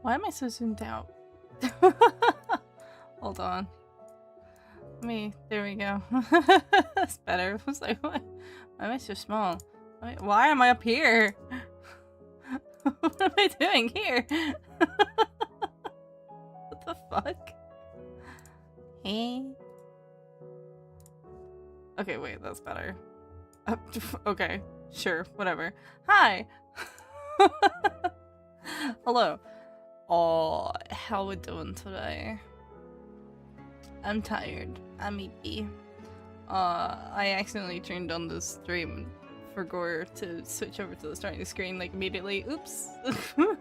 Why am I so zoomed out? Hold on. There we go. That's better. I was like, why am I so small? Why am I up here? What am I doing here? What the fuck? Hey. Okay, wait, that's better. Okay, sure, whatever. Hi! Hello. Oh, how we doing today? I'm tired. I'm eepy. I accidentally turned on the stream for Gore to switch over to the starting screen like immediately. Oops. So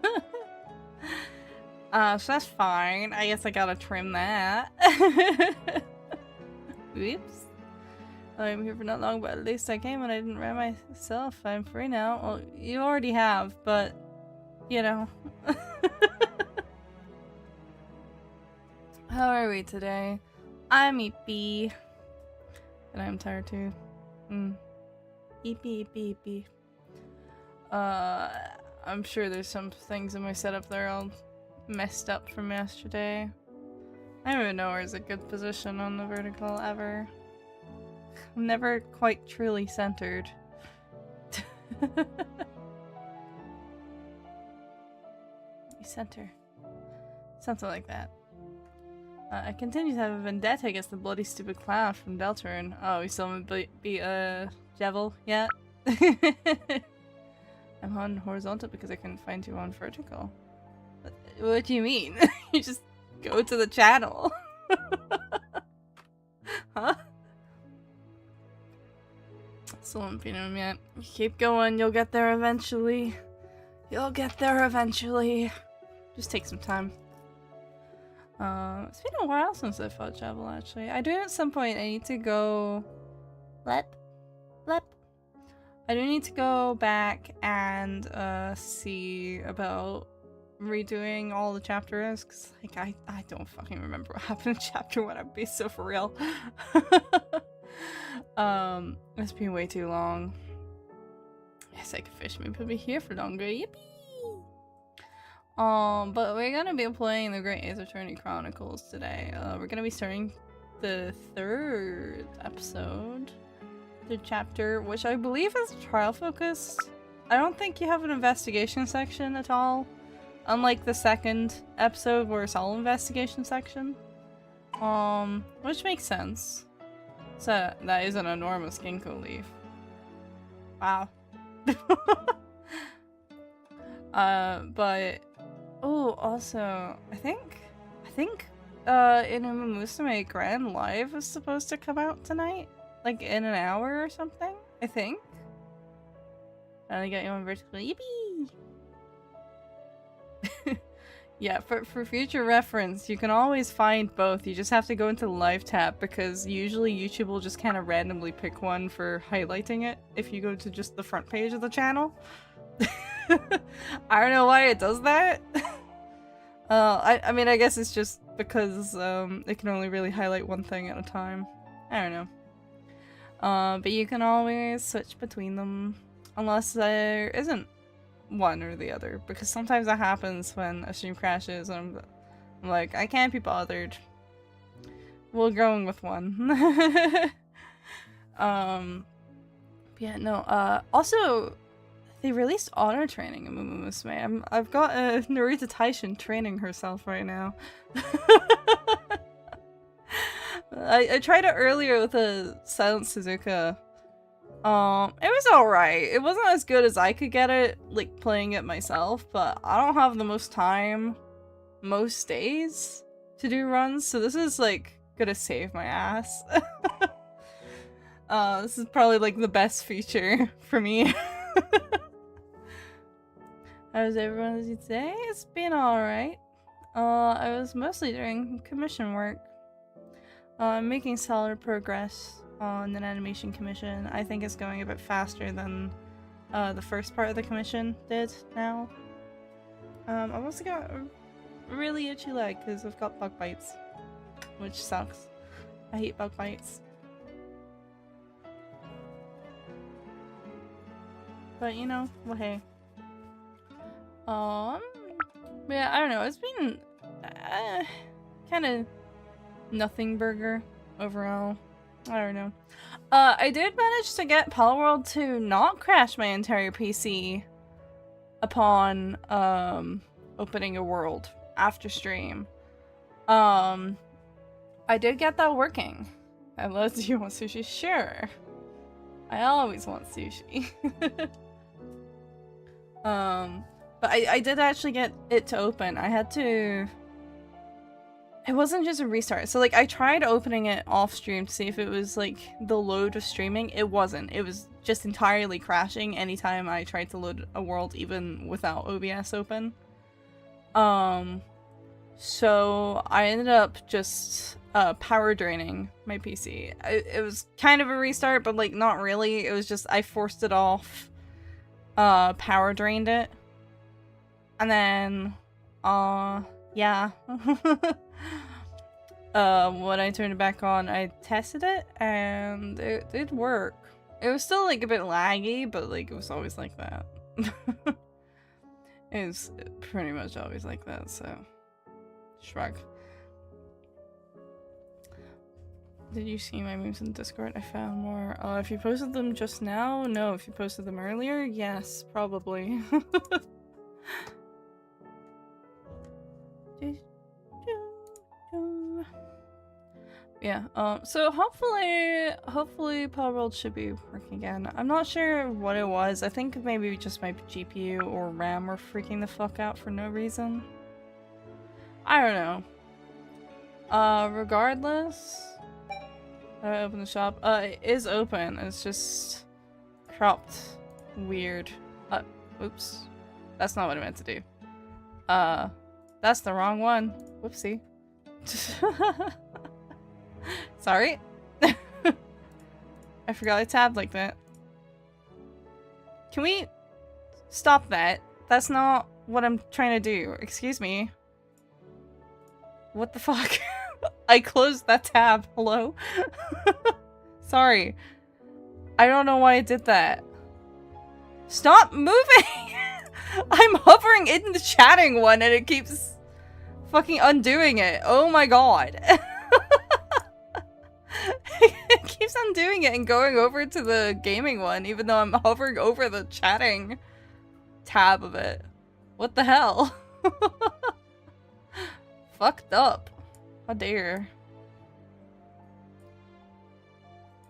that's fine. I guess I gotta trim that. Oops. I'm here for not long, but at least I came and I didn't run myself. I'm free now. Well, you already have, but you know. How are we today? I'm eepy. And I'm tired too. Eepy, eepy, eepy. I'm sure there's some things in my setup that are all messed up from yesterday. I don't even know where's a good position on the vertical ever. I'm never quite truly centered. Center. Something like that. I continue to have a vendetta against the bloody stupid clown from Deltarune. Oh, we still haven't beat Jevil yet? I'm on horizontal because I couldn't find you on vertical. What do you mean? You just go to the channel. Huh? Still haven't beaten him yet. Keep going, you'll get there eventually. You'll get there eventually. Just take some time. It's been a while since I fought Jevil, actually. I do at some point. I need to go... Lep. I do need to go back and see about redoing all the chapters, because like, I don't fucking remember what happened in chapter 1. I'd be so for real. It's been way too long. Yes, I could fish. Maybe I'll be here for longer. Yippee! But we're gonna be playing the Great Ace Attorney Chronicles today. We're gonna be starting the third episode, the chapter, which I believe is trial focused. I don't think you have an investigation section at all, unlike the second episode where it's all investigation section. Which makes sense. So that is an enormous ginkgo leaf. Wow. But oh, also, I think Inuma Musume Grand Live is supposed to come out tonight, like in an hour or something. I think. And I got you on vertical. Yippee! Yeah, for future reference, you can always find both. You just have to go into the live tab because usually YouTube will just kind of randomly pick one for highlighting it if you go to just the front page of the channel. I don't know why it does that. I mean, I guess it's just because it can only really highlight one thing at a time. I don't know. But you can always switch between them unless there isn't one or the other, because sometimes that happens when a stream crashes and I'm like, I can't be bothered. We're going with one. Yeah, no, also they released honor training in Mumu Musume. I've got Narita Taishin training herself right now. I tried it earlier with a Silent Suzuka. It was alright. It wasn't as good as I could get it, like, playing it myself, but I don't have the most time most days to do runs, so this is, like, gonna save my ass. This is probably, like, the best feature for me. How's everyone today? It's been alright. I was mostly doing commission work. I'm making solid progress on an animation commission. I think it's going a bit faster than the first part of the commission did now. I've also got a really itchy leg because I've got bug bites, which sucks. I hate bug bites. But you know, well hey. But yeah, I don't know. It's been kind of nothing burger overall. I don't know. I did manage to get Palworld to not crash my entire PC upon opening a world after stream. I did get that working. Hello, do you want sushi? Sure. I always want sushi. But I did actually get it to open. I had to... It wasn't just a restart. So, like, I tried opening it off stream to see if it was, like, the load of streaming. It wasn't. It was just entirely crashing anytime I tried to load a world, even without OBS open. So I ended up just power draining my PC. It was kind of a restart, but, like, not really. It was just I forced it off, power drained it, and then, yeah. When I turned it back on, I tested it, and it did work. It was still, like, a bit laggy, but, like, it was always like that. It's pretty much always like that, so... Shrug. Did you see my memes in Discord? I found more. If you posted them just now? No. If you posted them earlier? Yes, probably. Yeah, so hopefully Palworld should be working again. I'm not sure what it was. I think maybe just my GPU or RAM were freaking the fuck out for no reason. I don't know. Regardless, I opened the shop. It is open. It's just cropped weird. Oops. That's not what I meant to do. That's the wrong one. Whoopsie. Sorry. I forgot I tabbed like that. Can we stop that? That's not what I'm trying to do. Excuse me. What the fuck? I closed that tab. Hello? Sorry. I don't know why I did that. Stop moving! I'm hovering in the chatting one and it keeps fucking undoing it. Oh my god. It keeps undoing it and going over to the gaming one even though I'm hovering over the chatting tab of it. What the hell? Fucked up. How dare.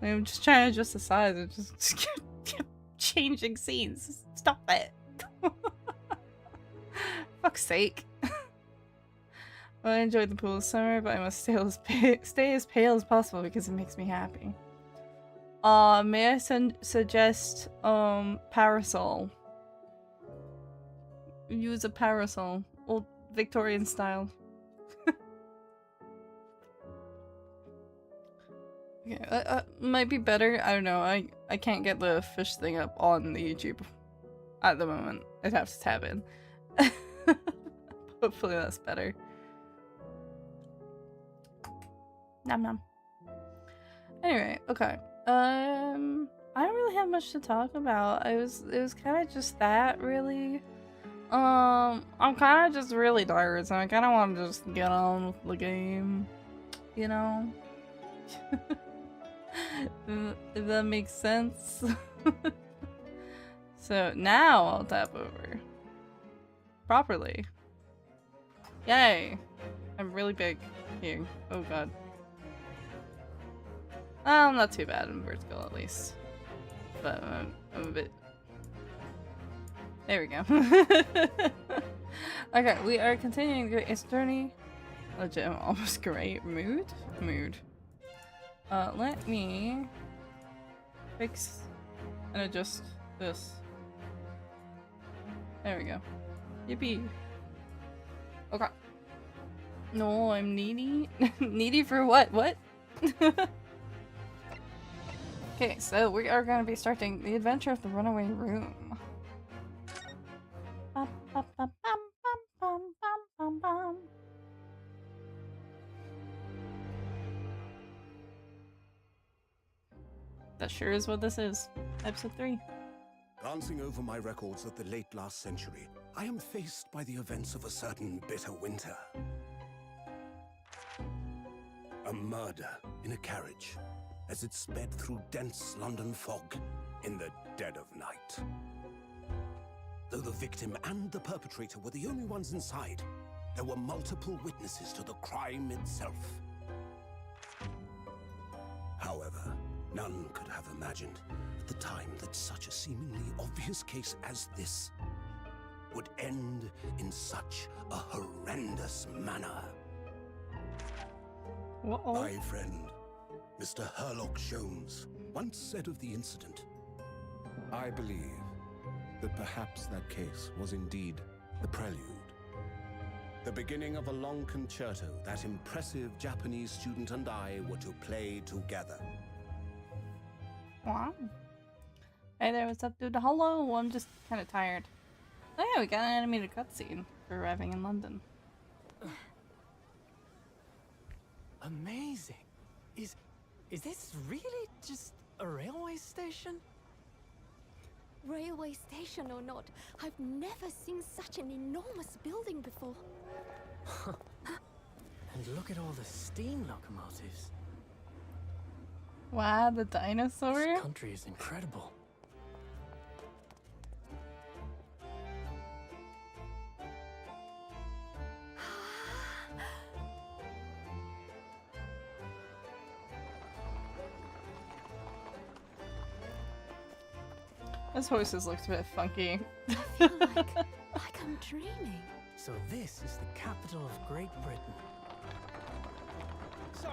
I'm just trying to adjust the size and just keep changing scenes. Stop it. Fuck's sake. Well, I enjoyed the pool this summer, but I must stay as pale as possible because it makes me happy. May I suggest, parasol? Use a parasol. Old Victorian style. Okay, might be better. I don't know. I can't get the fish thing up on the YouTube at the moment. I'd have to tab in. Hopefully that's better. Nom nom. Anyway, okay. I don't really have much to talk about. It was kind of just that, really. I'm kind of just really tired, so I kind of want to just get on with the game, you know? If that makes sense. So now I'll tap over. Properly. Yay! I'm really big here. Oh god. I'm not too bad in vertical at least. But I'm a bit... There we go. Okay, we are continuing Great Ace Attorney. Legit, I'm almost great. Mood? Mood. Let me fix and adjust this. There we go. Yippee. Okay. No, I'm needy. Needy for what? What? Okay, so we are going to be starting the adventure of the runaway room. Bum, bum, bum, bum, bum, bum, bum, bum. That sure is what this is. Episode 3. Glancing over my records of the late last century, I am faced by the events of a certain bitter winter. A murder in a carriage as it sped through dense London fog in the dead of night. Though the victim and the perpetrator were the only ones inside, there were multiple witnesses to the crime itself. However, none could have imagined at the time that such a seemingly obvious case as this would end in such a horrendous manner. My friend, Mr. Herlock Sholmes, once said of the incident, "I believe that perhaps that case was indeed the prelude. The beginning of a long concerto that impressive Japanese student and I were to play together." Wow. Hey there, what's up, dude? Hello, I'm just kind of tired. Oh yeah, we got an animated cutscene for arriving in London. Amazing. Is this really just a railway station? Railway station or not, I've never seen such an enormous building before. And look at all the steam locomotives. Wow, the dinosaur? This country is incredible. Those horses looked a bit funky. I feel like I'm dreaming. So this is the capital of Great Britain. So,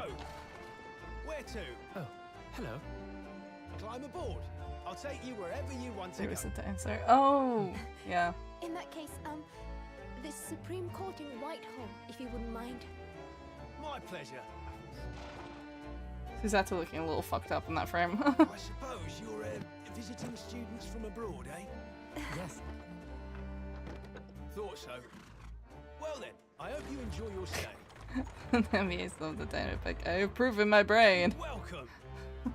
where to? Oh, hello. Climb aboard. I'll take you wherever you want to There go. was a dinosaur. Oh, yeah. In that case, the Supreme Court in Whitehall, if you wouldn't mind. My pleasure. He's actually looking a little fucked up in that frame. I suppose you're visiting students from abroad, eh? Yes. Thought so. Well then, I hope you enjoy your stay. Let me love the dino pic. I have proof in my brain. Welcome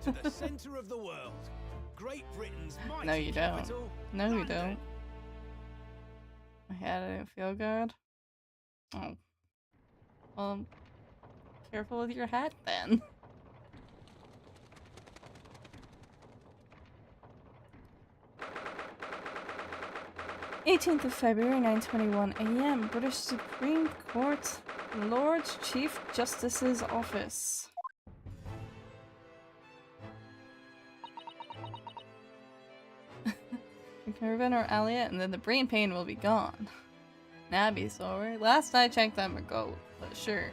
to the centre of the world. Great Britain's mighty No, you don't. capital, No, you London. don't. My head didn't feel good. Oh. Well, careful with your hat then. 18th of February, 9:21 a.m. British Supreme Court, Lord Chief Justice's office. Curvin or Elliot, and then the brain pain will be gone. Nabby, sorry. Last I checked, I'm a goat, but sure.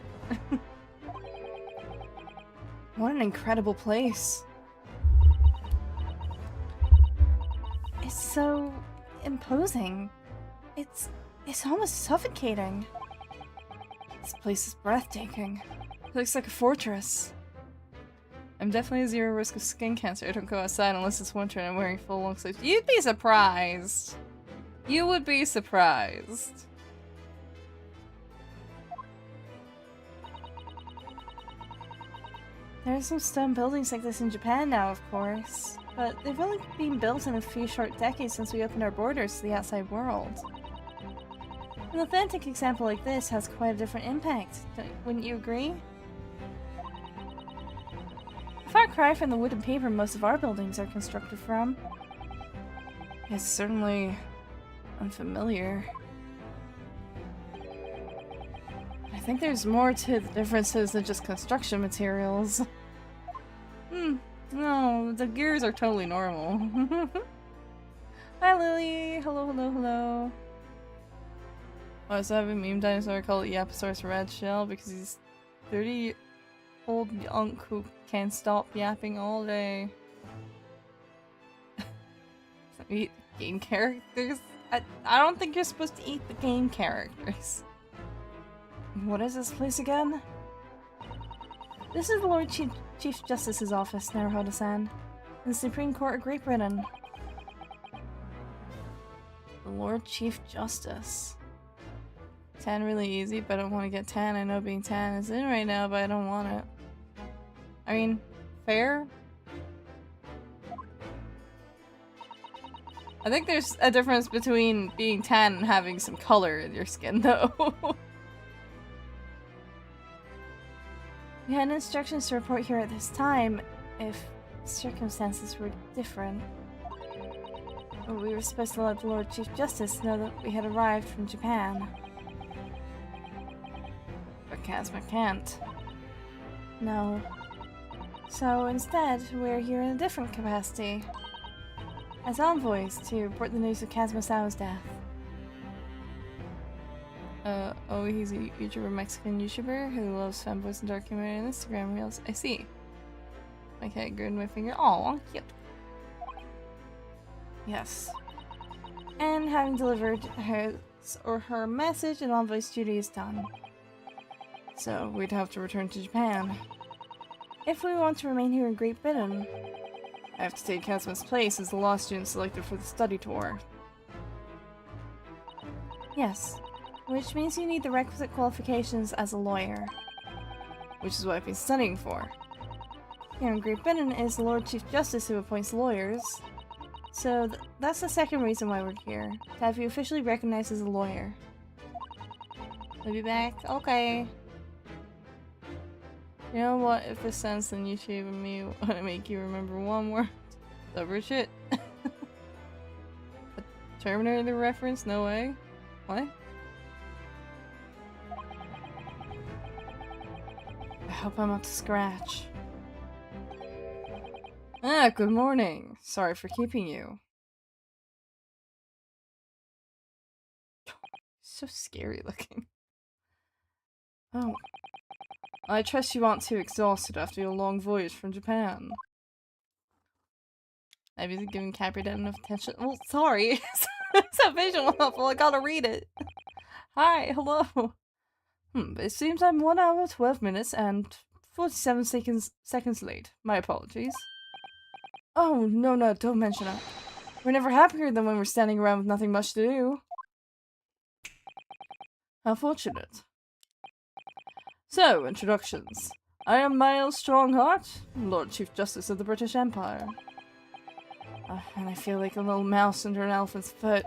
What an incredible place. It's so imposing. It's almost suffocating. This place is breathtaking. It looks like a fortress. I'm definitely zero risk of skin cancer. I don't go outside unless it's winter and I'm wearing full long sleeves. You'd be surprised. You would be surprised. There are some stone buildings like this in Japan now, of course. But they've only been built in a few short decades since we opened our borders to the outside world. An authentic example like this has quite a different impact, wouldn't you agree? A far cry from the wood and paper most of our buildings are constructed from. It's certainly unfamiliar. I think there's more to the differences than just construction materials. No, the gears are totally normal. Hi Lily! Hello, hello, hello. Oh, so I have a meme dinosaur called Yaposaurus Red Shell because he's 30-old unk who can't stop yapping all day. So eat game characters? I don't think you're supposed to eat the game characters. What is this place again? This is the Lord Chief Justice's office, Naruhodo-san, in the Supreme Court of Great Britain. The Lord Chief Justice. Tan really easy, but I don't want to get tan. I know being tan is in right now, but I don't want it. I mean, fair? I think there's a difference between being tan and having some color in your skin, though. We had instructions to report here at this time if circumstances were different. We were supposed to let the Lord Chief Justice know that we had arrived from Japan. But Kazuma can't. No. So instead, we're here in a different capacity. As envoys to report the news of Kazuma Sao's death. Oh, he's a YouTuber, Mexican YouTuber who loves fanboys and documentary and Instagram reels. I see. Okay, grin my finger. Aw, cute. Yes. And having delivered her message, an envoy's duty is done. So we'd have to return to Japan. If we want to remain here in Great Britain, I have to take Kazuma's place as the law student selected for the study tour. Yes, which means you need the requisite qualifications as a lawyer. Which is what I've been studying for. Here in Great Britain, it is the Lord Chief Justice who appoints lawyers. So that's the second reason why we're here. To have you officially recognized as a lawyer. I'll be back? Okay. You know what? If this sounds on YouTube and me want to make you remember one word. Over shit. A Terminator reference? No way. What? I hope I'm up to scratch. Ah, good morning. Sorry for keeping you. So scary looking. Oh. I trust you aren't too exhausted after your long voyage from Japan. Maybe he's giving Capricorn enough attention. Well, sorry. It's a visual novel. I gotta read it. Hi, hello. It seems I'm 1 hour, 12 minutes, and 47 seconds late. My apologies. Oh, no, don't mention it. We're never happier than when we're standing around with nothing much to do. How fortunate. So, introductions. I am Miles Strongheart, Lord Chief Justice of the British Empire. And I feel like a little mouse under an elephant's foot.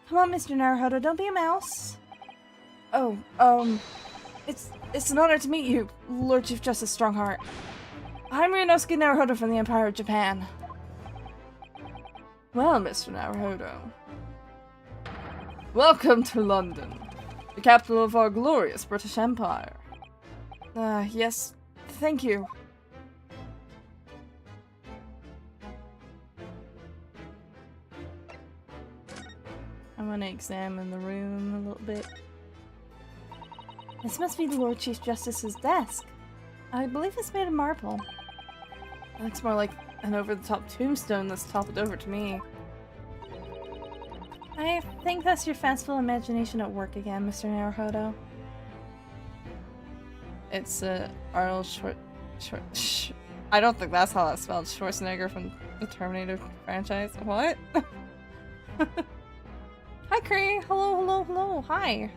Come on, Mr. Naruhodo, don't be a mouse. Oh, it's an honor to meet you, Lord Chief Justice Strongheart. I'm Ryunosuke Naruhodo from the Empire of Japan. Well, Mr. Naruhodo. Welcome to London, the capital of our glorious British Empire. Yes, thank you. I'm gonna examine the room a little bit. This must be the Lord Chief Justice's desk. I believe it's made of marble. It looks more like an over-the-top tombstone that's topped over to me. I think that's your fanciful imagination at work again, Mr. Naruhodo. It's Arnold I don't think that's how that's spelled. Schwarzenegger from the Terminator franchise. What? Hi, Cree. Hello. Hi.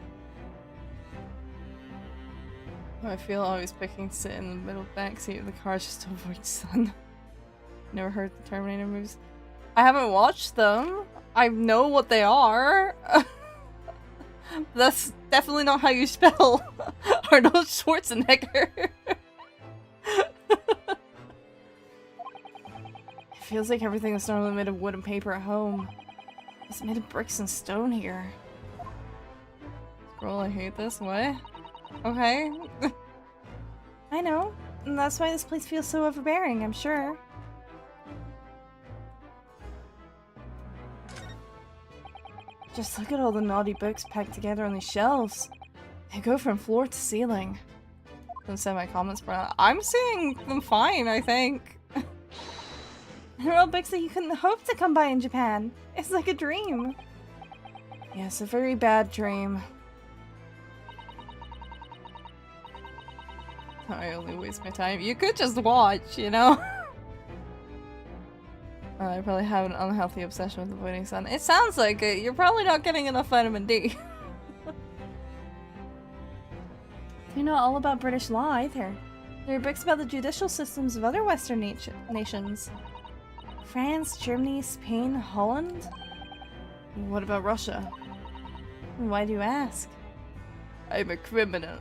I feel always picking to sit in the middle backseat of the car just to avoid sun. Never heard the Terminator movies. I haven't watched them. I know what they are. That's definitely not how you spell Arnold Schwarzenegger. It feels like everything that's normally made of wood and paper at home. It's made of bricks and stone here. Scroll, I hate this. What? Okay. I know. And that's why this place feels so overbearing, I'm sure. Just look at all the naughty books packed together on these shelves. They go from floor to ceiling. Don't say my comments, bro. I'm seeing them fine, I think. They're all books that you couldn't hope to come by in Japan. It's like a dream. Yes, a very bad dream. I only waste my time. You could just watch, you know? I probably have an unhealthy obsession with avoiding sun. It sounds like it. You're probably not getting enough vitamin D. You know all about British law either. There are books about the judicial systems of other Western nations. France, Germany, Spain, Holland? What about Russia? Why do you ask? I'm a criminal.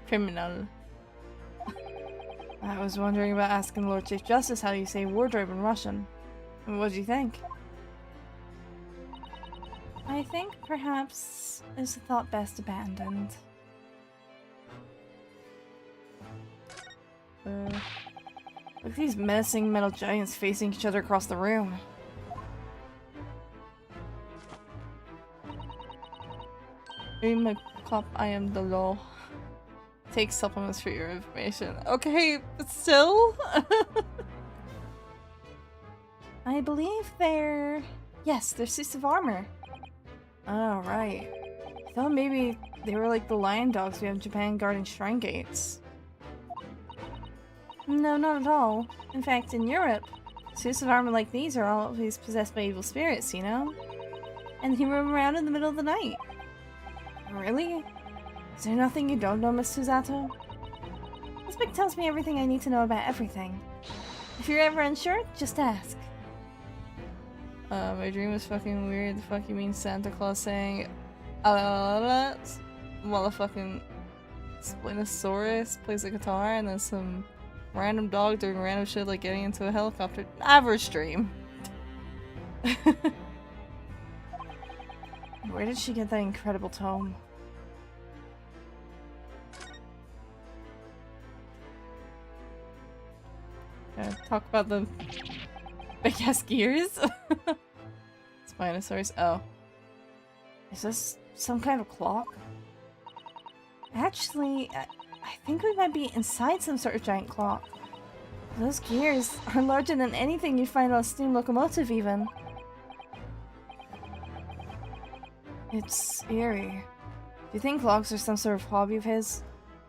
Criminal. I was wondering about asking Lord Chief Justice how you say wardrobe in Russian. What do you think? I think perhaps is a thought best abandoned. Look at these menacing metal giants facing each other across the room. I'm a cop, I am the law. Take supplements for your information. Okay, but still? I believe they're... Yes, they're suits of armor. Oh, right. I thought maybe they were like the lion dogs we have in Japan guarding shrine gates. No, not at all. In fact, in Europe, suits of armor like these are always possessed by evil spirits, you know? And they roam around in the middle of the night. Really? Is there nothing you don't know, Miss Susato? This book tells me everything I need to know about everything. If you're ever unsure, just ask. My dream was fucking weird. The fuck you mean Santa Claus saying while a fucking Spinosaurus plays a guitar and then some random dog doing random shit like getting into a helicopter. Average dream. Where did she get that incredible tome? Talk about the big ass gears. Spinosaurus. Oh. Is this some kind of clock? Actually, I think we might be inside some sort of giant clock. Those gears are larger than anything you'd find on a steam locomotive even. It's eerie. Do you think clocks are some sort of hobby of his?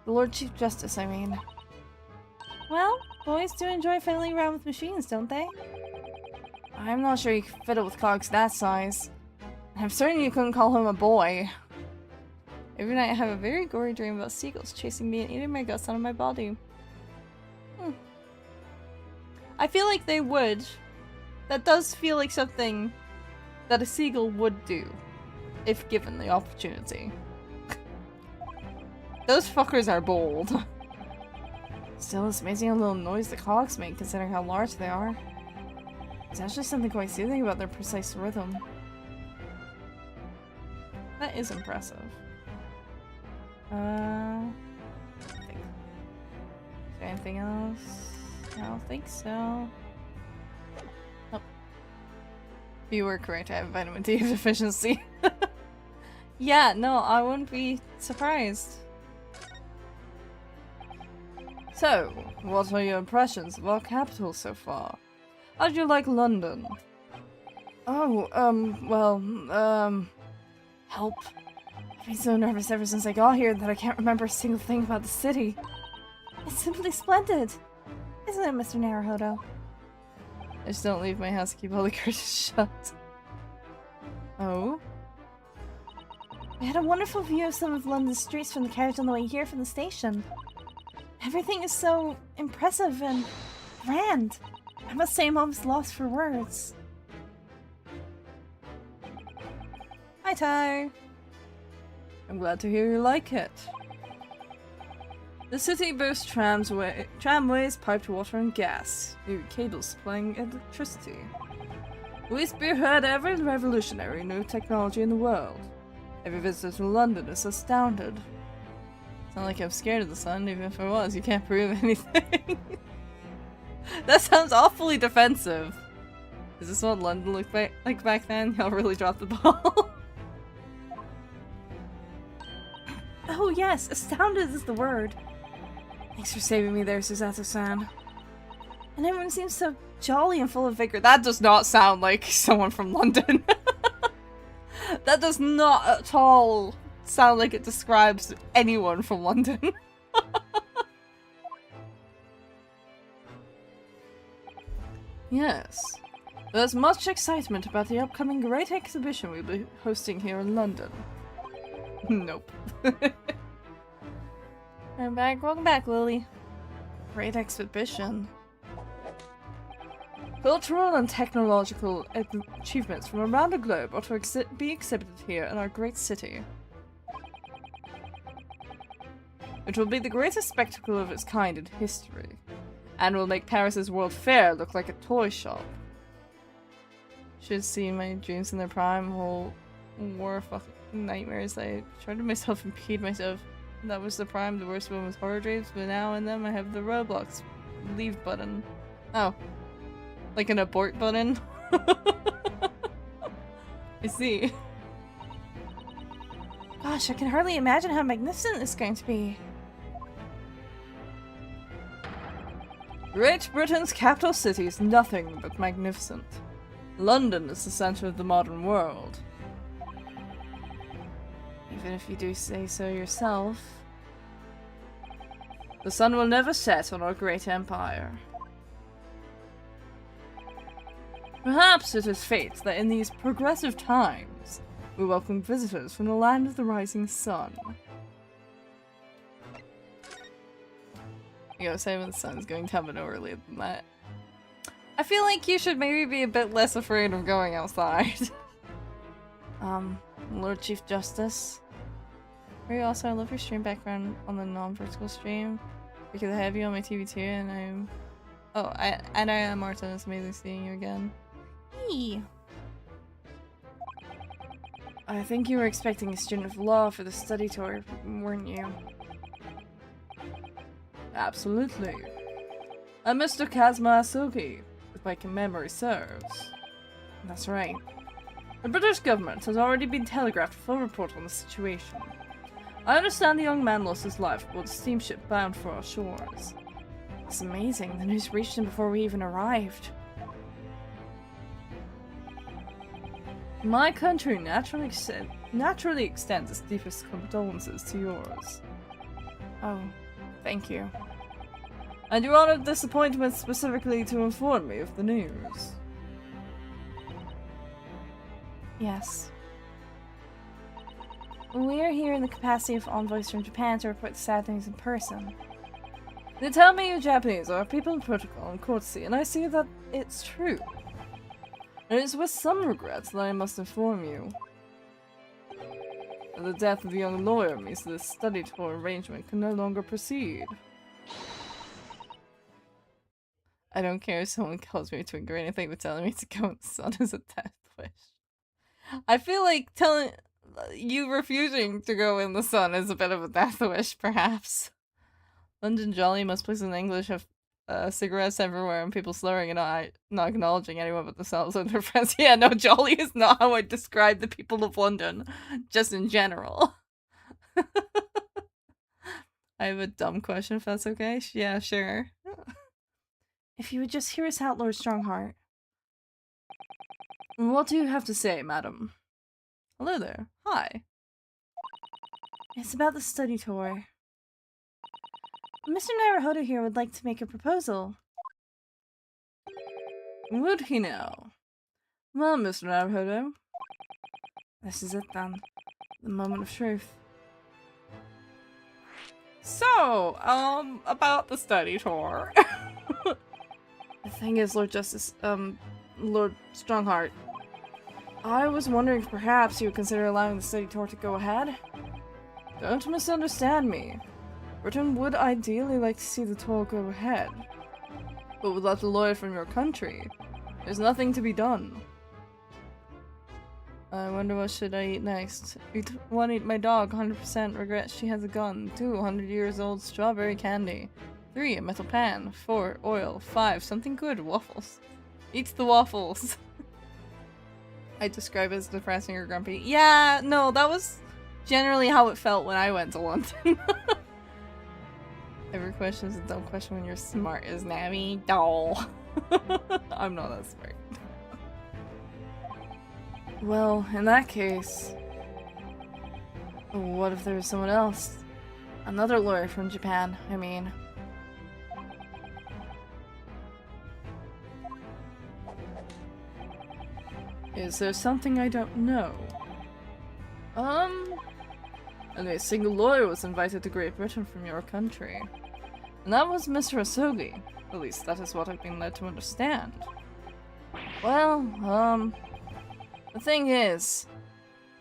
The Lord Chief Justice, I mean. Well, boys do enjoy fiddling around with machines, don't they? I'm not sure you can fiddle with clocks that size. I'm certain you couldn't call him a boy. Every night I have a very gory dream about seagulls chasing me and eating my guts out of my body. I feel like they would. That does feel like something that a seagull would do, if given the opportunity. Those fuckers are bold. Still, it's amazing how little noise the clocks make considering how large they are. There's actually something quite soothing about their precise rhythm. That is impressive. I think. Is there anything else? I don't think so. Nope. You were correct, I have vitamin D deficiency. Yeah, no, I wouldn't be surprised. So, what are your impressions of our capital so far? How did you like London? Oh, help. I've been so nervous ever since I got here that I can't remember a single thing about the city. It's simply splendid. Isn't it, Mr. Naruhodo? I just don't leave my house to keep all the curtains shut. Oh? I had a wonderful view of some of London's streets from the carriage on the way here from the station. Everything is so impressive and grand. I must say I'm almost lost for words. Hi, Ty. I'm glad to hear you like it. The city boasts tramways, piped water and gas, new cables supplying electricity. We spearhead every revolutionary new technology in the world. Every visitor to London is astounded. It's not like I'm scared of the sun, even if I was, you can't prove anything. That sounds awfully defensive. Is this what London looked like back then? Y'all really dropped the ball. Oh yes, astounded is the word. Thanks for saving me there, Susato-san. And everyone seems so jolly and full of vigor. That does not sound like someone from London. That does not at all sound like it describes anyone from London. Yes. There's much excitement about the upcoming Great Exhibition we'll be hosting here in London. Nope. I'm back. Welcome back, Lily. Great Exhibition. Cultural and technological achievements from around the globe are to be exhibited here in our great city. It will be the greatest spectacle of its kind in history, and will make Paris's World Fair look like a toy shop. Should see my dreams in their prime were fucking nightmares. I tried to myself impede myself. That was the prime. The worst one was horror dreams, but now in them I have the Roblox leave button. Oh. Like an abort button? I see. Gosh, I can hardly imagine how magnificent this is going to be. Great Britain's capital city is nothing but magnificent. London is the center of the modern world. Even if you do say so yourself. The sun will never set on our great empire. Perhaps it is fate that in these progressive times, we welcome visitors from the land of the rising sun. You know, saying the sun's going to have it earlier than that. I feel like you should maybe be a bit less afraid of going outside. Lord Chief Justice. Also, I love your stream background on the non-vertical stream because I have you on my TV too, and I'm. Oh, I am Martin. It's amazing seeing you again. Hey. I think you were expecting a student of law for the study tour, weren't you? Absolutely. I'm Mr. Kazuma Asuki, if my memory serves. That's right. The British government has already been telegraphed a full report on the situation. I understand the young man lost his life aboard a steamship bound for our shores. It's amazing, the news reached him before we even arrived. My country naturally extends its deepest condolences to yours. Oh, thank you. And your honored disappointment specifically to inform me of the news. Yes. We are here in the capacity of envoys from Japan to report the sad news in person. They tell me you Japanese are people of protocol and courtesy, and I see that it's true. And it is with some regrets that I must inform you that the death of the young lawyer means that this study tour arrangement can no longer proceed. I don't care if someone calls me a twink or anything, but telling me to go in the sun is a death wish. I feel like telling you refusing to go in the sun is a bit of a death wish, perhaps. London Jolly, most places in English have cigarettes everywhere and people slurring and not acknowledging anyone but themselves and their friends. Yeah, no, Jolly is not how I describe the people of London, just in general. I have a dumb question, if that's okay. Yeah, sure. If you would just hear us out, Lord Strongheart. What do you have to say, madam? Hello there. Hi. It's about the study tour. Mr. Naruhodo here would like to make a proposal. Would he now? Well, Mr. Naruhodo. This is it then. The moment of truth. So, about the study tour. The thing is, Lord Justice, Lord Strongheart, I was wondering if perhaps you would consider allowing the study tour to go ahead? Don't misunderstand me. Britain would ideally like to see the tour go ahead. But without a lawyer from your country, there's nothing to be done. I wonder what should I eat next. 1, eat my dog, 100% regrets she has a gun. 2, 100 years old strawberry candy. 3, a metal pan. 4, oil. 5, something good, waffles. Eats the waffles. I describe it as depressing or grumpy. Yeah, no, that was generally how it felt when I went to London. Every question is a dumb question when you're smart, isn't it? I mean, doll. I'm not that smart. Well, in that case, what if there was someone else? Another lawyer from Japan, I mean. Is there something I don't know? Only a single lawyer was invited to Great Britain from your country. And that was Mr. Asogi. At least that is what I've been led to understand. Well, the thing is,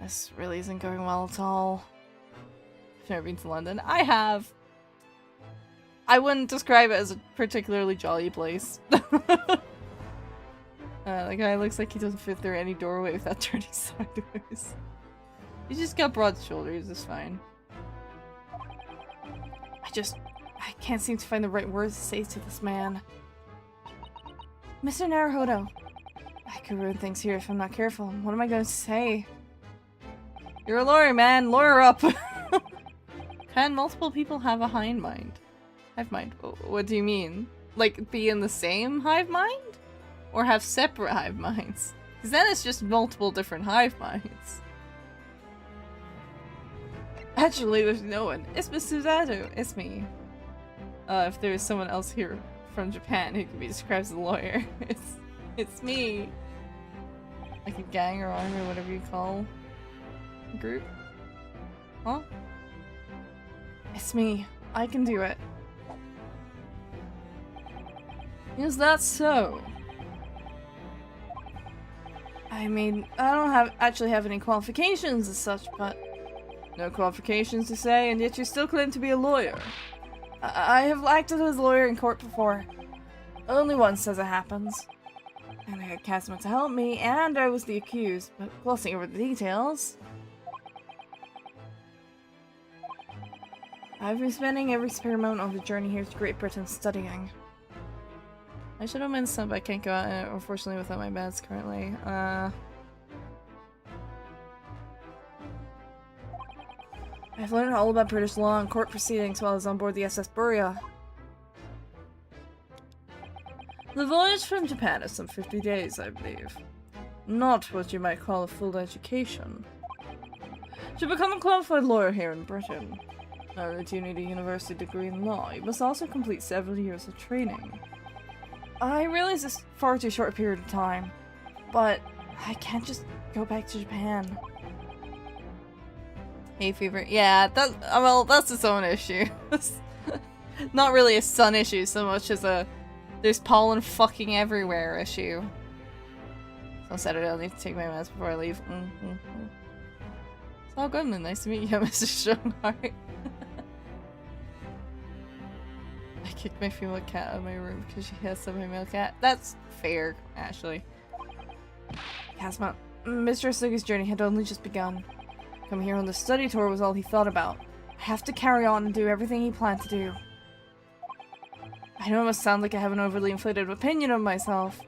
this really isn't going well at all. I've never been to London. I have. I wouldn't describe it as a particularly jolly place. The guy looks like he doesn't fit through any doorway without turning sideways. He's just got broad shoulders, it's fine. I can't seem to find the right words to say to this man. Mr. Naruhodo, I could ruin things here if I'm not careful. What am I going to say? You're a lawyer, man. Lawyer up. Can multiple people have a hive mind? Hive mind? What do you mean? Like, be in the same hive mind? Or have separate hive minds? Because then it's just multiple different hive minds. Actually, there's no one. It's Mr. Zato. It's me. If there is someone else here from Japan who could be described as a lawyer, it's me. Like a gang or army or whatever you call a group. Huh? It's me. I can do it. Is that so? I mean, I don't actually have any qualifications as such, but no qualifications to say, and yet you still claim to be a lawyer. I have acted as a lawyer in court before. Only once as it happens. And I had Kazuma to help me, and I was the accused, but glossing over the details. I've been spending every spare moment of the journey here to Great Britain studying. I should have mentioned but I can't go out, unfortunately, without my meds currently. I've learned all about British law and court proceedings while I was on board the SS Buria. The voyage from Japan is some 50 days, I believe. Not what you might call a full education. To become a qualified lawyer here in Britain, not only do you need a university degree in law, you must also complete several years of training. I realize this is far too short a period of time, but I can't just go back to Japan. Hay fever. Yeah, that's its own issue. Not really a sun issue so much as a there's pollen fucking everywhere issue. So Saturday I'll need to take my meds before I leave. It's all good and nice to meet you, Mr. Strongheart. I kicked my female cat out of my room because she has some male cat. That's fair, actually. Kazuma, Mr. Asugi's journey had only just begun. Coming here on the study tour was all he thought about. I have to carry on and do everything he planned to do. I know it must sound like I have an overly inflated opinion of myself,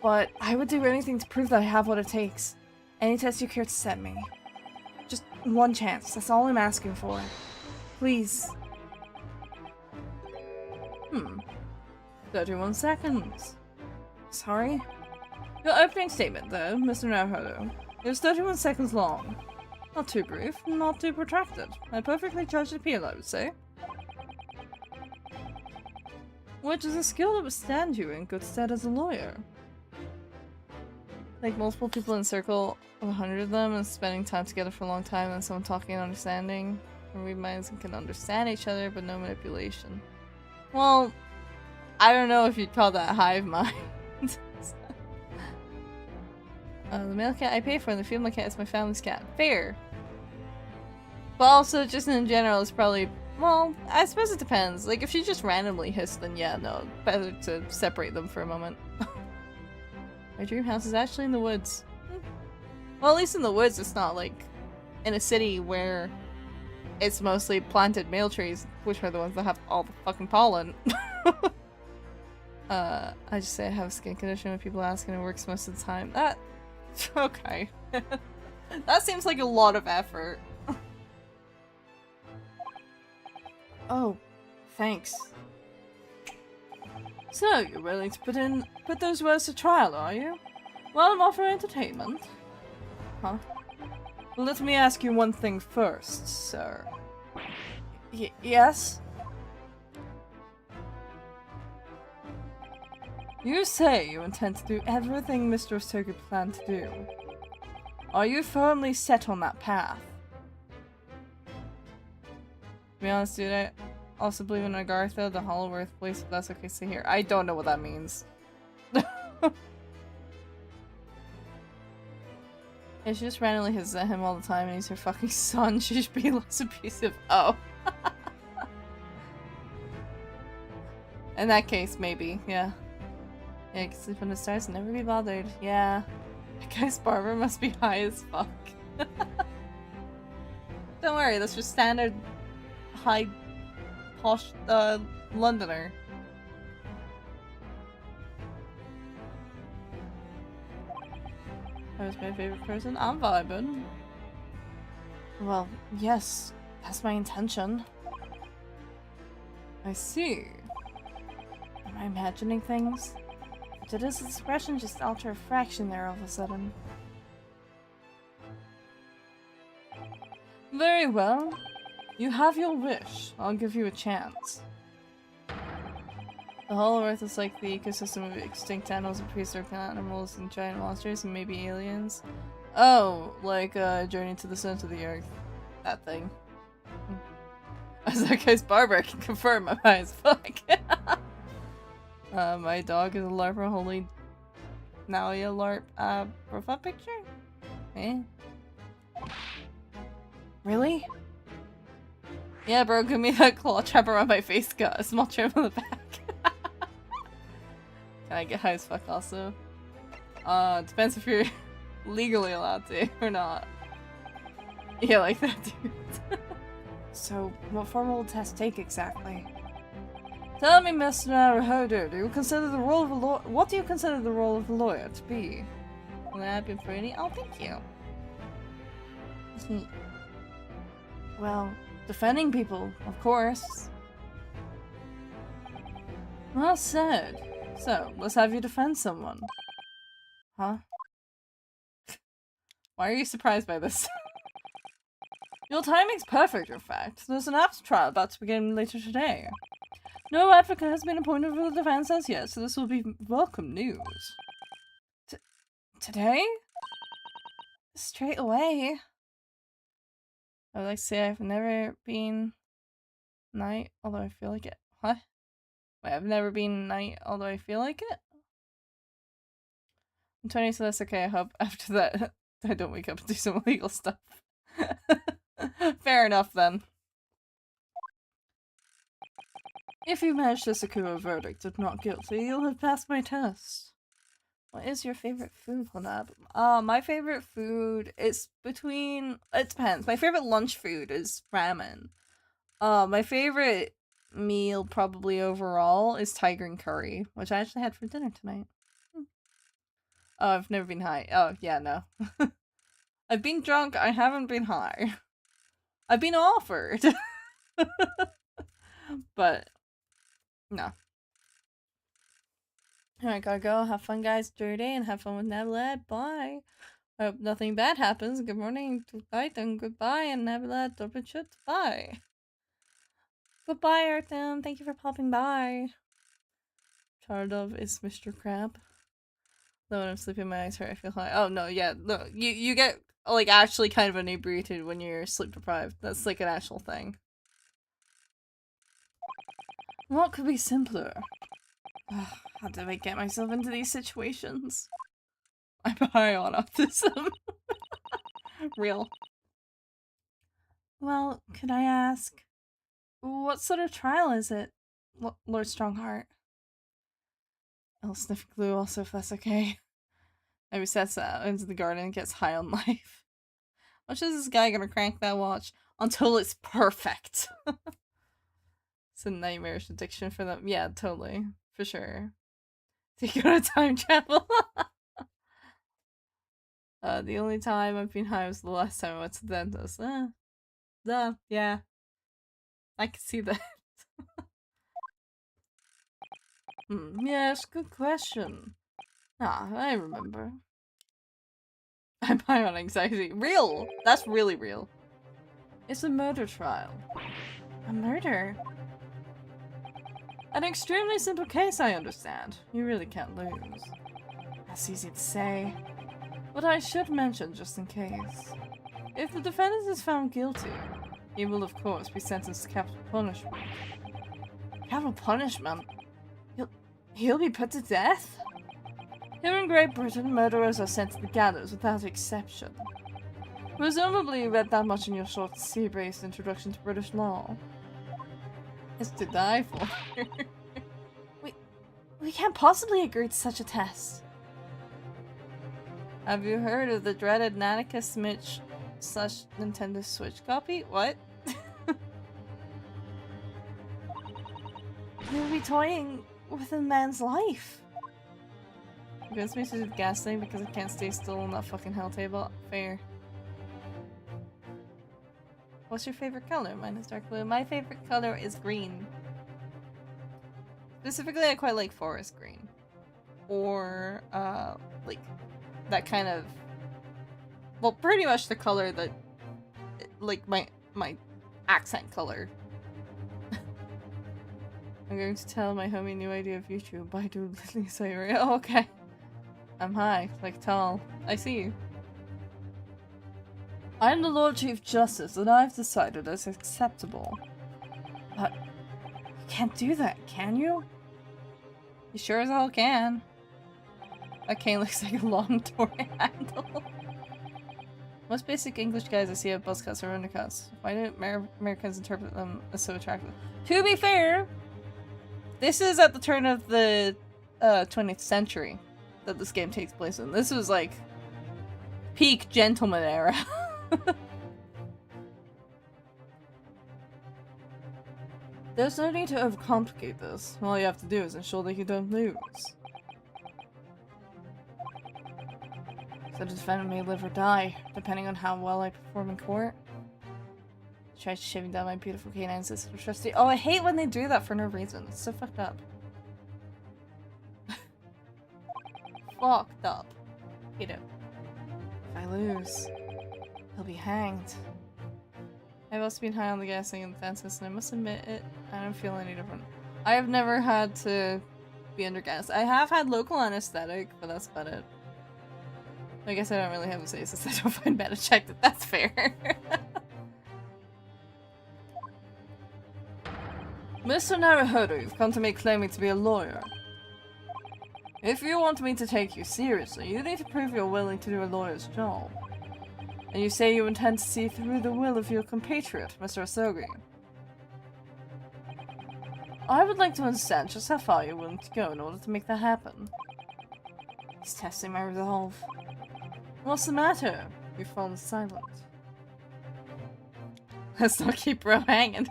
but I would do anything to prove that I have what it takes. Any test you care to set me. Just one chance, that's all I'm asking for. Please. 31 seconds. Sorry? Your opening statement, though, Mr. Naruhodo, is 31 seconds long. Not too brief, not too protracted. A perfectly judged appeal, I would say. Which is a skill that would stand you in good stead as a lawyer. Like multiple people in a circle of 100 of them and spending time together for a long time and someone talking and understanding. Can read minds and can understand each other, but no manipulation. Well, I don't know if you'd call that hive mind. The male cat I pay for and the female cat is my family's cat. Fair. But also, just in general, it's probably... Well, I suppose it depends. Like, if she just randomly hissed, then yeah, no. Better to separate them for a moment. My dream house is actually in the woods. Well, at least in the woods, it's not like in a city where it's mostly planted male trees, which are the ones that have all the fucking pollen. I just say I have a skin condition when people ask and it works most of the time. That... Okay. That seems like a lot of effort. Oh, thanks. So, you're willing to put those words to trial, are you? Well, I'm offering entertainment. Huh? Well, let me ask you one thing first, sir. Yes? You say you intend to do everything Mr. Asugi planned to do. Are you firmly set on that path? To be honest, dude, I also believe in Agartha, the Hollow Earth place, if that's okay to say here. I don't know what that means. Yeah, she just randomly hits at him all the time and he's her fucking son. She should be less abusive. Oh. In that case, maybe, yeah. Yeah, you can sleep on the stars and never be bothered. Yeah. That guy's barber must be high as fuck. Don't worry, that's just standard high posh Londoner. That was my favorite person. I'm vibing. Well, yes, that's my intention. I see. Am I imagining things? Did his expression just alter a fraction there all of a sudden? Very well. You have your wish. I'll give you a chance. The whole Earth is like the ecosystem of extinct animals and prehistoric animals and giant monsters and maybe aliens. Oh, like a journey to the center of the Earth. That thing. As that guy's barber, I can confirm I'm high as fuck. My dog is a LARPer holding now a LARP profile picture? Eh? Really? Yeah, bro, give me that claw trap around my face, got a small trim on the back. Can I get high as fuck also? Depends if you're legally allowed to or not. Yeah, like that dude. So, what form will the test take exactly? Tell me, Mr. Naruhodo, do you consider the role of a lawyer? What do you consider the role of a lawyer to be? Will that be pretty? Oh, thank you. Well, defending people, of course. Well said. So, let's have you defend someone. Huh? Why are you surprised by this? Your timing's perfect, in fact. There's an apps trial about to begin later today. No advocate has been appointed for the defense as yet, so this will be welcome news. Today? Straight away. I would like to say I've never been knight, although I feel like it. What? Wait, I've never been knight, although I feel like it? I'm 20, so that's okay. I hope after that I don't wake up and do some illegal stuff. Fair enough then. If you manage to secure a verdict of not guilty, you'll have passed my test. What is your favorite food, Collab? My favorite food is between... It depends. My favorite lunch food is ramen. My favorite meal probably overall is tiger and curry, which I actually had for dinner tonight. Oh, I've never been high. Oh, yeah, no. I've been drunk, I haven't been high. I've been offered. But, no. Alright, gotta go. Have fun, guys. Dirty day, and have fun with Nabilad. Bye. I hope nothing bad happens. Good morning, good night, and goodbye, and Nabilad, Dorpachut. Bye. Goodbye, Artem. Thank you for popping by. Chardov is Mr. Crab. Though when I'm sleeping, my eyes hurt, I feel high. Oh, no, yeah. No, you get, like, actually kind of inebriated when you're sleep deprived. That's, like, an actual thing. What could be simpler? How did I get myself into these situations? I'm high on autism. Real. Well, could I ask, what sort of trial is it, Lord Strongheart? I'll sniff glue also if that's okay. Maybe sets out into the garden and gets high on life. Watch is this guy gonna crank that watch until it's perfect. It's a nightmarish addiction for them. Yeah, totally. For sure. Take out a time travel. The only time I've been high was the last time I went to the dentist. Yeah. I can see that. Yes, good question. Ah, I remember. I'm high on anxiety. Real! That's really real. It's a murder trial. A murder? An extremely simple case, I understand. You really can't lose. That's easy to say. But I should mention just in case. If the defendant is found guilty, he will of course be sentenced to capital punishment. Capital punishment? He'll be put to death? Here in Great Britain, murderers are sent to the gallows without exception. Presumably you read that much in your short sea-based introduction to British law. It's to die for. we can't possibly agree to such a test. Have you heard of the dreaded Nanica Smitch / Nintendo Switch copy? What? You'll be toying with a man's life. You guys me to do the gas thing because I can't stay still on that fucking hell table. Fair. What's your favorite color? Mine is dark blue. My favorite color is green. Specifically, I quite like forest green. Or, like, that kind of... Well, pretty much the color that... Like, my accent color. I'm going to tell my homie new idea of YouTube. I do literally say, oh, okay. I'm high, like tall. I see you. I'm the Lord Chief Justice, and I've decided it's acceptable. But you can't do that, can you? You sure as hell can. That cane looks like a long door handle. Most basic English guys I see have buzz cuts or undercuts. Why do Americans interpret them as so attractive? To be fair, this is at the turn of the 20th century that this game takes place in. This was like peak gentleman era. There's no need to overcomplicate this. All you have to do is ensure that you don't lose. So the defendant may live or die, depending on how well I perform in court. Try shaving down my beautiful canine sister trustee. Oh, I hate when they do that for no reason. It's so fucked up. Fucked up. You know. If I lose, he'll be hanged. I've also been high on the gassing and the fences, and I must admit it, I don't feel any different. I have never had to be under gas. I have had local anesthetic, but that's about it. I guess I don't really have a say since I don't find bad checked. That's fair. Mr. Naruhodo, you've come to me claiming to be a lawyer. If you want me to take you seriously, you need to prove you're willing to do a lawyer's job. And you say you intend to see through the will of your compatriot, Mr. Asogi. I would like to understand just how far you're willing to go in order to make that happen. He's testing my resolve. What's the matter? You've fallen silent. Let's not keep bro hanging.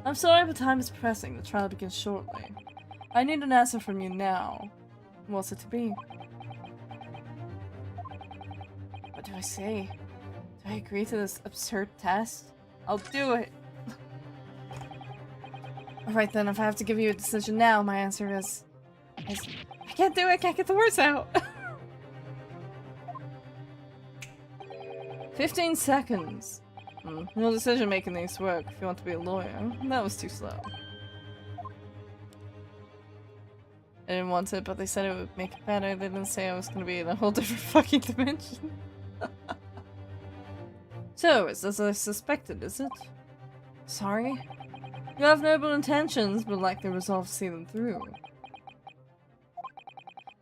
I'm sorry, but time is pressing. The trial begins shortly. I need an answer from you now. What's it to be? What do I say? Do I agree to this absurd test? I'll do it! Alright then, if I have to give you a decision now, my answer is I can't do it, I can't get the words out! 15 seconds! No decision making these work if you want to be a lawyer. That was too slow. I didn't want it, but they said it would make it better. They didn't say I was gonna be in a whole different fucking dimension. So, it's as I suspected, is it? Sorry? You have noble intentions, but lack the resolve to see them through.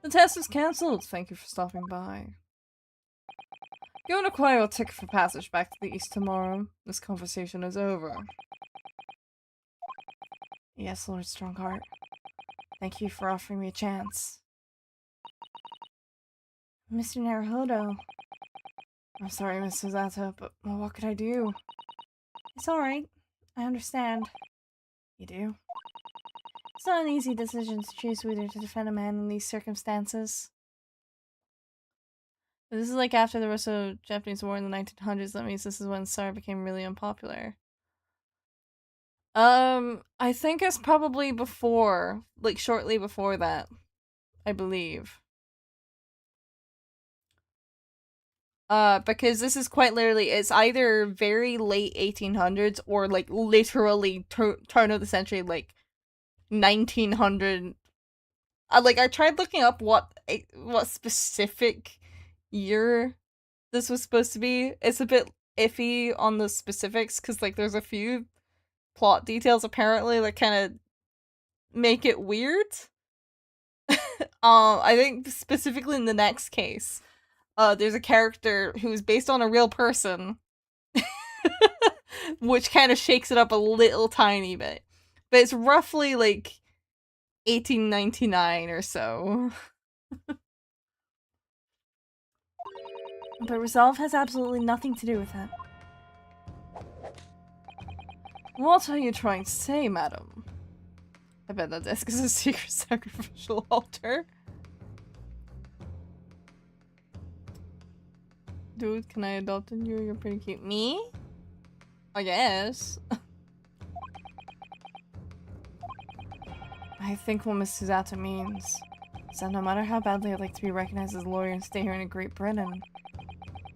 The test is cancelled. Thank you for stopping by. Go and acquire your ticket for passage back to the east tomorrow. This conversation is over. Yes, Lord Strongheart. Thank you for offering me a chance. Mr. Naruhodo. I'm sorry, Mr. Zato, but well, what could I do? It's alright. I understand. You do? It's not an easy decision to choose whether to defend a man in these circumstances. But this is like after the Russo-Japanese War in the 1900s. That means this is when Tsar became really unpopular. I think it's probably before, like shortly before that, I believe. Because this is quite literally, it's either very late 1800s or like literally turn of the century, like 1900. Like I tried looking up what specific year this was supposed to be. It's a bit iffy on the specifics because like there's a few plot details apparently that kind of make it weird. I think specifically in the next case, there's a character who's based on a real person, which kind of shakes it up a little tiny bit. But it's roughly like 1899 or so. But resolve has absolutely nothing to do with it. What are you trying to say, madam? I bet that desk is a secret sacrificial altar. Dude, can I adopt you? You're pretty cute. Me? I guess. I think what Miss Suzata means is that no matter how badly I'd like to be recognized as a lawyer and stay here in Great Britain,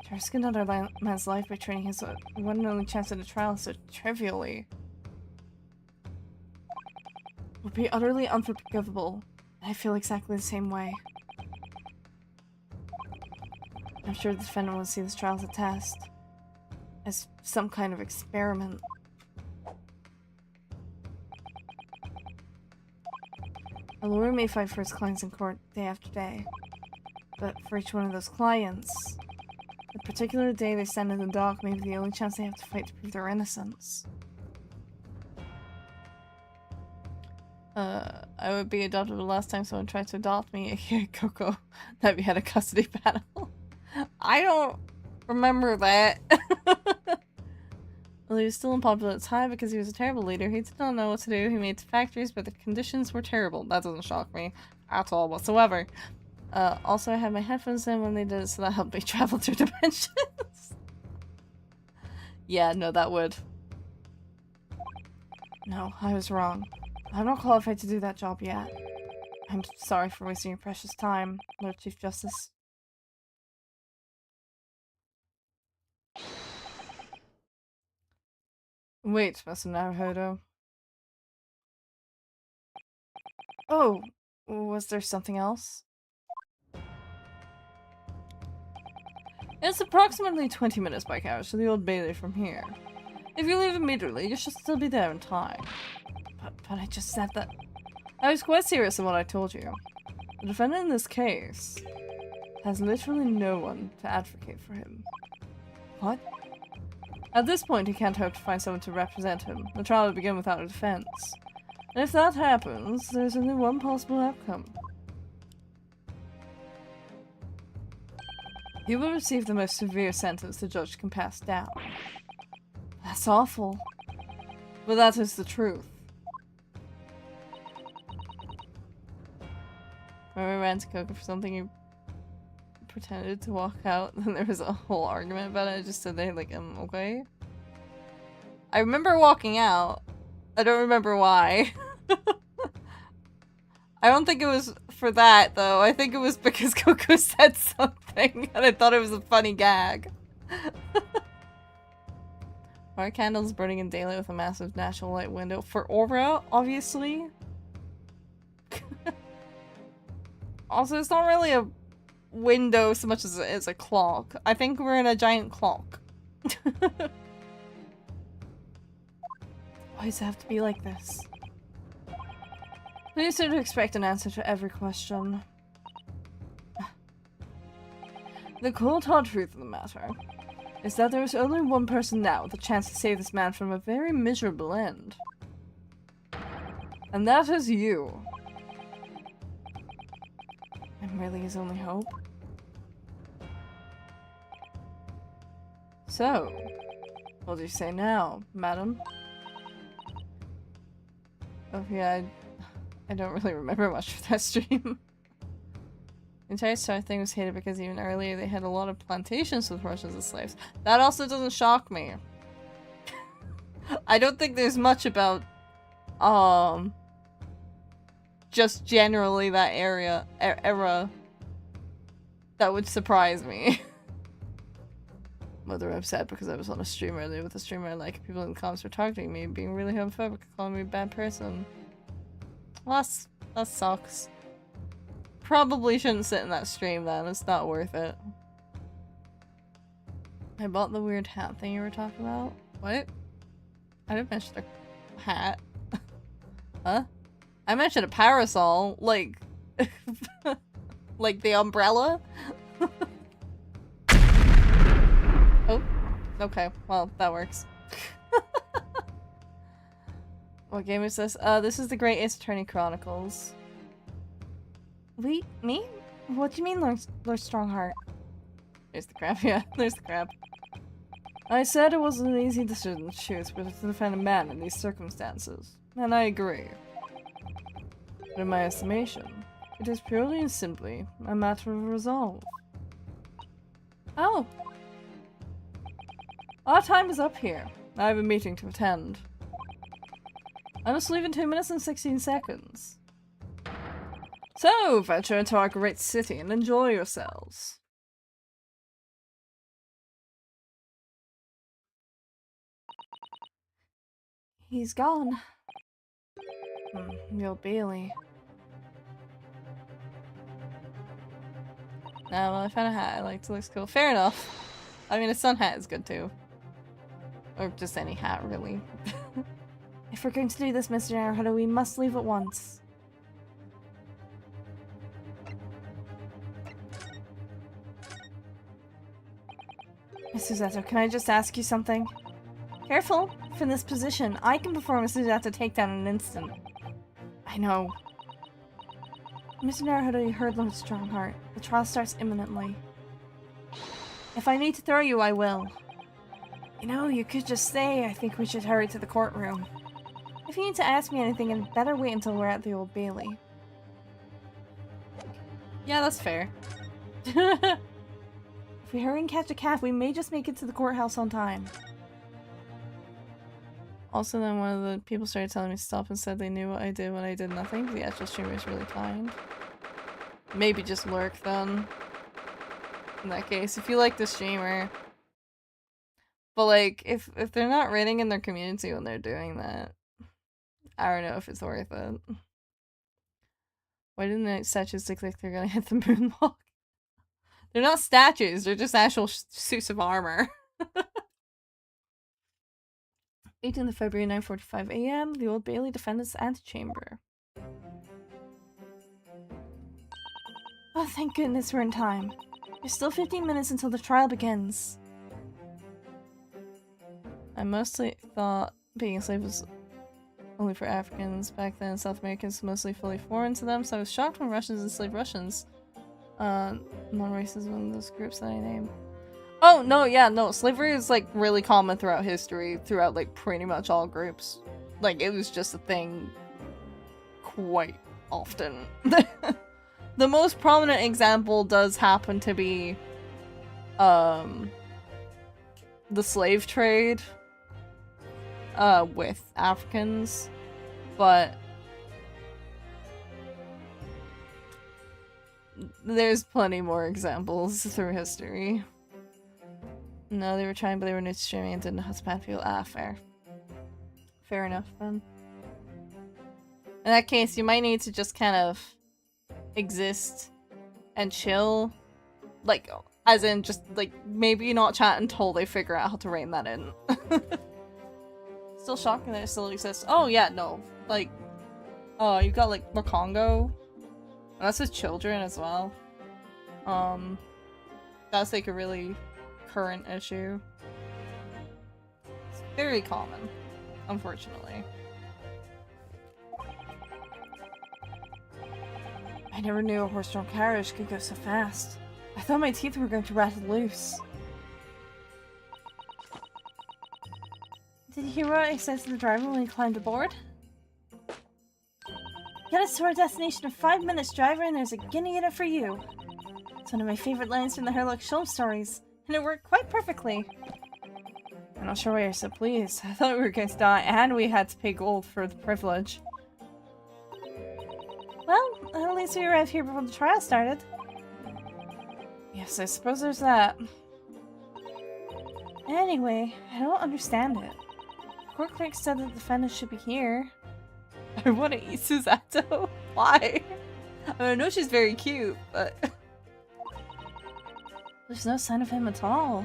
to risk another man's life by trading his one and only chance at a trial so trivially would be utterly unforgivable, and I feel exactly the same way. I'm sure the defendant will see this trial as a test, as some kind of experiment. A lawyer may fight for his clients in court day after day, but for each one of those clients, the particular day they stand in the dock may be the only chance they have to fight to prove their innocence. I would be adopted the last time someone tried to adopt me, aka Coco, that we had a custody battle. I don't remember that. Well, he was still unpopular at the time because he was a terrible leader. He did not know what to do. He made factories, but the conditions were terrible. That doesn't shock me at all whatsoever. Also, I had my headphones in when they did it, so that helped me travel through dimensions. Yeah, no, that would. No, I was wrong. I'm not qualified to do that job yet. I'm sorry for wasting your precious time, Lord Chief Justice. Wait, Mr. Naruhodo. Oh, was there something else? It's approximately 20 minutes by carriage to the Old Bailey from here. If you leave immediately, you should still be there in time. But I just said that. I was quite serious in what I told you. The defendant in this case has literally no one to advocate for him. What? At this point, he can't hope to find someone to represent him. The trial will begin without a defense. And if that happens, there's only one possible outcome. He will receive the most severe sentence the judge can pass down. That's awful. But that is the truth. When we ran to Coco for something, he pretended to walk out, and there was a whole argument about it. I just stood there like, okay. I remember walking out. I don't remember why. I don't think it was for that, though. I think it was because Coco said something, and I thought it was a funny gag. Our candles burning in daylight with a massive natural light window. For aura, obviously. Also, it's not really a window so much as it's a clock. I think we're in a giant clock. Why does it have to be like this? Please don't expect an answer to every question. The cold hard truth of the matter is that there is only one person now with a chance to save this man from a very miserable end. And that is you. I'm really his only hope. So, what do you say now, madam? Oh yeah, I don't really remember much of that stream. The entire Star thing was hated because even earlier they had a lot of plantations with Russians as slaves. That also doesn't shock me. I don't think there's much about, just generally that era that would surprise me. Mother upset because I was on a stream earlier with a streamer I like. People in the comments were targeting me, being really homophobic, calling me a bad person. Well, that sucks. Probably shouldn't sit in that stream then, it's not worth it. I bought the weird hat thing you were talking about. What? I didn't mention a hat. Huh? I mentioned a parasol. Like, Like the umbrella? Oh, okay. Well, that works. What game is this? This is the Great Ace Attorney Chronicles. Wait, me? What do you mean, Lord Strongheart? There's the crab, yeah, there's the crab. I said it wasn't an easy decision to choose, but to defend a man in these circumstances. And I agree. But in my estimation, it is purely and simply a matter of resolve. Oh! Our time is up here. I have a meeting to attend. I must leave in 2 minutes and 16 seconds. So, venture into our great city and enjoy yourselves. He's gone. The old Bailey. Nah, well, I found a hat I liked. It looks cool. Fair enough. I mean, a sun hat is good too. Or just any hat, really. If we're going to do this, Mr. Naruhodo, we must leave at once. Miss Suzato, can I just ask you something? Careful! From this position, I can perform a Suzato takedown in an instant. I know. Mr. Naruhodo, you heard Lord Strongheart. The trial starts imminently. If I need to throw you, I will. You know, you could just say, I think we should hurry to the courtroom. If you need to ask me anything, I'd better wait until we're at the Old Bailey. Yeah, that's fair. If we hurry and catch a cab, we may just make it to the courthouse on time. Also, then one of the people started telling me to stop and said they knew what I did when I did nothing. The actual streamer is really kind. Maybe just lurk then. In that case, if you like the streamer. But like, if they're not rating in their community when they're doing that, I don't know if it's worth it. Why didn't the statues look like they're gonna hit the moonwalk? They're not statues, they're just actual suits of armor. 18th of February, 9:45 AM, the Old Bailey Defendant's Antechamber. Oh, thank goodness we're in time. There's still 15 minutes until the trial begins. I mostly thought being a slave was only for Africans. Back then, South Americans were mostly fully foreign to them, so I was shocked when Russians enslaved Russians. Non-racist is one of those groups that I named. Oh, no, yeah, no, slavery is, like, really common throughout history, throughout, like, pretty much all groups. Like, it was just a thing quite often. The most prominent example does happen to be, the slave trade, with Africans, but there's plenty more examples through history. No, they were trying, but they were new to streaming and didn't know how to bad people. Ah, fair. Fair enough, then. In that case, you might need to just kind of exist and chill. Like, as in, just, like, maybe not chat until they figure out how to rein that in. Still shocking that it still exists. Oh, yeah, no. Like, you got, like, Makongo. And that's with children as well. That's, like, a really current issue. It's very common, unfortunately. I never knew a horse-drawn carriage could go so fast. I thought my teeth were going to rattle loose. Did you hear what I said to the driver when he climbed aboard? Get us to our destination in 5 minutes, driver, and there's a guinea in it for you. It's one of my favorite lines from the Herlock Sholmes stories, and it worked quite perfectly. I'm not sure why you're so pleased. I thought we were going to die, and we had to pay gold for the privilege. Well, at least we arrived here before the trial started. Yes, I suppose there's that. Anyway, I don't understand it. The court clerk said that the defendant should be here. I want to eat Suzato. Why? I mean, I know she's very cute, but... There's no sign of him at all.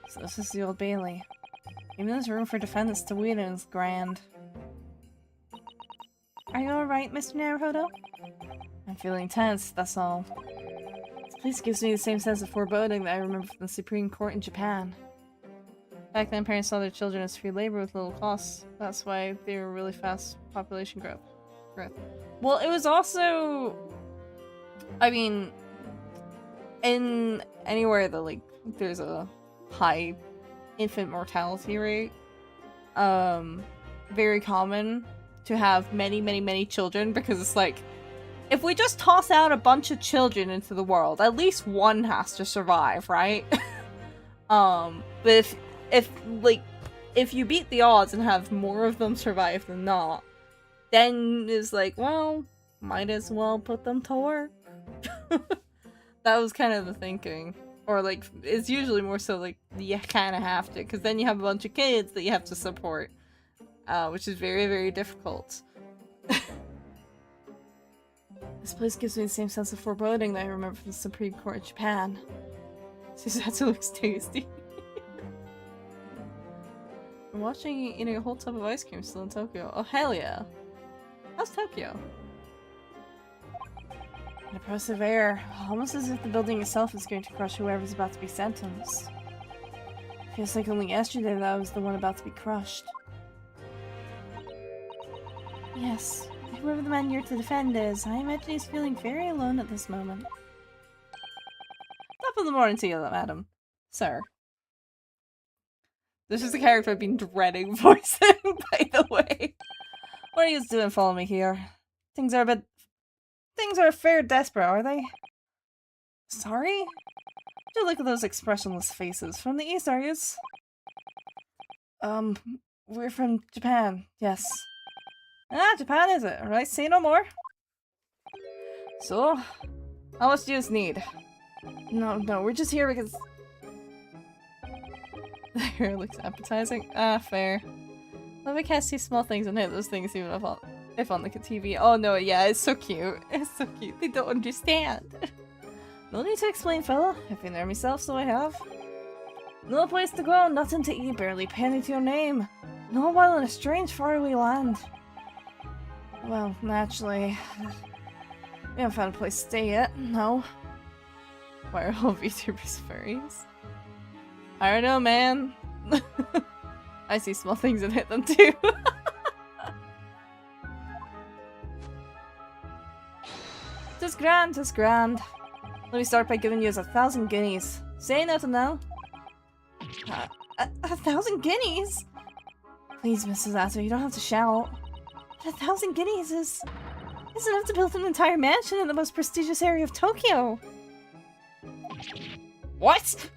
So this is the Old Bailey. Even there's room for defendants to win and it's grand. Are you alright, Mr. Naruhodo? I'm feeling tense, that's all. This place gives me the same sense of foreboding that I remember from the Supreme Court in Japan. Back then, parents saw their children as free labor with little costs. That's why they were really fast population growth. Well, it was also... I mean... in anywhere that, like, there's a high infant mortality rate, very common to have many children, because it's like, if we just toss out a bunch of children into the world, at least one has to survive, right? But if you beat the odds and have more of them survive than not, then it's like, well, might as well put them to work. That was kind of the thinking. Or, like, it's usually more so, like, you kind of have to, because then you have a bunch of kids that you have to support. Which is very difficult. This place gives me the same sense of foreboding that I remember from the Supreme Court of Japan. Suzatsu looks tasty. I'm watching you eating a whole tub of ice cream still in Tokyo. Oh, hell yeah. How's Tokyo? An oppressive air, almost as if the building itself is going to crush whoever's about to be sentenced. Feels like only yesterday that I was the one about to be crushed. Yes, whoever the man you're to defend is, I imagine he's feeling very alone at this moment. Top of the morning to you, madam. Sir. This is the character I've been dreading voicing, by the way. What are you doing following me here? Things are a fair desperate, are they? Sorry? Do look at those expressionless faces. From the east, are yous? We're from Japan, yes. Ah, Japan is it? Right, say no more. So, how much do you need? No, we're just here because... The hair looks appetizing. Ah, fair. Love I can't see small things and hit those things even if on the TV. Oh no, yeah, it's so cute. It's so cute. They don't understand. No need to explain, fella. I've been there myself, so I have. No place to go, nothing to eat, barely penny to your name. No while in a strange faraway land. Well, naturally, we haven't found a place to stay yet, no. Why are all VTubers furries? I don't know, man. I see small things and hit them too. Just grand, just grand. Let me start by giving you 1,000 guineas. Say nothing now. 1,000 guineas? Please, Mrs. Ato, you don't have to shout. 1,000 guineas is enough to build an entire mansion in the most prestigious area of Tokyo. What?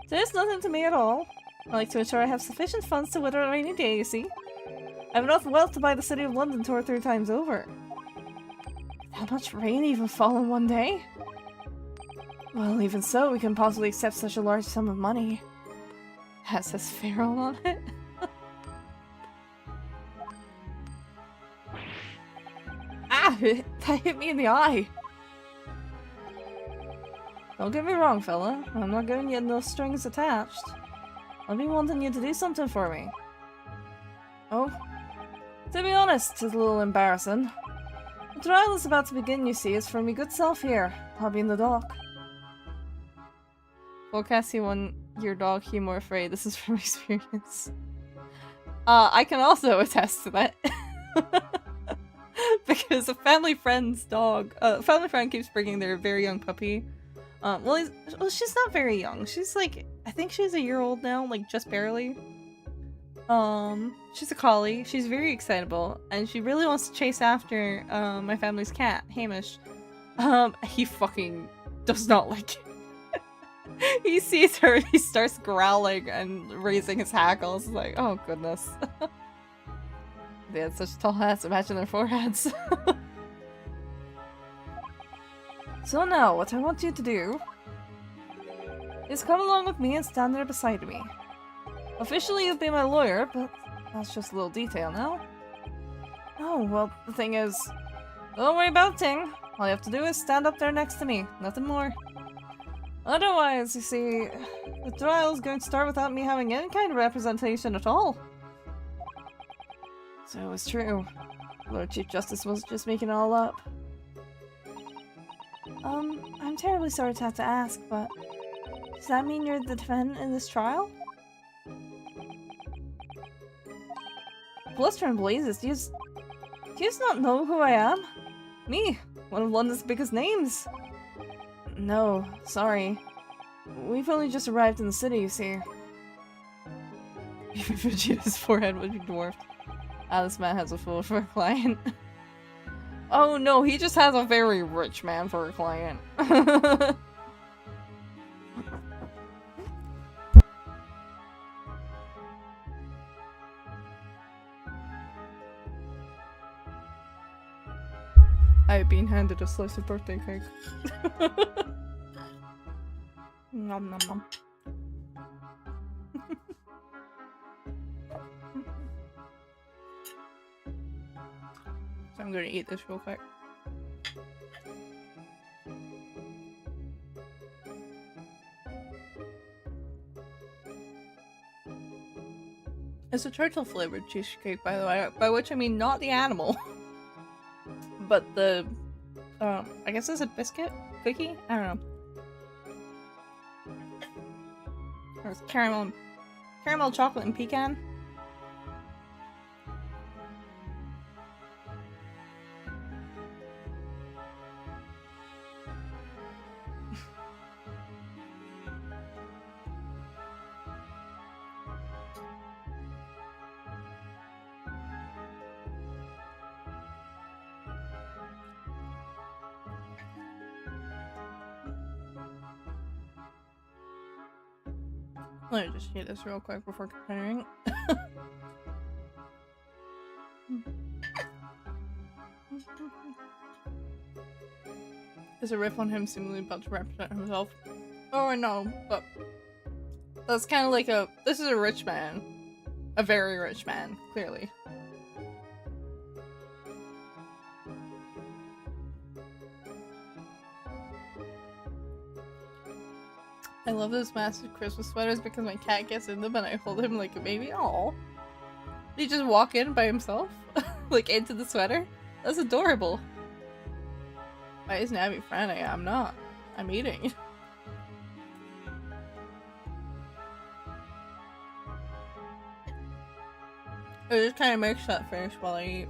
There's nothing to me at all. I like to ensure I have sufficient funds to weather a rainy day, you see. I have enough wealth to buy the city of London 2 or 3 times over. How much rain even fall in one day? Well, even so, we can possibly accept such a large sum of money. That says feral on it. Ah! That hit me in the eye! Don't get me wrong, fella. I'm not giving you no strings attached. I'll be wanting you to do something for me. Oh? To be honest, it's a little embarrassing. The trial is about to begin, you see. It's for me good self here. I'll be in the dock. Forecast you want your dog humor afraid. This is from experience. I can also attest to that. Because a family friend's dog, family friend keeps bringing their very young puppy. Well, she's not very young. She's like, I think she's a year old now, like just barely. She's a collie. She's very excitable, and she really wants to chase after my family's cat, Hamish. He fucking does not like it. He sees her, he starts growling and raising his hackles. Like, oh goodness. They had such tall hats, imagine their foreheads. So now, what I want you to do is come along with me and stand there beside me. Officially you'll be my lawyer, but that's just a little detail now. Oh, well, the thing is, don't worry about a thing. All you have to do is stand up there next to me, nothing more. Otherwise, you see, the trial's going to start without me having any kind of representation at all. So it's true. Lord Chief Justice was just making it all up. I'm terribly sorry to have to ask, but does that mean you're the defendant in this trial? Bluster and Blazes, do you not know who I am? Me, one of London's biggest names. No, sorry. We've only just arrived in the city, you see. Vegeta's forehead would be dwarfed. Ah, this man has a fool for a client. Oh no, he just has a very rich man for a client. I've been handed a slice of birthday cake. Nom nom nom. So I'm gonna eat this real quick. It's a turtle flavored cheesecake, by the way, by which I mean not the animal. But the, I guess it's a biscuit? Cookie? I don't know. Or it's caramel, chocolate, and pecan. Let me just eat this real quick before continuing. It's a riff on him seemingly about to represent himself. Oh, I know, but that's kind of like a. This is a rich man. A very rich man, clearly. I love those massive Christmas sweaters because my cat gets in them and I hold him like a baby. Aww. Did he just walk in by himself? Like into the sweater? That's adorable. Why isn't Abby frantic? I'm not. I'm eating. I just kind of makes that face while I eat.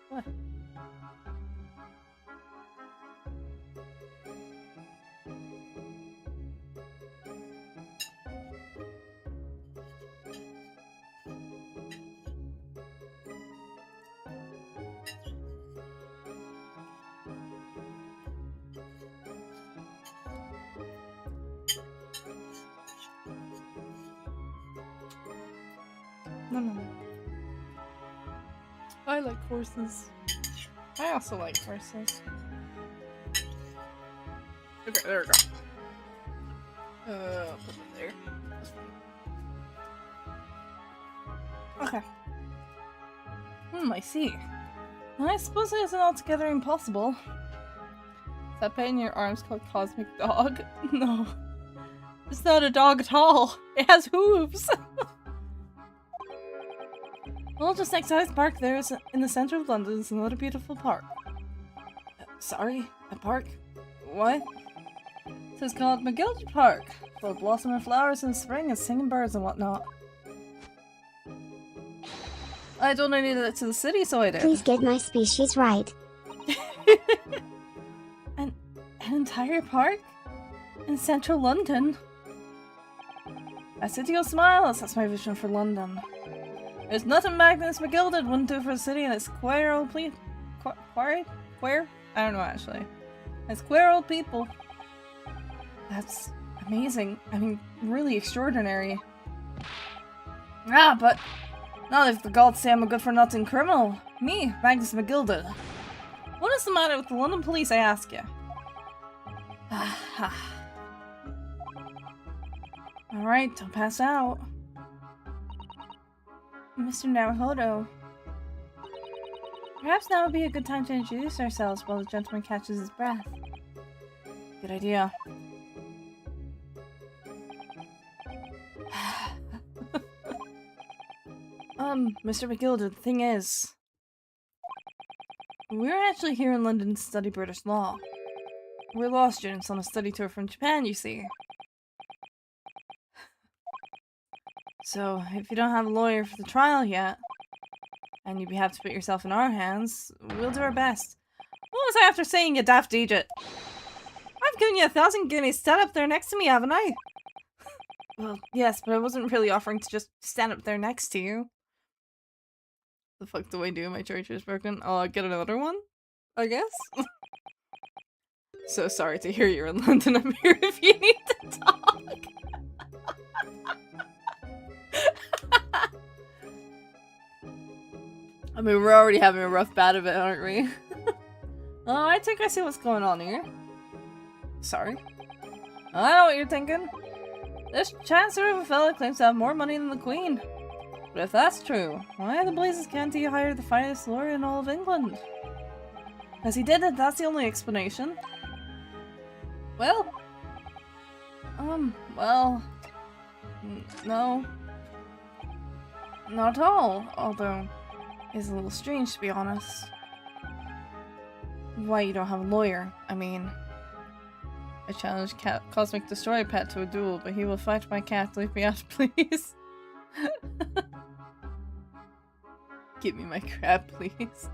What? No. I like horses. I also like horses. Okay, there we go. Put it there. Okay. I see. I suppose it isn't altogether impossible. Is that pain in your arms called Cosmic Dog? No. It's not a dog at all. It has hooves. Well, just next to Hyde Park there is in the centre of London is another beautiful park. Sorry? A park? What? It's called McGill Park, full of blossoming flowers in spring and singing birds and whatnot. I donated it to the city, so I did. Please get my species right. An entire park? In central London? A city will smile, that's my vision for London. There's nothing Magnus McGilded wouldn't do for the city and its queer old queer? I don't know actually. It's queer old people. That's amazing. I mean, really extraordinary. Ah, but not if the gods say I'm a good-for-nothing criminal. Me, Magnus McGilded. What is the matter with the London police, I ask you? Alright, don't pass out. Mr. Naruhodo. Perhaps now would be a good time to introduce ourselves while the gentleman catches his breath. Good idea. Mr. McGilder, the thing is... We're actually here in London to study British law. We're law students on a study tour from Japan, you see. So, if you don't have a lawyer for the trial yet, and you have to put yourself in our hands, we'll do our best. What was I after saying, you daft idiot? I've given you 1,000 guineas. Stand up there next to me, haven't I? Well, yes, but I wasn't really offering to just stand up there next to you. The fuck do I do? My charger is broken. Oh, I'll get another one? I guess? So sorry to hear you're in London. I'm here if you need to talk. I mean, we're already having a rough bout of it, aren't we? Oh, I think I see what's going on here. Sorry. I know what you're thinking. This Chancellor of a fella claims to have more money than the Queen. But if that's true, why the blazes can't he hire the finest lawyer in all of England? Because he did it, that's the only explanation. Well... well... no. Not at all, although... it's a little strange, to be honest. Why you don't have a lawyer? I mean... I challenged Cosmic Destroyer Pet to a duel, but he will fight my cat. Leave me out, please. Give me my crab, please.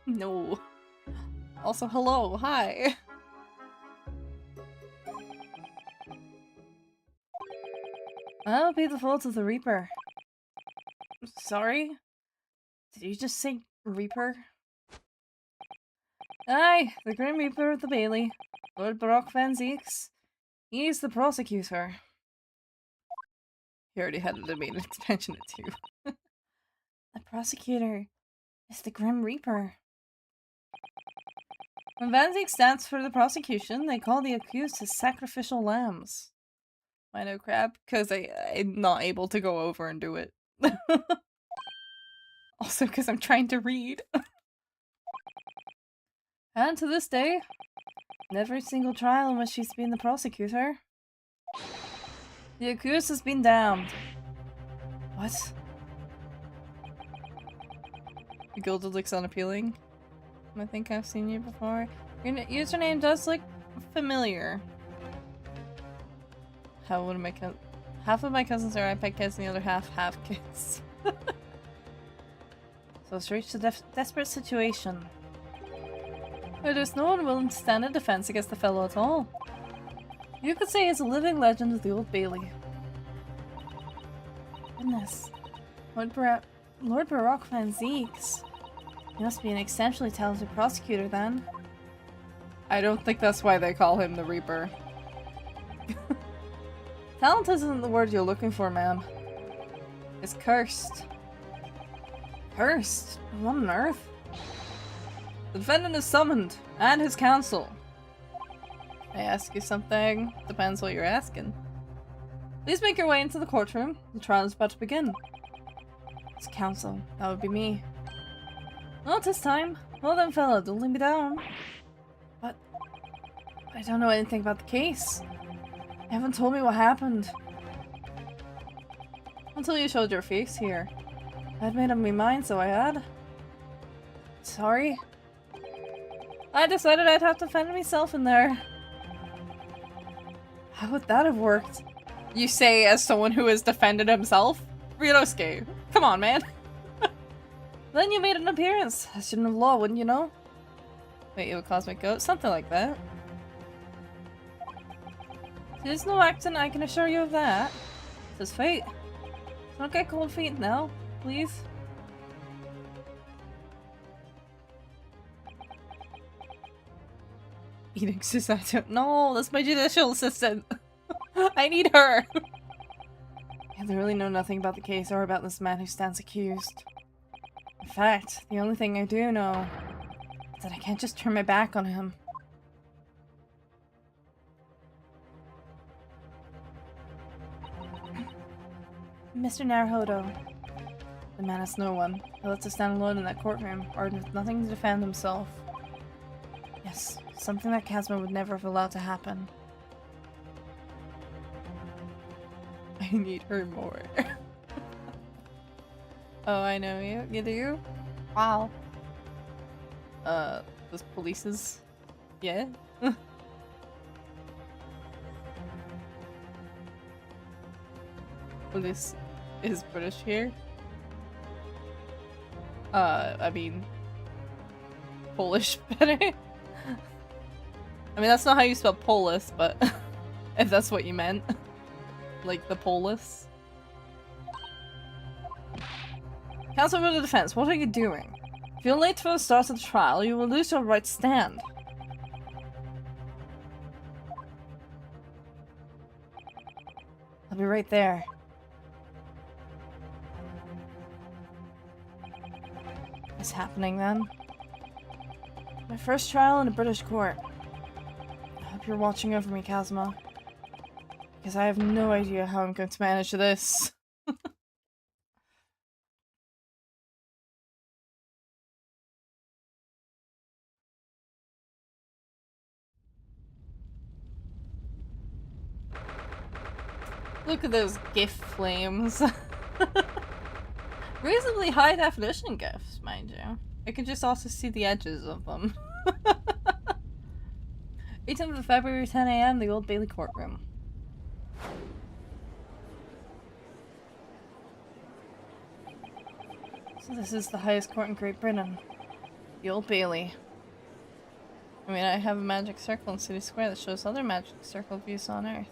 No. Also, hello, hi. That'll be the fault of the Reaper. Sorry? Did you just say Reaper? Aye, the Grim Reaper of the Bailey. Lord Baroque Van Zeeks. He's the prosecutor. He already had a main expansion at 2. The prosecutor is the Grim Reaper. When Van Zeek stands for the prosecution, they call the accused his sacrificial lambs. I know, crap, because I'm not able to go over and do it. Also, because I'm trying to read. And to this day, in every single trial in which she's been the prosecutor, the accused has been damned. What? Gilded looks unappealing. I think I've seen you before. Your username does look familiar. How would my half of my cousins are iPad kids and the other half have kids. So it's reached a desperate situation where there's no one willing to stand in defense against the fellow at all. You could say he's a living legend of the Old Bailey. Goodness. Lord Baroque Van Zeeks. He must be an exceptionally talented prosecutor then. I don't think that's why they call him the Reaper. Talent isn't the word you're looking for, ma'am. It's cursed. Cursed? What on earth? The defendant is summoned, and his counsel. May I ask you something? Depends what you're asking. Please make your way into the courtroom. The trial is about to begin. His counsel. That would be me. Not this time. Well then, fella, don't leave me down. But I don't know anything about the case. You haven't told me what happened. Until you showed your face here. I'd made up my mind, so I had. Sorry. I decided I'd have to defend myself in there. How would that have worked? You say as someone who has defended himself? Ryosuke, come on, man. Then you made an appearance. I shouldn't have law, wouldn't you know? Wait, you have a cosmic goat? Something like that. There's no acting, I can assure you of that. It's his fate. Don't get cold feet now, please. Eating assistant. No, that's my judicial assistant. I need her. I really know nothing about the case or about this man who stands accused. In fact, the only thing I do know is that I can't just turn my back on him. Mr. Naruhodo. The man has no one. He lets us stand alone in that courtroom, armed with nothing to defend himself. Yes, something that Kazuma would never have allowed to happen. I need her more. Oh, I know you. You do? Wow. Those polices? Yeah? Police is British here? I mean... Polish better? I mean, that's not how you spell polis, but... if that's what you meant. Like the polis. Counsel for the defense, what are you doing? If you're late for the start of the trial, you will lose your right to stand. I'll be right there. What's happening then? My first trial in a British court. I hope you're watching over me, Kazuma. Because I have no idea how I'm going to manage this. Look at those GIF flames. Reasonably high definition GIFs, mind you. I can just also see the edges of them. 18th of February, 10 AM, the Old Bailey courtroom. So this is the highest court in Great Britain. The Old Bailey. I mean, I have a magic circle in City Square that shows other magic circle views on Earth.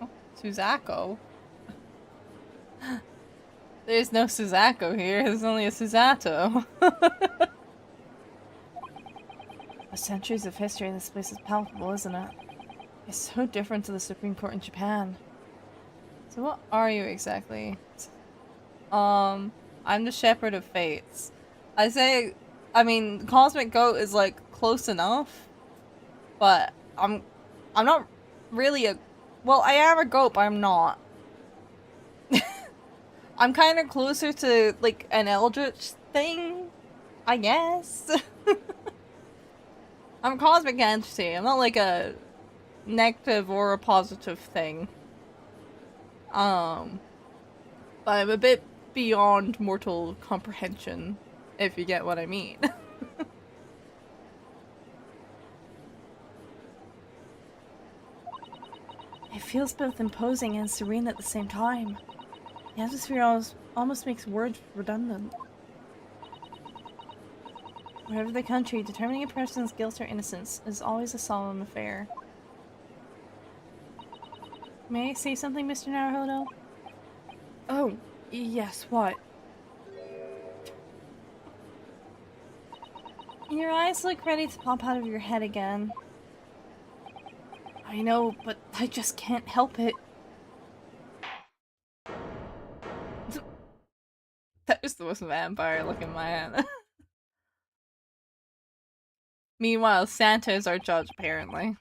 Oh, Suzako. There's no Suzako here, there's only a Suzato. The centuries of history in this place is palpable, isn't it? It's so different to the Supreme Court in Japan. So what are you exactly? I'm the Shepherd of Fates. I mean, Cosmic Goat is like close enough, but I'm not really a, well, I am a goat, but I'm not. I'm kind of closer to like an eldritch thing, I guess. I'm a cosmic entity. I'm not like a negative or a positive thing. But I'm a bit beyond mortal comprehension, if you get what I mean. It feels both imposing and serene at the same time. The atmosphere almost makes words redundant. Wherever the country, determining a person's guilt or innocence is always a solemn affair. May I say something, Mr. Naruhodo? Oh, yes, what? Your eyes look ready to pop out of your head again. I know, but I just can't help it. That was the most vampire-looking man. Meanwhile, Santa is our judge, apparently.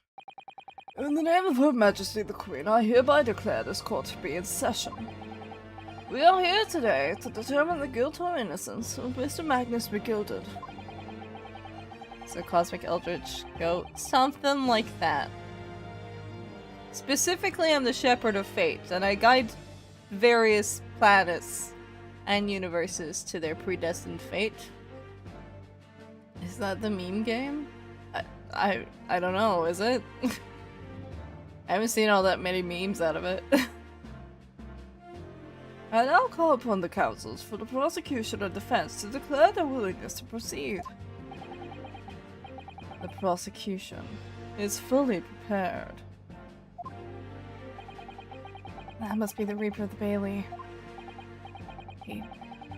In the name of Her Majesty the Queen, I hereby declare this court to be in session. We are here today to determine the guilt or innocence of Mr. Magnus McGilded. So Cosmic Eldritch Goat, something like that. Specifically, I'm the Shepherd of Fate, and I guide various planets and universes to their predestined fate. Is that the meme game? I don't know, is it? I haven't seen all that many memes out of it. I now call upon the counsels for the prosecution and defense to declare their willingness to proceed. The prosecution is fully prepared. That must be the Reaper of the Bailey. He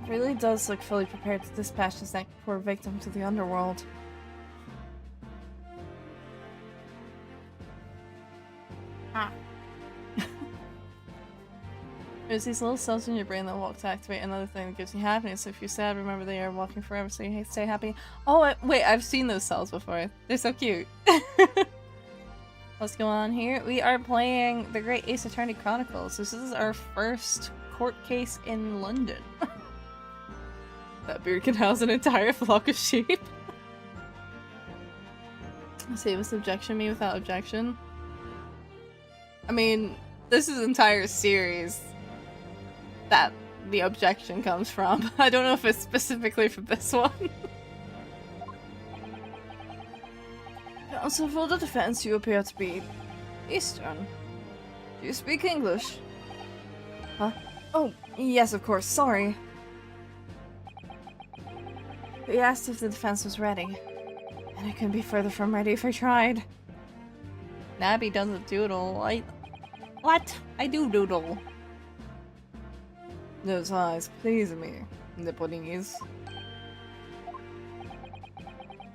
really does look fully prepared to dispatch his next poor victim to the underworld. Ah. There's these little cells in your brain that walk to activate another thing that gives you happiness. If you're sad, remember they are walking forever, so you stay happy. Oh, wait, I've seen those cells before. They're so cute. Well, What's going on here? We are playing the Great Ace Attorney Chronicles. This is our first court case in London. That beard can house an entire flock of sheep. Save us objection me without objection. I mean, this is an entire series that the objection comes from. I don't know if it's specifically for this one. Counsel for the defense, you appear to be Eastern. Do you speak English? Huh? Oh, yes, of course, sorry. We asked if the defense was ready, and it couldn't be further from ready if I tried. Nabby doesn't doodle. What? I do doodle. Those eyes please me, Nipponese.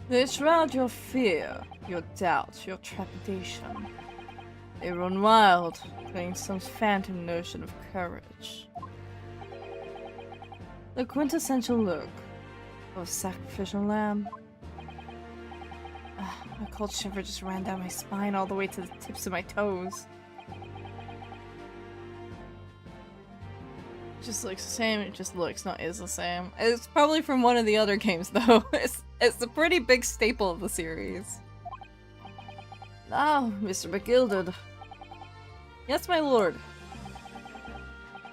They shroud your fear, your doubt, your trepidation. They run wild, playing some phantom notion of courage. The quintessential look of a sacrificial lamb. A cold shiver just ran down my spine all the way to the tips of my toes. Just looks the same, it just looks, not is the same. It's probably from one of the other games though. It's a pretty big staple of the series. Now, Mr. McGilded. Yes, my lord.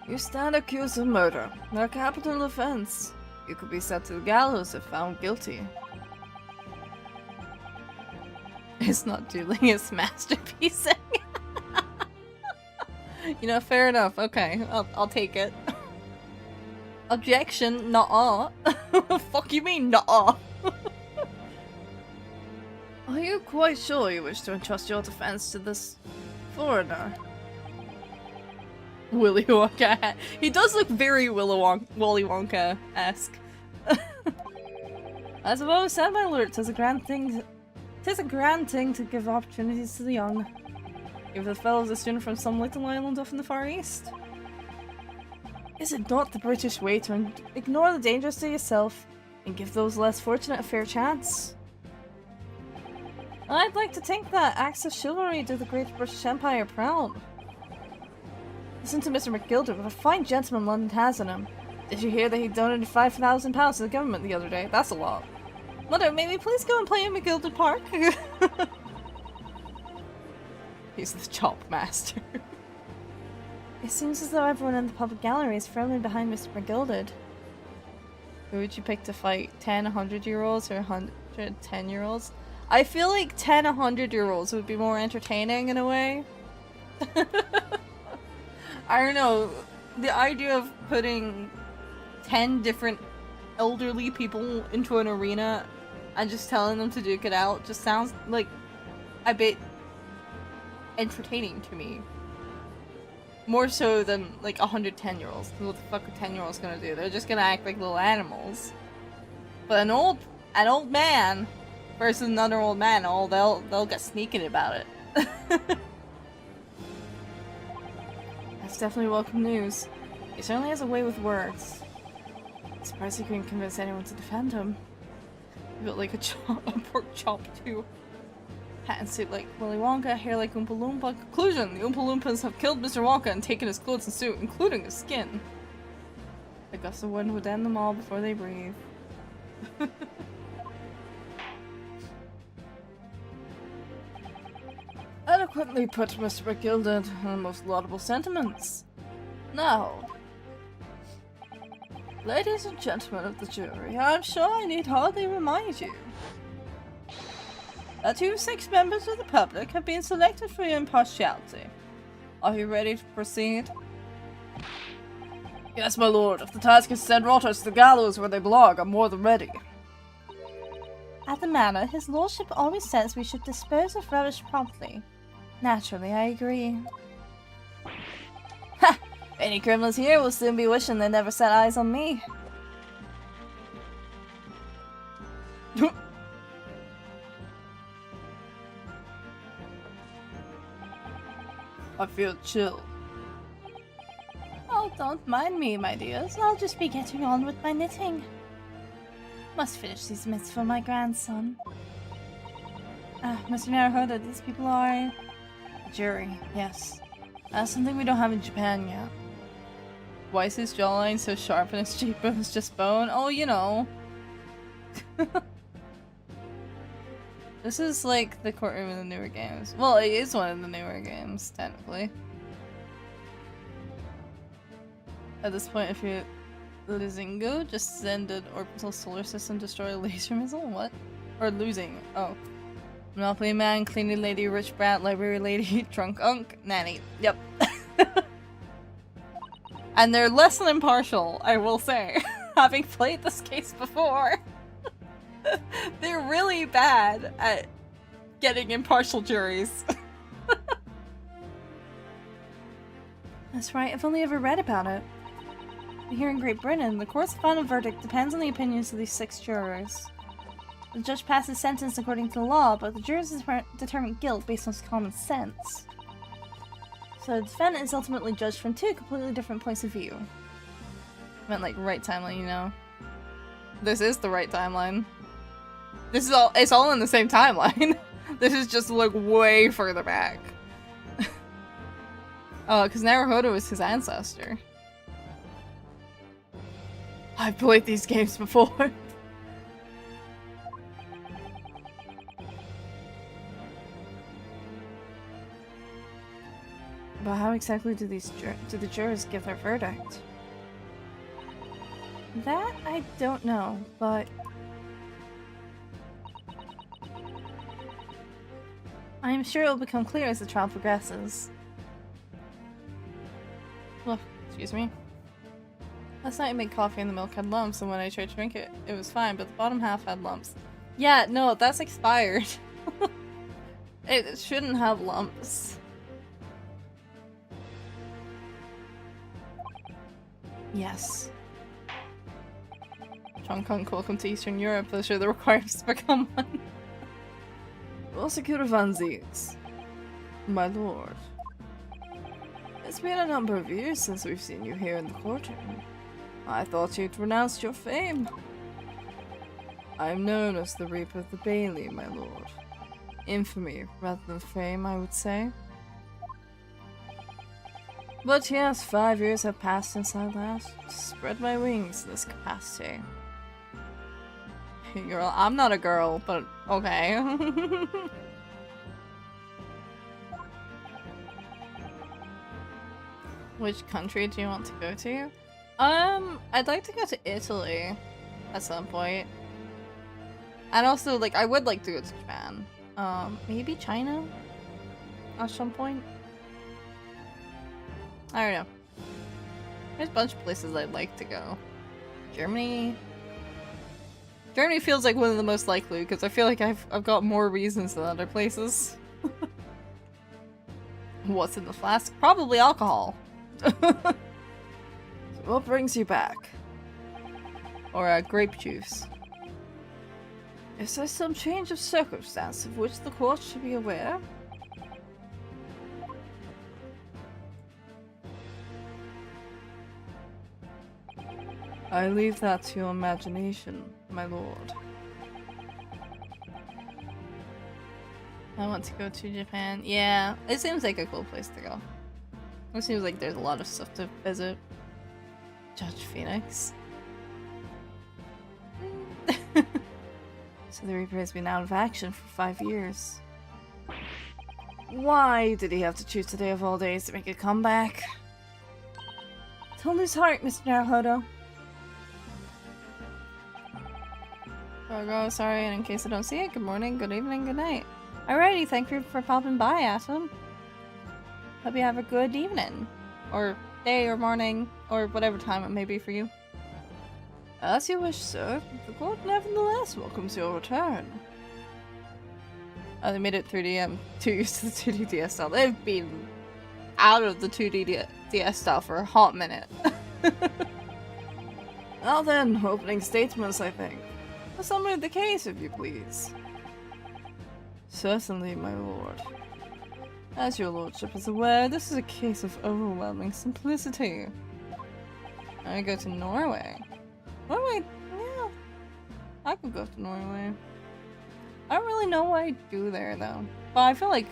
You stand accused of murder, a capital offense. You could be set to the gallows if found guilty. It's not doodling, it's masterpiecing. You know, fair enough. Okay, I'll take it. Objection, nuh-uh. Fuck you mean, nuh-uh? Are you quite sure you wish to entrust your defense to this foreigner? Willy Wonka. He does look very Willy Wonka-esque. As I've always said, my lord, 'tis a grand thing to give opportunities to the young. If the fellow's a student from some little island off in the Far East. Is it not the British way to ignore the dangers to yourself and give those less fortunate a fair chance? I'd like to think that acts of chivalry do the Great British Empire proud. Listen to Mr. McGilded, what a fine gentleman London has in him. Did you hear that he donated £5,000 to the government the other day? That's a lot. Mother, may we please go and play in McGilded Park? He's the chop master. It seems as though everyone in the public gallery is firmly behind Mr. McGilded. Who would you pick to fight? 10 100-year-olds or 110-year-olds? I feel like 10 100-year-olds would be more entertaining in a way. I don't know. The idea of putting 10 different elderly people into an arena and just telling them to duke it out just sounds like a bit entertaining to me. More so than like 110-year-olds. What the fuck are 10-year-olds gonna do? They're just gonna act like little animals. But an old man versus another old man, they'll get sneaking about it. That's definitely welcome news. He certainly has a way with words. I'm surprised he couldn't convince anyone to defend him. He built like a pork chop too. Hat and suit like Willy Wonka, hair like Oompa Loompa. Conclusion! The Oompa Loompas have killed Mr. Wonka and taken his clothes and suit, including his skin. A gust of wind would end them all before they breathe. Eloquently put, Mr. McGilded, and most laudable sentiments. Now, ladies and gentlemen of the jury, I'm sure I need hardly remind you that you 6 members of the public have been selected for your impartiality. Are you ready to proceed? Yes, my lord. If the task is to send rotters to the gallows where they belong, I'm more than ready. At the manor, his lordship always says we should dispose of rubbish promptly. Naturally, I agree. Ha! Any criminals here will soon be wishing they never set eyes on me. I feel chill. Oh, don't mind me, my dears. I'll just be getting on with my knitting. Must finish these mitts for my grandson. Mr. Naruhoda, these people are Jury, yes. That's something we don't have in Japan yet. Why is his jawline so sharp and his cheekbones just bone? Oh, you know. This is like the courtroom in the newer games. Well, it is one of the newer games, technically. At this point, if you're Lizingo, just send an orbital solar system, destroy a laser missile? What? Or losing. Oh. Monopoly man, cleaning lady, rich brat, library lady, drunk unk, nanny. Yep. And they're less than impartial, I will say. Having played this case before. They're really bad at getting impartial juries. That's right, I've only ever read about it. Here in Great Britain, the court's final verdict depends on the opinions of these 6 jurors. The judge passes sentence according to the law, but the jurors determine guilt based on common sense. So the defendant is ultimately judged from 2 completely different points of view. I meant like right timeline, you know. This is the right timeline. This is all, it's all in the same timeline. This is just like way further back. Oh, because Naruhodo was his ancestor. I've played these games before. But how exactly do the jurors give their verdict? That I don't know, but I am sure it will become clear as the trial progresses. Well, excuse me. Last night I made coffee and the milk had lumps, and when I tried to drink it, it was fine, but the bottom half had lumps. Yeah, no, that's expired. It shouldn't have lumps. Yes. Hong Kong, welcome to Eastern Europe. Those are the requirements to become one. Prosecutor Van Zieks. My lord. It's been a number of years since we've seen you here in the courtroom. I thought you'd renounced your fame. I am known as the Reaper of the Bailey, my lord. Infamy rather than fame, I would say. But yes, 5 years have passed since I last spread my wings in this capacity. Girl, I'm not a girl, but okay. Which country do you want to go to? I'd like to go to Italy at some point. And also, like, I would like to go to Japan. Maybe China at some point. I don't know. There's a bunch of places I'd like to go. Germany. Germany feels like one of the most likely because I feel like I've got more reasons than other places. What's in the flask? Probably alcohol. So what brings you back? Or grape juice. Is there some change of circumstance of which the court should be aware? I leave that to your imagination, my lord. I want to go to Japan. Yeah, it seems like a cool place to go. It seems like there's a lot of stuff to visit. Judge Phoenix. So the Reaper has been out of action for 5 years. Why did he have to choose today of all days to make a comeback? Don't lose heart, Mr. Naruhodo. Virgo, sorry, and in case I don't see it, good morning, good evening, good night. Alrighty, thank you for popping by, Atom. Hope you have a good evening. Or day, or morning, or whatever time it may be for you. As you wish, sir. The court nevertheless welcomes your return. Oh, they made it 3D, 2 used to the 2D DS style. They've been out of the 2D DS style for a hot minute. Now then, opening statements, I think. A summary of the case, if you please. Certainly, my lord. As your lordship is aware, this is a case of overwhelming simplicity. I go to Norway. Norway? Yeah. I could go to Norway. I don't really know what I do there, though. But I feel like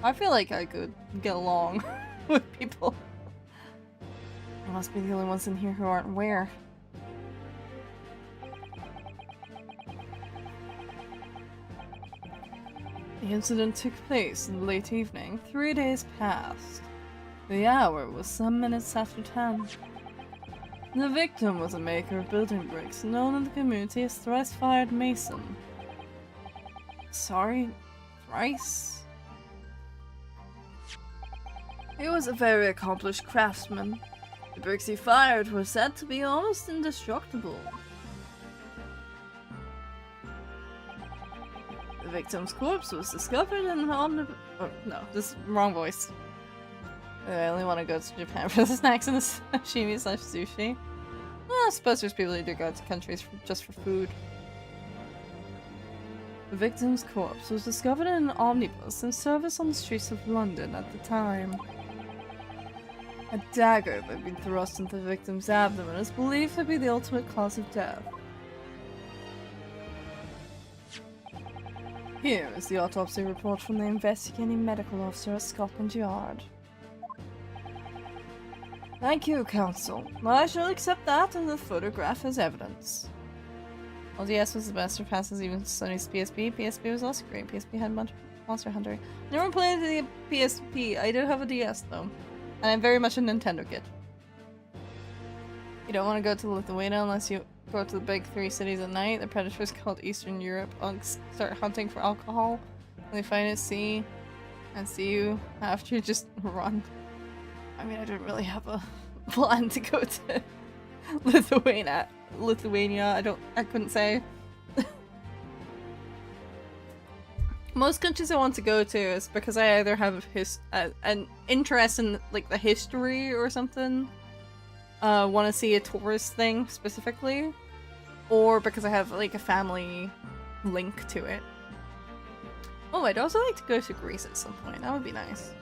I feel like I could get along with people. I must be the only ones in here who aren't aware. The incident took place in the late evening. 3 days passed. The hour was some minutes after 10. The victim was a maker of building bricks, known in the community as Thrice-Fired Mason. Sorry, thrice? He was a very accomplished craftsman. The bricks he fired were said to be almost indestructible. The victim's corpse was discovered in an omnibus. Oh, no, this is wrong voice. I only want to go to Japan for the snacks and the sashimi/sushi. Well, I suppose there's people who do go to countries just for food. The victim's corpse was discovered in an omnibus in service on the streets of London at the time. A dagger that had been thrust into the victim's abdomen is believed to be the ultimate cause of death. Here is the autopsy report from the investigating medical officer at Scotland Yard. Thank you, Counsel. I shall accept that and the photograph as evidence. LDS was the best, surpasses even Sony's PSP. PSP was also great. PSP had Monster Hunter. Never played the PSP. I do have a DS though. And I'm very much a Nintendo kid. You don't want to go to Lithuania unless you go to the big 3 cities at night. The predators called Eastern Europe start hunting for alcohol. And they find it, see you after you just run. I mean, I didn't really have a plan to go to Lithuania. I couldn't say. Most countries I want to go to is because I either have an interest in like the history or something, want to see a tourist thing specifically, or because I have like a family link to it. Oh, I'd also like to go to Greece at some point. That would be nice.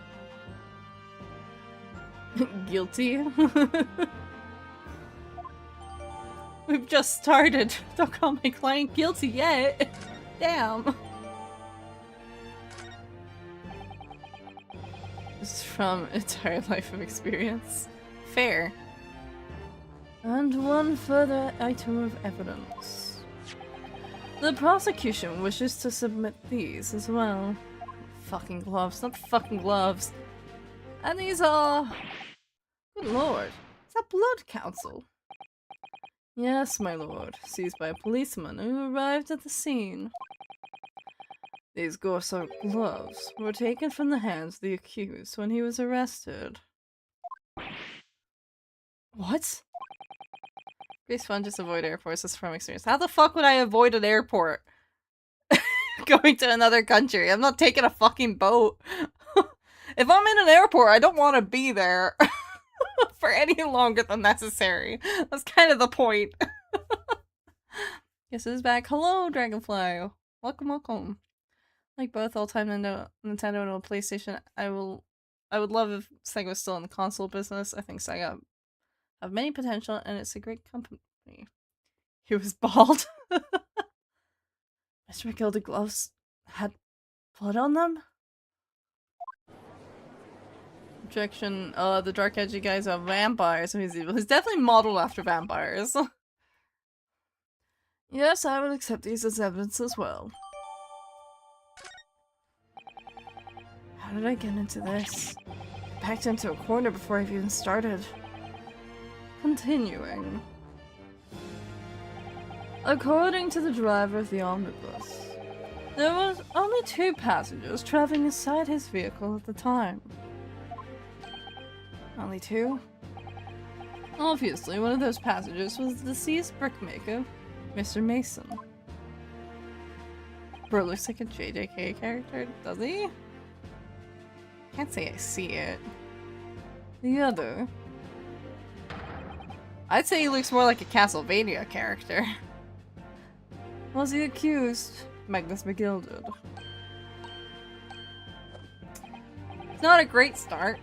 Guilty. We've just started. Don't call my client guilty yet. Damn. This is from Entire Life of Experience. Fair. And one further item of evidence. The prosecution wishes to submit these as well. Fucking gloves, not fucking gloves. And these are... Good lord. Is that blood, Counsel? Yes, my lord. Seized by a policeman who arrived at the scene. These gore-soaked gloves were taken from the hands of the accused when he was arrested. What? Please fun, just avoid airports. This is from experience. How the fuck would I avoid an airport? Going to another country. I'm not taking a fucking boat. If I'm in an airport, I don't want to be there for any longer than necessary. That's kind of the point. Guess it's back. Hello, Dragonfly. Welcome, welcome. Like both all-time Nintendo and a PlayStation, I would love if Sega was still in the console business. I think Sega have many potential, and it's a great company. He was bald. Mr. McGilda gloves had blood on them? Objection, the dark edgy guys are vampires, so he's evil. He's definitely modeled after vampires. Yes, I will accept these as evidence as well. How did I get into this? Packed into a corner before I've even started. Continuing. According to the driver of the omnibus, there was only 2 passengers traveling inside his vehicle at the time. Only 2? Obviously, one of those passengers was the deceased brickmaker, Mr. Mason. Bro looks like a JJK character, does he? Can't say I see it. The other... I'd say he looks more like a Castlevania character. Was the accused, Magnus McGilded. It's not a great start.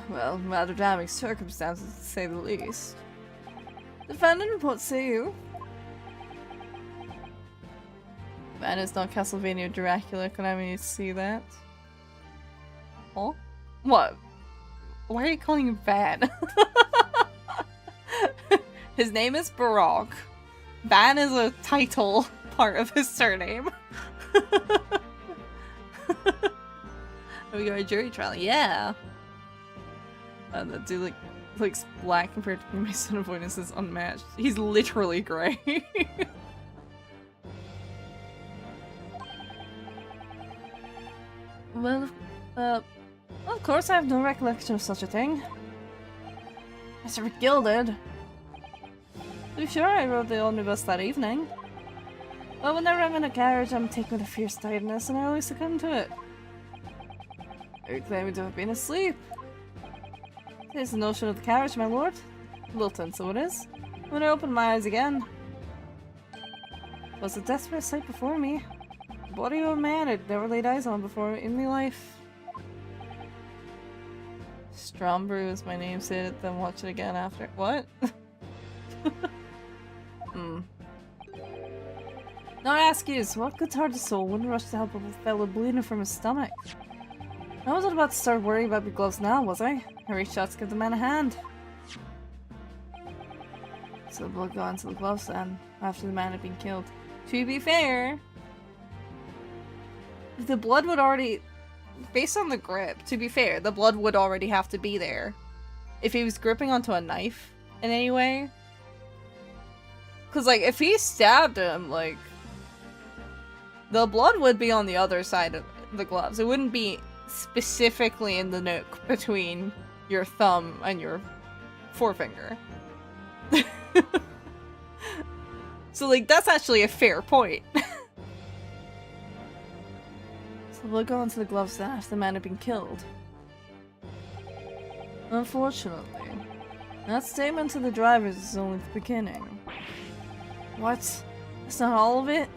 Well, rather damning circumstances to say the least. Defendant, what say you? Van is not Castlevania Dracula. Can I need to see that? Oh? What? Why are you calling him Van? His name is Baroque. Van is a title part of his surname. We got a jury trial, yeah. And the dude looks black compared to my son of witness is unmatched. He's literally grey. Well, of course I have no recollection of such a thing. Mr. Gilded. To be sure, I rode the omnibus that evening. But whenever I'm in a carriage, I'm taken with a fierce tiredness, and I always succumb to it. You're claiming to have been asleep. Here's the notion of the carriage, my lord. Wilton, so it is. When I opened my eyes again, it was a desperate sight before me. The body of a man I'd never laid eyes on before in my life. Strombrew is my name, say it, then watch it again after. What? Now I ask you, what good-hearted soul wouldn't rush to help a fellow bleeding from his stomach? I wasn't about to start worrying about my gloves now, was I? I reached out to give the man a hand. So the blood got into the gloves then, after the man had been killed. To be fair, the blood would already... Based on the grip, to be fair, the blood would already have to be there. If he was gripping onto a knife in any way. Because, like, if he stabbed him, like... The blood would be on the other side of the gloves. It wouldn't be specifically in the nook between your thumb and your forefinger. So, like, that's actually a fair point. So we'll go into the gloves then after the man had been killed. Unfortunately, that statement to the drivers is only the beginning. What? That's not all of it?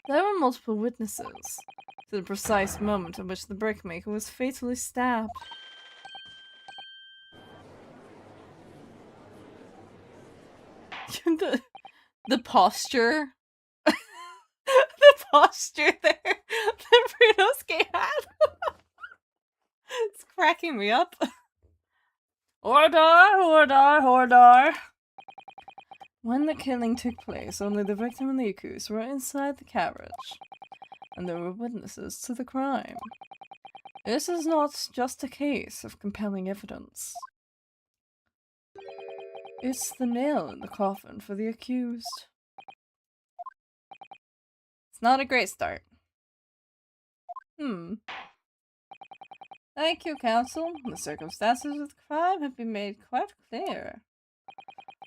There were multiple witnesses to the precise moment in which the brickmaker was fatally stabbed. the posture. The posture there that Brunosuke had. It's cracking me up. Order, order, order. When the killing took place, only the victim and the accused were inside the carriage, and there were witnesses to the crime. This is not just a case of compelling evidence. It's the nail in the coffin for the accused. It's not a great start. Thank you, counsel. The circumstances of the crime have been made quite clear.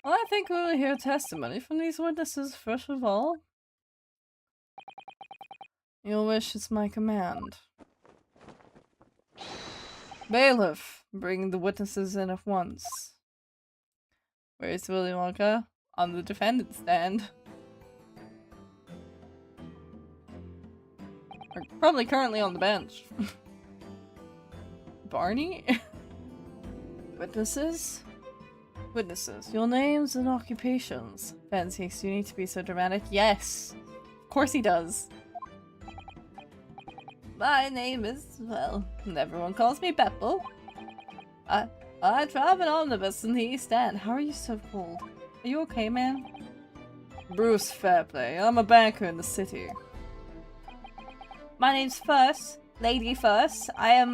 Well, I think we will hear testimony from these witnesses first of all. Your wish is my command. Bailiff, bring the witnesses in at once. Where's Willy Wonka? On the defendant's stand. Or probably currently on the bench. Barney? Witnesses? Witnesses, your names and occupations. Ben thinks you need to be so dramatic. Yes! Of course he does. My name is, well, everyone calls me Beppo. I drive an omnibus in the East End. How are you so cold? Are you okay, man? Bruce Fairplay. I'm a banker in the city. My name's First. Lady First. I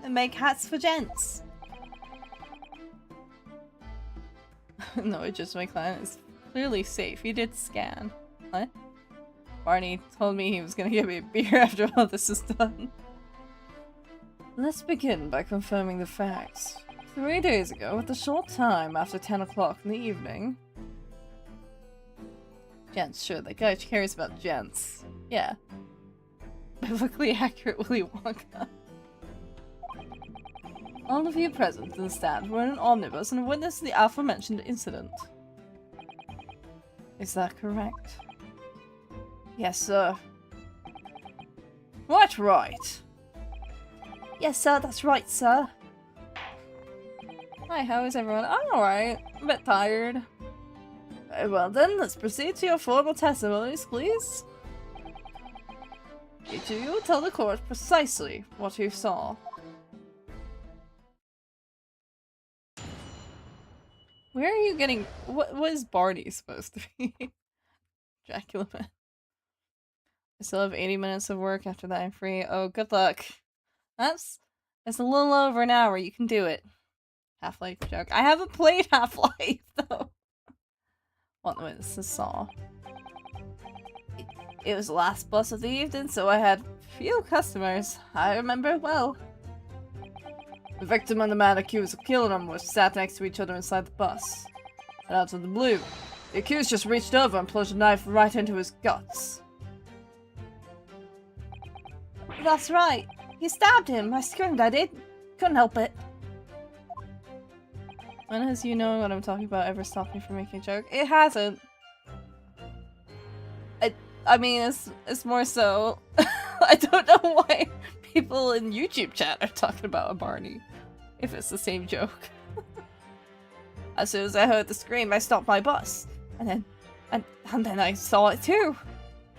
make hats for gents. No, it just my client is clearly safe. He did scan. What? Barney told me he was gonna give me a beer after all this is done. Let's begin by confirming the facts. 3 days ago, at the short time after 10 o'clock in the evening... Gents, sure, that guy cares about gents. Yeah. Biblically accurate Willy Wonka. All of you present in the stand were in an omnibus and witnessed the aforementioned incident. Is that correct? Yes, sir. Quite right. Yes, sir, that's right, sir. Hi, how is everyone? I'm alright. A bit tired. Very well then, let's proceed to your formal testimonies, please. Each of you will tell the court precisely what you saw. Where are you getting— what is Barney supposed to be? Dracula man. I still have 80 minutes of work. After that I'm free. Oh, good luck. It's a little over an hour. You can do it. Half-Life joke. I haven't played Half-Life though. What the witnesses saw. It was the last bus of the evening, so I had few customers. I remember it well. The victim and the man accused of killing him were sat next to each other inside the bus. And out of the blue, the accused just reached over and plunged a knife right into his guts. That's right. He stabbed him. I screamed, I did. Couldn't help it. When has you knowing what I'm talking about ever stopped me from making a joke? It hasn't. I mean, it's more so. I don't know why people in YouTube chat are talking about a Barney, if it's the same joke. As soon as I heard the scream, I stopped my bus, and then I saw it too.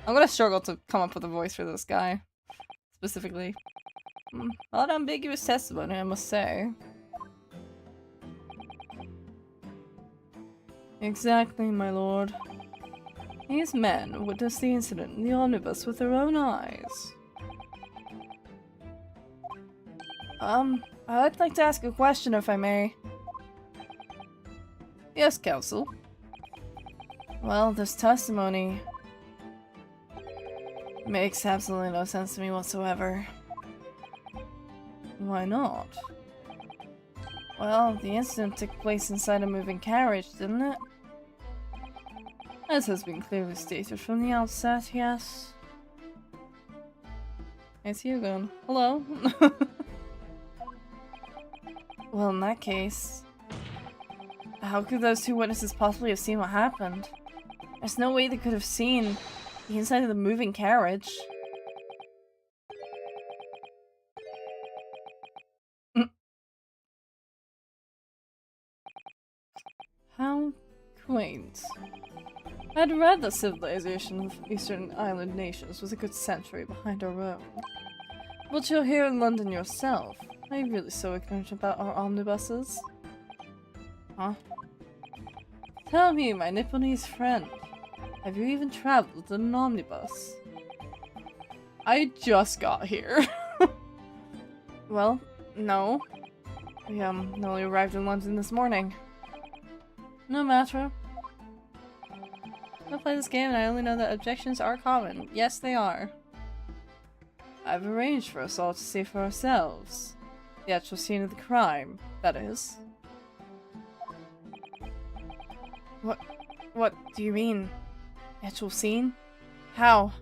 I'm gonna struggle to come up with a voice for this guy, specifically. Not ambiguous testimony, I must say. Exactly, my lord. These men witnessed the incident in the omnibus with their own eyes. I'd like to ask a question if I may. Yes, counsel. Well, this testimony makes absolutely no sense to me whatsoever. Why not? Well, the incident took place inside a moving carriage, didn't it? As has been clearly stated from the outset, yes. I see you again. Hello? Well, in that case, how could those two witnesses possibly have seen what happened? There's no way they could have seen the inside of the moving carriage. How quaint. I'd read the civilization of Eastern Island nations was a good century behind our own. But you're here in London yourself. Are you really so ignorant about our omnibuses? Huh? Tell me, my Nipponese friend, have you even traveled in an omnibus? I just got here. Well, no. We only arrived in London this morning. No matter. I play this game and I only know that objections are common. Yes, they are. I've arranged for us all to see for ourselves. The actual scene of the crime, that is. What do you mean? Actual scene? How?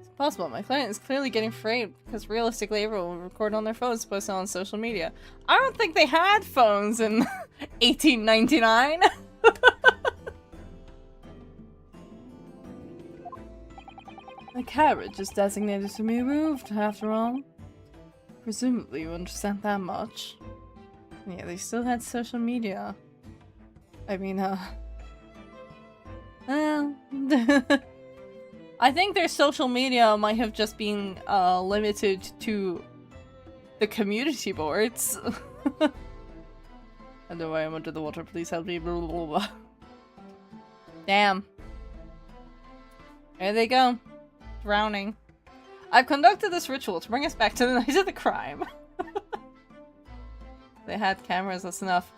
It's impossible. My client is clearly getting framed because realistically everyone will record on their phones and post it on social media. I don't think they had phones in 1899. The carriage is designated to be moved, after all. Presumably you understand that much. Yeah, they still had social media. I mean, I think their social media might have just been limited to the community boards. I know I am under the water, please help me. Blah, blah, blah. Damn. There they go. Drowning. I've conducted this ritual to bring us back to the night of the crime. They had cameras, that's enough.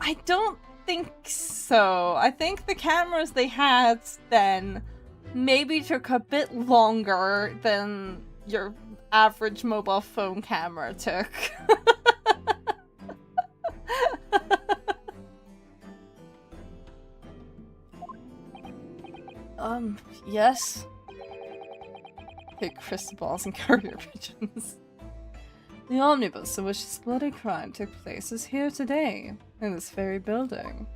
I don't think so. I think the cameras they had then maybe took a bit longer than your average mobile phone camera took. Yes? Big crystal balls and courier pigeons. The omnibus in which this bloody crime took place is here today, in this very building.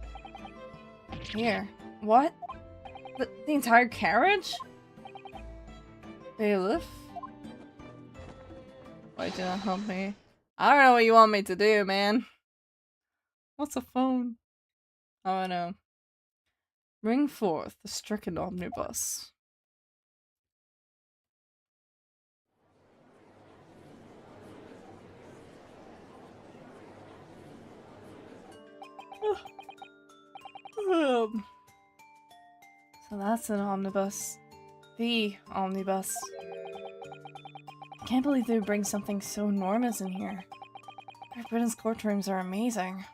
Here. What? The entire carriage? Bailiff? Why did not help me? I don't know what you want me to do, man. What's a phone? Oh, I know. Bring forth the stricken omnibus. So that's an omnibus. The omnibus. I can't believe they would bring something so enormous in here. Great Britain's courtrooms are amazing.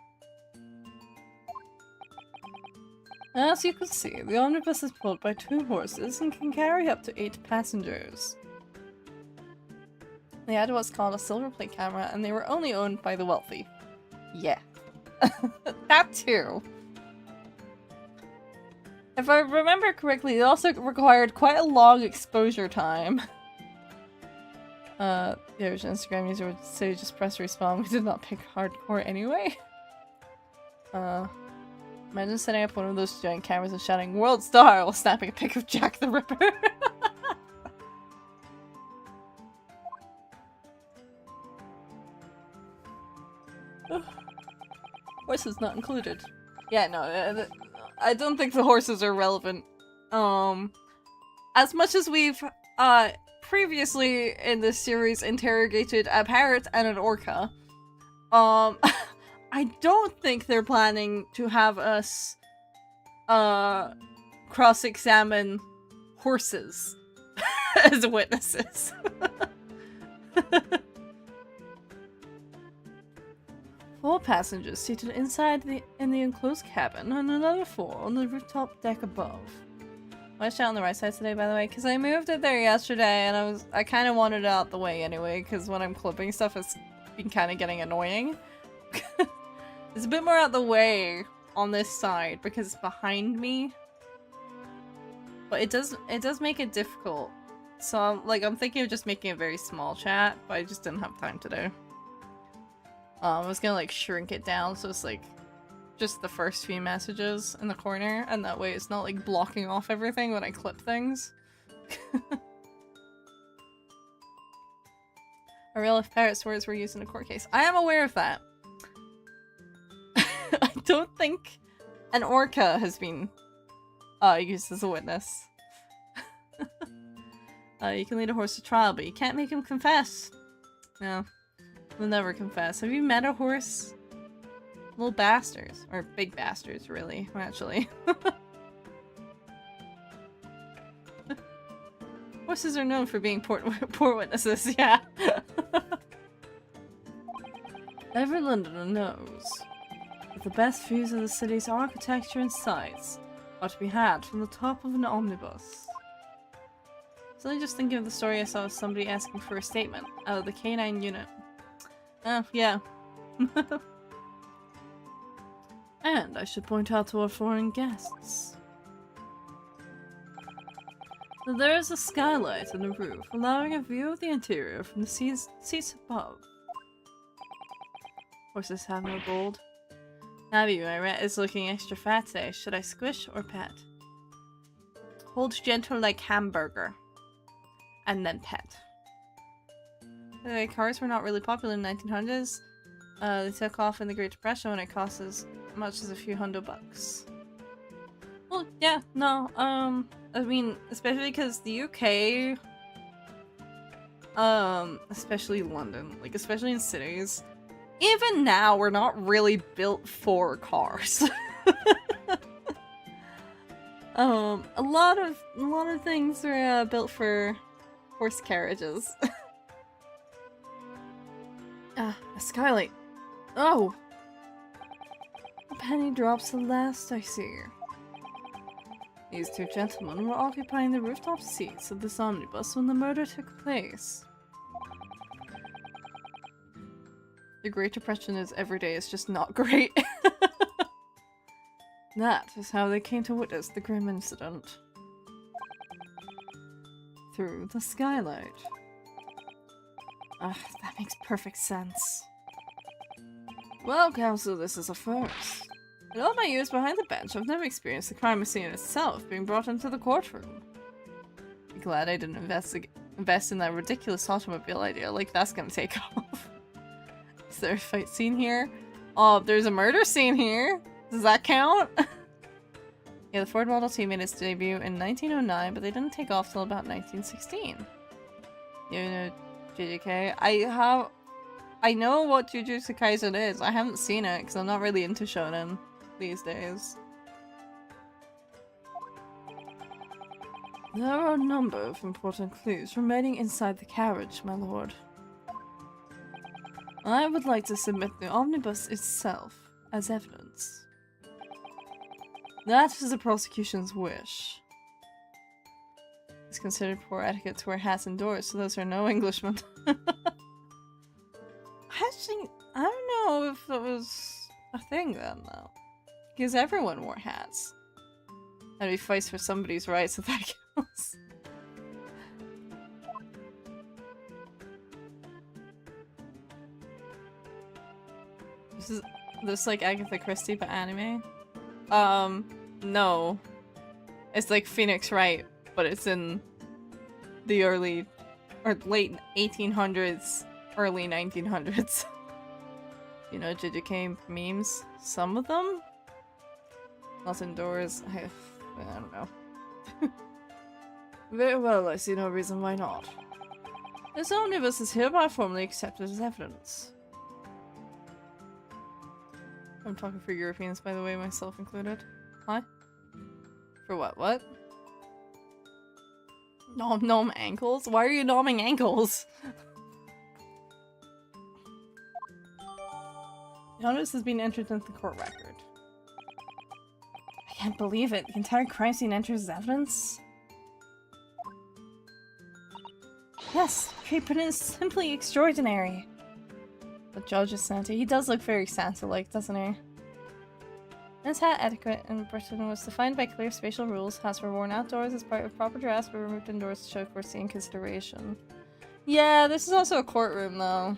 As you can see, the omnibus is pulled by 2 horses and can carry up to 8 passengers. They had what's called a silver plate camera, and they were only owned by the wealthy. Yeah. That too. If I remember correctly, it also required quite a long exposure time. The average Instagram user would say just press respawn. We did not pick hardcore anyway. Imagine setting up one of those giant cameras and shouting "World Star" while snapping a pic of Jack the Ripper. Horses not included. Yeah, no, I don't think the horses are relevant. As much as we've, previously in this series interrogated a parrot and an orca, I don't think they're planning to have us, cross-examine horses as witnesses. Four passengers seated inside in the enclosed cabin, and another 4 on the rooftop deck above. I was on the right side today, by the way, because I moved it there yesterday, and I kind of wanted it out the way anyway, because when I'm clipping stuff, it's been kind of getting annoying. It's a bit more out the way on this side because it's behind me, but it does make it difficult. So I'm thinking of just making a very small chat, but I just didn't have time today. I was gonna like shrink it down so it's like just the first few messages in the corner, and that way it's not like blocking off everything when I clip things. A real life parrot's words were used in a court case. I am aware of that. I don't think an orca has been used as a witness. You can lead a horse to trial, but you can't make him confess. No. They'll never confess. Have you met a horse? Little bastards. Or big bastards, really, actually. Horses are known for being poor witnesses, yeah. Every Londoner knows that the best views of the city's architecture and sights are to be had from the top of an omnibus. So I'm just thinking of the story I saw of somebody asking for a statement out of the K9 unit. Oh, yeah. And I should point out to our foreign guests that there is a skylight on the roof, allowing a view of the interior from the seats above. Horses have no gold. Abby, my rat is looking extra fat today. Should I squish or pet? Hold gentle like hamburger. And then pet. Cars were not really popular in the 1900s. They took off in the Great Depression when it cost as much as a few $100. Well, yeah, no, I mean, especially because the UK, especially London, like, especially in cities, even now, we're not really built for cars. A lot of things are built for horse carriages. A skylight. Oh! A penny drops the last I see. These 2 gentlemen were occupying the rooftop seats of this omnibus when the murder took place. The Great Depression is every day is just not great. That is how they came to witness the grim incident. Through the skylight. Ugh, that makes perfect sense. Well, counsel, this is a first. In all my years behind the bench, I've never experienced the crime scene itself being brought into the courtroom. I'm glad I didn't invest in that ridiculous automobile idea, like that's gonna take off. Is there a fight scene here? Oh, there's a murder scene here! Does that count? Yeah, the Ford Model T made its debut in 1909, but they didn't take off till about 1916. You know JJK? I know what Jujutsu Kaisen is. I haven't seen it because I'm not really into shonen these days. There are a number of important clues remaining inside the carriage, my lord. I would like to submit the omnibus itself as evidence. That is the prosecution's wish. It's considered poor etiquette to wear hats indoors, so those are no Englishmen. Actually, I don't know if that was a thing then, though. Because everyone wore hats. And he fights for somebody's rights if that counts. This like Agatha Christie but anime? No. It's like Phoenix Wright, but it's in the early or late 1800s, early 1900s. You know, JJK memes? Some of them? Not indoors. I don't know. Very well, I see no reason why not. This omnibus is hereby formally accepted as evidence. I'm talking for Europeans, by the way, myself included. Huh? For what? What? Nom ankles? Why are you nomming ankles? The omnibus has been entered into the court record. I can't believe it. The entire crime scene enters as evidence? Yes, treatment is simply extraordinary. The judge is Santa. He does look very Santa-like, doesn't he? This hat etiquette in Britain was defined by clear spatial rules. Hats were worn outdoors as part of proper dress, but removed indoors to show courtesy and consideration. Yeah, this is also a courtroom, though.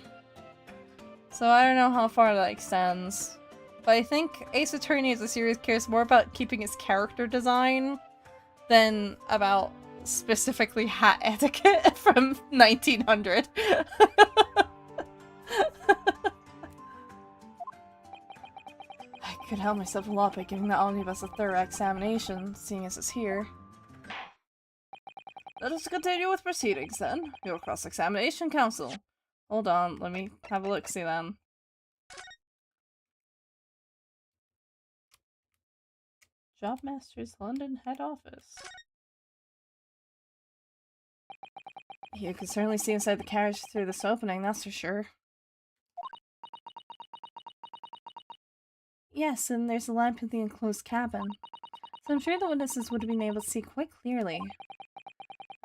So I don't know how far that extends. But I think Ace Attorney as a series cares more about keeping its character design than about specifically hat etiquette from 1900. I could help myself a lot by giving the omnibus a thorough examination, seeing as it's here. Let us continue with proceedings then. Your cross-examination, counsel. Hold on, let me have a look-see then. Jobmaster's London head office. You can certainly see inside the carriage through this opening, that's for sure. Yes, and there's a lamp in the enclosed cabin. So I'm sure the witnesses would have been able to see quite clearly.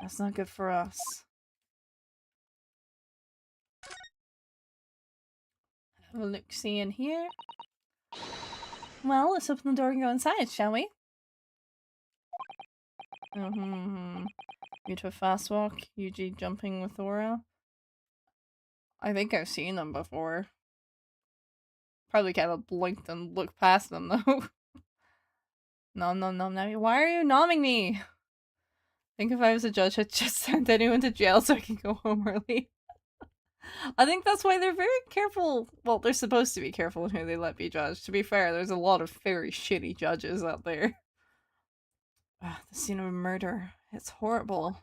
That's not good for us. Have a look-see in here. Well, let's open the door and go inside, shall we? You to a fast walk, Yuji jumping with Aura. I think I've seen them before. Probably kind of blinked and looked past them though. Nom. Why are you nomming me? I think if I was a judge, I'd just send anyone to jail so I can go home early. I think that's why they're very careful. Well, they're supposed to be careful in who they let be judged. To be fair, there's a lot of very shitty judges out there. The scene of a murder. It's horrible.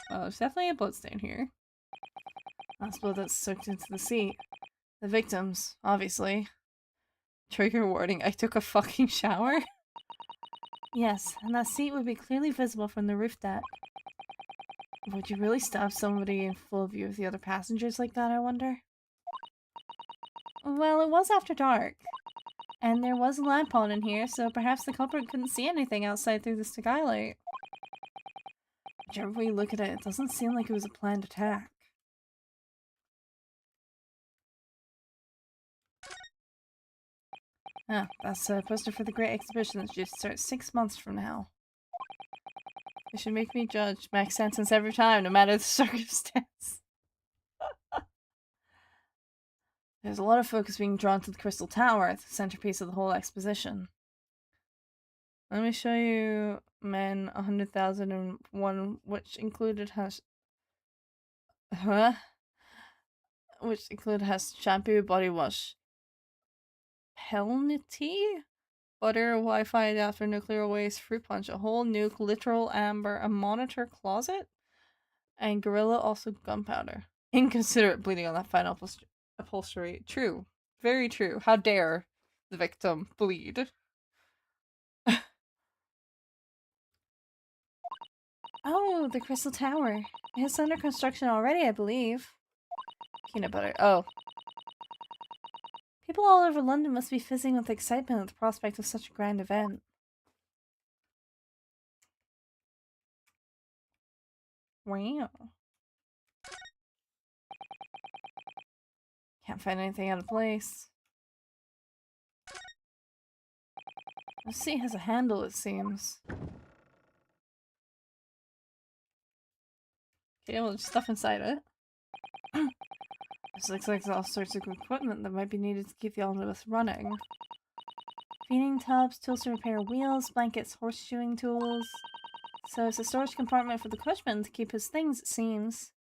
Oh, there's definitely a bloodstain here. That's blood that's soaked into the seat. The victims, obviously. Trigger warning, I took a fucking shower? Yes, and that seat would be clearly visible from the roof deck. Would you really stop somebody in full view of the other passengers like that, I wonder? Well, it was after dark. And there was a lamp on in here, so perhaps the culprit couldn't see anything outside through the skylight. Whichever way you look at it, it doesn't seem like it was a planned attack. Ah, that's a poster for the Great Exhibition that's due to start 6 months from now. They should make me judge max sentence every time, no matter the circumstance. There's a lot of focus being drawn to the Crystal Tower, the centerpiece of the whole exposition. Let me show you Men 100,001, which included has... Which included has shampoo, body wash, Pelnity? Butter, Wi-Fi adapter, nuclear waste, fruit punch, a whole nuke, literal amber, a monitor closet, and gorilla also gunpowder. Inconsiderate bleeding on that fine upholstery. True. Very true. How dare the victim bleed? Oh, the Crystal Tower. It's under construction already, I believe. Peanut butter. Oh. People all over London must be fizzing with excitement at the prospect of such a grand event. Wow. Can't find anything out of place. The seat has a handle, it seems. Okay, well, there's stuff inside it. This looks like all sorts of equipment that might be needed to keep the omnibus running. Feeding tubs, tools to repair wheels, blankets, horseshoeing tools. So it's a storage compartment for the coachman to keep his things, it seems.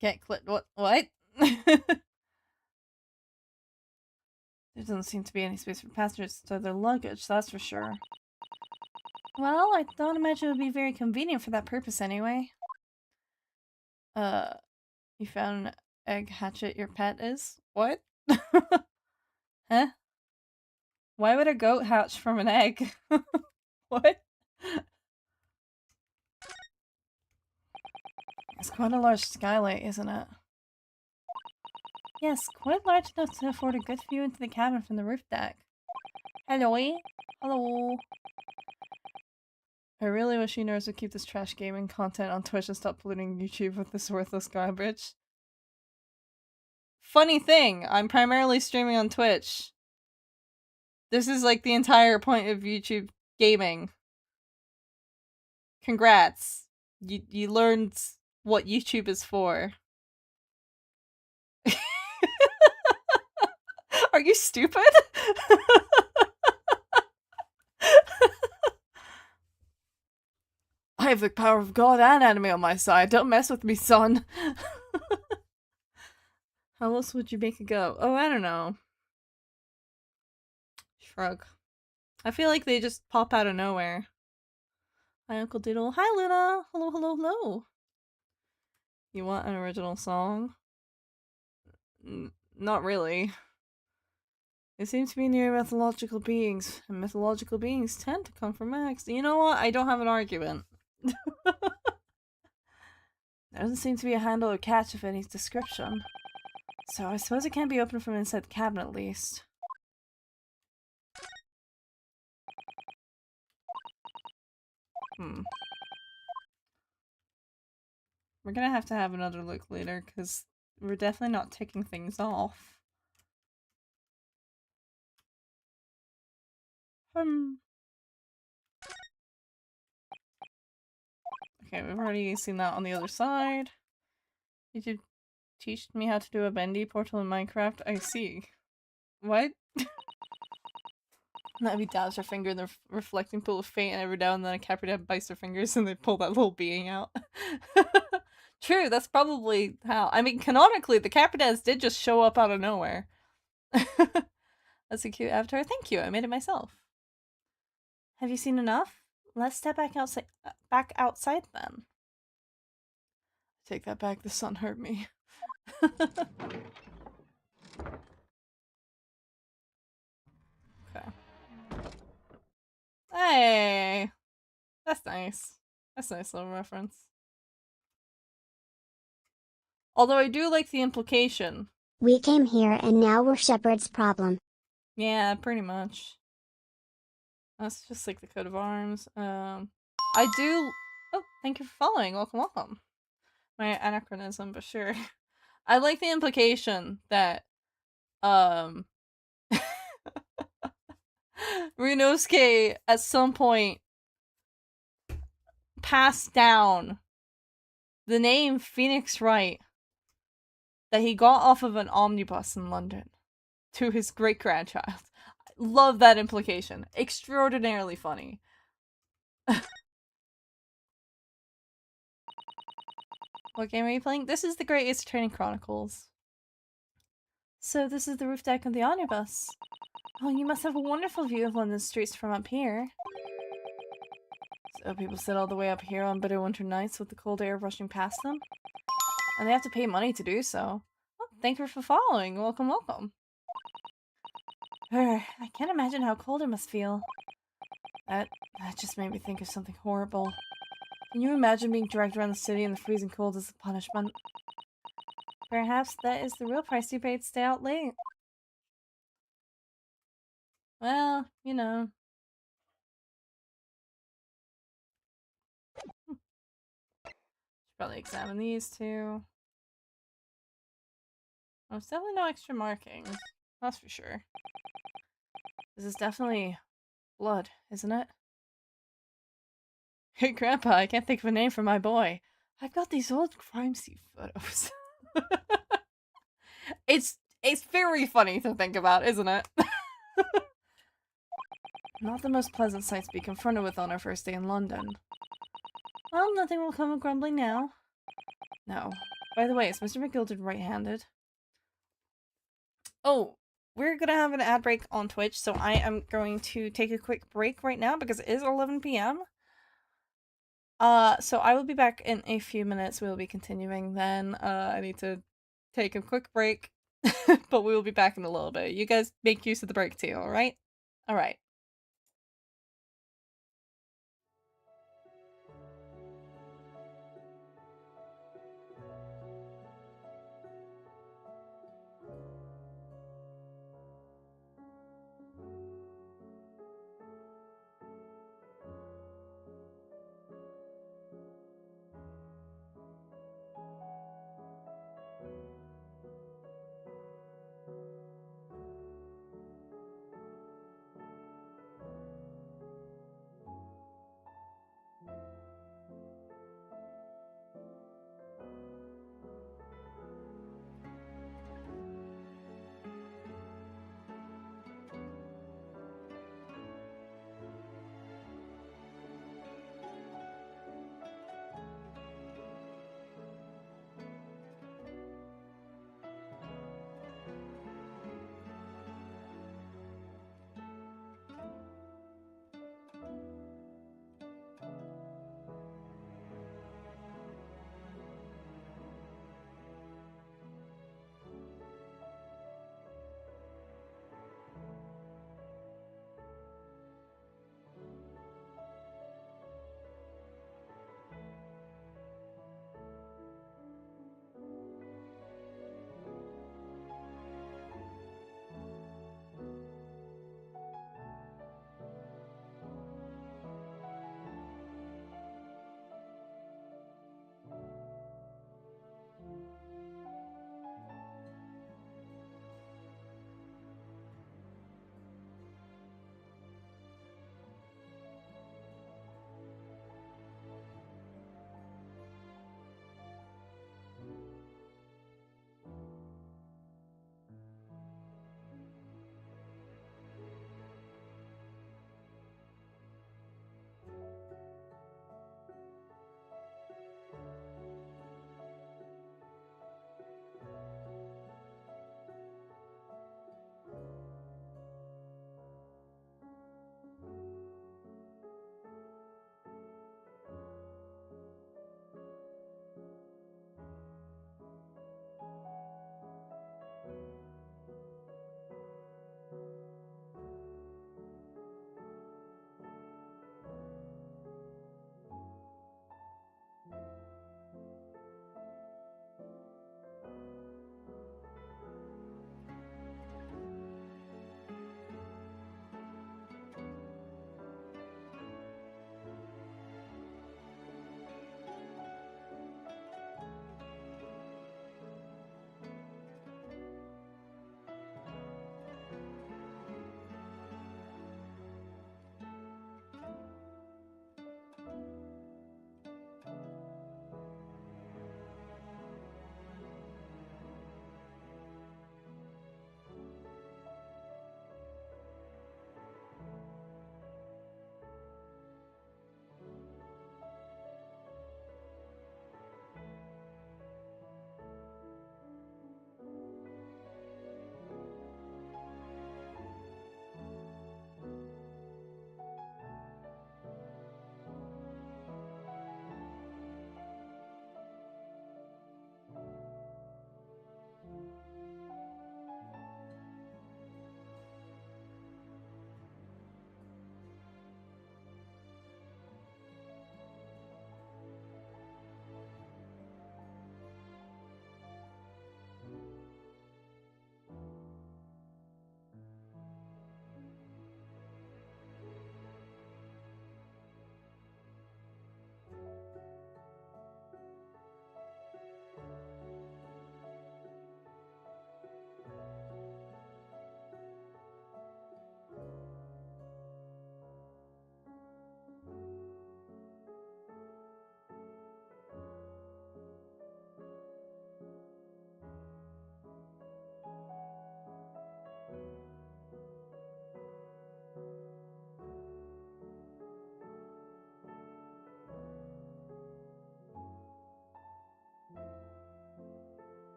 Get clipped. What? There doesn't seem to be any space for passengers to store their luggage, that's for sure. Well, I don't imagine it would be very convenient for that purpose anyway. You found an egg hatchet your pet is? What? Huh? Why would a goat hatch from an egg? What? It's quite a large skylight, isn't it? Yes, quite large enough to afford a good view into the cabin from the roof deck. Hello? Hello? I really wish you nerds would keep this trash gaming content on Twitch and stop polluting YouTube with this worthless garbage. Funny thing, I'm primarily streaming on Twitch. This is like the entire point of YouTube gaming. Congrats. You learned what YouTube is for. Are you stupid? I have the power of God and anime on my side. Don't mess with me, son. How else would you make it go? Oh, I don't know. Shrug. I feel like they just pop out of nowhere. Hi, Uncle Doodle. Hi, Luna. Hello, hello, hello. You want an original song? Not really. They seem to be near mythological beings, and mythological beings tend to come from X. You know what? I don't have an argument. There doesn't seem to be a handle or catch of any description. So I suppose it can't be opened from inside the cabin at least. We're gonna have to have another look later, because we're definitely not ticking things off. Okay, we've already seen that on the other side. Did you teach me how to do a bendy portal in Minecraft? I see. What? Navi dabs her finger in the reflecting pool of fate, and every now and then a Capri bites their fingers and they pull that little being out. True, that's probably how. I mean, canonically, the Capridas did just show up out of nowhere. That's a cute avatar. Thank you, I made it myself. Have you seen enough? Let's step back outside then. Take that back, the sun hurt me. Okay. Hey! That's nice. That's a nice little reference. Although I do like the implication. We came here and now we're Shepard's problem. Yeah, pretty much. That's just like the coat of arms. I do... Oh, thank you for following. Welcome, welcome. My anachronism, but sure. I like the implication that, Ryunosuke at some point passed down the name Phoenix Wright that he got off of an omnibus in London to his great-grandchild. Love that implication. Extraordinarily funny. What game are you playing? This is the Great Ace Attorney Chronicles. So this is the roof deck of the omnibus. Oh, you must have a wonderful view of London streets from up here. So people sit all the way up here on bitter winter nights with the cold air rushing past them. And they have to pay money to do so. Oh, thank you for following. Welcome, welcome. I can't imagine how cold it must feel. That just made me think of something horrible. Can you imagine being dragged around the city in the freezing cold as a punishment? Perhaps that is the real price you pay to stay out late. Well, you know. Should probably examine these too. Oh, it's definitely no extra markings. That's for sure. This is definitely blood, isn't it? Hey, Grandpa, I can't think of a name for my boy. I've got these old crime scene photos. It's very funny to think about, isn't it? Not the most pleasant sight to be confronted with on our first day in London. Well, nothing will come of grumbling now. No. By the way, is Mr. McGilded right-handed? Oh, we're gonna have an ad break on Twitch, so I am going to take a quick break right now because it is 11 p.m. So I will be back in a few minutes. We'll be continuing then. I need to take a quick break, but we will be back in a little bit. You guys make use of the break too, alright? Alright.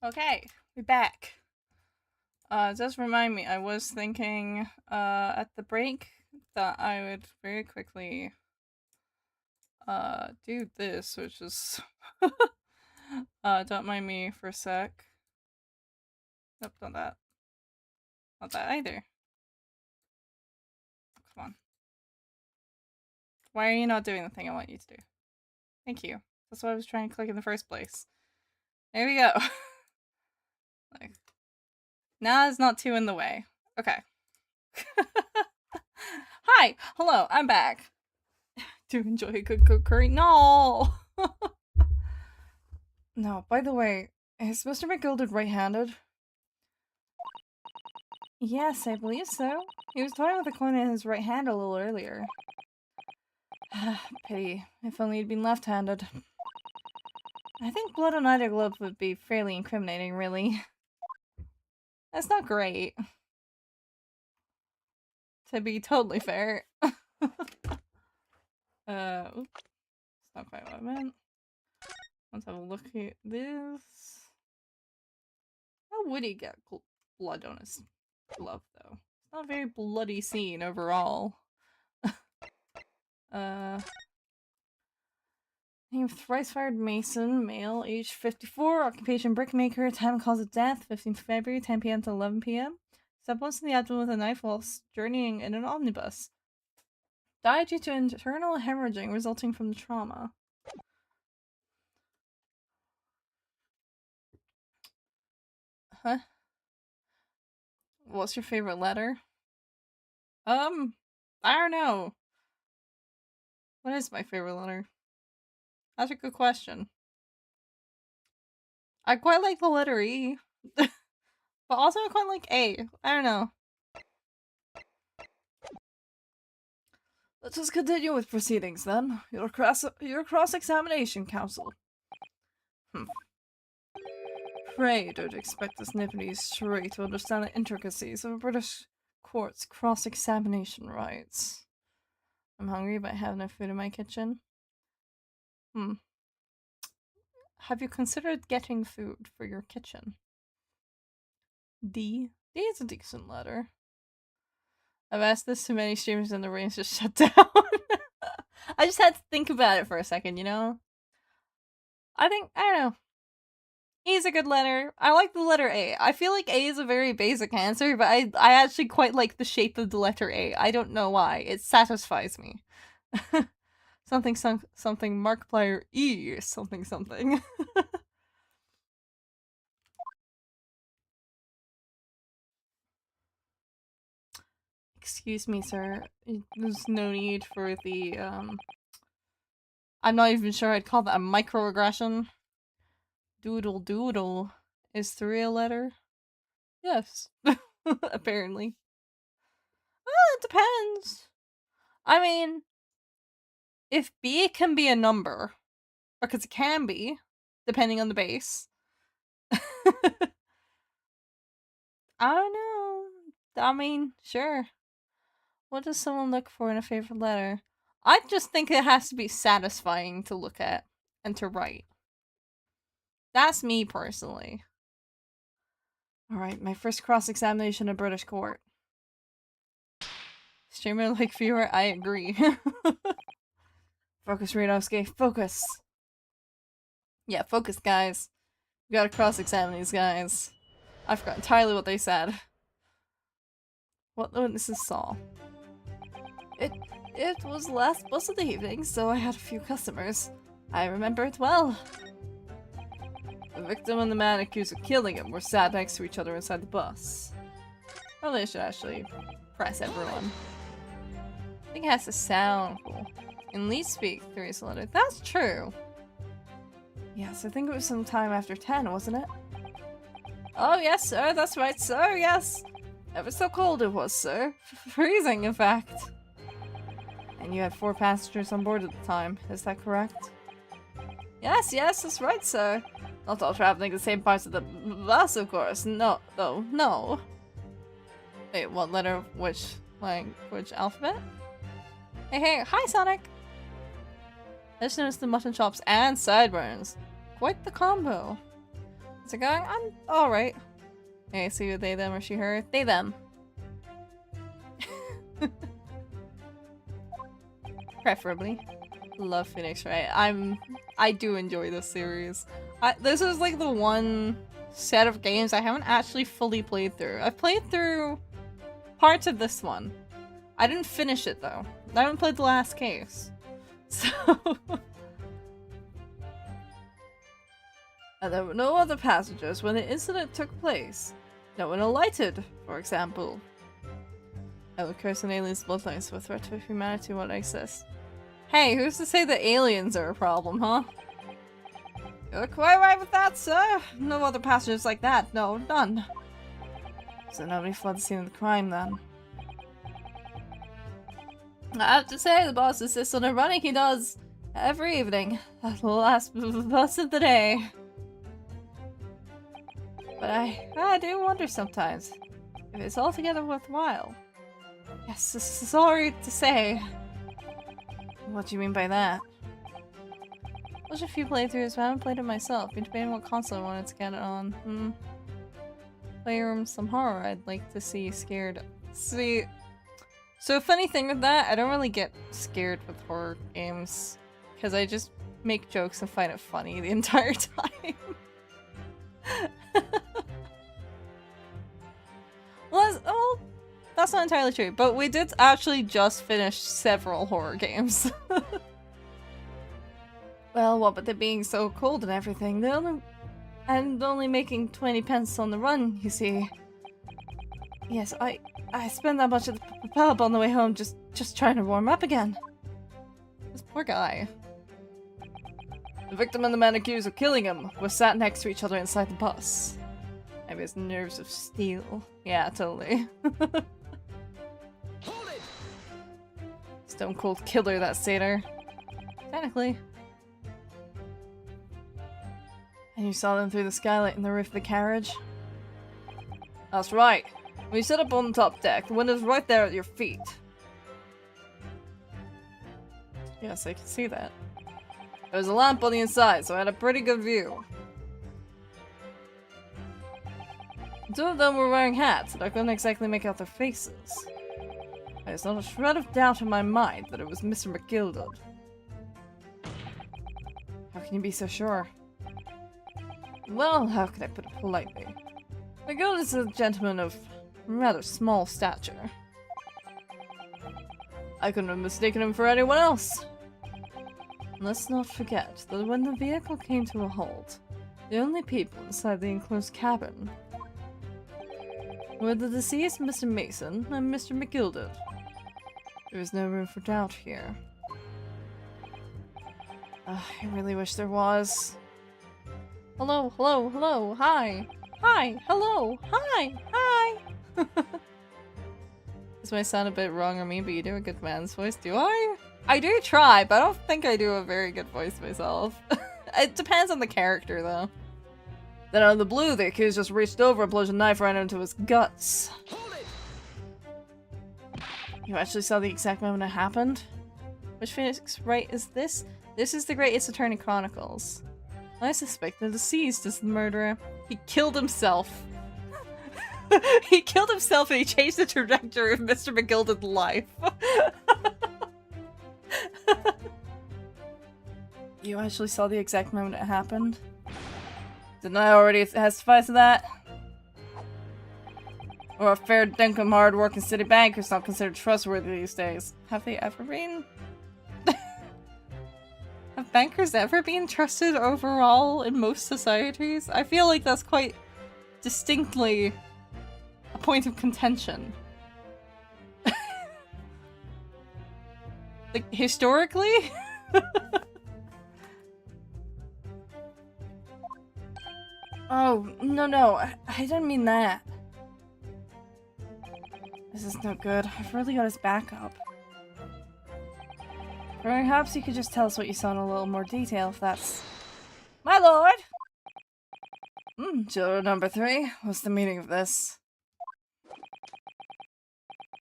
Okay, we're back. Just remind me, I was thinking, at the break that I would very quickly, do this, which is, don't mind me for a sec. Nope, not that. Not that either. Come on. Why are you not doing the thing I want you to do? Thank you. That's what I was trying to click in the first place. There we go. Like, now it's not too in the way. Okay. Hi! Hello, I'm back. Do you enjoy a good curry? No! No, by the way, is Mr. McGilded right-handed? Yes, I believe so. He was toying with the coin in his right hand a little earlier. Pity. If only he'd been left-handed. I think blood on either glove would be fairly incriminating, really. That's not great. To be totally fair. Oops. That's not quite what I meant. Let's have a look at this. How would he get blood on his glove, though? It's not a very bloody scene overall. Name thrice-fired mason, male, age 54, occupation brickmaker, time and cause of death, 15th February, 10 PM to 11 PM. Stabbed once in the abdomen with a knife whilst journeying in an omnibus. Died due to internal hemorrhaging resulting from the trauma. Huh? What's your favorite letter? I don't know. What is my favorite letter? That's a good question. I quite like the letter E. But also I quite like A. I don't know. Let's just continue with proceedings then. Your cross-examination, counsel. Pray don't expect this nippity charade to understand the intricacies of a British court's cross-examination rights. I'm hungry but I have no food in my kitchen. Have you considered getting food for your kitchen? D? D is a decent letter. I've asked this to many streamers and the rain's just shut down. I just had to think about it for a second, you know? I don't know. E is a good letter. I like the letter A. I feel like A is a very basic answer, but I actually quite like the shape of the letter A. I don't know why. It satisfies me. Something Markiplier E something. Excuse me, sir. There's no need for the, I'm not even sure I'd call that a microaggression. Doodle. Is 3 a letter? Yes. Apparently. Well, it depends. I mean, if B can be a number, because it can be, depending on the base. I don't know. I mean, sure. What does someone look for in a favorite letter? I just think it has to be satisfying to look at and to write. That's me personally. Alright, my first cross-examination in British court. Streamer like viewer, I agree. Focus, Radowski, focus! Yeah, focus, guys. We gotta cross-examine these guys. I forgot entirely what they said. What the witnesses saw. It was the last bus of the evening, so I had a few customers. I remember it well. The victim and the man accused of killing him were sat next to each other inside the bus. Well, they should actually press everyone. I think it has to sound cool. In least speak, 3 is a letter. That's true. Yes, I think it was some time after 10, wasn't it? Oh, yes, sir. That's right, sir. Yes. Ever so cold it was, sir. Freezing, in fact. And you had 4 passengers on board at the time. Is that correct? Yes, that's right, sir. Not all traveling the same parts of the bus, of course. No. Wait, what letter? Which language? Alphabet? Hey, hi, Sonic! I just noticed the mutton chops and sideburns. Quite the combo. Is it going on? Alright. Okay, so you they, them, or she, her? They, them. Preferably. Love Phoenix Wright. I do enjoy this series. This is like the one set of games I haven't actually fully played through. I've played through parts of this one. I didn't finish it though. I haven't played the last case. So and there were no other passengers when the incident took place. No one alighted, for example. I will curse an alien's bloodlines for a threat to humanity will exist. Hey, who's to say that aliens are a problem, huh? You're quite right with that, sir. No other passengers like that. No, none. So nobody fled the scene of the crime, then. I have to say, the boss insists on it running. He does. Every evening. The last bus of the day. But I do wonder sometimes if it's altogether worthwhile. Yes, sorry to say. What do you mean by that? There's a few playthroughs, but I haven't played it myself. Been debating what console I wanted to get it on. Playroom some horror I'd like to see scared. See, so funny thing with that, I don't really get scared with horror games. Because I just make jokes and find it funny the entire time. Well, that's not entirely true, but we did actually just finish several horror games. Well, what with it being so cold and everything, only making 20 pence on the run, you see. Yes, I spent that much at the pub on the way home just trying to warm up again. This poor guy. The victim and the man accused of killing him were sat next to each other inside the bus. Maybe his nerves of steel. Yeah, totally. Stone cold killer, that satyr. Technically. And you saw them through the skylight in the roof of the carriage? That's right. When you sit up on the top deck, the window's right there at your feet. Yes, I can see that. There was a lamp on the inside, so I had a pretty good view. Two of them were wearing hats, but I couldn't exactly make out their faces. There's not a shred of doubt in my mind that it was Mr. McGilded. How can you be so sure? Well, how can I put it politely? McGilded is a gentleman of rather small stature. I couldn't have mistaken him for anyone else. Let's not forget that when the vehicle came to a halt, the only people inside the enclosed cabin were the deceased Mr. Mason and Mr. McGilded. There is no room for doubt here. I really wish there was. Hello, hello, hello, hi! Hi, hello, hi, hi! This might sound a bit wrong or mean, but you do a good man's voice, do I? I do try, but I don't think I do a very good voice myself. It depends on the character, though. Then out of the blue, the accused just reached over and plunged a knife right into his guts. You actually saw the exact moment it happened? Which Phoenix Wright is this? This is the Great Ace Attorney Chronicles. I suspect the deceased is the murderer. He killed himself. He killed himself and he changed the trajectory of Mr. McGilded's life. You actually saw the exact moment it happened? Didn't I already testify to that? Or a fair dinkum hard-working city banker's not considered trustworthy these days. Have they ever been? Have bankers ever been trusted overall in most societies? I feel like that's quite distinctly a point of contention. Like, historically? Oh, no, I didn't mean that. This is no good. I've really got his back up. Perhaps you could just tell us what you saw in a little more detail, if that's... My lord! Juror number 3, what's the meaning of this?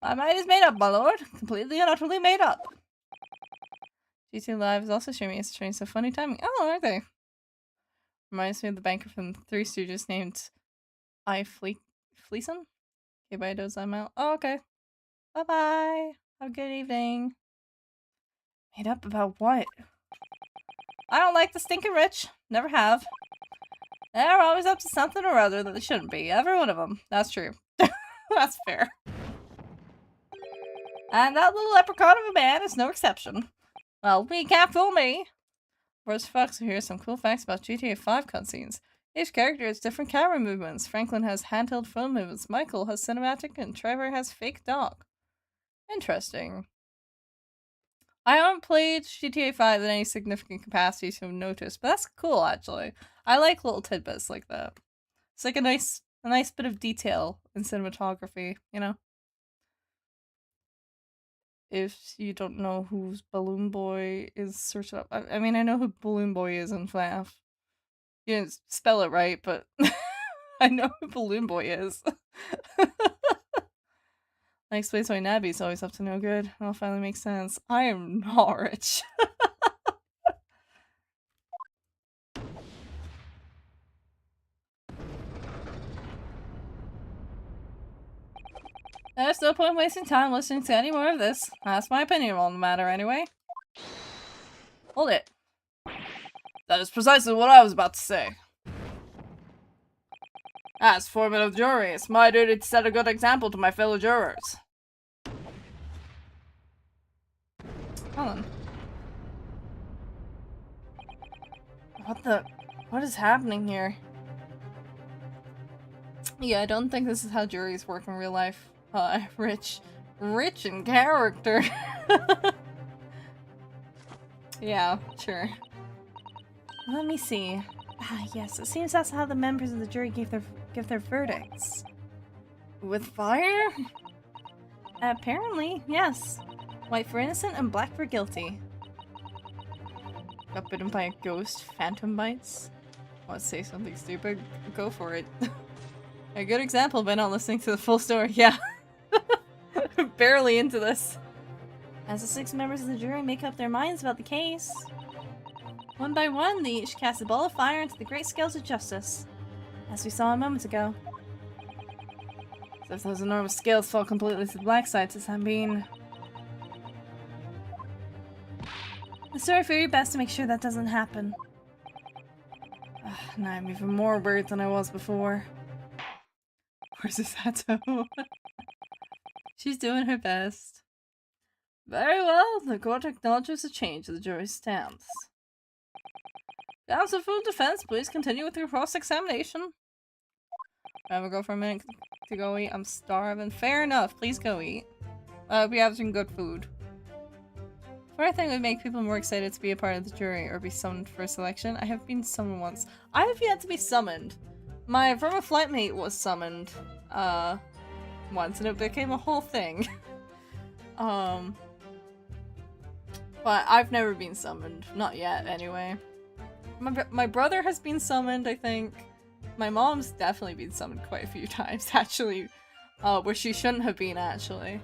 My mind is made up, my lord. Completely and utterly made up. G2 Live is also streaming. It's showing some funny timing. Oh, are they? Reminds me of the banker from Three Stooges named Fleeson? Okay, bye, does I'm out. Oh, okay. Bye-bye. Have a good evening. Made up about what? I don't like the stinking rich. Never have. They're always up to something or other that they shouldn't be. Every one of them. That's true. That's fair. And that little leprechaun of a man is no exception. Well, he can't fool me. First Fox, here's some cool facts about GTA 5 cutscenes. Each character has different camera movements. Franklin has handheld phone movements. Michael has cinematic, and Trevor has fake dog. Interesting. I haven't played GTA 5 in any significant capacity to have noticed, but that's cool actually. I like little tidbits like that. It's like a nice bit of detail in cinematography, you know? If you don't know who Balloon Boy is, search it up. I mean, I know who Balloon Boy is in FNAF. You didn't spell it right, but I know who Balloon Boy is. That explains why Nabby's always up to no good. It all finally makes sense. I am not rich. There's no point wasting time listening to any more of this. That's my opinion on the matter anyway. Hold it. That is precisely what I was about to say. As foreman of jury, it's my duty to set a good example to my fellow jurors. Hold on. What is happening here? Yeah, I don't think this is how juries work in real life. Rich in character. Yeah, sure. Let me see. Ah, yes, it seems that's how the members of the jury give their verdicts. With fire? Apparently, yes. White for innocent and black for guilty. Got bitten by a ghost, phantom bites. Want to say something stupid? Go for it. A good example by not listening to the full story. Yeah. Barely into this. As the 6 members of the jury make up their minds about the case, one by one, they each cast a ball of fire into the great scales of justice, as we saw a moment ago. So if those enormous scales fall completely to the black side, does that mean... I'm sorry for your best to make sure that doesn't happen. Now I'm even more worried than I was before. Where's this Sato? She's doing her best. Very well, the court acknowledges a change of the jury's stance. Counsel for defense, please continue with your cross-examination. I will go for a minute to go eat. I'm starving. Fair enough, please go eat. We have some good food. What I think would make people more excited to be a part of the jury or be summoned for a selection. I have been summoned once. I have yet to be summoned. My former flightmate was summoned once and it became a whole thing. But I've never been summoned. Not yet, anyway. My brother has been summoned, I think. My mom's definitely been summoned quite a few times, actually. Where she shouldn't have been, actually.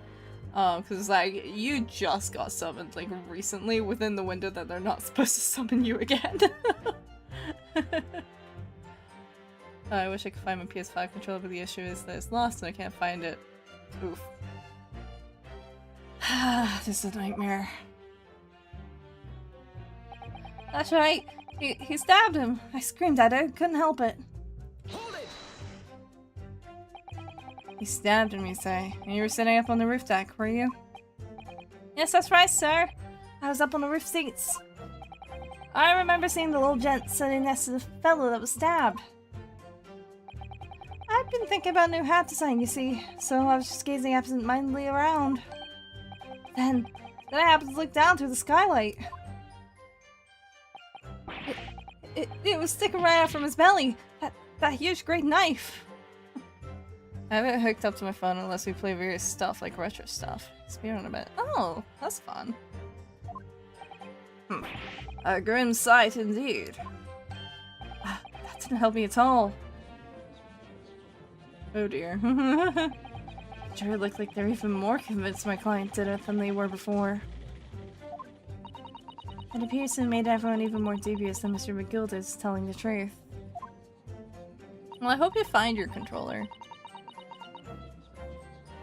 Because, like, you just got summoned, like, recently within the window that they're not supposed to summon you again. I wish I could find my PS5 controller, but the issue is that it's lost and I can't find it. Oof. This is a nightmare. That's right. He stabbed him. I screamed at it. Couldn't help it. Hold it! He stabbed him, you say. And you were sitting up on the roof deck, were you? Yes, that's right, sir. I was up on the roof seats. I remember seeing the little gent sitting next to the fellow that was stabbed. I'd been thinking about a new hat design, you see, so I was just gazing absent-mindedly around. Then I happened to look down through the skylight. It was sticking right out from his belly. That huge great knife. I have it hooked up to my phone unless we play various stuff like retro stuff. Speed on a bit. Oh, that's fun. A grim sight indeed. That didn't help me at all. Oh dear. Sure looked like they're even more convinced my client did it than they were before. It appears to have made everyone even more dubious that Mr. McGill is telling the truth. Well, I hope you find your controller.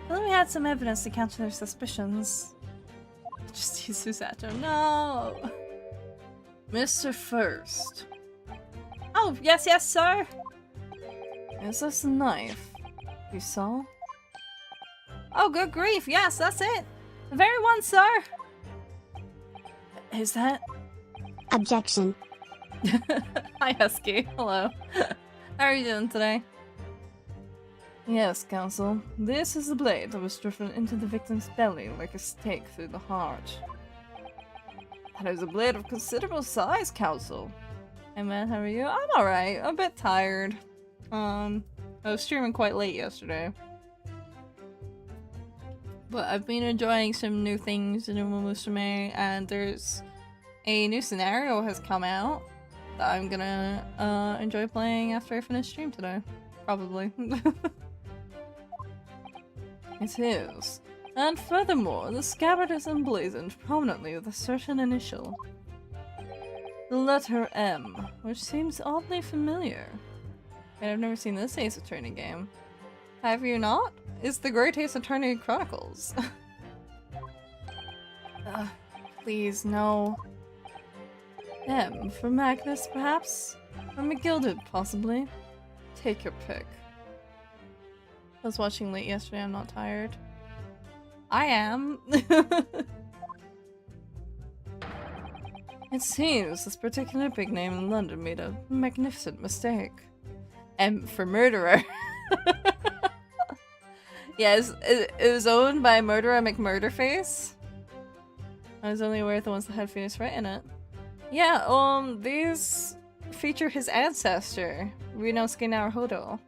Well, we had some evidence to counter their suspicions. Just use Susato. No! Mr. First. Oh, yes, yes, sir! Is this a knife? You saw? Oh, good grief, yes, that's it! The very one, sir! Is that? Objection. Hi, Husky. Hello. How are you doing today? Yes, Counsel. This is the blade that was driven into the victim's belly like a stake through the heart. That is a blade of considerable size, Counsel. Hey man, how are you? I'm alright. I'm a bit tired. I was streaming quite late yesterday. But I've been enjoying some new things in Umumusume, and there's a new scenario has come out that I'm gonna enjoy playing after I finish stream today. Probably. It is. And furthermore, the scabbard is emblazoned prominently with a certain initial. The letter M, which seems oddly familiar. And I've never seen this Ace Attorney game. Have you not? It's the Great Ace Attorney Chronicles. Please, no. M for Magnus, perhaps? Or McGilded, possibly? Take your pick. I was watching late yesterday, I'm not tired. I am! It seems this particular big name in London made a magnificent mistake. M for murderer. Yes, it was owned by Murderer McMurderface. I was only aware of the ones that had Phoenix Wright in it. Yeah, these feature his ancestor, Ryunosuke Naruhodo.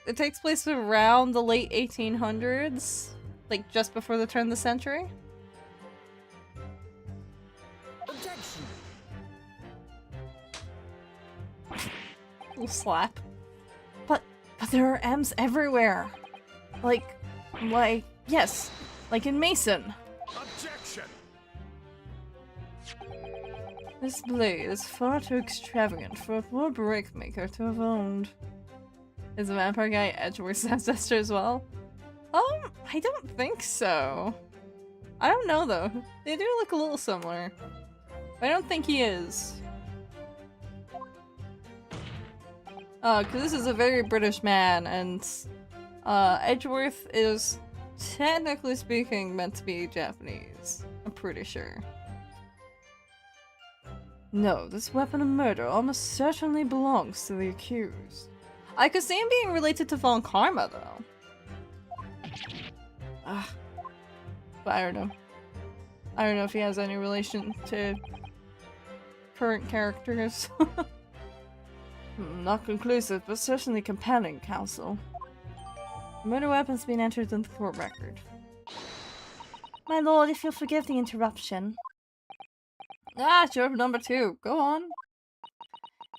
It takes place around the late 1800s, like just before the turn of the century. Objection. Little slap. But there are M's everywhere. Like, yes, like in Mason. Objection! This blade is far too extravagant for a poor brickmaker to have owned. Is the vampire guy Edgeworth's ancestor as well? I don't think so. I don't know though. They do look a little similar. But I don't think he is. Cause this is a very British man, and Edgeworth is, technically speaking, meant to be Japanese. I'm pretty sure. No, this weapon of murder almost certainly belongs to the accused. I could see him being related to Von Karma, though. But I don't know. I don't know if he has any relation to current characters. Not conclusive, but certainly compelling, Counsel. Murder weapon's been entered in the court record. My lord, if you'll forgive the interruption. Sure, number 2. Go on.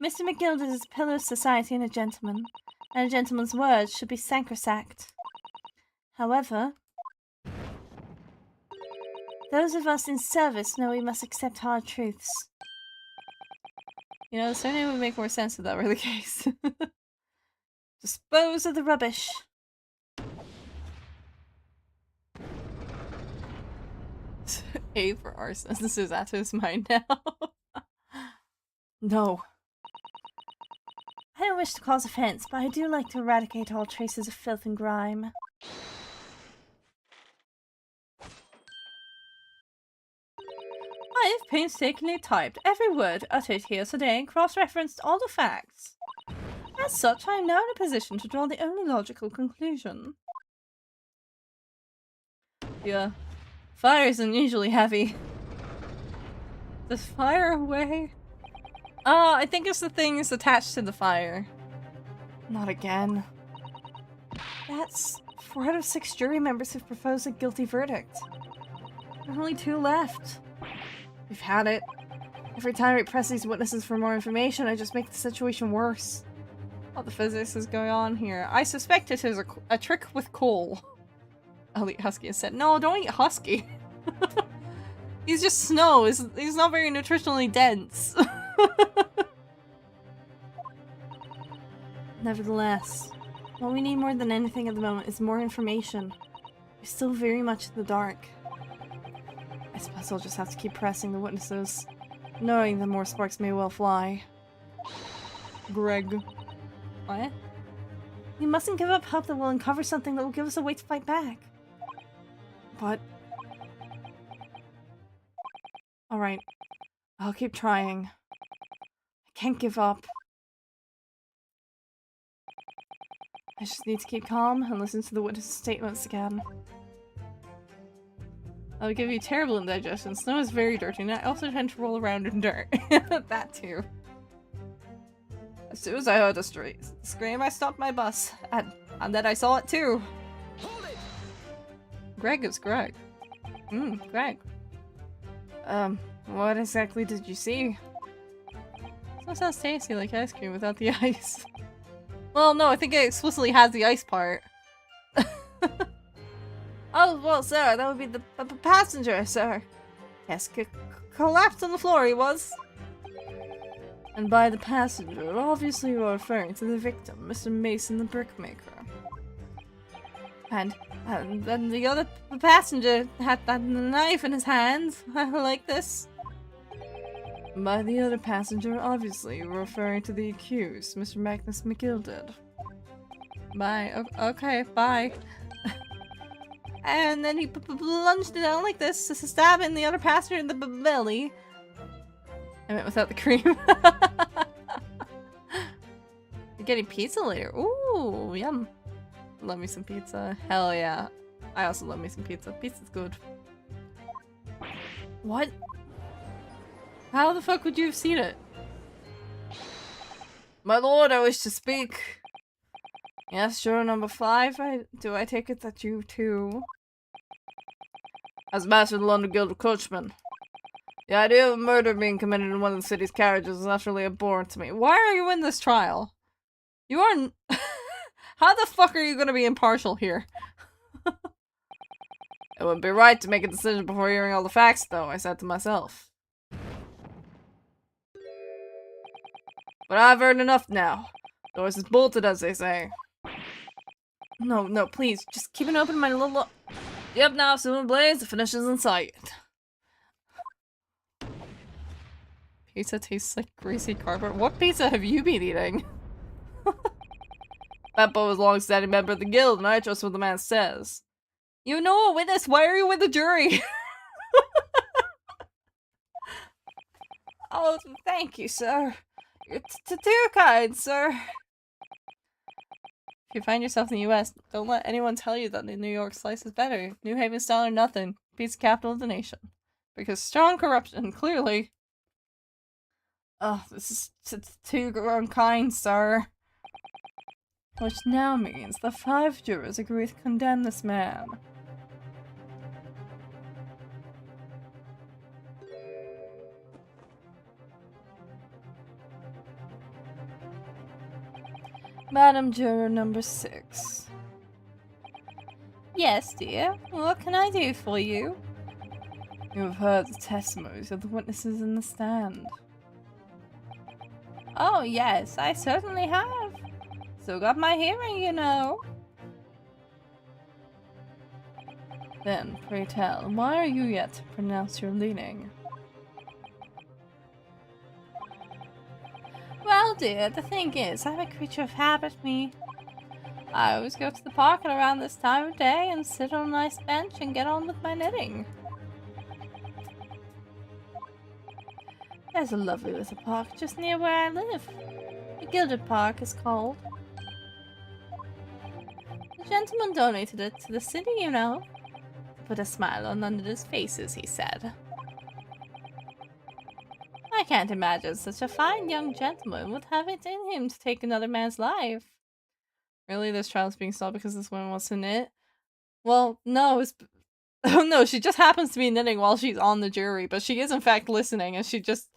Mr. McGilded is a pillar of society and a gentleman's words should be sacrosanct. However, those of us in service know we must accept hard truths. You know, the surname would make more sense if that were the case. Dispose of the rubbish. A for arson. This is Ato's mind now. No. I don't wish to cause offense, but I do like to eradicate all traces of filth and grime. I have painstakingly typed every word uttered here today and cross-referenced all the facts. As such, I am now in a position to draw the only logical conclusion. Yeah. Fire isn't usually heavy. Does fire away? I think it's the things attached to the fire. Not again. That's 4 out of 6 jury members have proposed a guilty verdict. There are only 2 left. We've had it. Every time I press these witnesses for more information, I just make the situation worse. What the physics is going on here? I suspect it is a trick with coal. Elite Husky has said, no, don't eat Husky. He's just snow. He's not very nutritionally dense. Nevertheless, what we need more than anything at the moment is more information. We're still very much in the dark. I suppose I'll just have to keep pressing the witnesses, knowing that more sparks may well fly. Greg. What? We mustn't give up hope that we'll uncover something that will give us a way to fight back. But... Alright. I'll keep trying. I can't give up. I just need to keep calm and listen to the witness statements again. I'll give you terrible indigestion. Snow is very dirty, and I also tend to roll around in dirt. That too. As soon as I heard the scream, I stopped my bus. And then I saw it too. Hold it! Greg is Greg. Greg. What exactly did you see? It sounds tasty like ice cream without the ice. Well, no, I think it explicitly has the ice part. Oh, well, sir, that would be the passenger, sir. Yes, collapsed on the floor he was. And by the passenger, obviously you are referring to the victim, Mr. Mason the brickmaker. And then the other passenger had that knife in his hand, like this. By the other passenger, obviously you are referring to the accused, Mr. Magnus McGilded. Bye. Okay, bye. And then he plunged it down like this, stabbing the other passenger in the belly. I meant without the cream. You're getting pizza later. Ooh, yum. Love me some pizza. Hell yeah. I also love me some pizza. Pizza's good. What? How the fuck would you have seen it? My lord, I wish to speak. Yes, juror number 5. Do I take it that you too? As master of the London Guild of Coachmen, the idea of a murder being committed in one of the city's carriages is utterly abhorrent to me. Why are you in this trial? You are... How the fuck are you gonna be impartial here? It would be right to make a decision before hearing all the facts, though, I said to myself. But I've heard enough now. Doors is bolted, as they say. No, please. Just keep an open mind, little... Yep, now, soon blaze, the finish is in sight. Pizza tastes like greasy cardboard. What pizza have you been eating? Beppo was a long-standing member of the guild, and I trust what the man says. You know a witness, why are you with the jury? Oh, thank you, sir. You're too kind, sir. If you find yourself in the US, don't let anyone tell you that the New York slice is better. New Haven style or nothing. Beats the capital of the nation. Because strong corruption, clearly. Oh, this is too unkind, sir. Which now means the 5 jurors agree to condemn this man. Madam Juror number 6. Yes, dear. What can I do for you? You have heard the testimonies of the witnesses in the stand. Oh, yes, I certainly have. Still got my hearing, you know. Then, pray tell, why are you yet to pronounce your leaning? Well, dear, the thing is, I'm a creature of habit, me. I always go to the park at around this time of day and sit on a nice bench and get on with my knitting. There's a lovely little park just near where I live. The Gilded Park is called. The gentleman donated it to the city, you know. To put a smile on Londoners' faces, he said. I can't imagine such a fine young gentleman would have it in him to take another man's life. Really, this trial is being stalled because this woman wants to knit? Well, no, it's... Oh no, she just happens to be knitting while she's on the jury, but she is in fact listening, and she just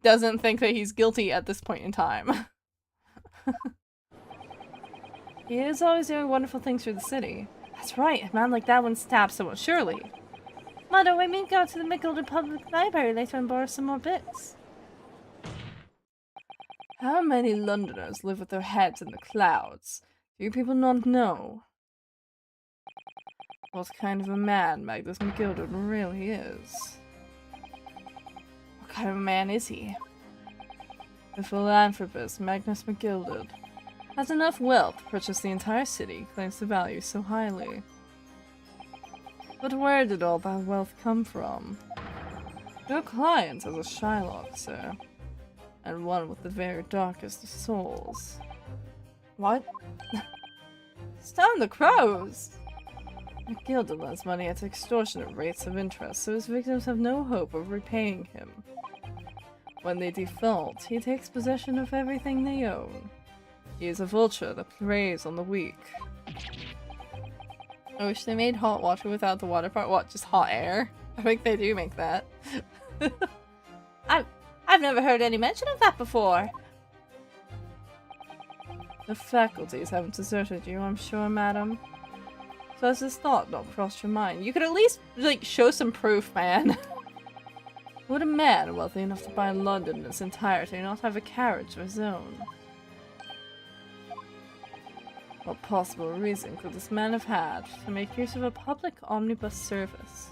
doesn't think that he's guilty at this point in time. He is always doing wonderful things for the city. That's right, a man like that wouldn't stab someone, surely. Mother, we may go to the Mickleden Public Library later and borrow some more books. How many Londoners live with their heads in the clouds? Do you people not know? What kind of a man Magnus McGilded really is? What kind of a man is he? The philanthropist Magnus McGilded has enough wealth to purchase the entire city, claims the value so highly. But where did all that wealth come from? Your client is a Shylock, sir, and one with the very darkest of souls. What? Stand the crows! McGilded lends money at extortionate rates of interest, so his victims have no hope of repaying him. When they default, he takes possession of everything they own. He is a vulture that preys on the weak. I wish they made hot water without the water part. What, just hot air? I think they do make that. I've never heard any mention of that before. The faculties haven't deserted you, I'm sure, madam. So has this thought not crossed your mind? You could at least, like, show some proof, man. Would a man wealthy enough to buy London in its entirety not have a carriage of his own? What possible reason could this man have had to make use of a public omnibus service?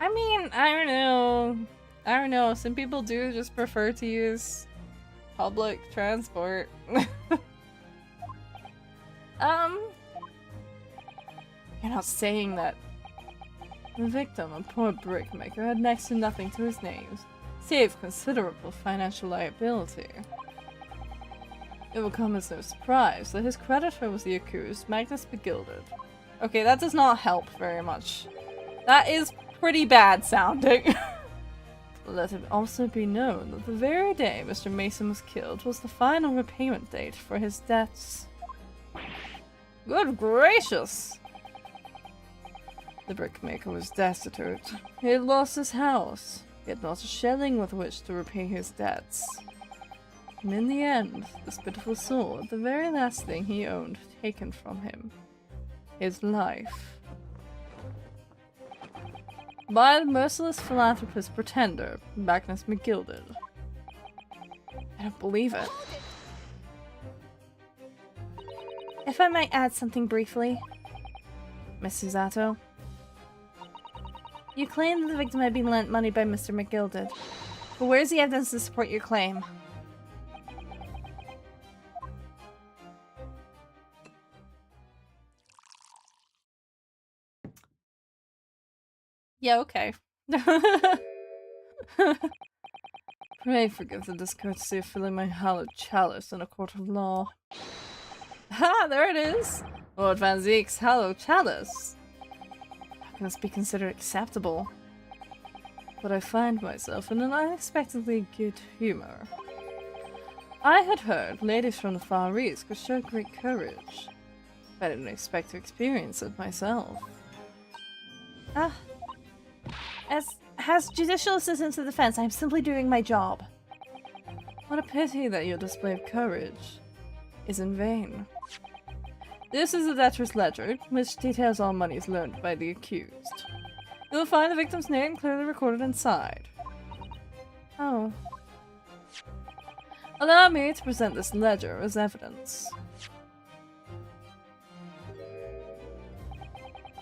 I mean, I don't know. Some people do just prefer to use public transport. You're not saying that the victim, a poor brickmaker, had next to nothing to his name, save considerable financial liability. It will come as no surprise that his creditor was the accused, Magnus McGilded. Okay, that does not help very much. That is pretty bad sounding. Let it also be known that the very day Mr. Mason was killed was the final repayment date for his debts. Good gracious! The brickmaker was destitute. He had lost his house, yet not a shilling with which to repay his debts. And in the end, this pitiful soul had the very last thing he owned taken from him. His life. By the merciless philanthropist pretender, Magnus McGilded. I don't believe it. If I might add something briefly. Miss Susato. You claim that the victim had been lent money by Mr. McGilded. But where's the evidence to support your claim? Yeah, okay. Pray forgive the discourtesy of filling my hallowed chalice in a court of law. Ha! There it is! Lord Van Zeek's hallowed chalice! How can this be considered acceptable? But I find myself in an unexpectedly good humor. I had heard ladies from the Far East could show great courage. I didn't expect to experience it myself. As judicial assistant to the defense, I am simply doing my job. What a pity that your display of courage is in vain. This is the debtor's ledger, which details all monies loaned by the accused. You will find the victim's name clearly recorded inside. Oh. Allow me to present this ledger as evidence.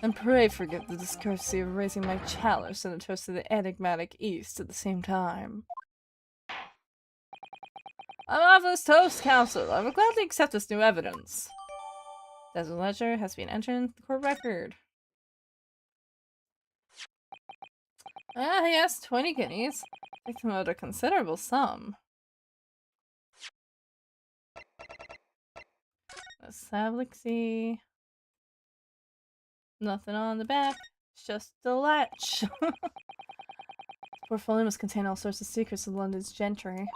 And pray forgive the discourtesy of raising my chalice and a toast to the enigmatic East at the same time. A marvelous toast, counsel. I will gladly accept this new evidence. The ledger has been entered into the court record. Ah, yes, 20 guineas. Victim owed a considerable sum. Let's have a look-see. Nothing on the back. It's just a latch. The portfolio must contain all sorts of secrets of London's gentry.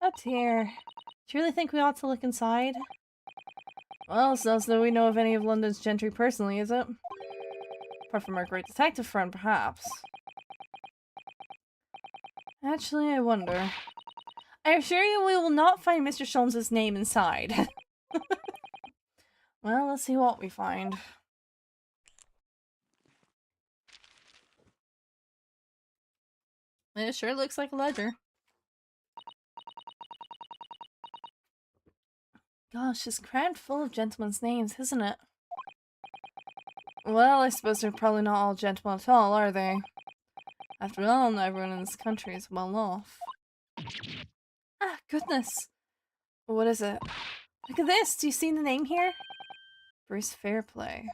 Oh dear. Do you really think we ought to look inside? Well, it's not as though we know of any of London's gentry personally, is it? Apart from our great detective friend, perhaps. Actually, I wonder. I assure you we will not find Mr. Sholmes' name inside. Well, let's see what we find. It sure looks like a ledger. Gosh, it's crammed full of gentlemen's names, isn't it? Well, I suppose they're probably not all gentlemen at all, are they? After all, not everyone in this country is well off. Ah, goodness! What is it? Look at this! Do you see the name here? Bruce Fairplay.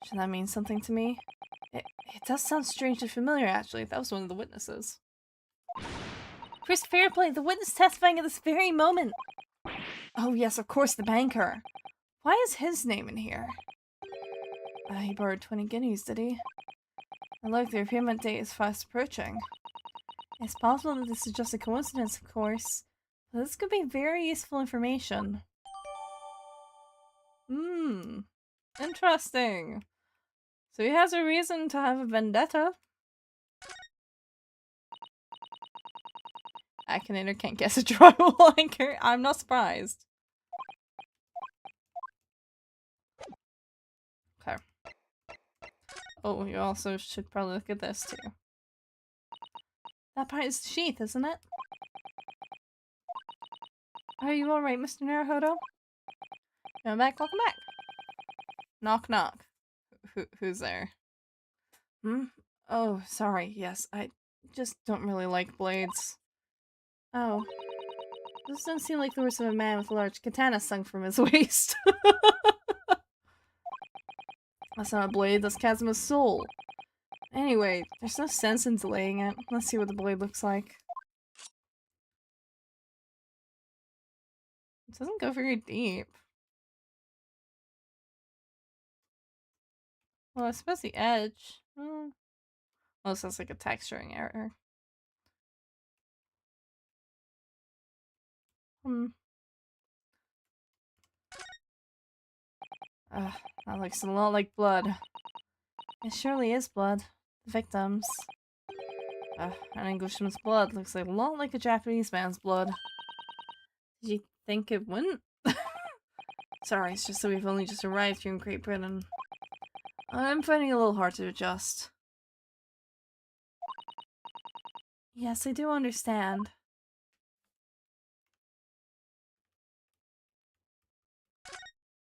Should that mean something to me? It does sound strangely familiar, actually. That was one of the witnesses. Bruce Fairplay, the witness testifying at this very moment! Oh yes, of course, the banker. Why is his name in here? He borrowed 20 guineas, did he? And look, the repayment date is fast approaching. It's possible that this is just a coincidence, of course. But this could be very useful information. Interesting. So he has a reason to have a vendetta. Akinator can't guess a drywall anchor. I'm not surprised. Okay. Oh, you also should probably look at this too. That part is the sheath, isn't it? Are you alright, Mr. Naruhodo? Come back, welcome back. Knock knock. Who's there? Oh, sorry, yes, I just don't really like blades. Oh. This doesn't seem like the words of a man with a large katana slung from his waist. That's not a blade, that's Kazuma's soul. Anyway, there's no sense in delaying it. Let's see what the blade looks like. It doesn't go very deep. Well, I suppose the edge. Well, this is like a texturing error. That looks a lot like blood. It surely is blood. The victims. An Englishman's blood looks a lot like a Japanese man's blood. Did you think it wouldn't? Sorry, it's just that we've only just arrived here in Great Britain. I'm finding it a little hard to adjust. Yes, I do understand.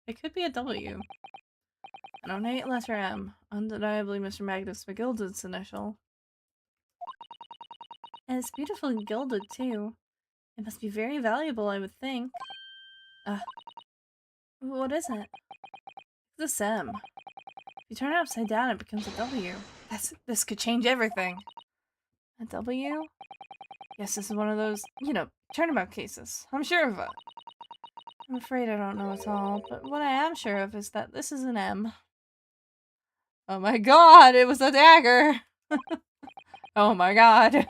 It could be a W. An ornate letter M. Undeniably Mr. Magnus McGilded's initial. And it's beautifully gilded, too. It must be very valuable, I would think. What is it? This M. If you turn it upside down, it becomes a W. This could change everything. A W? Yes, this is one of those, you know, turnabout cases. I'm sure of it. I'm afraid I don't know it all, but what I am sure of is that this is an M. Oh my god, it was a dagger! Oh my god.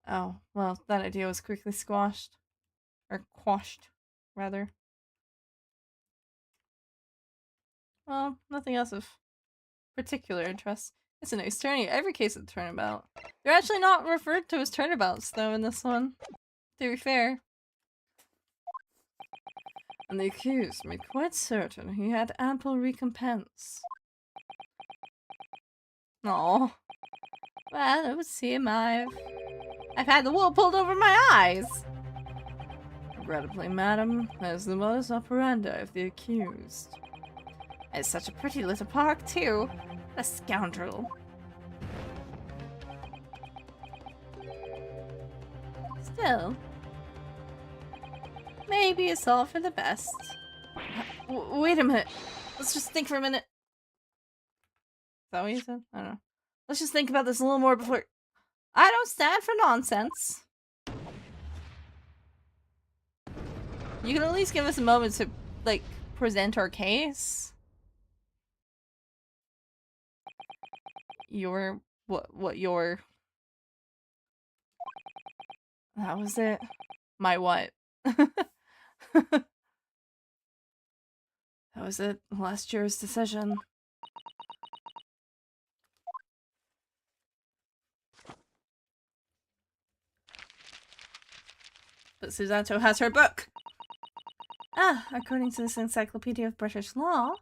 Oh, well, that idea was quickly squashed. Or quashed, rather. Well, nothing else of particular interest. It's a nice tourney. Every case is a turnabout. They're actually not referred to as turnabouts, though, in this one. To be fair. And the accused made quite certain he had ample recompense. Aw. Well, it would seem I've had the wool pulled over my eyes. Regrettably, madam, that is the modus operandi of the accused. It's such a pretty little park, too. A scoundrel. Still, maybe it's all for the best. Wait a minute. Let's just think for a minute. Is that what you said? I don't know. Let's just think about this a little more before... I don't stand for nonsense. You can at least give us a moment to, like, present our case. Your... What your... That was it. My what? That was it. Last year's decision. But Susanto has her book! According to this Encyclopedia of British Law,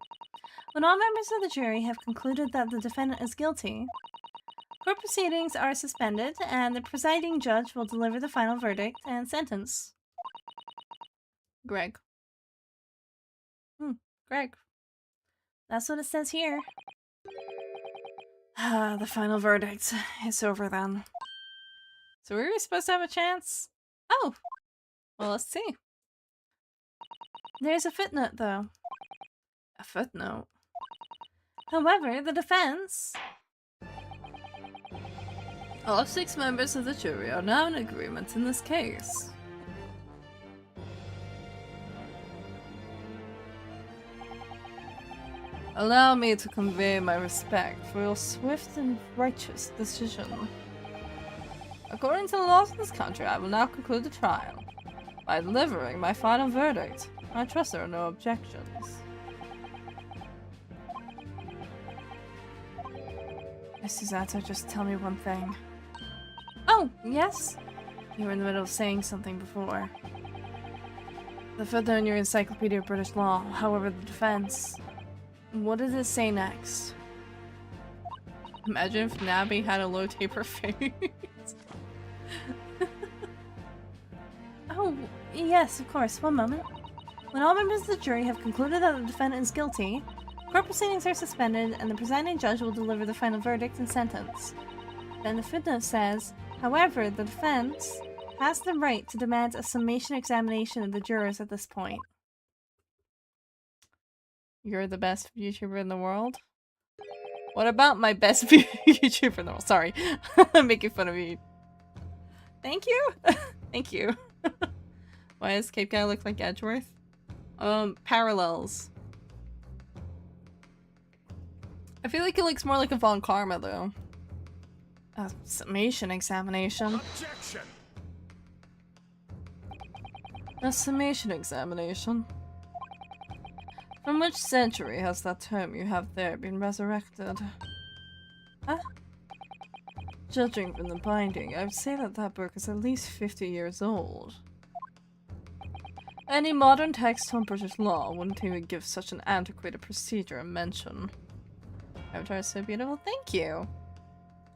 when all members of the jury have concluded that the defendant is guilty, court proceedings are suspended and the presiding judge will deliver the final verdict and sentence. Greg. Greg. That's what it says here. The final verdict. It's over then. So were we supposed to have a chance? Oh! Well, let's see. There's a footnote, though. A footnote? However, the defense... All 6 members of the jury are now in agreement in this case. Allow me to convey my respect for your swift and righteous decision. According to the laws of this country, I will now conclude the trial by delivering my final verdict. I trust there are no objections. Mrs. Atto, just tell me one thing. Oh, yes? You were in the middle of saying something before. The footnote in your Encyclopedia of British Law, however, the defense... What does it say next? Imagine if Nabby had a low taper face. Oh, yes, of course. One moment. When all members of the jury have concluded that the defendant is guilty, court proceedings are suspended and the presiding judge will deliver the final verdict and sentence. Then the footnote says, however, the defense has the right to demand a summation examination of the jurors at this point. You're the best YouTuber in the world? What about my best YouTuber in the world? Sorry. I'm making fun of you. Thank you? Thank you. Why does Cape Guy look like Edgeworth? Parallels. I feel like it looks more like a Von Karma, though. A summation examination. Objection! A summation examination. From which century has that term you have there been resurrected? Huh? Judging from the binding, I would say that that book is at least 50 years old. Any modern text on British law wouldn't even give such an antiquated procedure a mention. Avatar is so beautiful, thank you!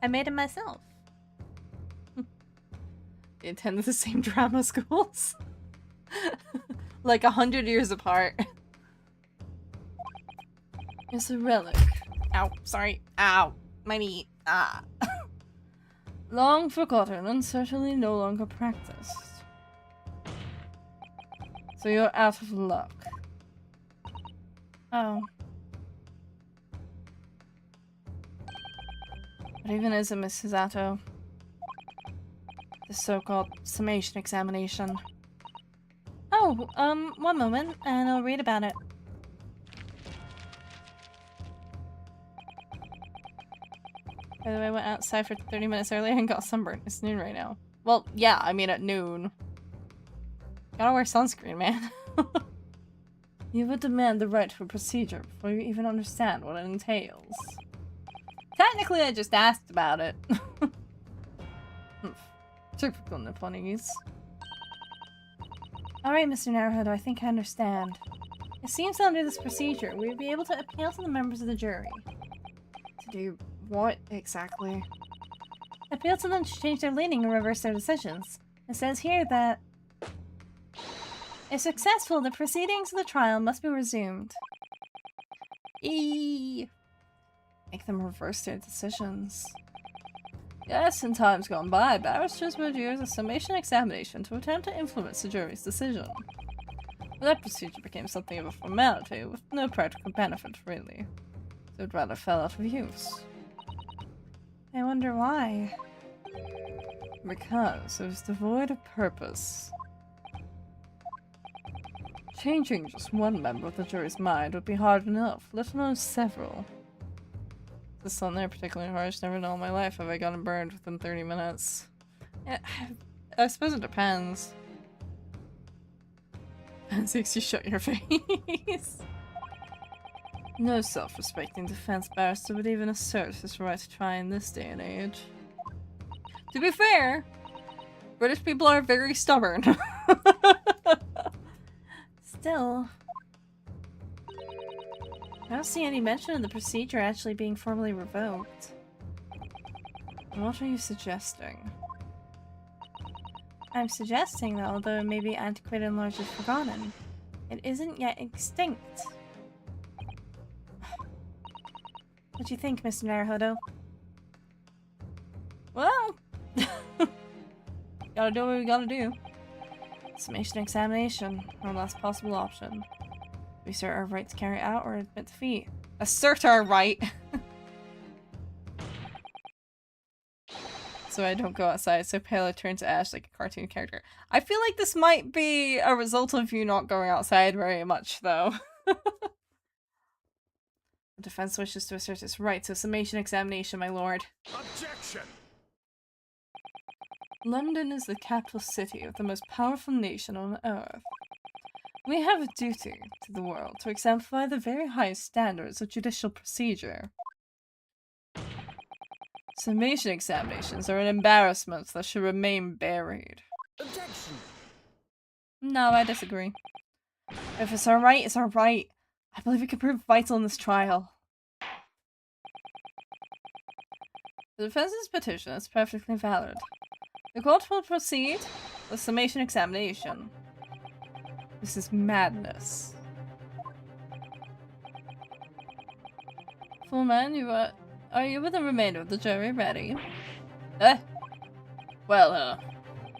I made it myself. They attended the same drama schools? Like 100 years apart. It's a relic. Ow, sorry. Ow. My knee. Ah. Long forgotten and certainly no longer practiced. So you're out of luck. Oh. What even is it, Mrs. Atto? The so-called summation examination. Oh, one moment, and I'll read about it. By the way, I went outside for 30 minutes earlier and got sunburned. It's noon right now. Well, yeah, I mean at noon. Gotta wear sunscreen, man. You would demand the right to a procedure before you even understand what it entails. Technically, I just asked about it. Typical Nipponese. Alright, Mr. Naruhodo, I think I understand. It seems that under this procedure, we would be able to appeal to the members of the jury. To do what exactly? Appeal to them to change their leaning and reverse their decisions. It says here that if successful, the proceedings of the trial must be resumed. Make them reverse their decisions. Yes, in times gone by, barristers would use a summation examination to attempt to influence the jury's decision. But that procedure became something of a formality with no practical benefit, really. So it rather fell out of use. I wonder why. Because it was devoid of purpose. Changing just one member of the jury's mind would be hard enough, let alone several. This is something particularly harsh. Never known in my life have I gotten burned within 30 minutes. I suppose it depends. And makes you shut your face. No self-respecting defense barrister would even assert his right to try in this day and age. To be fair, British people are very stubborn. Still, I don't see any mention of the procedure actually being formally revoked. What are you suggesting? I'm suggesting that although it may be antiquated and largely forgotten, it isn't yet extinct. What do you think, Mr. Naruhodo? Well, gotta do what we gotta do. Summation examination, our last possible option. We assert our right to carry out or admit defeat. Assert our right! So I don't go outside, so pale I turn to ash like a cartoon character. I feel like this might be a result of you not going outside very much, though. The defense wishes to assert its right to summation examination, my lord. Objection! London is the capital city of the most powerful nation on earth. We have a duty to the world to exemplify the very highest standards of judicial procedure. Summation examinations are an embarrassment that should remain buried. Objection! No, I disagree. If it's our right, it's our right. I believe it could prove vital in this trial. The defense's petition is perfectly valid. The court will proceed with summation examination. This is madness. Full man, are you with the remainder of the jury ready? Well,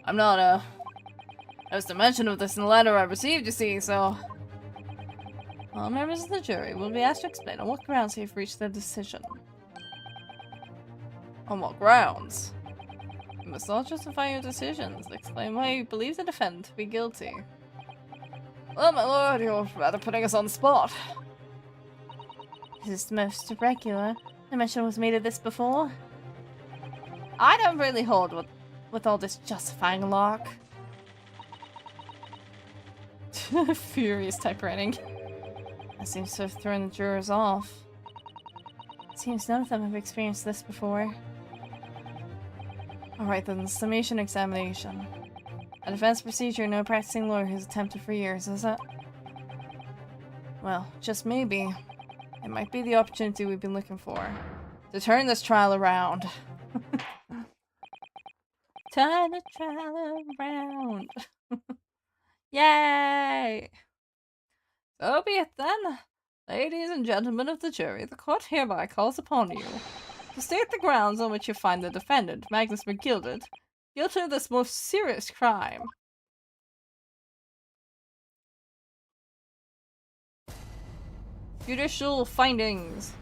I'm not, there's the mention of this in the letter I received, you see, so... All members of the jury will be asked to explain on what grounds you've reached their decision. On what grounds? You must all justify your decisions. Explain why you believe the defendant to be guilty. Well, my lord, you're rather putting us on the spot. This is most irregular. No mention was made of this before. I don't really hold with all this justifying lark. Furious typewriting. That seems to have thrown the jurors off. Seems none of them have experienced this before. Alright then, summation examination. A defense procedure no practicing lawyer has attempted for years, is it? Well, just maybe. It might be the opportunity we've been looking for. To turn this trial around. Turn the trial around. Yay! So be it then. Ladies and gentlemen of the jury, the court hereby calls upon you to state the grounds on which you find the defendant, Magnus McGilded, guilty of this most serious crime. Judicial findings.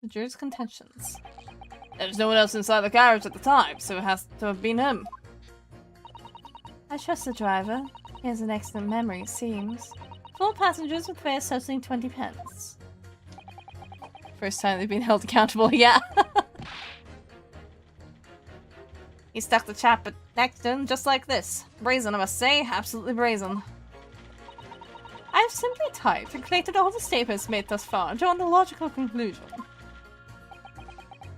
The jury's contentions. There's no one else inside the carriage at the time, so it has to have been him. I trust the driver. He has an excellent memory, it seems. 4 passengers with fares totaling 20 pence. First time they've been held accountable, yeah. He stuck the chap next to him just like this. Brazen, I must say. Absolutely brazen. I have simply typed and collated all the statements made thus far, drawn a logical conclusion.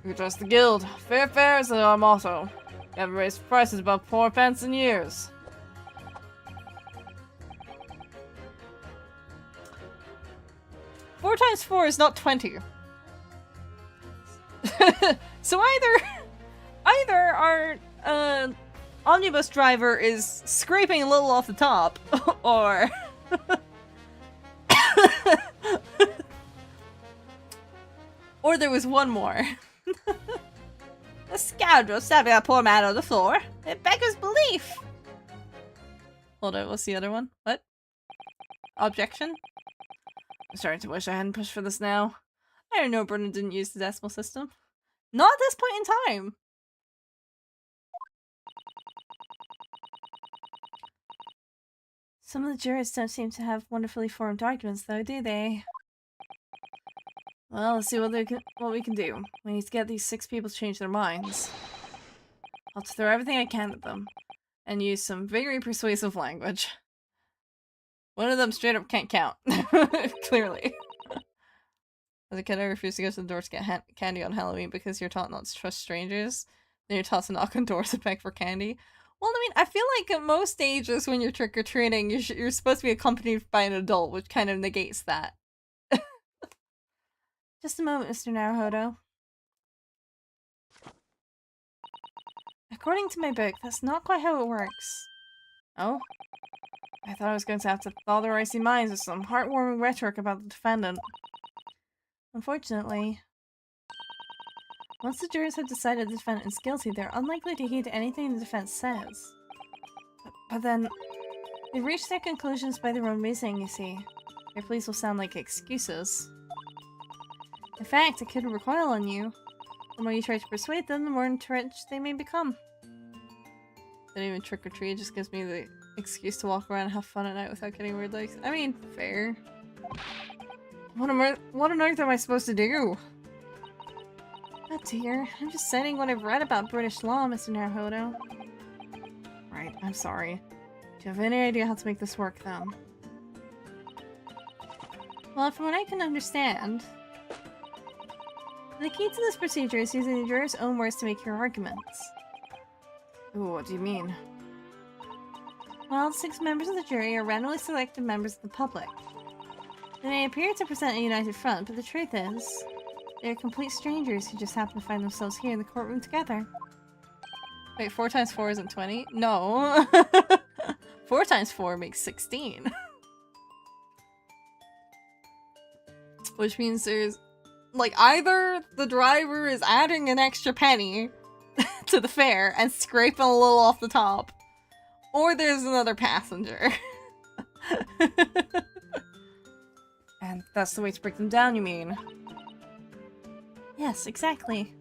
We trust the guild. Fair fares is our motto. We haven't raised prices above 4 pence in years. Four times 4 is not 20. So either our omnibus driver is scraping a little off the top, or or there was one more. The scoundrel stabbing that poor man on the floor. It beggars belief. Hold on, what's the other one? What? Objection? I'm starting to wish I hadn't pushed for this now. I didn't know Brennan didn't use the decimal system. Not at this point in time. Some of the jurors don't seem to have wonderfully formed arguments, though, do they? Well, let's see what we can do. We need to get these 6 people to change their minds. I'll throw everything I can at them, and use some very persuasive language. One of them straight up can't count. Clearly. As a kid, I refused to go to the door to get candy on Halloween because you're taught not to trust strangers. Then you're taught to knock on doors and beg for candy. Well, I mean, I feel like at most ages when you're trick-or-treating, you're supposed to be accompanied by an adult, which kind of negates that. Just a moment, Mr. Naruhodo. A according to my book, that's not quite how it works. Oh? I thought I was going to have to thaw their icy minds with some heartwarming rhetoric about the defendant. Unfortunately, once the jurors have decided the defendant is guilty, they're unlikely to heed anything the defense says. But then, they've reached their conclusions by their own reasoning, you see. Your pleas will sound like excuses. In fact, it could recoil on you. The more you try to persuade them, the more entrenched they may become. Don't even trick or treat, it just gives me the excuse to walk around and have fun at night without getting weird looks. I mean, fair. What on earth am I supposed to do? Oh dear, I'm just citing what I've read about British law, Mr. Naruhodo. Right, I'm sorry. Do you have any idea how to make this work, then? Well, from what I can understand, the key to this procedure is using the jurors' own words to make your arguments. Ooh, what do you mean? Well, the 6 members of the jury are randomly selected members of the public. They may appear to present a united front, but the truth is, they are complete strangers who just happen to find themselves here in the courtroom together. Wait, 4 times 4 isn't 20? No! 4 times 4 makes 16. Which means there's, like, either the driver is adding an extra penny to the fare and scraping a little off the top, or there's another passenger. And that's the way to break them down, you mean? Yes, exactly.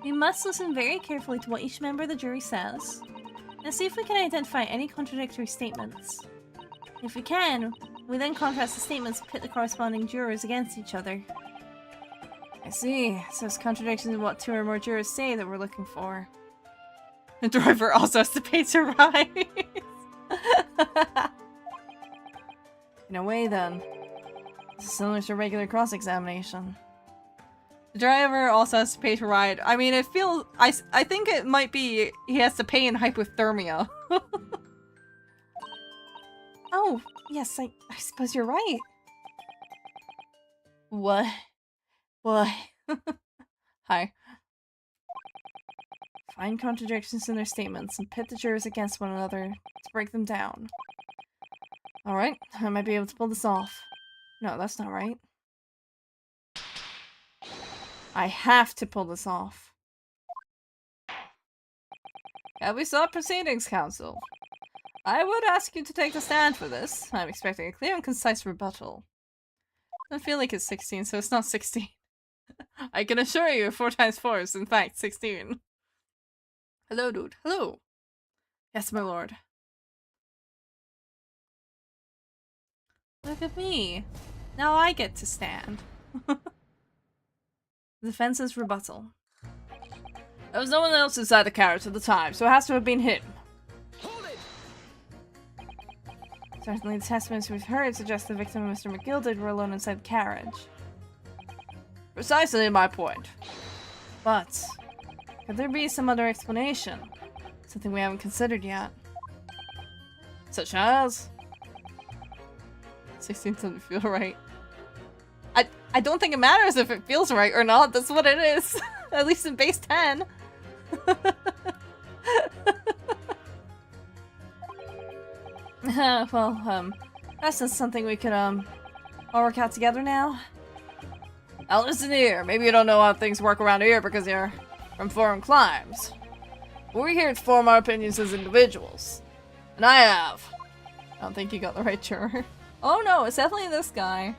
We must listen very carefully to what each member of the jury says, and see if we can identify any contradictory statements. If we can, we then contrast the statements and pit the corresponding jurors against each other. I see. So it's contradictions in what 2 or more jurors say that we're looking for. The driver also has to pay to ride. In a way, then, this is similar to regular cross-examination. The driver also has to pay to ride. I mean, it feels... I think it might be he has to pay in hypothermia. Oh, yes, I suppose you're right. What? What? Hi. Find contradictions in their statements and pit the jurors against one another to break them down. Alright, I might be able to pull this off. No, that's not right. I have to pull this off. Have we sought proceedings, counsel? I would ask you to take the stand for this. I'm expecting a clear and concise rebuttal. I feel like it's 16, so it's not 16. I can assure you 4 times 4 is in fact 16. Hello, dude. Hello. Yes, my lord. Look at me. Now I get to stand. Defense's rebuttal. There was no one else inside the carriage at the time, so it has to have been him. Hold it! Certainly the testaments we've heard suggest the victim and Mr. McGilded were alone inside the carriage. Precisely my point. But, could there be some other explanation? Something we haven't considered yet. Such as? 16 doesn't feel right. I don't think it matters if it feels right or not. That's what it is. At least in base 10. Well, that's just something we could, all work out together now. Now listen here. Maybe you don't know how things work around here because you're from foreign climes. We're here to form our opinions as individuals. And I have. I don't think you got the right juror. Oh no, it's definitely this guy.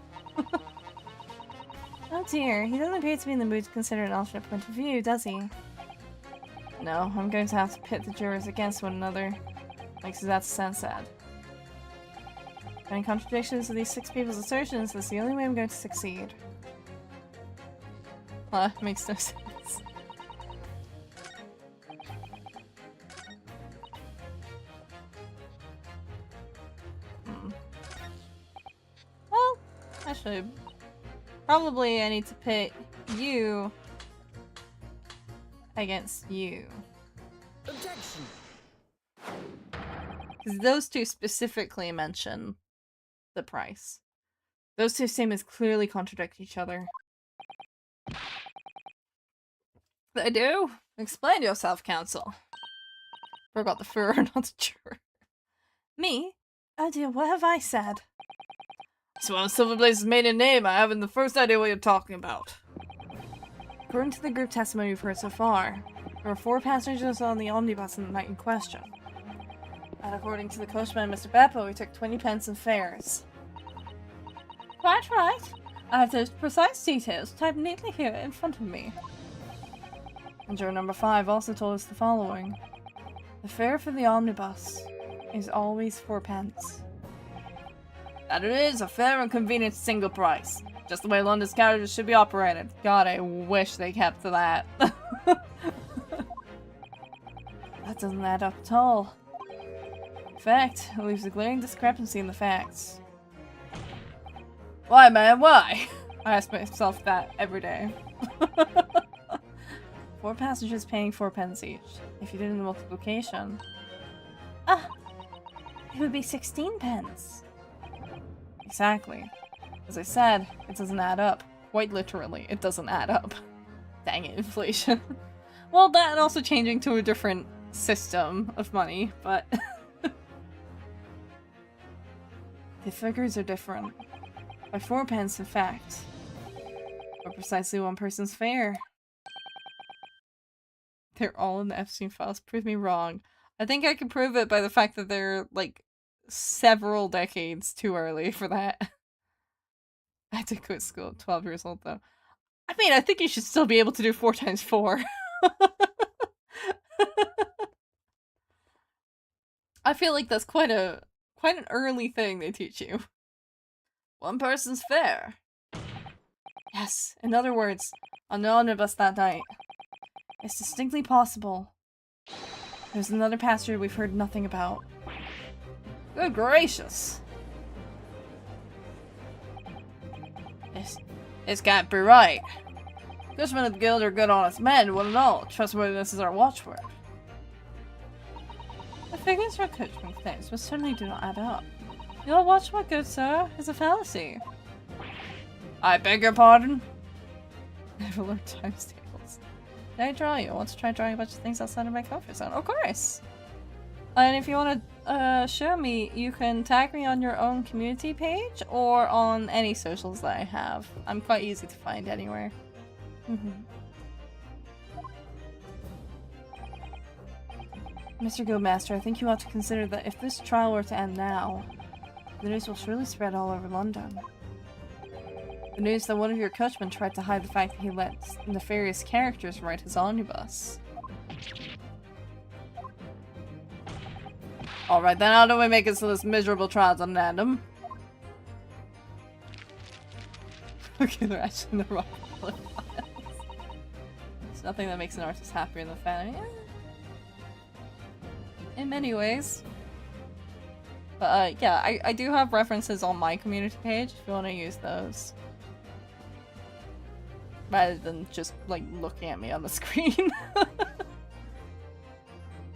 Oh dear, he doesn't appear to be in the mood to consider an alternate point of view, does he? No, I'm going to have to pit the jurors against one another. Like Suzatsu-san said. Finding contradictions of these 6 people's assertions, that's the only way I'm going to succeed. Makes no sense. Well, actually, probably I need to pit you against you. Objection! Because those 2 specifically mention the price. Those 2 statements clearly contradict each other. They do? Explain yourself, Counsel. Forgot the fur, not the juror. Me? Oh dear, what have I said? So Silverblaze's maiden name, I haven't the first idea what you're talking about. According to the group testimony we've heard so far, there were 4 passengers on the omnibus on the night in question. And according to the coachman, Mr. Beppo, he took 20 pence in fares. Quite right. I have those precise details typed neatly here in front of me. And juror number 5 also told us the following. The fare for the omnibus is always 4 pence. That it is, a fair and convenient single price. Just the way London's carriages should be operated. God, I wish they kept to that. That doesn't add up at all. In fact, it leaves a glaring discrepancy in the facts. Why, man, why? I ask myself that every day. 4 passengers paying 4 pence each. If you did the multiplication... Ah! It would be 16 pence. Exactly. As I said, it doesn't add up. Quite literally, it doesn't add up. Dang it, inflation. Well, that and also changing to a different system of money, but... The figures are different. By 4 pence, in fact. Or precisely 1 person's fare. They're all in the Epstein files. Prove me wrong. I think I can prove it by the fact that they're, like, several decades too early for that. I had to quit school at 12 years old, though. I mean, I think you should still be able to do 4 times 4. I feel like that's quite an early thing they teach you. 1 person's fare. Yes, in other words, on the omnibus that night. It's distinctly possible. There's another passenger we've heard nothing about. Good gracious. This can't be right. Coachmen of the guild are good honest men, one and all. Trustworthiness is our watchword. The figures your coachman claims most certainly do not add up. Your watchword, good sir, is a fallacy. I beg your pardon? Never learned times tables. Did I draw you? I want to try drawing a bunch of things outside of my comfort zone. Of course! And if you want to show me, you can tag me on your own community page or on any socials that I have. I'm quite easy to find anywhere. Mr. Guildmaster, I think you ought to consider that if this trial were to end now, the news will surely spread all over London. The news that one of your coachmen tried to hide the fact that he let nefarious characters ride his omnibus. Alright then, how do we make it so this miserable trial doesn't end him? Okay, they're actually in the wrong files. There's nothing that makes an artist happier than family. In many ways. But yeah, I do have references on my community page if you want to use those. Rather than just, like, looking at me on the screen.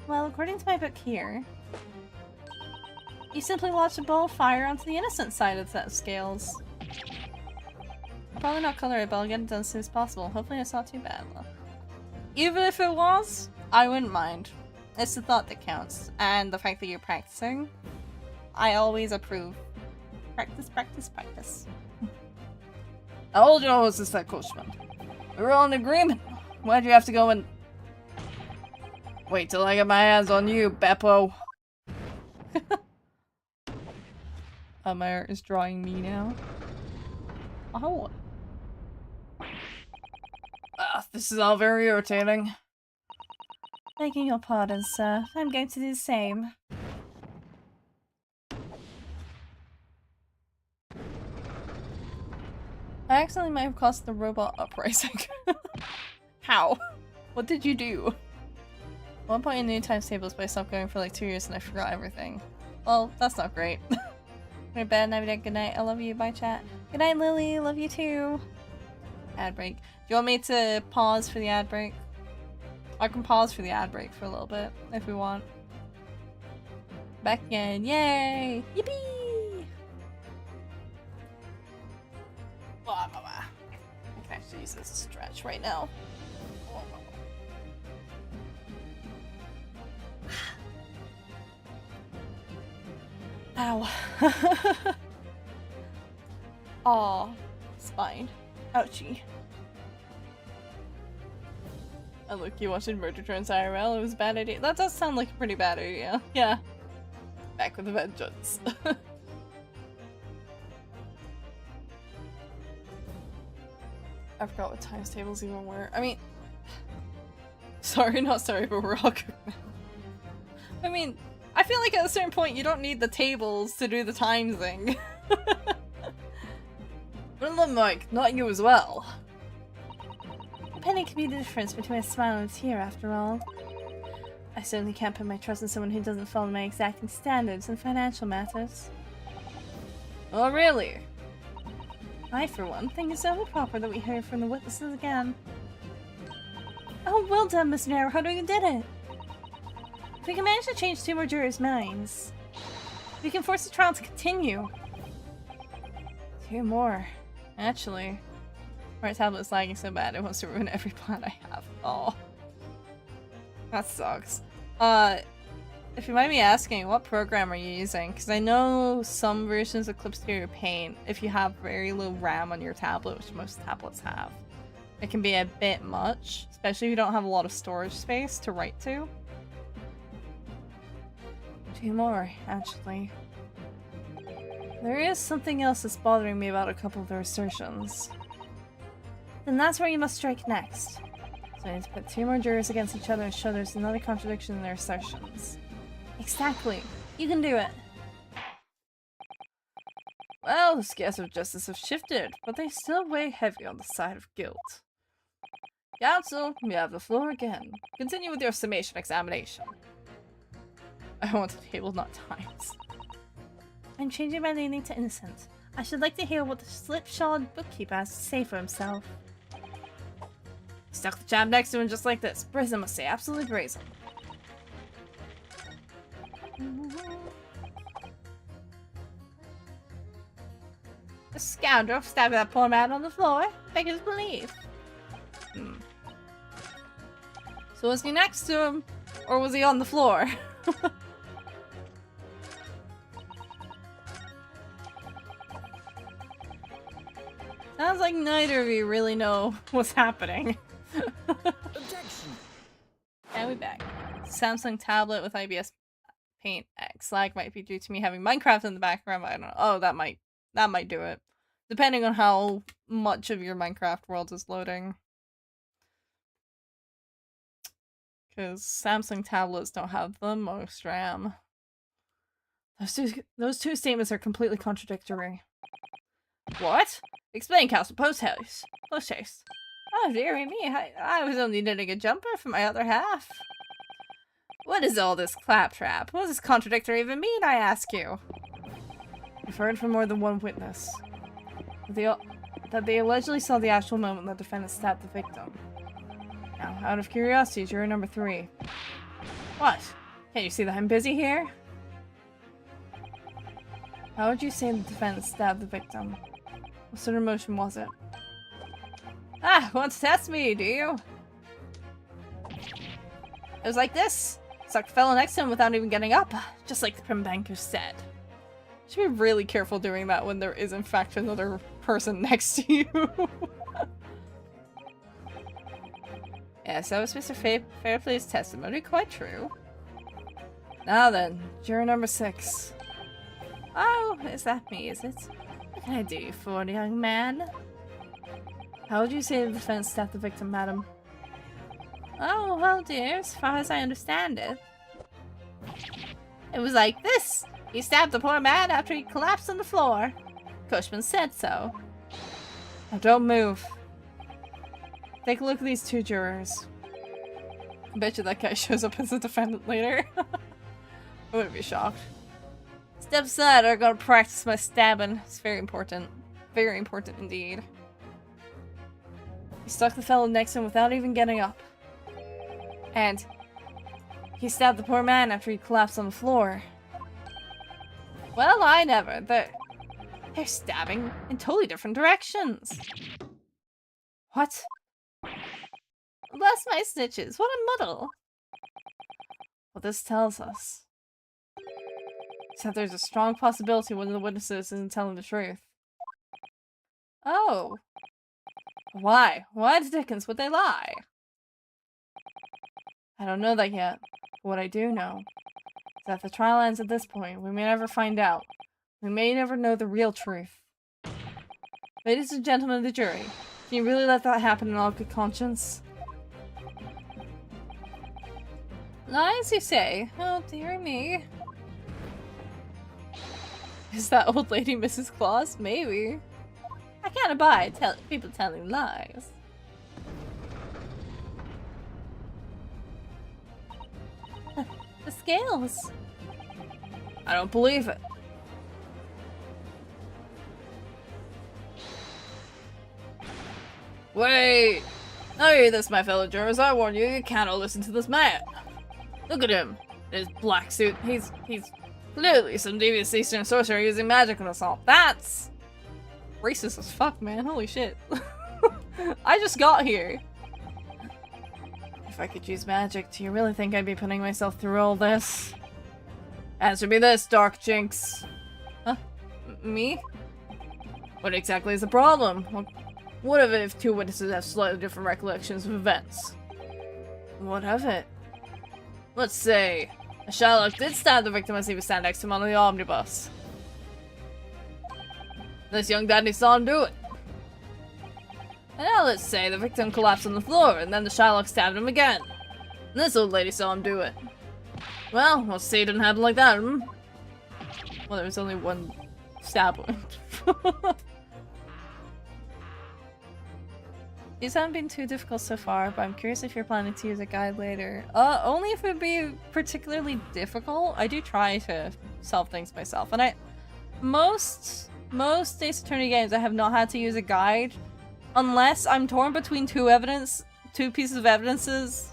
Well, according to my book here, you simply launched a ball of fire onto the innocent side of the scales. I'll probably not color it, but I'll get it done as soon as possible. Hopefully it's not too bad. Even if it was, I wouldn't mind. It's the thought that counts, and the fact that you're practicing. I always approve. Practice, practice, practice. How old you was this coachman? We were all in agreement. Why'd you have to go and... Wait till I get my hands on you, Beppo. Meyer is drawing me now. Oh. This is all very irritating. Begging your pardon, sir. I'm going to do the same. I accidentally might have caused the robot uprising. How? What did you do? At one point in new times tables, but I stopped going for like 2 years and I forgot everything. Well, that's not great. Go to bed, good night. I love you. Bye, chat. Good night, Lily. Love you too. Ad break. Do you want me to pause for the ad break? I can pause for the ad break for a little bit if we want. Back again. Yay! Yippee! I can actually use this stretch right now. Ow. Aw. Spine. Ouchie. Oh look, you watched Murder Turns IRL, it was a bad idea. That does sound like a pretty bad idea. Yeah. Back with a vengeance. I forgot what times tables even were. I mean... Sorry, not sorry, but we're all good now. I mean, I feel like at a certain point you don't need the tables to do the time thing. But look, Mike, not you as well. A penny can be the difference between a smile and a tear, after all. I certainly can't put my trust in someone who doesn't follow my exacting standards in financial matters. Oh, really? I, for one, think it's only proper that we hear from the witnesses again. Oh, well done, Miss Narrowhead, you did it! If we can manage to change 2 more jurors' minds, we can force the trial to continue. 2 more. Actually, my tablet is lagging so bad it wants to ruin every plan I have. Oh. That sucks. If you mind me asking, what program are you using? Because I know some versions of Clipstudio Paint, if you have very low RAM on your tablet, which most tablets have, it can be a bit much, especially if you don't have a lot of storage space to write to. 2 more, actually. There is something else that's bothering me about a couple of their assertions. Then that's where you must strike next. So I need to put 2 more jurors against each other and show there's another contradiction in their assertions. Exactly. You can do it. Well, the scales of justice have shifted, but they still weigh heavy on the side of guilt. Counsel, you have the floor again. Continue with your summation examination. I want the table, not times. I'm changing my name to Innocent. I should like to hear what the slipshod bookkeeper has to say for himself. Stuck the chap next to him just like this. Brazen must say, absolutely brazen. The scoundrel stabbed that poor man on the floor. Beggars belief. So was he next to him? Or was he on the floor? Sounds like neither of you really know what's happening. Objection. And we back. Samsung tablet with IBS Paint X. Lag might be due to me having Minecraft in the background. I don't know. Oh, that might do it. Depending on how much of your Minecraft world is loading. Because Samsung tablets don't have the most RAM. Those two statements are completely contradictory. What? Explain, Counsel. Post haste. Post haste. Oh, dearie me. I was only knitting a jumper for my other half. What is all this claptrap? What does this contradictory even mean, I ask you? We've heard from more than one witness that they allegedly saw the actual moment the defendant stabbed the victim. Now, out of curiosity, juror number 3. What? Can't you see that I'm busy here? How would you say the defendant stabbed the victim? What sort of motion was it? Ah, want to test me, do you? It was like this. Stuck the fellow next to him without even getting up, just like the prim banker said. Should be really careful doing that when there is in fact another person next to you. Yes, that was Mr. Fairplay's testimony. Quite true. Now then, juror number 6. Oh, is that me, is it? What can I do you for, young man? How would you say the defense stabbed the victim, madam? Oh, well, dear, as far as I understand it. It was like this. He stabbed the poor man after he collapsed on the floor. Cushman said so. Now don't move. Take a look at these 2 jurors. I bet you that guy shows up as a defendant later. I wouldn't be shocked. Step aside or I'm gonna practice my stabbing. It's very important. Very important indeed. He stuck the fellow next to him without even getting up. And he stabbed the poor man after he collapsed on the floor. Well, I never. They're stabbing in totally different directions. What? Bless my stitches, what a muddle. What this tells us Except there's a strong possibility one of the witnesses isn't telling the truth. Oh. Why? Why the dickens would they lie? I don't know that yet. What I do know is that if the trial ends at this point, we may never find out. We may never know the real truth. Ladies and gentlemen of the jury, can you really let that happen in all good conscience? Lies, you say? Oh, dear me. Is that old lady Mrs. Claus? Maybe. I can't abide people telling lies. The scales. I don't believe it. Wait! Now hear this, my fellow jurors. I warn you, you cannot listen to this man. Look at him. In his black suit. He's clearly some devious Eastern sorcerer using magic on us all. That's racist as fuck, man. Holy shit. I just got here. If I could use magic, do you really think I'd be putting myself through all this? Answer me this, Dark Jinx. Huh? Me? What exactly is the problem? What of it if two witnesses have slightly different recollections of events? What of it? Let's say a Shylock did stab the victim as he was standing next to him on the omnibus. This young dandy saw him do it. And now let's say the victim collapsed on the floor and then the Shylock stabbed him again. And this old lady saw him do it. Well, we'll see it didn't happen like that, hmm? Well, there was only one stab wound. These haven't been too difficult so far, but I'm curious if you're planning to use a guide later. Only if it would be particularly difficult. I do try to solve things myself, and most Ace Attorney games I have not had to use a guide, unless I'm torn between two pieces of evidence,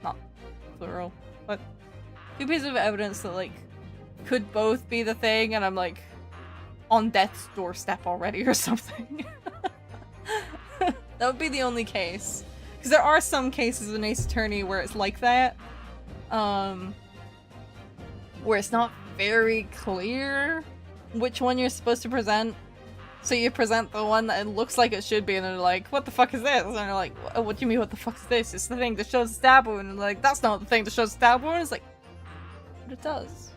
not plural, but two pieces of evidence that like could both be the thing, and I'm like on death's doorstep already or something. That would be the only case. Because there are some cases in Ace Attorney where it's like that. Where it's not very clear which one you're supposed to present. So you present the one that it looks like it should be, and they're like, what the fuck is this? And they're like, what do you mean, what the fuck is this? It's the thing that shows the stab wound. And they're like, that's not the thing that shows the stab wound. It's like, but it does.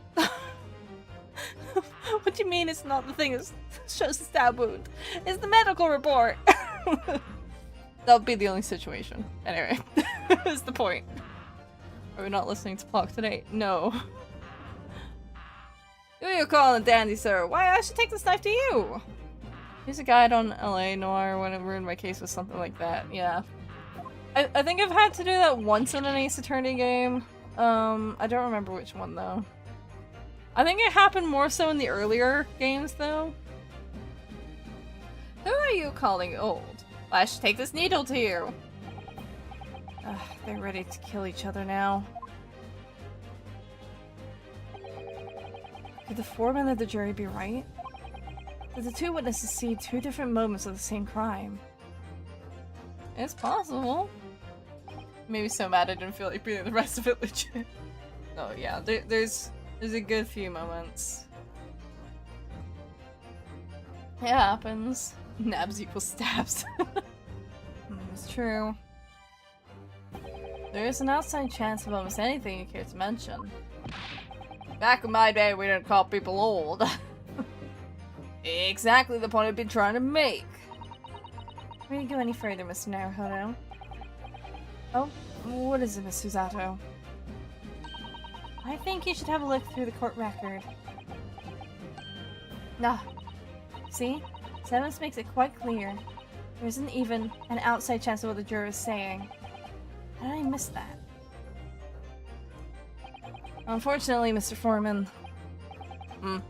What do you mean it's not the thing that shows the stab wound? It's the medical report! That would be the only situation. Anyway, that's the point. Are we not listening to Clock today? No. Who are you calling dandy, sir? Why, I should take this knife to you! Here's a guide on LA Noir when I ruined my case with something like that. Yeah. I think I've had to do that once in an Ace Attorney game. I don't remember which one though. I think it happened more so in the earlier games though. Who are you calling old? I should take this needle to you. They're ready to kill each other now. Could the foreman of the jury be right? Did the two witnesses see two different moments of the same crime? It's possible. Maybe so mad I didn't feel like being the rest of it legit. Oh yeah, there's a good few moments. It happens. Nabs equals stabs. It's true. There is an outside chance of almost anything you care to mention. Back in my day, we didn't call people old. Exactly the point I've been trying to make. Before you go any further, Mr. Naruhodo. Oh, what is it, Miss Susato? I think you should have a look through the court record. See? This evidence makes it quite clear. There isn't even an outside chance of what the juror is saying. How did I miss that? Unfortunately, Mr. Foreman.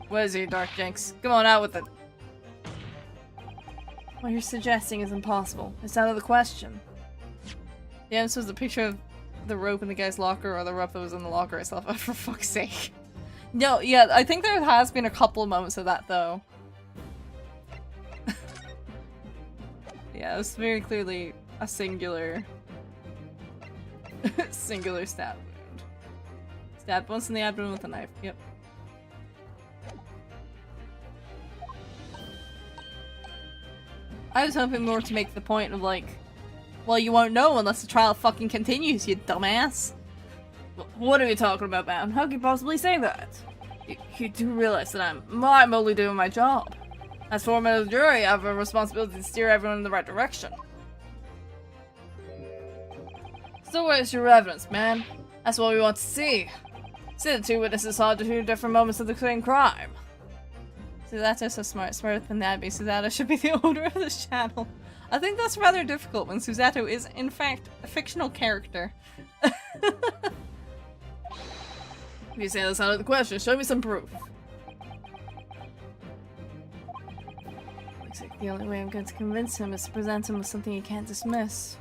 What is it, Dark Jinx? Come on out with it. What you're suggesting is impossible. It's out of the question. The evidence was the picture of the rope in the guy's locker, or the rope that was in the locker itself. Oh, for fuck's sake. No, yeah, I think there has been a couple of moments of that, though. Yeah, it was very clearly a singular... singular stab wound. Stabbed once in the abdomen with a knife. Yep. I was hoping more to make the point of like, well, you won't know unless the trial fucking continues, you dumbass. What are you talking about, man? How can you possibly say that? You do realize that I'm only doing my job. As foreman of the jury, I have a responsibility to steer everyone in the right direction. So where's your evidence, man? That's what we want to see. See the two witnesses saw two different moments of the same crime. Susato's so smart, smarter than that. Susato should be the owner of this channel. I think that's rather difficult when Susato is, in fact, a fictional character. If you say that's out of the question, show me some proof. Looks like the only way I'm going to convince him is to present him with something he can't dismiss.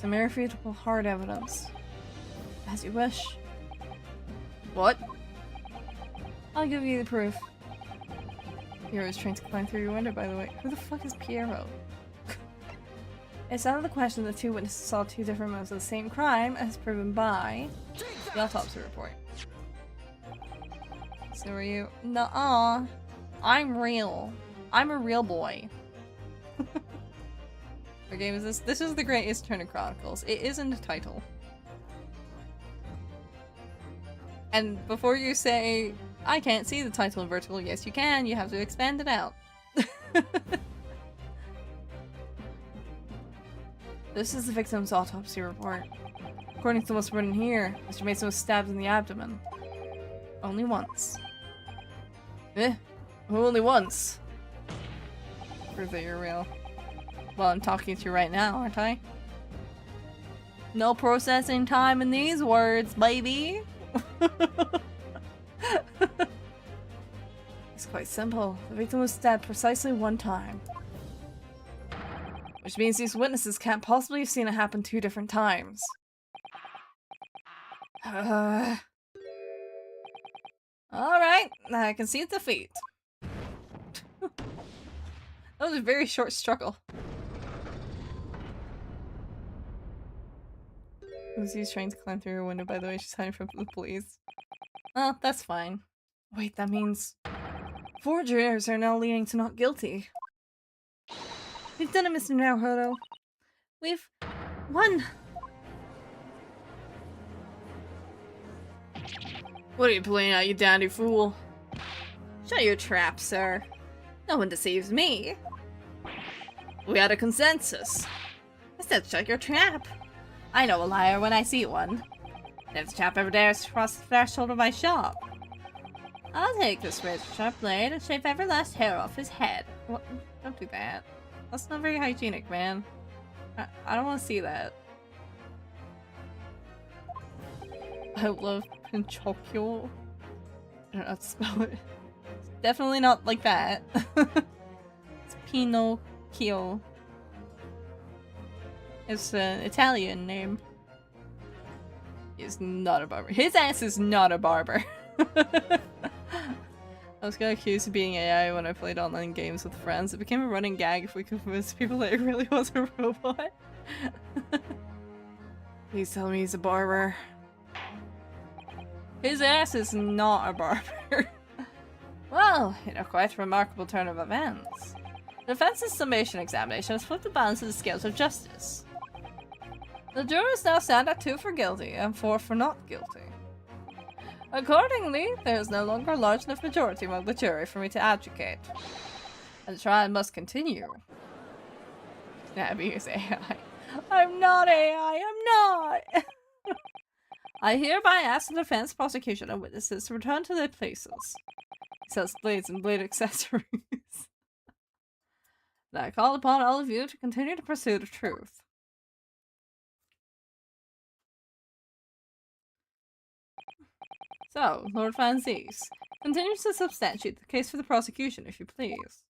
Some irrefutable hard evidence. As you wish. What? I'll give you the proof. Piero's trying to climb through your window, by the way. Who the fuck is Piero? It's out of the question that two witnesses saw two different modes of the same crime, as proven by the autopsy report. So are you? Nuh-uh. I'm real. I'm a real boy. What game is this? This is the Great Ace Attorney Chronicles. It is in the title. And before you say, I can't see the title in vertical, yes you can, you have to expand it out. This is the victim's autopsy report. According to what's written here, Mr. Mason was stabbed in the abdomen. Only once. Only once? Prove that you're real. Well, I'm talking to you right now, aren't I? No processing time in these words, baby! It's quite simple. The victim was stabbed precisely one time. Which means these witnesses can't possibly have seen it happen two different times. Alright, I can see defeat. That was a very short struggle. Lucy's trying to climb through her window, by the way. She's hiding from the police. Oh, that's fine. Wait, that means 4 jurors are now leaning to not guilty. We've done it, Mr. Naruhodo. We've won. What are you playing at, you dandy fool? Shut your trap, sir. No one deceives me. We had a consensus. I said shut your trap. I know a liar when I see one. If the chap ever dares to cross the threshold of my shop, I'll take this razor sharp blade and shave every last hair off his head. What? Don't do that. That's not very hygienic, man. I don't want to see that. I love Pinocchio. I don't know how to spell it. It's definitely not like that. It's Pinocchio. It's an Italian name. He's not a barber. His ass is not a barber. I was got accused of being AI when I played online games with friends. It became a running gag if we could convince people that it really was a robot. Please tell me he's a barber. His ass is not a barber. Well, in a quite remarkable turn of events, the defense's summation examination has flipped the balance of the scales of justice. The jurors now stand at 2 for guilty and 4 for not guilty. Accordingly, there is no longer a large enough majority among the jury for me to advocate. And the trial must continue. Nabby is AI. I'm not AI, I'm not! I hereby ask the defense, prosecution, and witnesses to return to their places. He sells blades and blade accessories. And I call upon all of you to continue to pursue the truth. So, Lord Francis, continue to substantiate the case for the prosecution, if you please.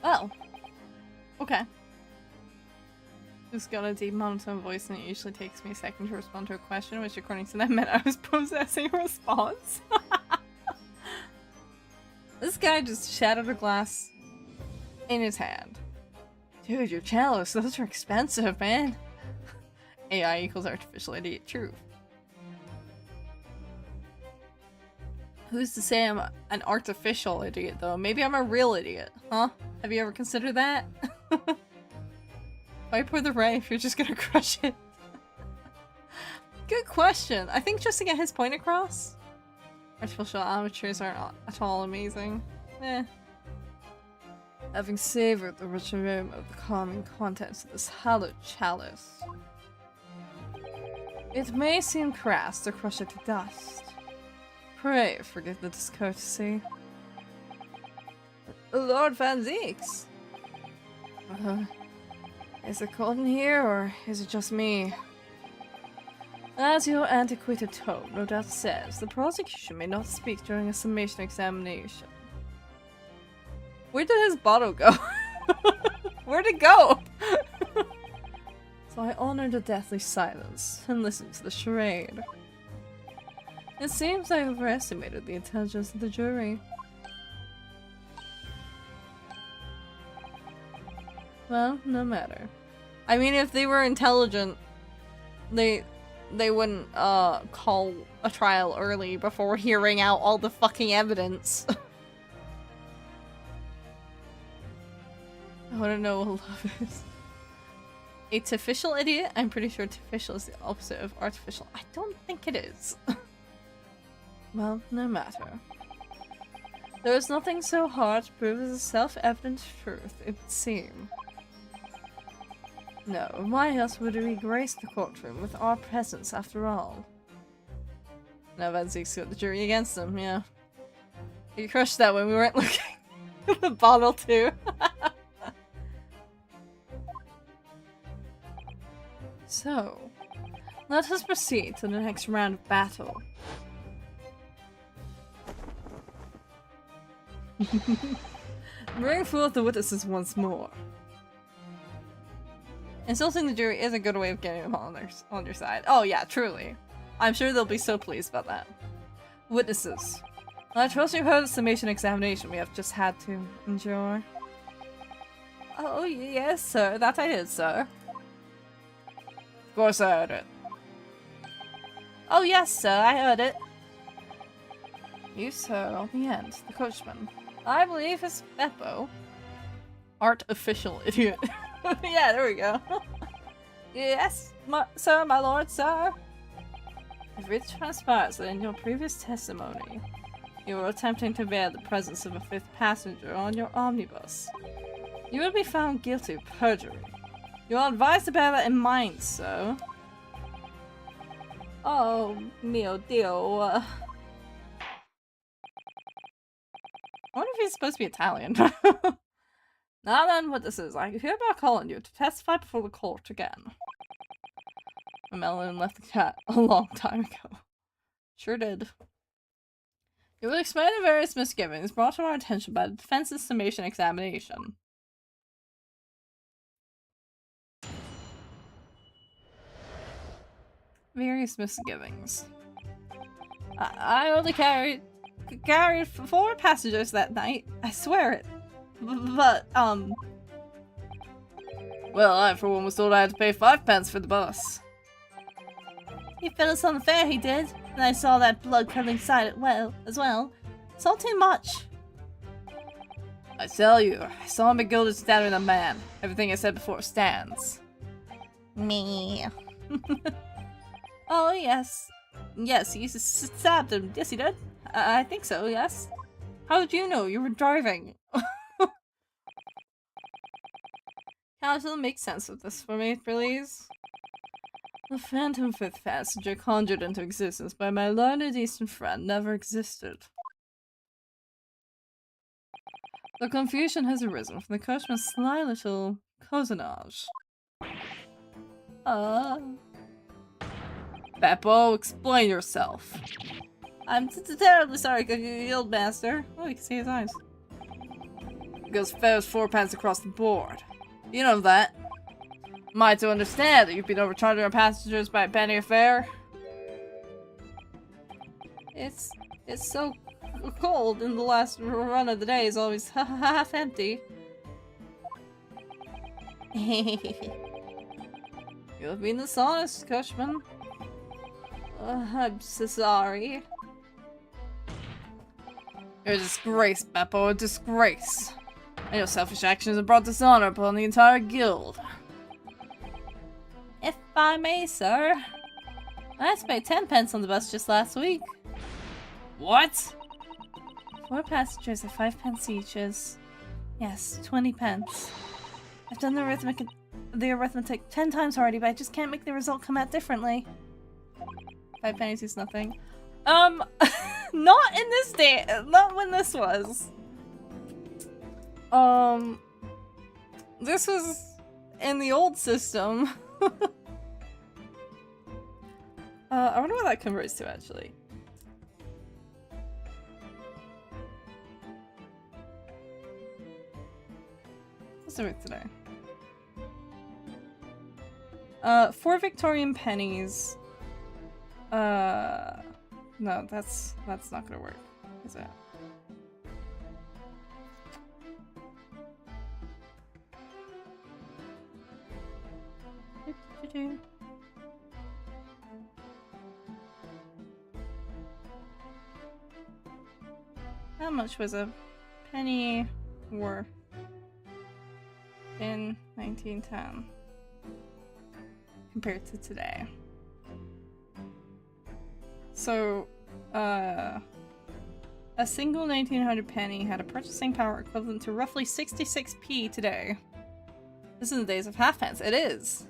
Well, okay. Just got a deep monotone voice and it usually takes me a second to respond to a question, which according to them meant I was processing a response. This guy just shattered a glass in his hand. Dude, you're jealous. Those are expensive, man. AI equals artificial idiot. True. Who's to say I'm an artificial idiot, though? Maybe I'm a real idiot, huh? Have you ever considered that? Why pour the ray if you're just gonna crush it? Good question. I think just to get his point across. Artificial amateurs aren't at all amazing. Eh. Having savoured the rich aroma of the calming contents of this hallowed chalice, it may seem crass to crush it to dust. Pray forgive the discourtesy. Lord Van Zeeks! Is it cold in here, or is it just me? As your antiquated tone no doubt says, the prosecution may not speak during a summation examination. Where did his bottle go? Where'd it go? So I honor the deathly silence and listen to the charade. It seems I overestimated the intelligence of the jury. Well, no matter. I mean, if they were intelligent, they wouldn't call a trial early before hearing out all the fucking evidence. I wanna know what love is. Artificial idiot? I'm pretty sure artificial is the opposite of artificial. I don't think it is. Well, no matter. There is nothing so hard to prove as a self-evident truth, it would seem. No, why else would we grace the courtroom with our presence after all? Now Van Zeek's got the jury against him, yeah. He crushed that when we weren't looking at the bottle too. So, let us proceed to the next round of battle. Bring forth the witnesses once more. Insulting the jury is a good way of getting them on your side. Oh yeah, truly. I'm sure they'll be so pleased about that. Witnesses. I trust you've heard the summation examination we have just had to endure. Oh yes, sir. That I did, sir. Of course I heard it. Oh yes, sir. I heard it. You, sir, on the end. The coachman. I believe is Beppo. Artificial idiot. Yeah, there we go. Yes, sir, my lord, sir. If it transpires that in your previous testimony, you were attempting to veil the presence of a fifth passenger on your omnibus, you will be found guilty of perjury. You are advised to bear that in mind, sir. Oh, mio dio. I wonder if he's supposed to be Italian. Now then, witnesses, I hereby call on you to testify before the court again. Melon left the cat a long time ago. Sure did. You will explain the various misgivings brought to our attention by the defense's summation examination. Various misgivings. I only carried 4 passengers that night. I swear it. But, well, I for one was told I had to pay 5 pence for the bus. He fed us on the fare, he did. And I saw that blood-curdling sight as well. It's all too much. I tell you, I saw him at Gilded stabbing a man. Everything I said before stands. Me. Oh, yes. Yes, he stabbed him. Yes, he did. I think so, yes. How did you know? You were driving. Counsel, make sense of this for me, please. The phantom fifth passenger conjured into existence by my learned Eastern friend never existed. The confusion has arisen from the coachman's sly little cousinage. Beppo, explain yourself. I'm terribly sorry, Guildmaster. Oh, you can see his eyes. It goes fares 4 pence across the board. You know that. Am I to understand that you've been overcharging our passengers by a penny a fare? It's so cold, and the last run of the day is always half empty. You have been dishonest, Cushman. I'm so sorry. You're a disgrace, Beppo, a disgrace. And your selfish actions have brought dishonor upon the entire guild. If I may, sir. I had to pay 10 pence on the bus just last week. What? 4 passengers at 5 pence each is... yes, 20 pence. I've done the arithmetic 10 times already, but I just can't make the result come out differently. 5 pennies is nothing. Not in this day. Not when this was. This was in the old system. I wonder what that converts to, actually. What's the rate today? 4 Victorian pennies. No, that's not gonna work, is it? How much was a penny worth in 1910 compared to today? So, a single 1900 penny had a purchasing power equivalent to roughly 66p today. This is in the days of halfpence. It is!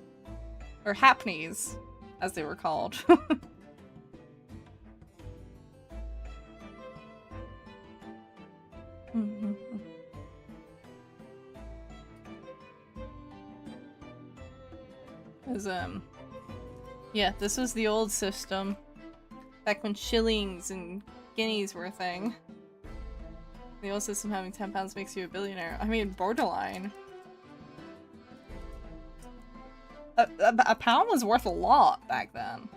Or halfpennies, as they were called. Yeah, this was the old system. Back when shillings and guineas were a thing. The old system having £10 makes you a billionaire. I mean, borderline. A pound was worth a lot back then.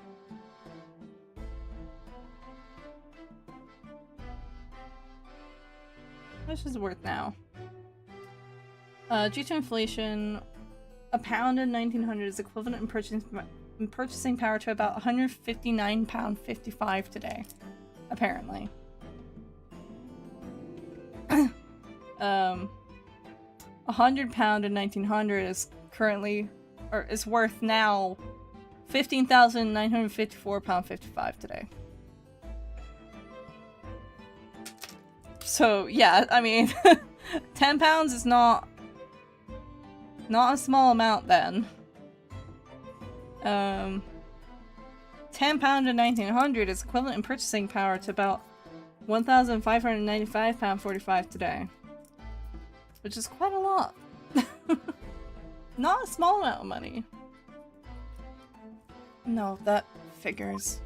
How much is it worth now? Due to inflation, a pound in 1900 is equivalent in purchasing power to about £159.55 today, apparently. 100 pound in 1900 is currently, or is worth now, £15,954.55 today. So yeah, I mean, £10 is not a small amount then. £10 in 1900 is equivalent in purchasing power to about £1,595.45 today. Which is quite a lot. Not a small amount of money. No, that figures.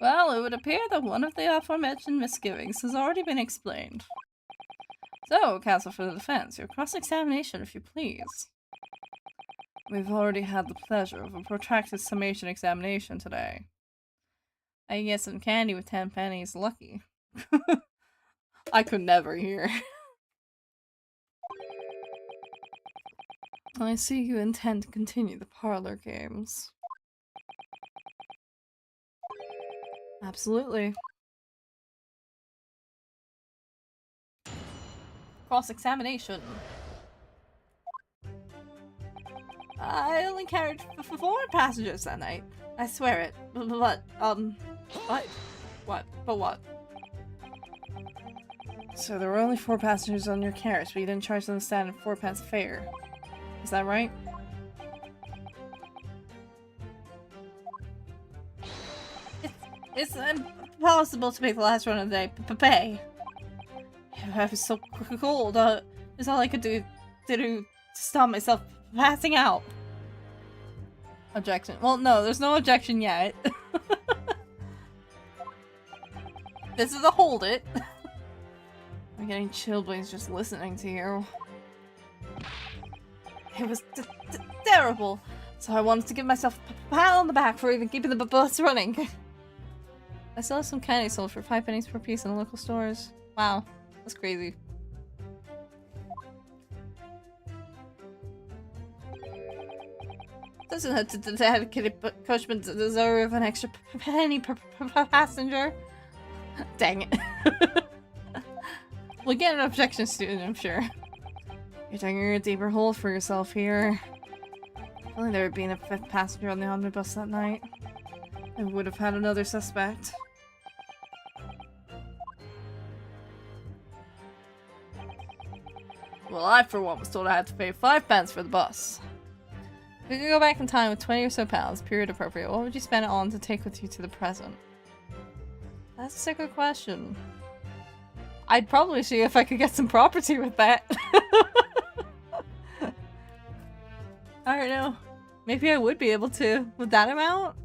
Well, it would appear that one of the aforementioned misgivings has already been explained. So, counsel for the defense, your cross-examination, if you please. We've already had the pleasure of a protracted summation examination today. I can get some candy with 10 pennies, lucky. I could never hear. I see you intend to continue the parlor games. Absolutely. Cross-examination. I only carried 4 passengers that night. I swear it. But, what? What? But what? So there were only 4 passengers on your carriage, but you didn't charge them a standard 4 pence fare. Is that right? It's impossible to make the last run of the day pay. I was so cold. It's all I could do to stop myself passing out. Objection. Well, no, there's no objection yet. This is a hold it. I'm getting chilblains just listening to you. It was terrible. So I wanted to give myself a pat on the back for even keeping the bus running. I still have some candy sold for 5 pennies per piece in the local stores. Wow, that's crazy. Doesn't have to dedicated coachman deserve an extra penny per passenger. Dang it. We'll get an objection soon, I'm sure. You're digging a deeper hole for yourself here. If only there had been a 5th passenger on the omnibus that night, I would have had another suspect. Well, I for one was told I had to pay 5 pence for the bus. If you could go back in time with 20 or so pounds, period appropriate, what would you spend it on to take with you to the present? That's a good question. I'd probably see if I could get some property with that. I don't know. Maybe I would be able to with that amount.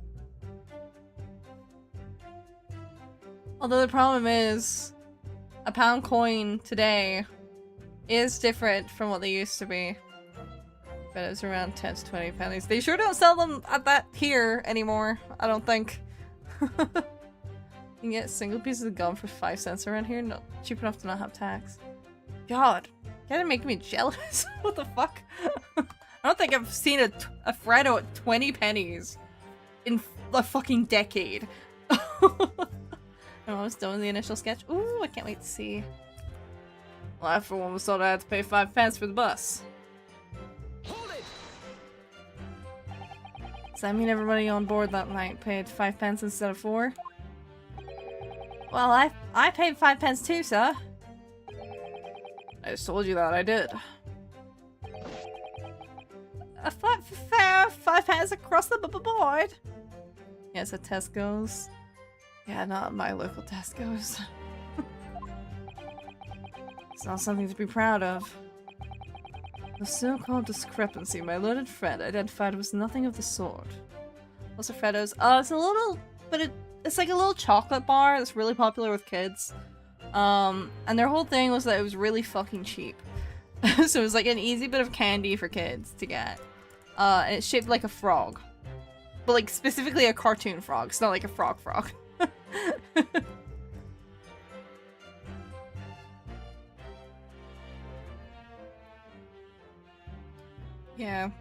Although the problem is, a pound coin today is different from what they used to be. But it's around 10 to 20 pennies. They sure don't sell them at that here anymore, I don't think. You can get single pieces of gum for 5 cents around here. No, cheap enough to not have tax. God, kinda making me jealous. What the fuck? I don't think I've seen a Freddo at 20 pennies in a fucking decade. I'm almost done with the initial sketch. Ooh, I can't wait to see. Well, I for one was told I had to pay 5 pence for the bus. Hold it! Does that mean everybody on board that night paid 5 pence instead of 4? Well, I paid 5 pence too, sir. I just told you that I did. A fair 5 pence across the board. Yes, at Tesco's. Yeah, not my local Tesco's. It's not something to be proud of. The so-called discrepancy my loaded friend identified was nothing of the sort. What's a Freddo's? It's a little, but it's like a little chocolate bar that's really popular with kids. And their whole thing was that it was really fucking cheap. So it was like an easy bit of candy for kids to get. And it's shaped like a frog. But like specifically a cartoon frog. It's not like a frog. Yeah.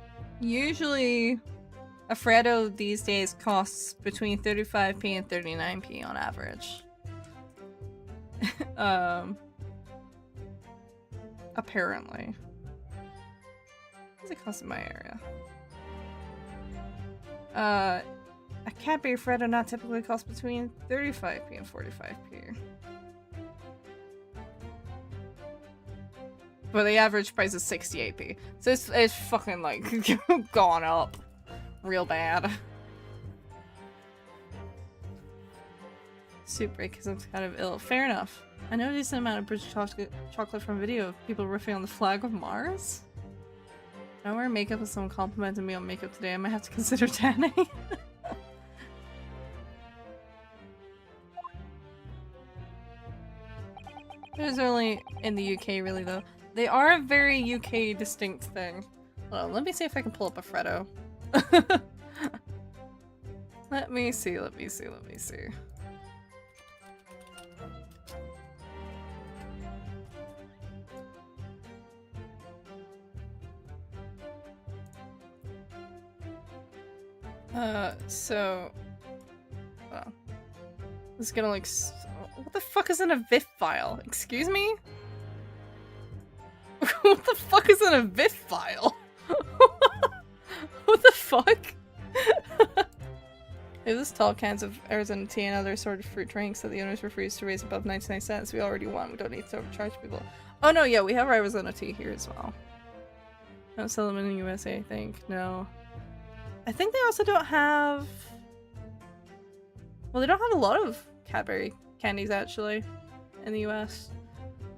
Usually a Freddo these days costs between 35p and 39p on average. Apparently. What does it cost in my area? A Cadbury Freddo not typically costs between 35p and 45p. But the average price is 68p. So it's fucking like gone up real bad. Soup break because I'm kind of ill. Fair enough. I know a decent amount of British chocolate from video of people riffing on the flag of Mars. I wear makeup and someone complimented me on makeup today. I might have to consider tanning. There's only in the UK really though. They are a very UK distinct thing. Hold on, let me see if I can pull up a Freddo. Let me see. Well, this is gonna like, what the fuck is in a VIF file? Excuse me? What the fuck is in a VIF file? What the fuck? If this tall cans of Arizona tea and other assorted fruit drinks that the owners refused to raise above 99 cents, we already won. We don't need to overcharge people. Oh no, yeah, we have Arizona tea here as well. Don't sell them in the USA, I think. No. I think they also don't have... Well, they don't have a lot of Cadbury candies, actually, in the US.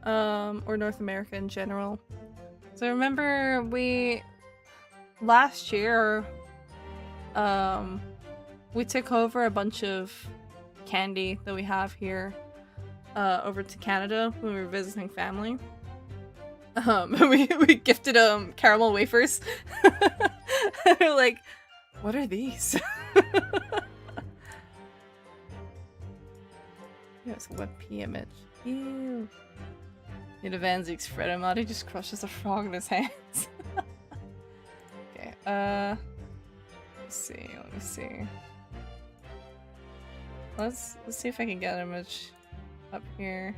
Or North America in general. So I remember last year, we took over a bunch of candy that we have here, over to Canada when we were visiting family. We gifted caramel wafers. They're like, what are these? Yes, WebP image. Ew. Need a Van Zeek's Fred mod, he just crushes a frog in his hands. Okay, let me see. Let's see if I can get an image up here.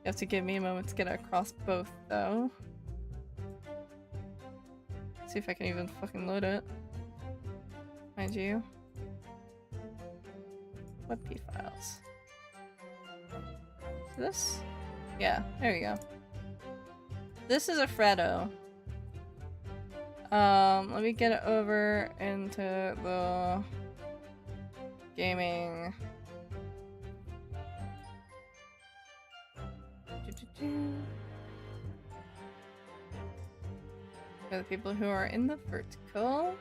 You have to give me a moment to get across both, though. See if I can even fucking load it. Mind you. WebP files. This? Yeah, there we go. This is a Freddo. Let me get it over into the gaming. For the people who are in the vertical.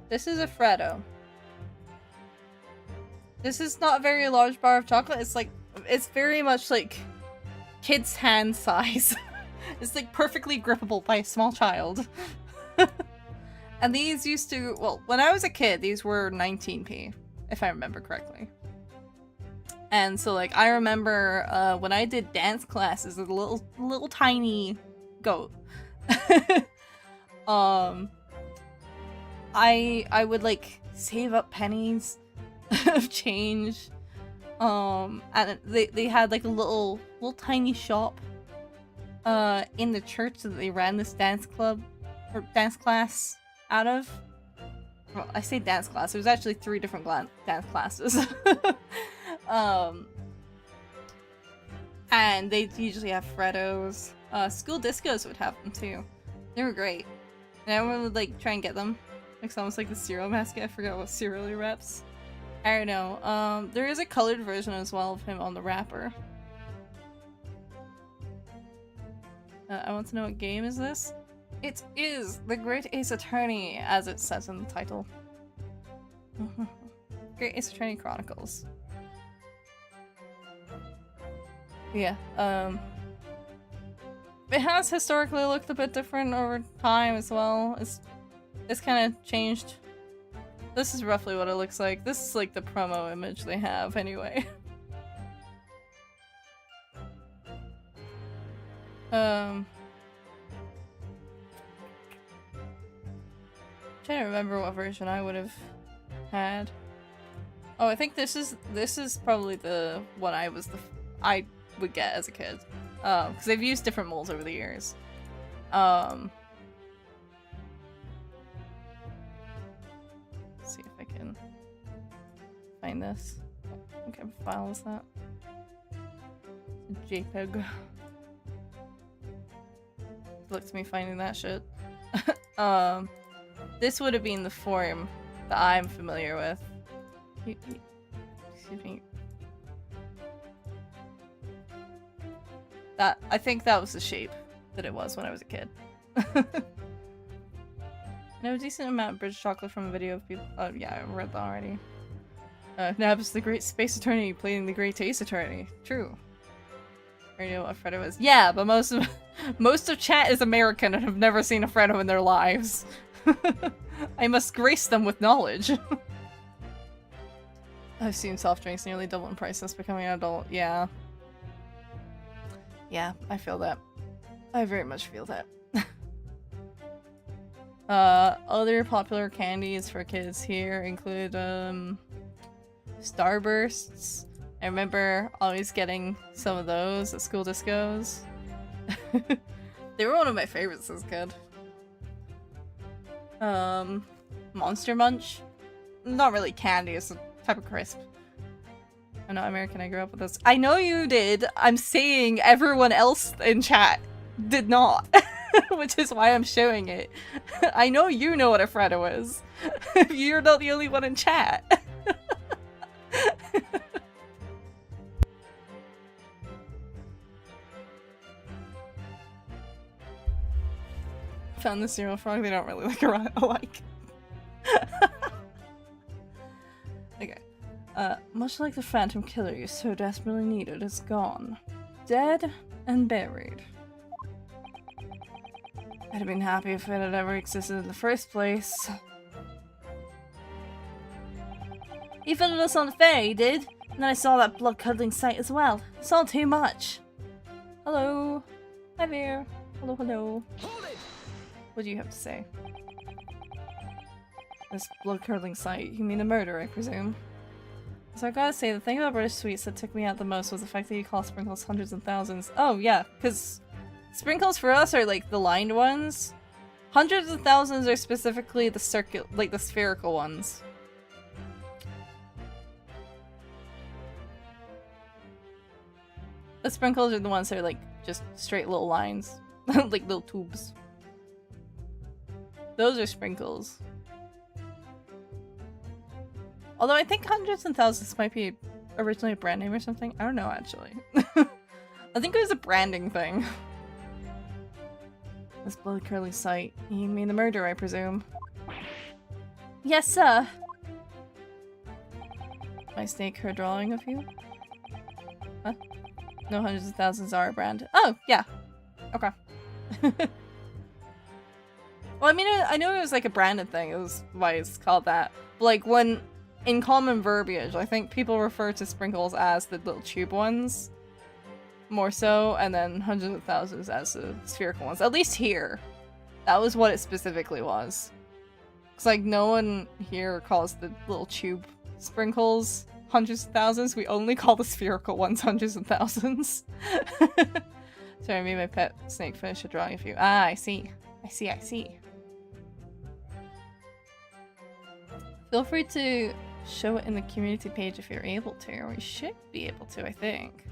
This is a Freddo. This is not a very large bar of chocolate. It's very much like kid's hand size. It's like perfectly grippable by a small child. And these used to, well, when I was a kid, these were 19p, if I remember correctly. And so like I remember when I did dance classes as a little tiny goat. I would like save up pennies of change. And they had like a little tiny shop in the church that they ran this dance club or dance class out of. Well, I say dance class, it was actually 3 different dance classes. And they usually have Freddos. School discos would have them too. They were great. And everyone would like try and get them. Like it's almost like the cereal basket. I forgot what cereal he reps. I don't know. There is a colored version as well of him on the wrapper. I want to know what game is this? It is the Great Ace Attorney, as it says in the title. Great Ace Attorney Chronicles. Yeah, it has historically looked a bit different over time as well. It's kind of changed. This is roughly what it looks like. This is like the promo image they have anyway. Trying to remember what version I would have had. Oh, I think this is probably the one I would get as a kid. Because they've used different molds over the years. Let's see if I can find this. What kind of file is that? It's a JPEG. Look to me finding that shit. This would have been the form that I'm familiar with. Excuse me. I think that was the shape that it was when I was a kid. No, a decent amount of British chocolate from a video of people. Oh yeah, I read that already. Nab's the Great Space Attorney playing the Great Ace Attorney. True. I already know what a Freddo is. Yeah, but most of chat is American and have never seen a Freddo in their lives. I must grace them with knowledge. I've seen soft drinks nearly double in price since becoming an adult. Yeah. Yeah, I feel that. I very much feel that. Other popular candies for kids here include Starbursts. I remember always getting some of those at school discos. They were one of my favorites as a kid. Monster Munch. Not really candy, it's a type of crisp. I'm not American, I grew up with this. I know you did. I'm saying everyone else in chat did not. Which is why I'm showing it. I know you know what a Freddo is. You're not the only one in chat. Found the cereal frog, they don't really look alike. Okay. Much like the Phantom Killer you so desperately needed is gone. Dead? and buried. I'd have been happy if it had ever existed in the first place. He followed us on the ferry, he did. And then I saw that blood-curdling sight as well. I saw too much. Hello. Hi there. Hello, hello. What do you have to say? This blood-curdling sight. You mean the murder, I presume? So I gotta say, the thing about British sweets that took me out the most was the fact that you call sprinkles hundreds and thousands. Oh, yeah, because sprinkles for us are like the lined ones. Hundreds of thousands are specifically the like the spherical ones. The sprinkles are the ones that are like just straight little lines. Like little tubes. Those are sprinkles. Although I think hundreds and thousands might be originally a brand name or something. I don't know actually. I think it was a branding thing. This blood curly sight. You mean the murder, I presume? Yes, sir. My snake her drawing of you? Huh? No, hundreds of thousands are a brand. Oh, yeah. Okay. Well, I mean, I know it was like a branded thing. It was why it's called that. But like when, in common verbiage, I think people refer to sprinkles as the little tube ones. More so, and then hundreds of thousands as the spherical ones. At least here. That was what it specifically was. It's like no one here calls the little tube sprinkles hundreds of thousands. We only call the spherical ones hundreds of thousands. Sorry, I made my pet snake finish a drawing of you. Ah, I see. I see, I see. Feel free to show it in the community page if you're able to, or you should be able to, I think.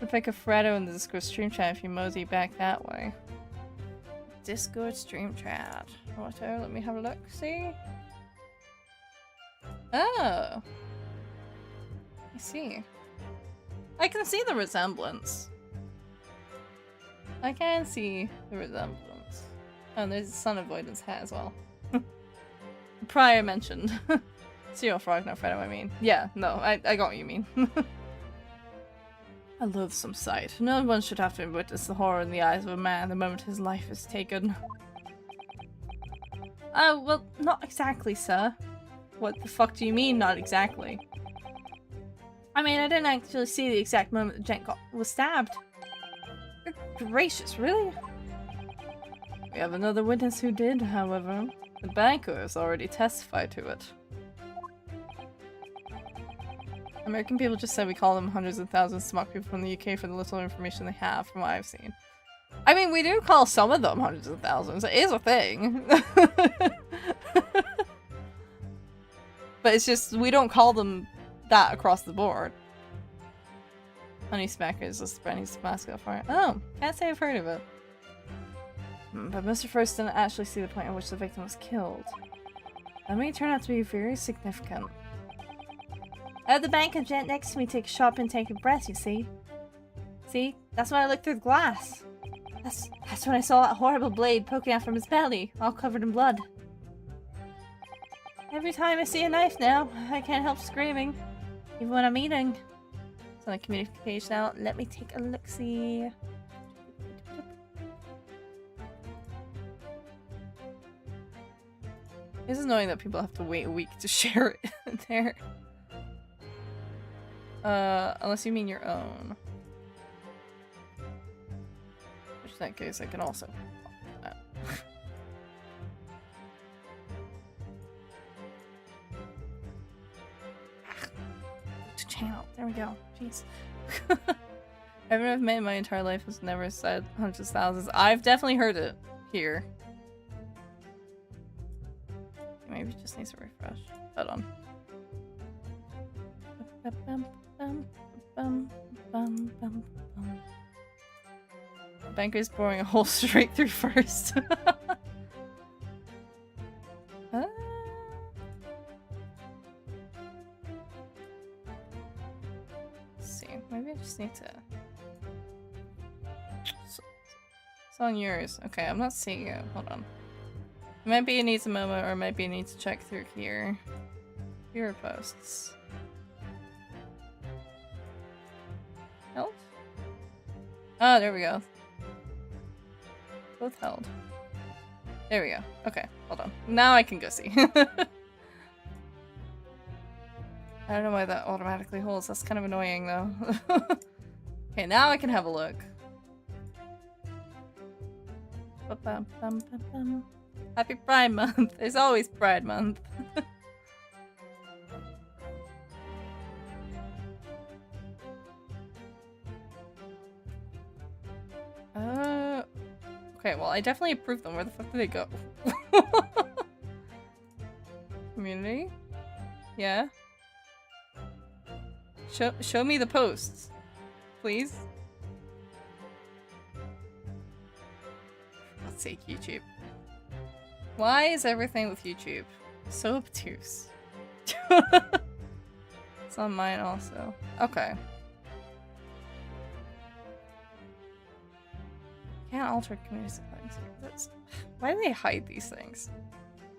Would like a Freddo in the Discord stream chat if you mosey back that way. Discord stream chat. Whatever, let me have a look. See? Oh. I see. I can see the resemblance. I can see the resemblance. Oh, and there's a sun avoidance hat as well. Prior mentioned. Zero frog, no Freddo, I mean. Yeah, no, I got what you mean. A loathsome sight. No one should have to witness the horror in the eyes of a man the moment his life is taken. Oh, well, not exactly, sir. What the fuck do you mean, not exactly? I mean, I didn't actually see the exact moment the gent was stabbed. Good gracious, really? We have another witness who did, however. The banker has already testified to it. American people just said we call them hundreds of thousands to mock people from the UK for the little information they have, from what I've seen. I mean, we do call some of them hundreds of thousands. It is a thing. But it's just, we don't call them that across the board. Honey Smacker is just Brenny's mascot for it. Oh, can't say I've heard of it. But Mr. First didn't actually see the point at which the victim was killed. That may turn out to be very significant. I had the banker gent next to me take a sharp intake of breath, you see. See? That's when I looked through the glass. That's when I saw that horrible blade poking out from his belly, all covered in blood. Every time I see a knife now, I can't help screaming. Even when I'm eating. It's on the community page now. Let me take a look-see. This is annoying that people have to wait a week to share it there. Unless you mean your own. Which in that case I can also do that. To channel. There we go. Jeez. Everyone I've met in my entire life has never said hundreds of thousands. I've definitely heard it here. Maybe it just needs a refresh. Hold on. Banker's boring a hole straight through first. Let's see, maybe I just need to. It's on yours. Okay, I'm not seeing it. Hold on. Maybe it needs a moment, or maybe it needs to check through here. Viewer posts. Health? Oh, there we go. Both held. There we go. Okay, hold on. Now I can go see. I don't know why that automatically holds. That's kind of annoying, though. Okay, now I can have a look. Ba-bum-bum-bum-bum. Happy Pride Month! There's always Pride Month. Okay, well, I definitely approved them. Where the fuck did they go? Community? Yeah? Show me the posts. Please? For God's sake, YouTube. Why is everything with YouTube so obtuse? It's on mine also. Okay. Can't alter community settings. That's... Why do they hide these things?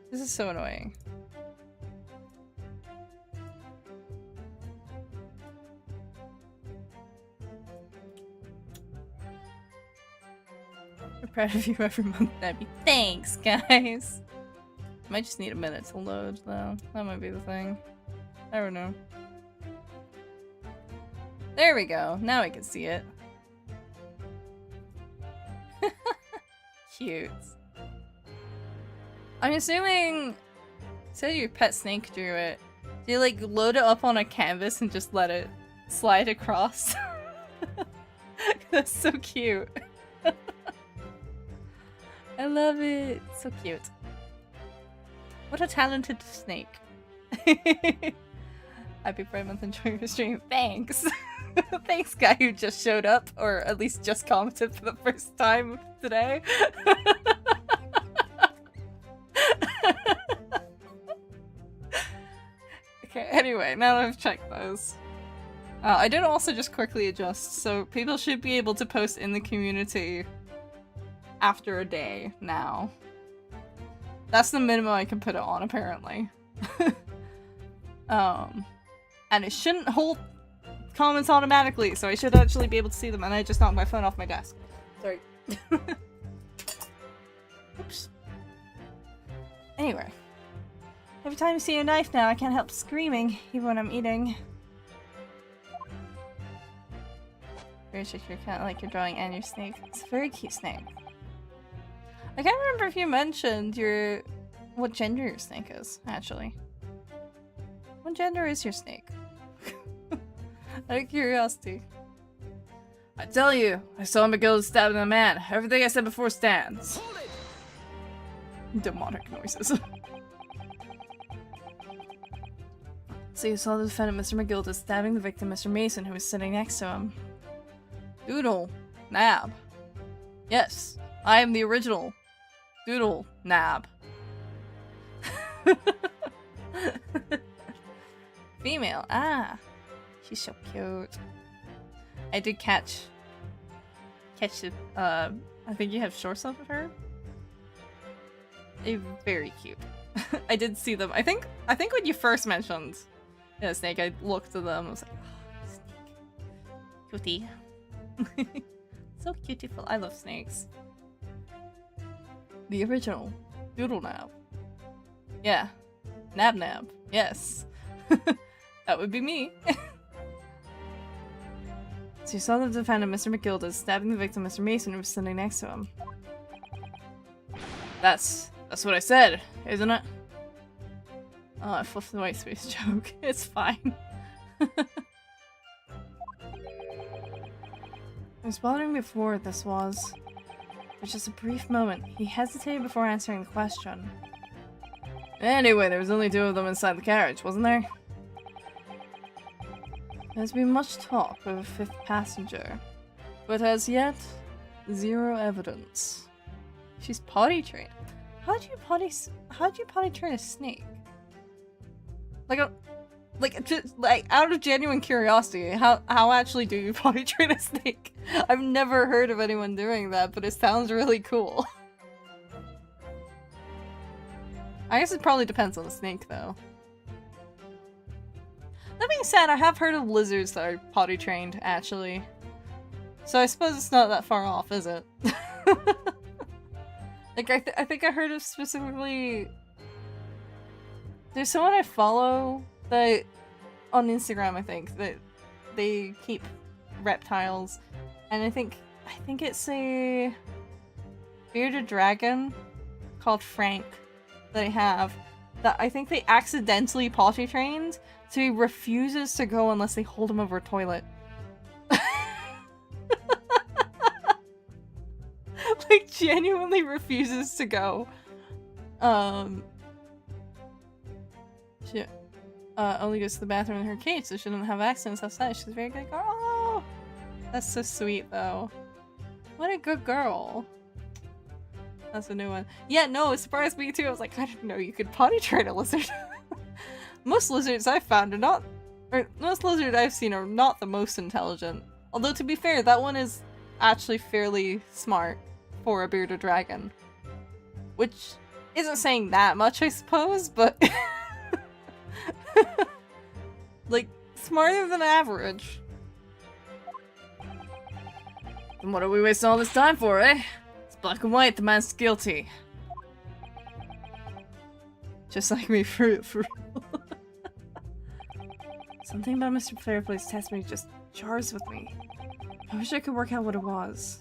This is so annoying. We're proud of you every month, Debbie. Thanks, guys! Might just need a minute to load, though. That might be the thing. I don't know. There we go. Now I can see it. Cute. I'm assuming... Say your pet snake drew it. Do you, like, load it up on a canvas and just let it slide across? That's so cute. I love it. So cute. What a talented snake. Happy Pride Month, enjoy your stream. Thanks. Thanks, guy who just showed up, or at least just commented for the first time today. Okay, anyway, now that I've checked those. I did also just quickly adjust, so people should be able to post in the community after a day now. That's the minimum I can put it on, apparently. And it shouldn't hold comments automatically, so I should actually be able to see them, and I just knocked my phone off my desk. Sorry. Oops. Anyway. Every time you see a knife now, I can't help screaming, even when I'm eating. Very shake your cat like your drawing and your snake. It's a very cute snake. I can't remember if you mentioned what gender your snake is, actually. What gender is your snake? Out of curiosity. I tell you, I saw McGill stabbing a man. Everything I said before stands. Demonic noises. So you saw the defendant, Mr. McGill, stabbing the victim, Mr. Mason, who was sitting next to him. Doodle. Nab. Yes, I am the original. Doodle. Nab. Female. Ah. She's so cute. I did catch it. I think you have shorts of her. They're very cute. I did see them. I think when you first mentioned snake, I looked at them. I was like, oh, snake. Cutie. So beautiful. I love snakes. The original. Doodle Nab. Yeah. Nab Nab. Yes. That would be me. So you saw the defendant, Mr. McGilda, stabbing the victim, Mr. Mason, who was sitting next to him. That's what I said, isn't it? Oh, I fluffed the white space joke. It's fine. It was bothering me before, this was. For just a brief moment, he hesitated before answering the question. Anyway, there was only 2 of them inside the carriage, wasn't there? There's been much talk of a 5th passenger, but as yet, 0 evidence. She's potty trained. How'd you potty train a snake? Like out of genuine curiosity, how actually do you potty train a snake? I've never heard of anyone doing that, but it sounds really cool. I guess it probably depends on the snake, though. That being said, I have heard of lizards that are potty trained, actually. So I suppose it's not that far off, is it? Like, I think I heard of specifically... There's someone I follow that... on Instagram, I think, that they keep reptiles. And I think it's a... bearded dragon called Frank that I have. That I think they accidentally potty trained, so he refuses to go unless they hold him over a toilet. Like, genuinely refuses to go. She only goes to the bathroom in her cage, so she doesn't have accidents outside. She's a very good girl. Oh, that's so sweet, though. What a good girl. That's a new one. Yeah, no, it surprised me too. I was like, I didn't know you could potty train a lizard. Most lizards I've found are not, or most lizards I've seen are not the most intelligent. Although, to be fair, that one is actually fairly smart for a bearded dragon. Which isn't saying that much, I suppose, but... like, smarter than average. And what are we wasting all this time for, eh? It's black and white, the man's guilty. Just like me, for real. Something about Mr. Fairplay's testimony just jars with me. I wish I could work out what it was.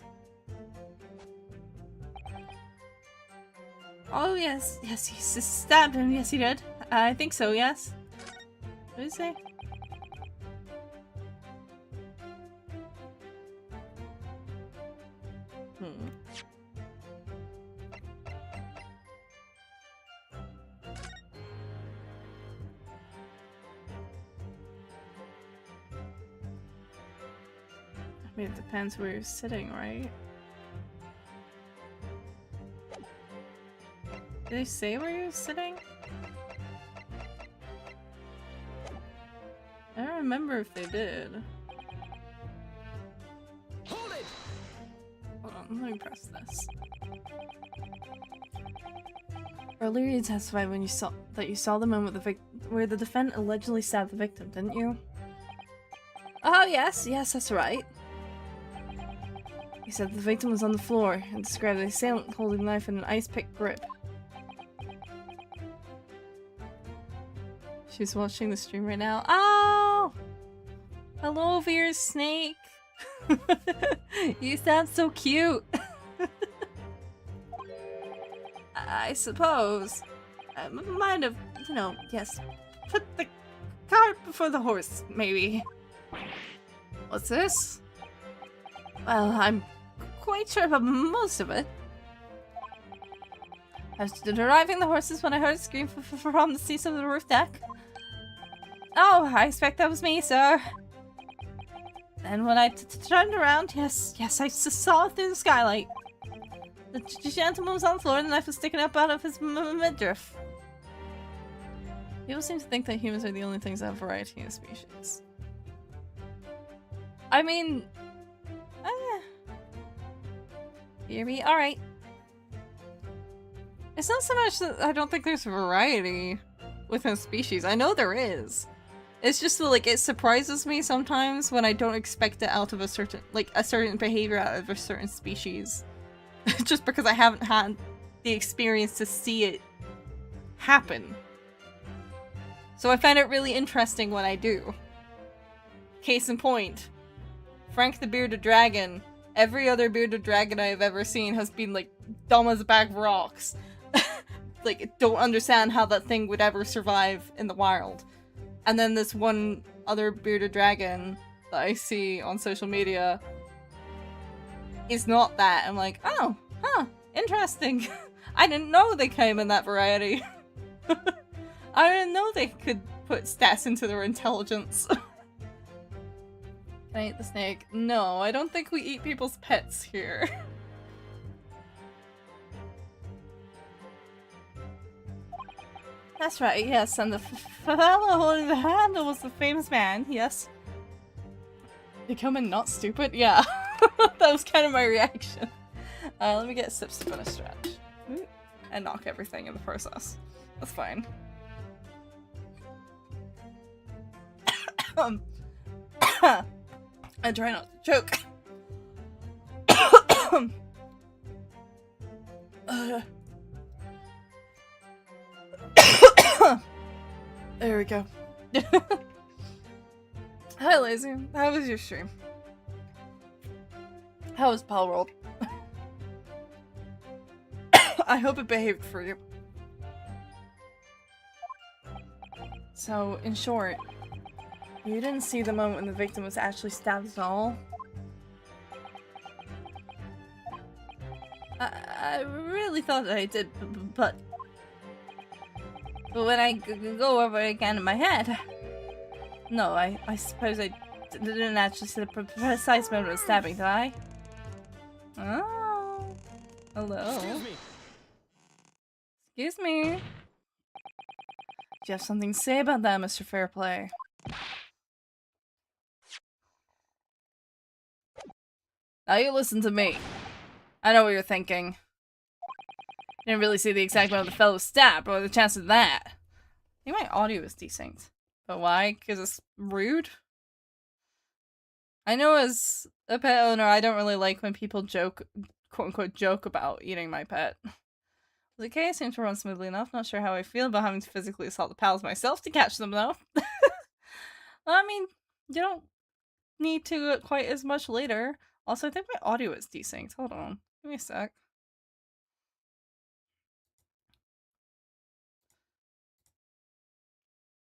Oh yes, yes, he stabbed him, yes he did. I think so, yes. What did he say? I mean, it depends where you're sitting, right? Did they say where you're sitting? I don't remember if they did. Hold it! Hold on, let me press this. Earlier you testified when you saw the moment where the defendant allegedly stabbed the victim, didn't you? Oh yes, that's right. He said the victim was on the floor and described the assailant holding the knife in an ice pick grip. She's watching the stream right now. Oh! Hello, Veer's snake! You sound so cute! I suppose. I might have, you know, yes. Put the cart before the horse, maybe. What's this? Well, I'm quite sure about most of it. I was driving the horses when I heard a scream from the seats of the roof deck. Oh, I expect that was me, sir. And when I turned around, yes, I saw it through the skylight. The gentleman was on the floor and the knife was sticking up out of his midriff. People seem to think that humans are the only things that have variety in species. I mean... Hear me? Alright. It's not so much that I don't think there's variety within species. I know there is. It's just that, like, it surprises me sometimes when I don't expect it out of a certain behavior out of a certain species. Just because I haven't had the experience to see it happen. So I find it really interesting when I do. Case in point. Frank the Bearded Dragon. Every other bearded dragon I have ever seen has been, like, dumb as a bag of rocks. Like, don't understand how that thing would ever survive in the wild. And then this one other bearded dragon that I see on social media is not that. I'm like, oh, huh, interesting. I didn't know they came in that variety. I didn't know they could put stats into their intelligence. Can I eat the snake? No, I don't think we eat people's pets here. That's right, yes, and the fellow holding the handle was the famous man, yes. Becoming not stupid? Yeah. That was kind of my reaction. Let me get sip and a stretch. And knock everything in the process. That's fine. I try not to choke. There we go. Hi, Lazy. How was your stream? How was Pal World? I hope it behaved for you. So, in short, you didn't see the moment when the victim was actually stabbed at all? I really thought I did, but when I go over it again in my head... No, I suppose I didn't actually see the precise moment of stabbing, did I? Oh. Hello. Excuse me. Excuse me. Do you have something to say about that, Mr. Fairplay? Now you listen to me. I know what you're thinking. Didn't really see the exact moment the fellow was stabbed, but what are the chances of that? I think my audio is decent. But why? Because it's rude? I know as a pet owner, I don't really like when people joke, quote-unquote, joke about eating my pet. The case seems to run smoothly enough. Not sure how I feel about having to physically assault the pals myself to catch them, though. I mean, you don't need to quite as much later. Also, I think my audio is desynced. Hold on. Give me a sec.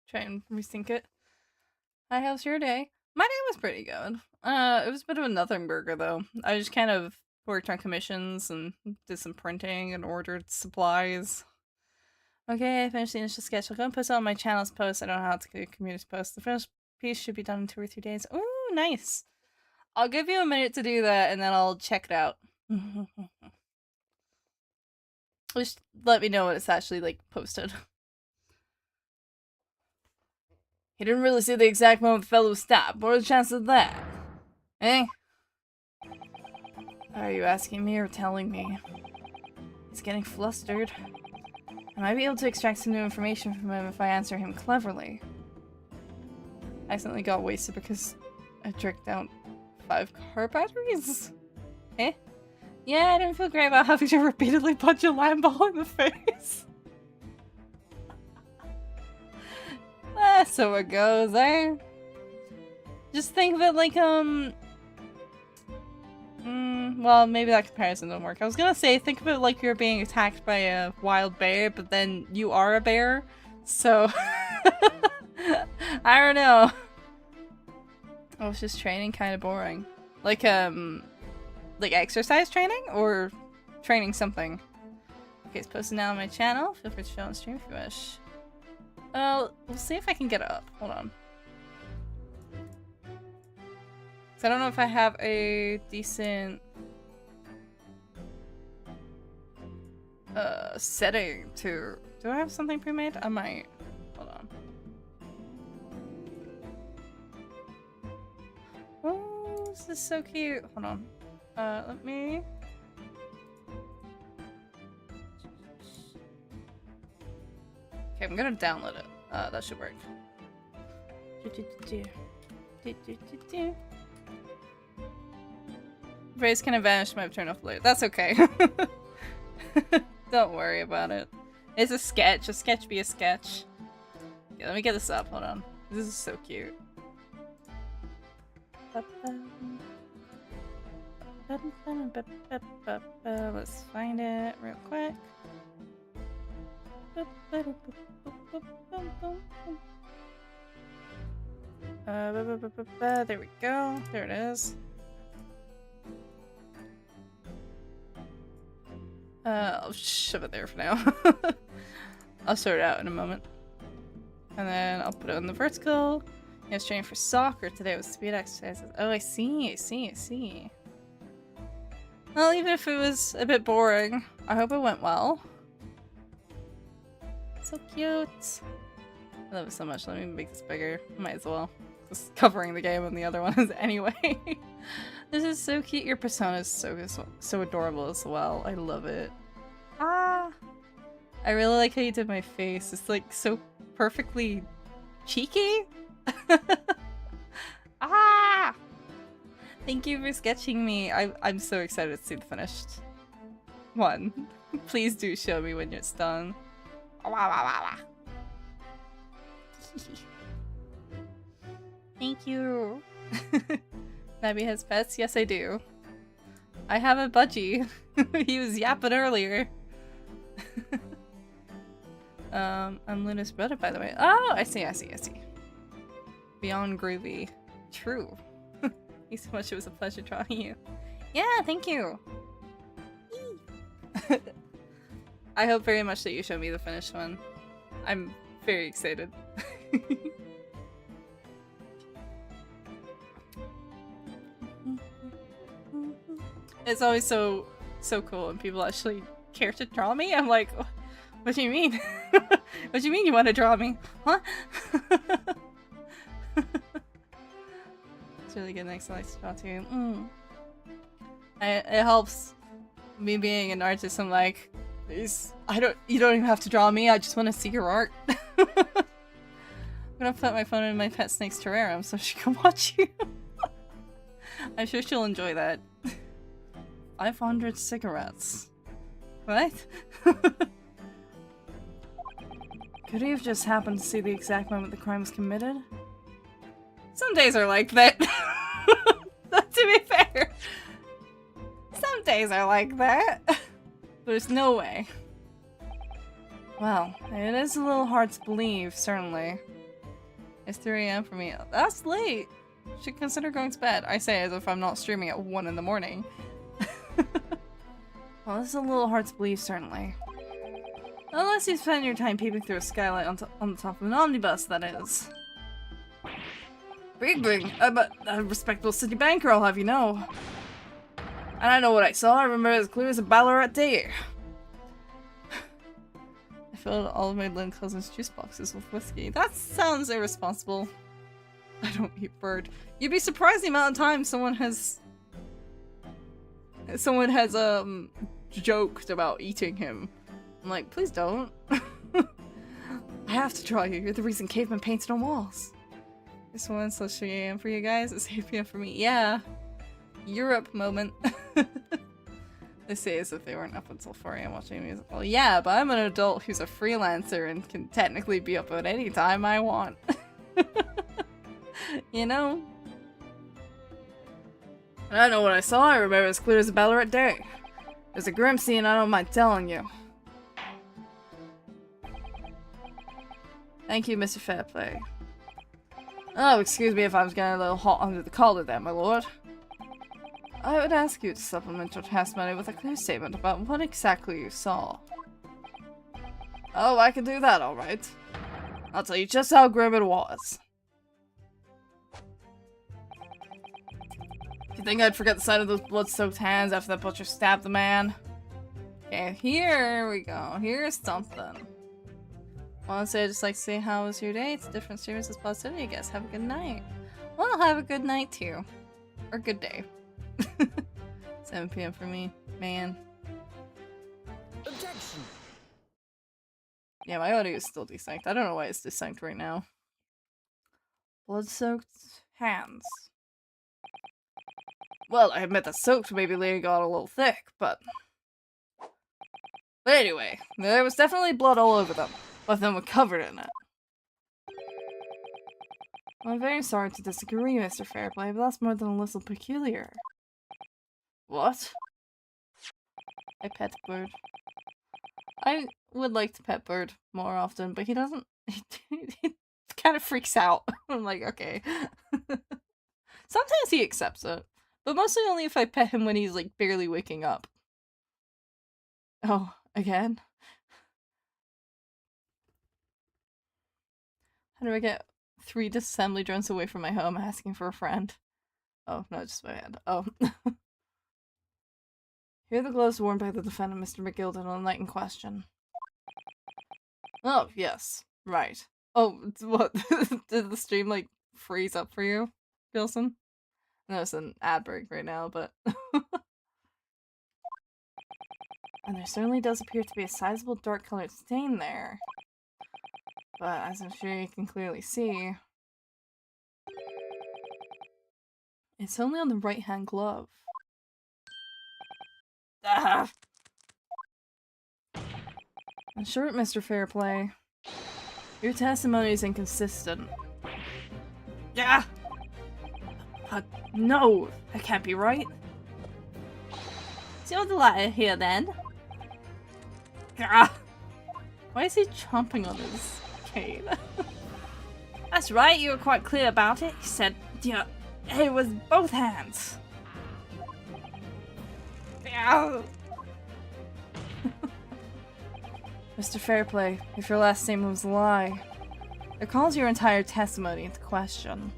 Try and resync it. Hi, how's your day? My day was pretty good. It was a bit of a nothing burger, though. I just kind of worked on commissions and did some printing and ordered supplies. Okay, I finished the initial sketch. I'll go and post it on my channel's post. I don't know how to do community post. The finished piece should be done in 2 or 3 days. Ooh, nice. I'll give you a minute to do that, and then I'll check it out. Just let me know when it's actually, like, posted. He didn't really see the exact moment the fellow was stabbed. What are the chances of that? Eh? Are you asking me or telling me? He's getting flustered. I might be able to extract some new information from him if I answer him cleverly. I accidentally got wasted because I drank down 5 car batteries? Eh? Yeah, I didn't feel great about having to repeatedly punch a land ball in the face. So it goes, eh? Just think of it like, well, maybe that comparison didn't work. I was gonna say, think of it like you're being attacked by a wild bear, but then you are a bear. So, I don't know. Oh, it's just training kind of boring. Like exercise training? Or training something? Okay, it's posted now on my channel. Feel free to show on stream if you wish. We'll see if I can get it up. Hold on. So I don't know if I have a decent setting to... Do I have something pre-made? I might. Hold on. Oh, this is so cute. Hold on. Let me... Okay, I'm gonna download it. That should work. Raise can vanish, might have turned off later. That's okay. Don't worry about it. It's a sketch. A sketch be a sketch. Yeah, let me get this up. Hold on. This is so cute. Let's find it real quick. There we go. There it is. I'll shove it there for now. I'll sort it out in a moment. And then I'll put it on the vertical. I was training for soccer today with speed exercises. Oh, I see. Well, even if it was a bit boring, I hope it went well. So cute. I love it so much. Let me make this bigger. Might as well. Just covering the game and the other one is anyway. This is so cute. Your persona is so adorable as well. I love it. Ah! I really like how you did my face. It's like so perfectly cheeky. Ah! Thank you for sketching me. I'm so excited to see the finished one. Please do show me when it's done. Thank you. Nabby has pets? Yes, I do. I have a budgie. He was yapping earlier. I'm Luna's brother, by the way. Oh, I see. Beyond groovy. True. Thanks so much. It was a pleasure drawing you. Yeah, thank you. I hope very much that you show me the finished one. I'm very excited. It's always so cool when people actually care to draw me. I'm like, what do you mean? What do you mean you want to draw me? Huh? It's really good. Next to draw too. It helps me being an artist. I'm like, please, you don't even have to draw me. I just want to see your art. I'm gonna put my phone in my pet snake's terrarium so she can watch you. I'm sure she'll enjoy that. 500 cigarettes. What? Could he have just happened to see the exact moment the crime was committed? Some days are like that. To be fair. Some days are like that. There's no way. Well, it is a little hard to believe, certainly. It's 3 AM for me. That's late. Should consider going to bed. I say as if I'm not streaming at 1 in the morning. Well, this is a little hard to believe, certainly. Unless you spend your time peeping through a skylight on the top of an omnibus, that is. Bing! But a respectable city banker, I'll have you know. And I know what I saw. I remember it as clear as a Ballarat day. I filled all of my Lynn cousin's juice boxes with whiskey. That sounds irresponsible. I don't eat bird. You'd be surprised the amount of time someone has joked about eating him. I'm like, please don't. I have to draw you. You're the reason cavemen painted on walls. This one's so 3 AM for you guys. It's 8 PM for me. Yeah. Europe moment. They say as if they weren't up until 4 AM watching music. Well, yeah, but I'm an adult who's a freelancer and can technically be up at any time I want. You know? And I know what I saw. I remember as clear as a Ballarat day. There's a grim scene I don't mind telling you. Thank you, Mr. Fairplay. Oh, excuse me if I was getting a little hot under the collar there, my lord. I would ask you to supplement your testimony with a clear statement about what exactly you saw. Oh, I can do that, alright. I'll tell you just how grim it was. You think I'd forget the sight of those blood-soaked hands after that butcher stabbed the man? Okay, here we go. Here's something. Honestly, I just like to say, how was your day? It's different streamers as positivity, I guess. Have a good night. Well, have a good night too. Or good day. 7 PM for me. Man. Objection! Yeah, my audio is still desynced. I don't know why it's desynced right now. Blood-soaked hands. Well, I admit that soaked maybe later got a little thick, but anyway, there was definitely blood all over them. Both of them were covered in it. Well, I'm very sorry to disagree, Mr. Fairplay, but that's more than a little peculiar. What? I pet Bird. I would like to pet Bird more often, but he doesn't. He kind of freaks out. I'm like, okay. Sometimes he accepts it, but mostly only if I pet him when he's like barely waking up. Oh, again? How do I get 3 disassembly drones away from my home asking for a friend? Oh, no, just my head. Oh. Here are the gloves worn by the defendant, Mr. McGilden, on the night in question. Oh, yes. Right. Oh, what? Did the stream, like, freeze up for you, Gilson? No, it's an ad break right now, but... And there certainly does appear to be a sizable dark-colored stain there. But, as I'm sure you can clearly see... It's only on the right-hand glove. Ah! In short, Mr. Fairplay, your testimony is inconsistent. Yeah. No, that can't be right. So the liar here then? Ah. Why is he chomping on his cane? That's right, you were quite clear about it. He said, yeah, it was both hands. Ow. Mr. Fairplay, if your last statement was a lie, it calls your entire testimony into question.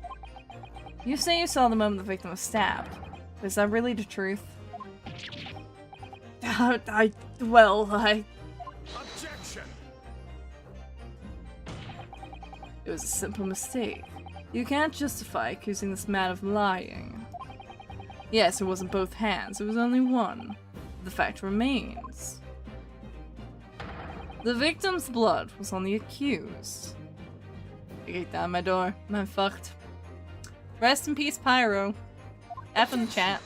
You say you saw the moment the victim was stabbed. Is that really the truth? Well, Objection! It was a simple mistake. You can't justify accusing this man of lying. Yes, it wasn't both hands, it was only one. The fact remains. The victim's blood was on the accused. You get down my door. I'm fucked. Rest in peace, Pyro. F in the chat.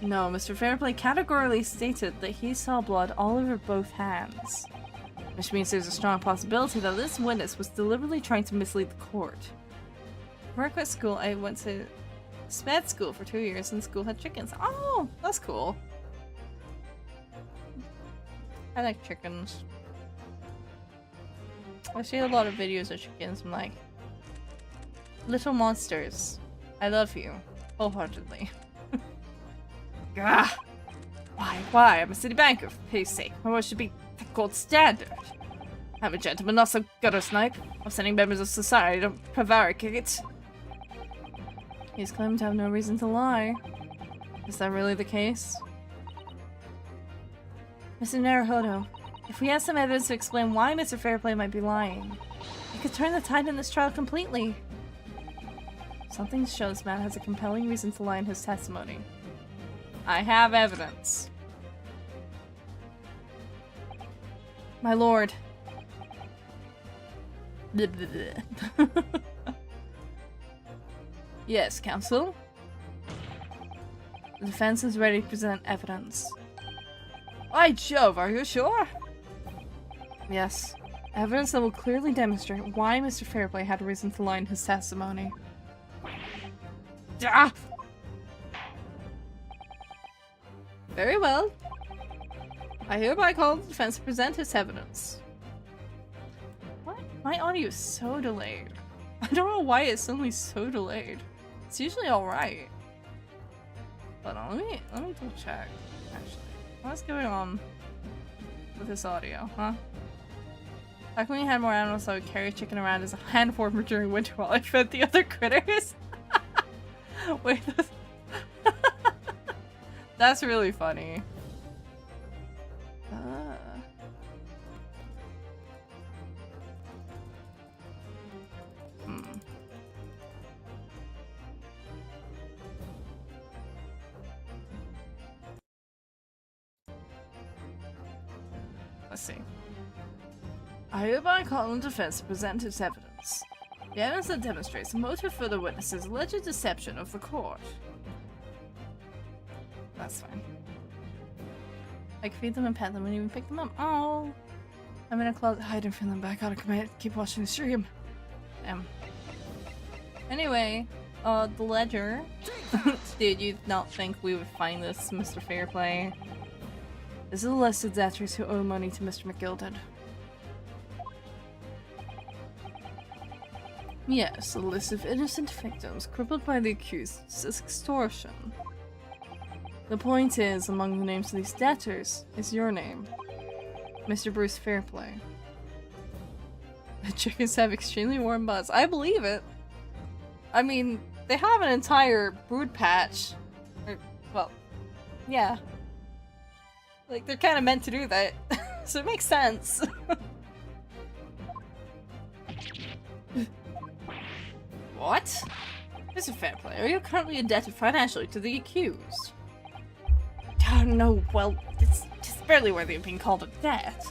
No, Mr. Fairplay categorically stated that he saw blood all over both hands. Which means there's a strong possibility that this witness was deliberately trying to mislead the court. Before I quit school, I went to SPED school for 2 years and school had chickens. Oh, that's cool. I like chickens. I see a lot of videos of chickens. I'm like, little monsters. I love you. Wholeheartedly. Gah! Why? I'm a city banker, for pity's sake. My word should be the gold standard. I'm a gentleman, not some gutter snipe. Upsetting members of society to prevaricate. He's claimed to have no reason to lie. Is that really the case? Mr. Naruhodo, if we have some evidence to explain why Mr. Fairplay might be lying, it could turn the tide in this trial completely. Something shows Matt has a compelling reason to lie in his testimony. I have evidence. My lord. Yes, counsel. The defense is ready to present evidence. By Jove, are you sure? Yes. Evidence that will clearly demonstrate why Mr. Fairplay had a reason to lie in his testimony. Ah! Very well. I hereby call the defense to present its evidence. What? My audio is so delayed. I don't know why it's suddenly so delayed. It's usually alright. Hold on, let me double check, actually. What's going on with this audio, huh? Back when you had more animals, I would carry a chicken around as a hand warmer during winter while I fed the other critters. Wait, that's really funny. Let's see. I hereby call on defense to present its evidence. The evidence that demonstrates the motive for the witness's alleged deception of the court. That's fine. I can feed them and pet them and even pick them up. Oh! I'm in a closet hiding from them, but I gotta commit. Keep watching the stream. Anyway, the ledger. Did you not think we would find this, Mr. Fairplay? This is a list of debtors who owe money to Mr. McGilded. Yes, a list of innocent victims crippled by the accused's extortion. The point is, among the names of these debtors is your name, Mr. Bruce Fairplay. The chickens have extremely warm butts. I believe it. I mean, they have an entire brood patch. Well, yeah. Like, they're kind of meant to do that. So it makes sense. What? Mr. Fairplay, are you currently indebted financially to the accused? Oh, no, well, it's just barely worthy of being called a debt.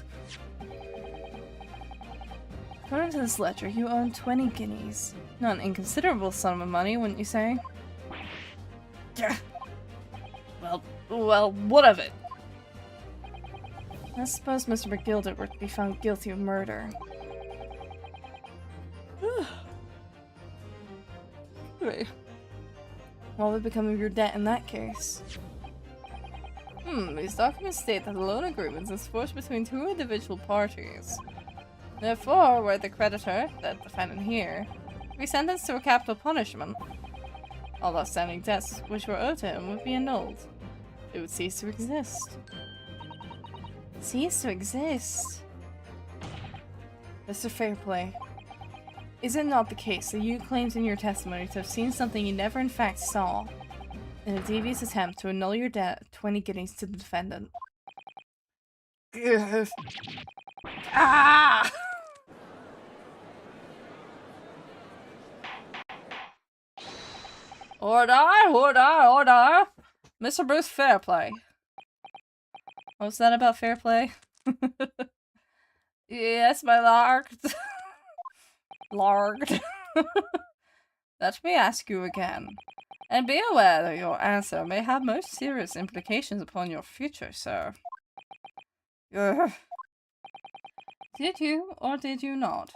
According to this ledger, you own 20 guineas. Not an inconsiderable sum of money, wouldn't you say? Yeah. Well, what of it? I suppose Mr. McGilder were to be found guilty of murder. Anyway, what would become of your debt in that case? These documents state that the loan agreement is forged between two individual parties. Therefore, were the creditor, the defendant here, to be sentenced to a capital punishment, all outstanding debts which were owed to him would be annulled. It would cease to exist. Cease to exist? Mr. Fairplay, is it not the case that you claimed in your testimony to have seen something you never in fact saw, in a devious attempt to annul your debt of 20 guineas to the defendant? Ah! Order! Mr. Bruce Fairplay. What was that about fair play? Yes, my lord. Lord. Let me ask you again. And be aware that your answer may have most serious implications upon your future, sir. Did you, or did you not,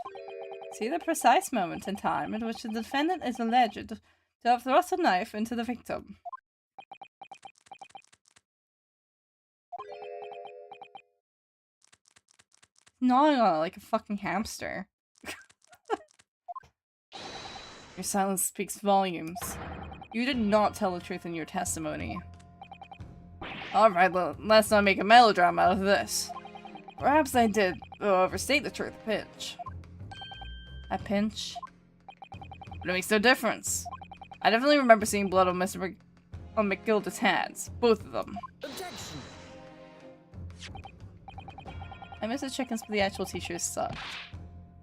see the precise moment in time in which the defendant is alleged to have thrust a knife into the victim? Gnawing on it like a fucking hamster. Your silence speaks volumes. You did not tell the truth in your testimony. Alright, let's not make a melodrama out of this. Perhaps I did overstate the truth a pinch. A pinch? But it makes no difference. I definitely remember seeing blood on McGilda's hands. Both of them. Objection! I miss the chickens, but the actual teachers suck.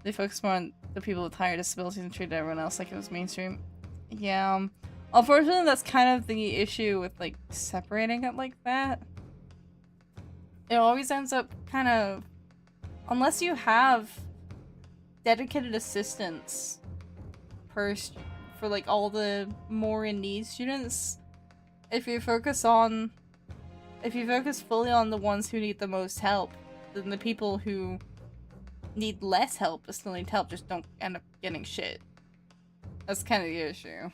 They focus more on the people with higher disabilities and treated everyone else like it was mainstream. Yeah. Unfortunately, that's kind of the issue with, like, separating it like that. It always ends up kind of... Unless you have dedicated assistants for, like, all the more in-need students, if you focus fully on the ones who need the most help, then the people who need less help but still need help just don't end up getting shit. That's kind of the issue.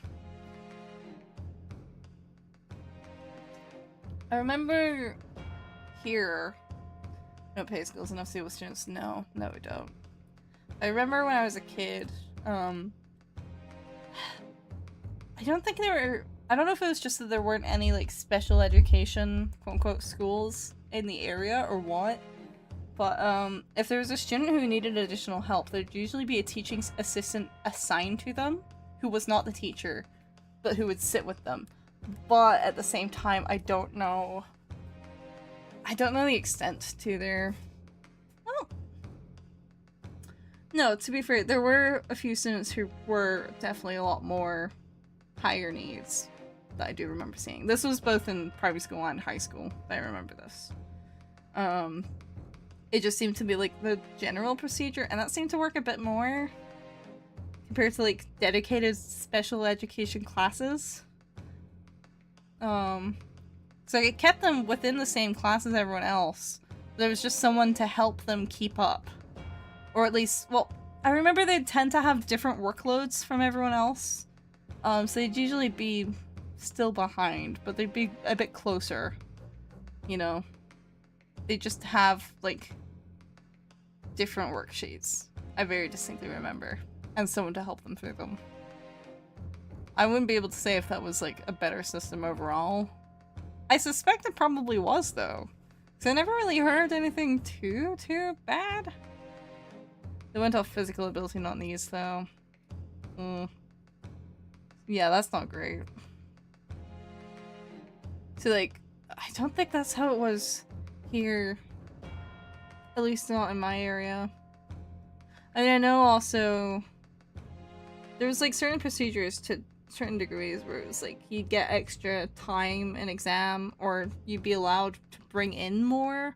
I remember here... No pay skills enough to see what students know. No, we don't. I remember when I was a kid, I don't think there were... I don't know if it was just that there weren't any, like, special education, quote-unquote, schools in the area or what. But, if there was a student who needed additional help, there'd usually be a teaching assistant assigned to them, who was not the teacher, but who would sit with them. But at the same time, I don't know the extent to their... Oh. No, to be fair, there were a few students who were definitely a lot more higher needs that I do remember seeing. This was both in primary school and high school, I remember this. It just seemed to be like the general procedure, and that seemed to work a bit more compared to like dedicated special education classes. So it kept them within the same class as everyone else. There was just someone to help them keep up. Or at least, well, I remember they'd tend to have different workloads from everyone else. So they'd usually be still behind, but they'd be a bit closer. You know? They just have, like, different worksheets. I very distinctly remember. And someone to help them through them. I wouldn't be able to say if that was, like, a better system overall. I suspect it probably was, though. Because I never really heard anything too bad. They went off physical ability, not needs, though. Yeah, that's not great. So, like, I don't think that's how it was here. At least not in my area. I mean, I know also there was, like, certain procedures to certain degrees where it was, like, you'd get extra time in exam, or you'd be allowed to bring in more.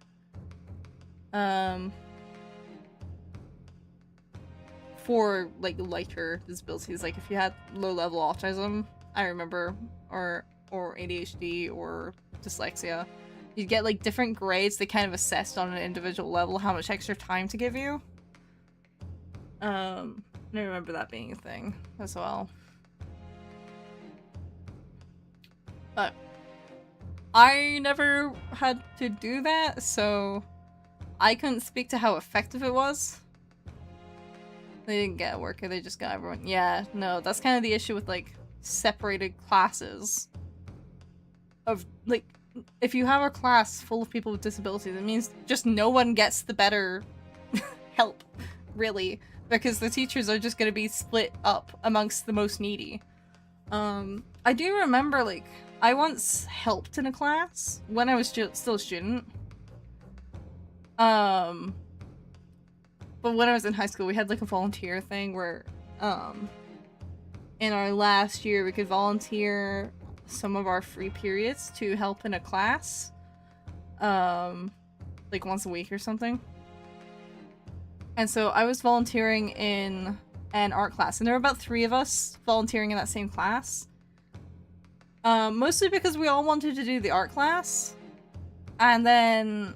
for like lighter disabilities, like if you had low-level autism, I remember, or ADHD or dyslexia, you'd get like different grades. They kind of assessed on an individual level how much extra time to give you. I remember that being a thing as well. But I never had to do that, so I couldn't speak to how effective it was. They didn't get a worker, they just got everyone. Yeah, no, that's kind of the issue with like separated classes. Of like, if you have a class full of people with disabilities, it means just no one gets the better help, really, because the teachers are just going to be split up amongst the most needy. I do remember, like, I once helped in a class when I was still a student. But when I was in high school, we had like a volunteer thing where, in our last year, we could volunteer some of our free periods to help in a class, like once a week or something. And so I was volunteering in an art class, and there were about 3 of us volunteering in that same class. Mostly because we all wanted to do the art class, and then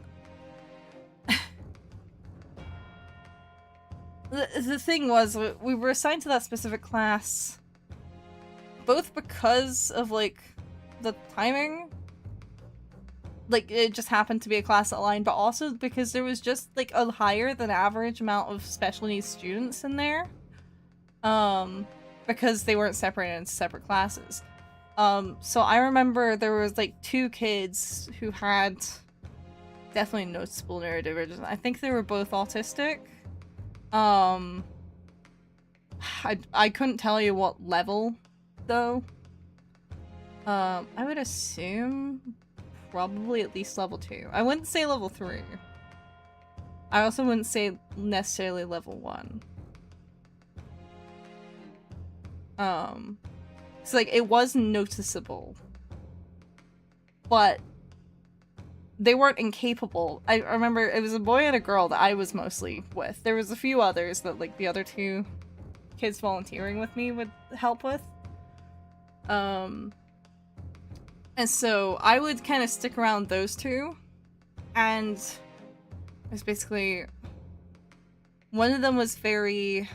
the thing was, we were assigned to that specific class both because of like the timing, like it just happened to be a class that aligned, but also because there was just like a higher than average amount of special needs students in there, because they weren't separated into separate classes. So I remember there was like 2 kids who had definitely noticeable neurodivergence. I think they were both autistic. I couldn't tell you what level though. I would assume probably at least level 2. I wouldn't say level 3. I also wouldn't say necessarily level 1. So like it was noticeable, but they weren't incapable. I remember it was a boy and a girl that I was mostly with. There was a few others that like the other 2 kids volunteering with me would help with. And so I would kind of stick around those 2, and it was basically one of them was very,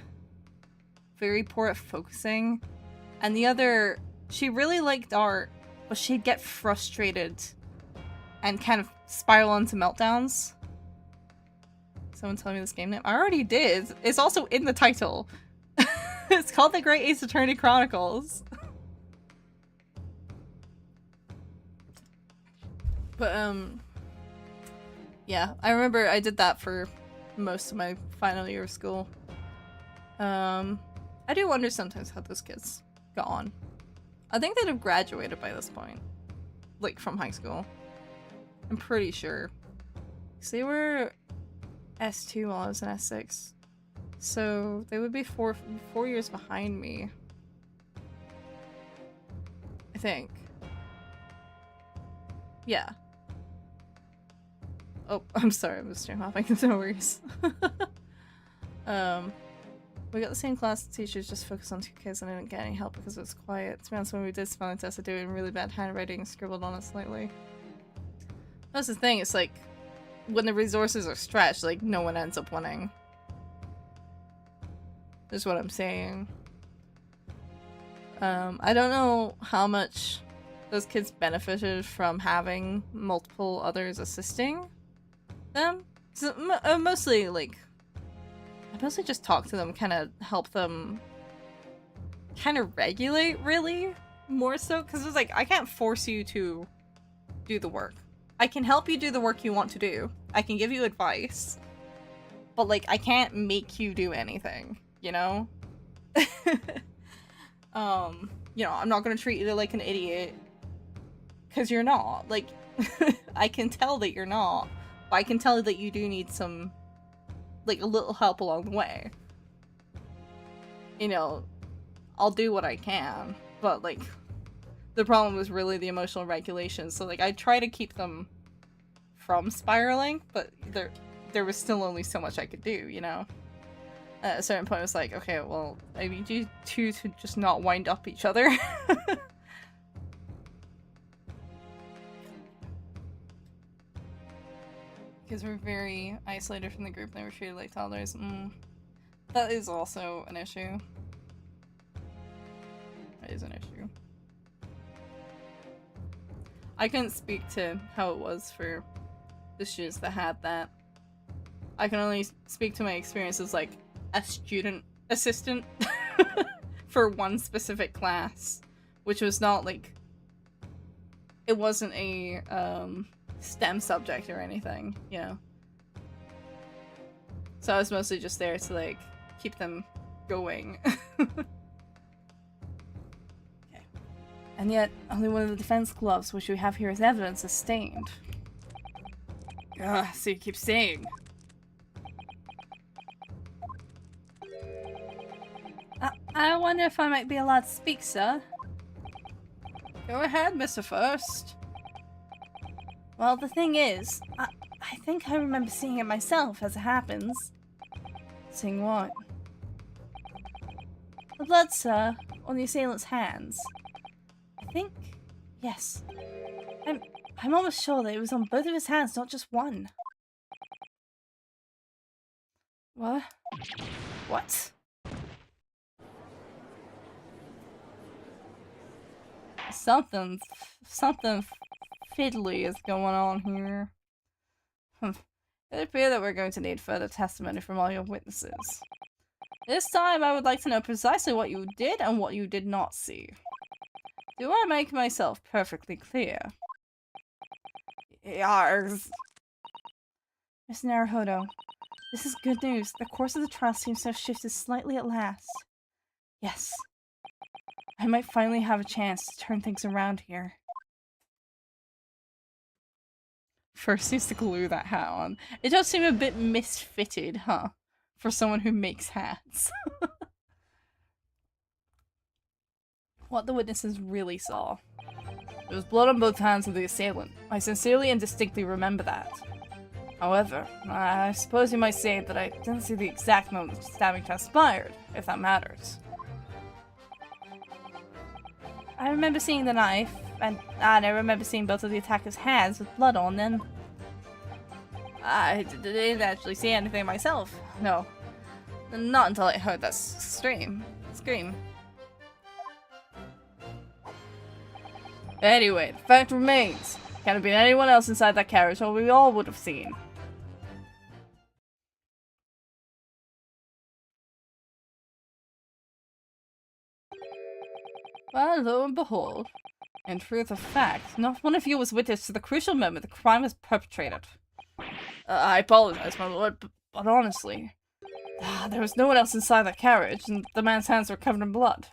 very poor at focusing, and the other, she really liked art, but she'd get frustrated and kind of spiral into meltdowns. Someone tell me this game name. I already did. It's also in the title. It's called the Great Ace Attorney Chronicles. But, yeah, I remember I did that for most of my final year of school. I do wonder sometimes how those kids got on. I think they'd have graduated by this point. Like, from high school. I'm pretty sure. So they were S2 while I was in S6. So they would be 4 years behind me. I think. Yeah. Oh, I'm sorry, I'm just stream hopping. No worries. We got the same class of teachers, just focused on 2 kids, and I didn't get any help because it was quiet. To be honest, when we did spelling tests, I did it in really bad handwriting and scribbled on it slightly. That's the thing, it's like, when the resources are stretched, like, no one ends up winning. Is what I'm saying. I don't know how much those kids benefited from having multiple others assisting them. So, mostly, like, I mostly just talk to them, kind of help them kind of regulate, really, more so, because it's like, I can't force you to do the work. I can help you do the work you want to do. I can give you advice, but, like, I can't make you do anything, you know? You know, I'm not gonna treat you like an idiot, because you're not. Like, I can tell that you're not, but I can tell that you do need some, like, a little help along the way. You know, I'll do what I can, but, like, the problem was really the emotional regulation, so, like, I try to keep them from spiraling, but there was still only so much I could do, you know? At a certain point, I was like, okay, well, I need you two to just not wind up each other. Because we're very isolated from the group and we're treated like toddlers. That is also an issue. That is an issue. I couldn't speak to how it was for the students that had that. I can only speak to my experience as like a student assistant for one specific class, which was not like, it wasn't a STEM subject or anything, you know. So I was mostly just there to like keep them going. Okay. And yet, only one of the defense gloves which we have here as evidence is stained. Ugh, so you keep saying. I wonder if I might be allowed to speak, sir. Go ahead, Mr. First. Well, the thing is, I think I remember seeing it myself as it happens. Seeing what? The blood, sir, on the assailant's hands. I think, yes. I'm almost sure that it was on both of his hands, not just one. What? What? Something fiddly is going on here. It appears that we're going to need further testimony from all your witnesses. This time I would like to know precisely what you did and what you did not see. Do I make myself perfectly clear? Yargs. Miss Naruhodo, this is good news. The course of the trial seems to have shifted slightly at last. Yes. I might finally have a chance to turn things around here. First needs to glue that hat on. It does seem a bit misfitted, huh? For someone who makes hats. What the witnesses really saw. There was blood on both hands of the assailant. I sincerely and distinctly remember that. However, I suppose you might say that I didn't see the exact moment the stabbing transpired, if that matters. I remember seeing the knife, and I remember seeing both of the attacker's hands with blood on them. I didn't actually see anything myself. No. Not until I heard that scream. Anyway, the fact remains. Can have been anyone else inside that carriage, or we all would have seen. Well, lo and behold, in truth of fact, not one of you was witness to the crucial moment the crime was perpetrated. I apologize, my lord, but honestly, there was no one else inside that carriage, and the man's hands were covered in blood.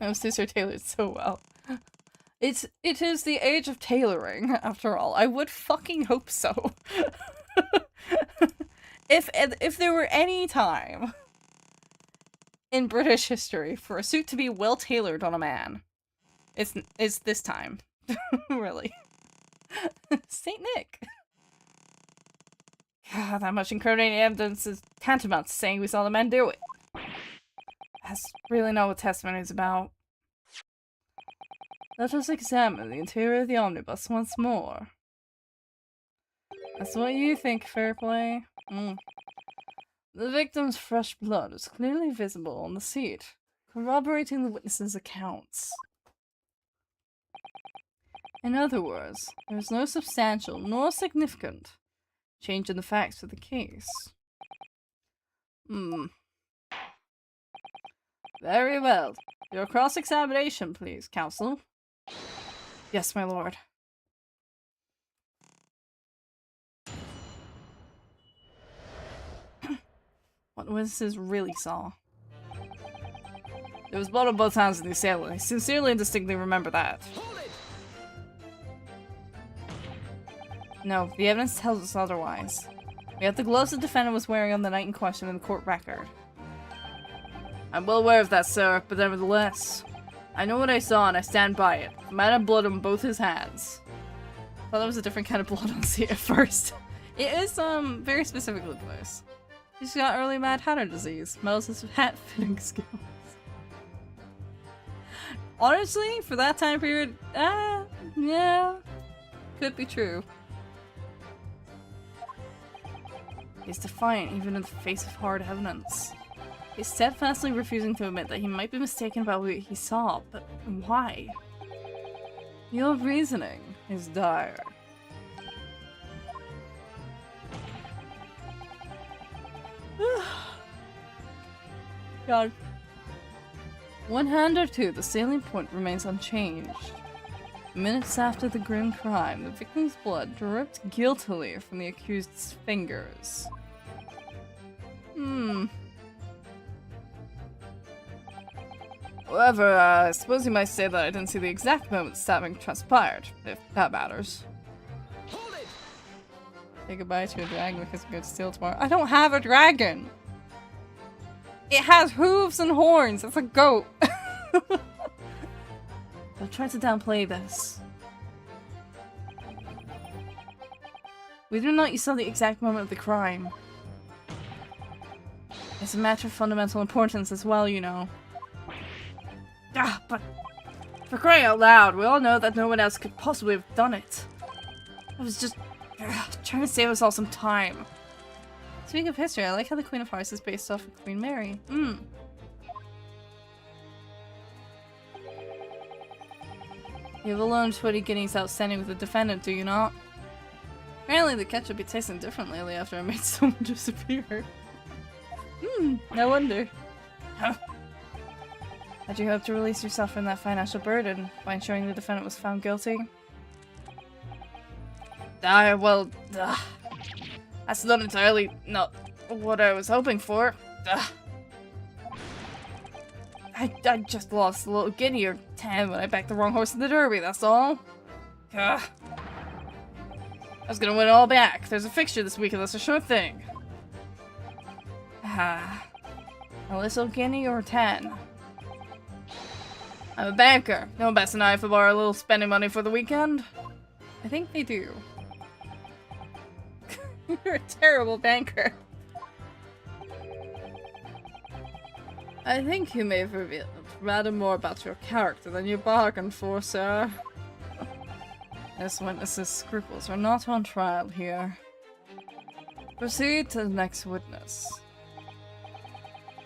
Oh, Sister tailored so well. It is the age of tailoring, after all. I would fucking hope so. If there were any time in British history for a suit to be well tailored on a man, it's this time. Really. Saint Nick. God, that much incriminating evidence is tantamount to saying we saw the man do it. That's really not what testimony is about. Let us examine the interior of the omnibus once more. That's what you think, Fairplay. The victim's fresh blood was clearly visible on the seat, corroborating the witness's accounts. In other words, there is no substantial nor significant change in the facts of the case. Very well. Your cross-examination, please, counsel. Yes, my lord. What witnesses really saw. There was blood on both hands of the assailant. I sincerely and distinctly remember that. No, the evidence tells us otherwise. We have the gloves the defendant was wearing on the night in question in the court record. I'm well aware of that, sir, but nevertheless, I know what I saw and I stand by it. The man had blood on both his hands. I thought that was a different kind of blood on the seat at first. It is, very specifically close. He's got early Mad Hatter disease. Mel's his hat-fitting skills. Honestly, for that time period, yeah, could be true. He's defiant even in the face of hard evidence. He's steadfastly refusing to admit that he might be mistaken about what he saw, but why? Your reasoning is dire. God. One hand or two, the salient point remains unchanged. Minutes after the grim crime, the victim's blood dripped guiltily from the accused's fingers. However, I suppose you might say that I didn't see the exact moment stabbing transpired, if that matters. Hold it! Say goodbye to a dragon because I'm going to steal tomorrow. I don't have a dragon! It has hooves and horns! It's a goat! Don't try to downplay this. Whether or not you saw the exact moment of the crime, it's a matter of fundamental importance as well, you know. Ah, but for crying out loud, we all know that no one else could possibly have done it. I was just trying to save us all some time. Speaking of history, I like how the Queen of Hearts is based off of Queen Mary. You have a loan 20 guineas outstanding with the defendant, do you not? Apparently the ketchup be tasting different lately after I made someone disappear. No wonder. Had you hoped to release yourself from that financial burden by ensuring the defendant was found guilty? Well, that's not entirely not what I was hoping for. I just lost a little guinea or 10 when I backed the wrong horse in the derby, that's all. I was gonna win it all back. There's a fixture this week and that's a sure thing. A little guinea or 10? I'm a banker. No one bats an eye if I borrow a little spending money for the weekend. I think they do. You're a terrible banker. I think you may have revealed rather more about your character than you bargained for, sir. This witness's scruples are not on trial here. Proceed to the next witness.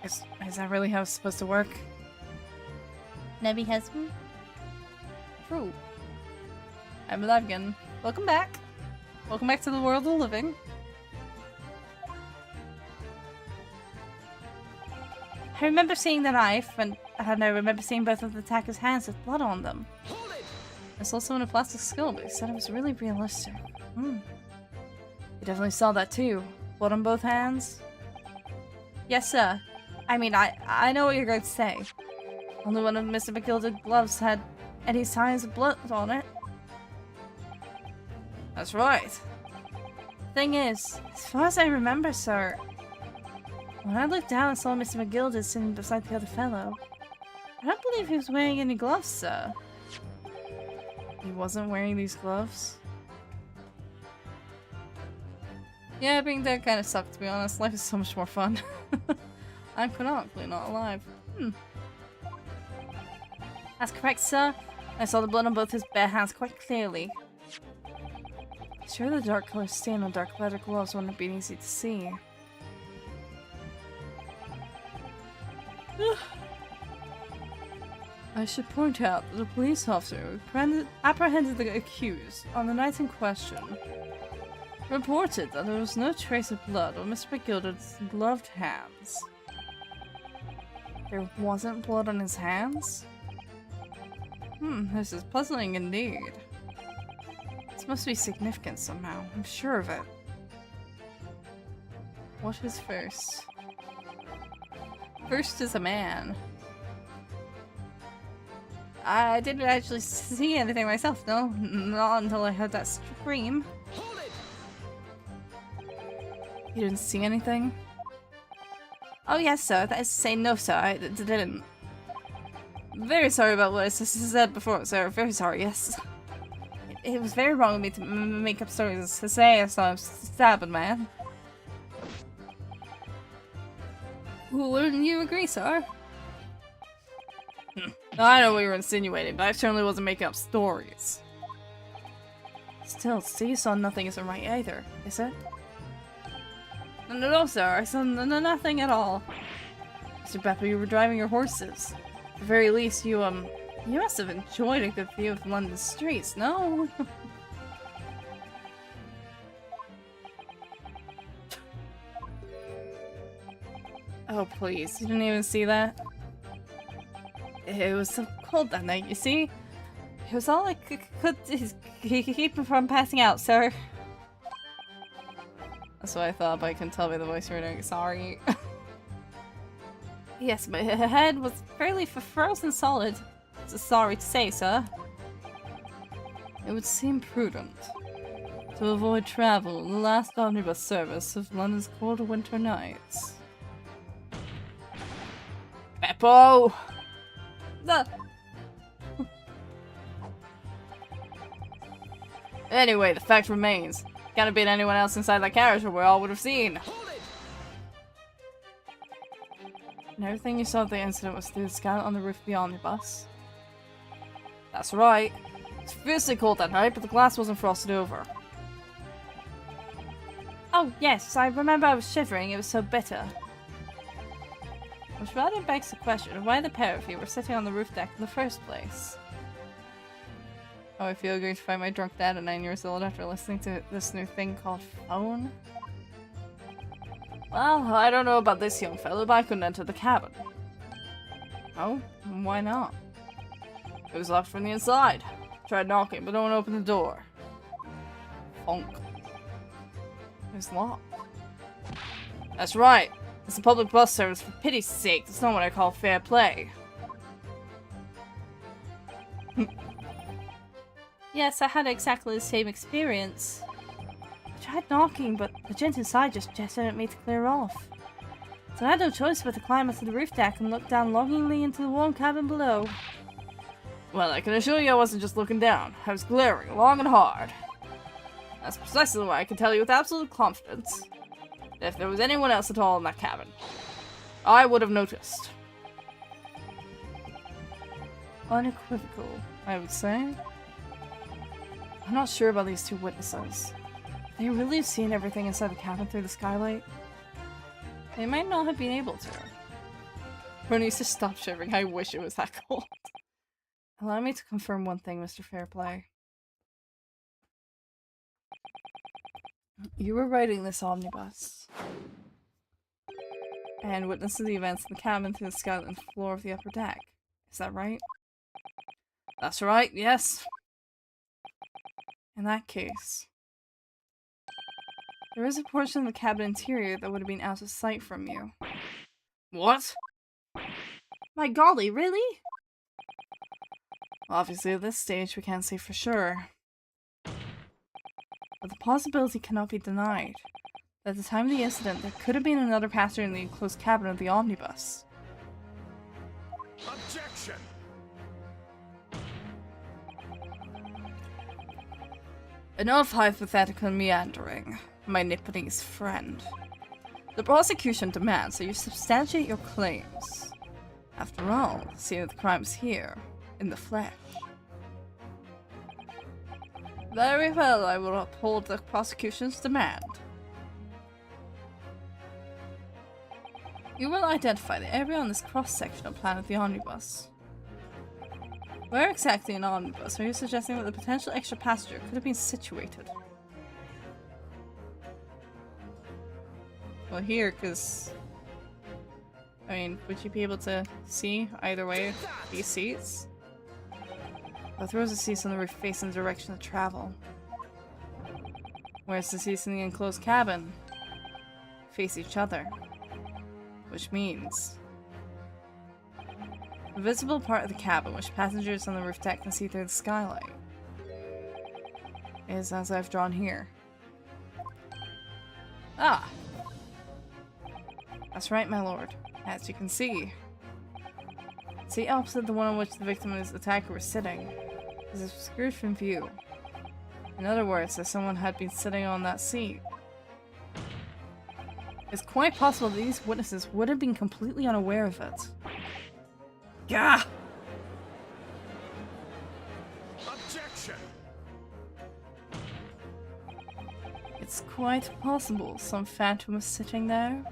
Is that really how it's supposed to work? Nebby husband? True. I'm alive again. Welcome back. Welcome back to the world of the living. I remember seeing the knife, and I remember seeing both of the attacker's hands with blood on them. I saw someone in a plastic skull, but he said it was really realistic. You definitely saw that too. Blood on both hands? Yes, sir. I mean, I know what you're going to say. Only one of Mr. McGilda's gloves had any signs of blood on it. That's right. Thing is, as far as I remember, sir, when I looked down and saw Mr. McGilda sitting beside the other fellow, I don't believe he was wearing any gloves, sir. He wasn't wearing these gloves? Yeah, being dead kind of sucked, to be honest. Life is so much more fun. I'm canonically not alive. That's correct, sir. I saw the blood on both his bare hands quite clearly. Sure, the dark color stain on dark leather gloves wouldn't have been easy to see. I should point out that the police officer who apprehended the accused on the night in question reported that there was no trace of blood on Mr. McGilda's gloved hands. There wasn't blood on his hands? This is puzzling indeed. This must be significant somehow, I'm sure of it. What is first? First is a man. I didn't actually see anything myself, no. Not until I heard that scream. You didn't see anything? Oh yes, sir. That is to say, no, sir. I didn't. Very sorry about what I said before, sir. Very sorry, yes. It was very wrong of me to make up stories to say I saw him stab a man. Wouldn't you agree, sir? I know what you were insinuating, but I certainly wasn't making up stories. Still, you saw nothing isn't right either, is it? No, sir, I saw nothing at all. Mr. Beppo, you were driving your horses. At the very least, you must have enjoyed a good view of London streets, no? Oh, please, you didn't even see that? It was so cold that night, you see? It was all I could keep me from passing out, sir. That's what I thought, but I couldn't tell by the voice you were doing. Sorry. Yes, but her head was fairly frozen solid. So sorry to say, sir. It would seem prudent to avoid travel in the last omnibus service of London's cold winter nights. Beppo! Anyway, the fact remains. Can't have been anyone else inside that carriage or we all would have seen. And everything you saw of the incident was through the skylight on the roof of the omnibus. That's right. It's fiercely cold that night, but the glass wasn't frosted over. Oh yes, I remember I was shivering, it was so bitter. Which rather begs the question of why the pair of you were sitting on the roof deck in the first place. Oh, I feel going to find my drunk dad at 9 years old after listening to this new thing called phone. Well, I don't know about this young fellow, but I couldn't enter the cabin. Oh? Why not? It was locked from the inside. Tried knocking, but no one opened the door. Funk. It was locked. That's right. It's a public bus service, for pity's sake. That's not what I call fair play. Yes, I had exactly the same experience. I tried knocking, but the gent inside just gestured at me to clear off. So I had no choice but to climb onto the roof deck and look down longingly into the warm cabin below. Well, I can assure you I wasn't just looking down. I was glaring long and hard. That's precisely why I can tell you with absolute confidence that if there was anyone else at all in that cabin, I would have noticed. Unequivocal, I would say. I'm not sure about these two witnesses. They really have seen everything inside the cabin through the skylight. They might not have been able to. Bernice, just stop shivering. I wish it was that cold. Allow me to confirm one thing, Mr. Fairplay. You were riding this omnibus and witnessing the events in the cabin through the skylight and floor of the upper deck. Is that right? That's right, yes. In that case, there is a portion of the cabin interior that would have been out of sight from you. What? My golly, really? Obviously, at this stage, we can't say for sure. But the possibility cannot be denied that at the time of the incident, there could have been another passenger in the enclosed cabin of the omnibus. Objection! Enough hypothetical meandering, my Nipponese friend. The prosecution demands that you substantiate your claims. After all, the scene of the crime is here, in the flesh. Very well, I will uphold the prosecution's demand. You will identify the area on this cross-sectional plan of the omnibus. Where exactly in the omnibus are you suggesting that the potential extra passenger could have been situated? Well, here, because... I mean, would you be able to see either way these seats? Both rows of seats on the roof face in the direction of travel. Whereas the seats in the enclosed cabin face each other. Which means the visible part of the cabin which passengers on the roof deck can see through the skylight is as I've drawn here. Ah! That's right, my lord. As you can see. See opposite the one on which the victim and his attacker were sitting is obscured from view. In other words, that someone had been sitting on that seat. It's quite possible that these witnesses would have been completely unaware of it. Gah! Objection! It's quite possible some phantom was sitting there.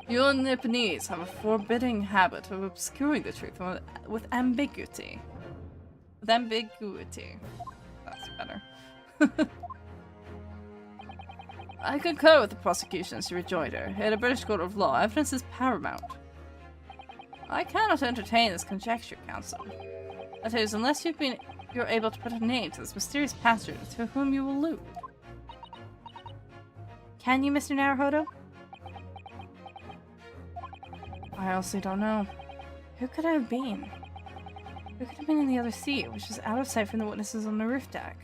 You Nipponese have a forbidding habit of obscuring the truth with ambiguity. With ambiguity. That's better. I concur with the prosecution's rejoinder. In a British court of law, evidence is paramount. I cannot entertain this conjecture, counsel. That is, unless you're able to put a name to this mysterious passenger to whom you allude. Can you, Mr. Naruhodo? I honestly don't know. Who could it have been? Who could have been in the other seat, which is out of sight from the witnesses on the roof deck?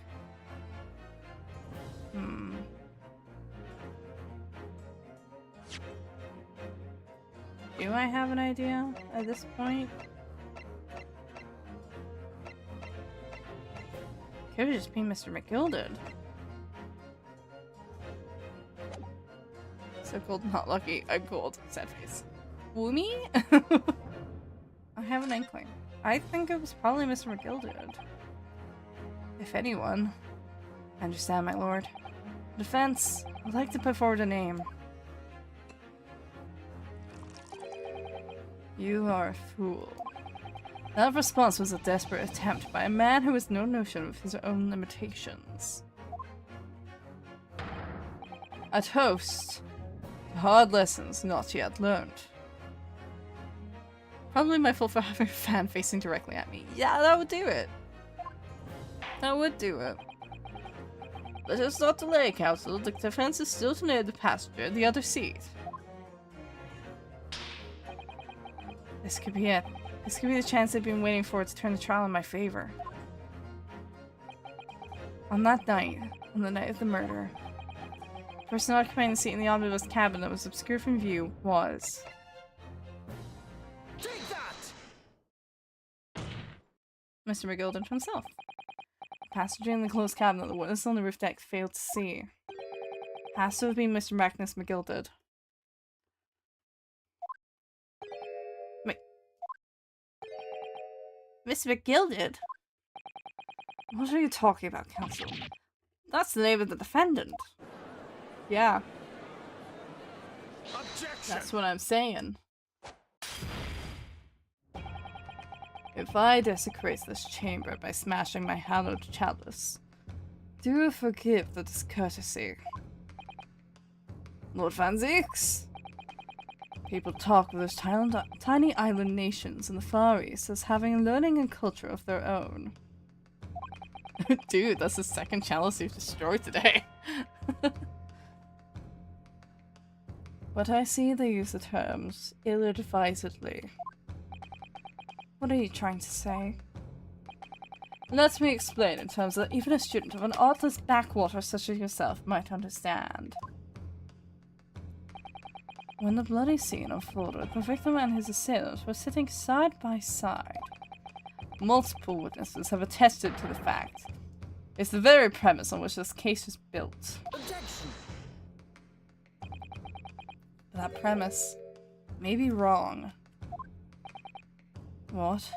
Do I have an idea at this point? Could have just been Mr. McGilded. So cold, not lucky. I'm cold. Sad face. Woomy? I have an inkling. I think it was probably Mr. McGilded. If anyone. I understand, my lord. Defense, I'd like to put forward a name. You are a fool. That response was a desperate attempt by a man who has no notion of his own limitations. A toast to hard lessons not yet learned. Probably my fault for having a fan facing directly at me. Yeah, that would do it. That would do it. Let us not delay, counsel. The defense is still to name the passenger in the other seat. This could be it. This could be the chance they've been waiting for to turn the trial in my favor. On that night, on the night of the murder, the person occupying the seat in the omnibus cabin that was obscured from view was... Take that! Mr. McGilded himself. The passenger in the closed cabin that the witness on the roof deck failed to see. Has to have been Mr. Magnus McGilded. Mr. McGilded? What are you talking about, counsel? That's the name of the defendant. Yeah. Objection! That's what I'm saying. If I desecrate this chamber by smashing my hallowed chalice, do forgive the discourtesy. Lord Van Zeeks? People talk of those tiny island nations in the Far East as having learning and culture of their own. Dude, that's the second chalice you've destroyed today. But I see they use the terms ill-advisedly. What are you trying to say? Let me explain in terms that even a student of an artless backwater such as yourself might understand. When the bloody scene unfolded, the victim and his assailants were sitting side by side. Multiple witnesses have attested to the fact. It's the very premise on which this case was built. Objection! That premise may be wrong. What?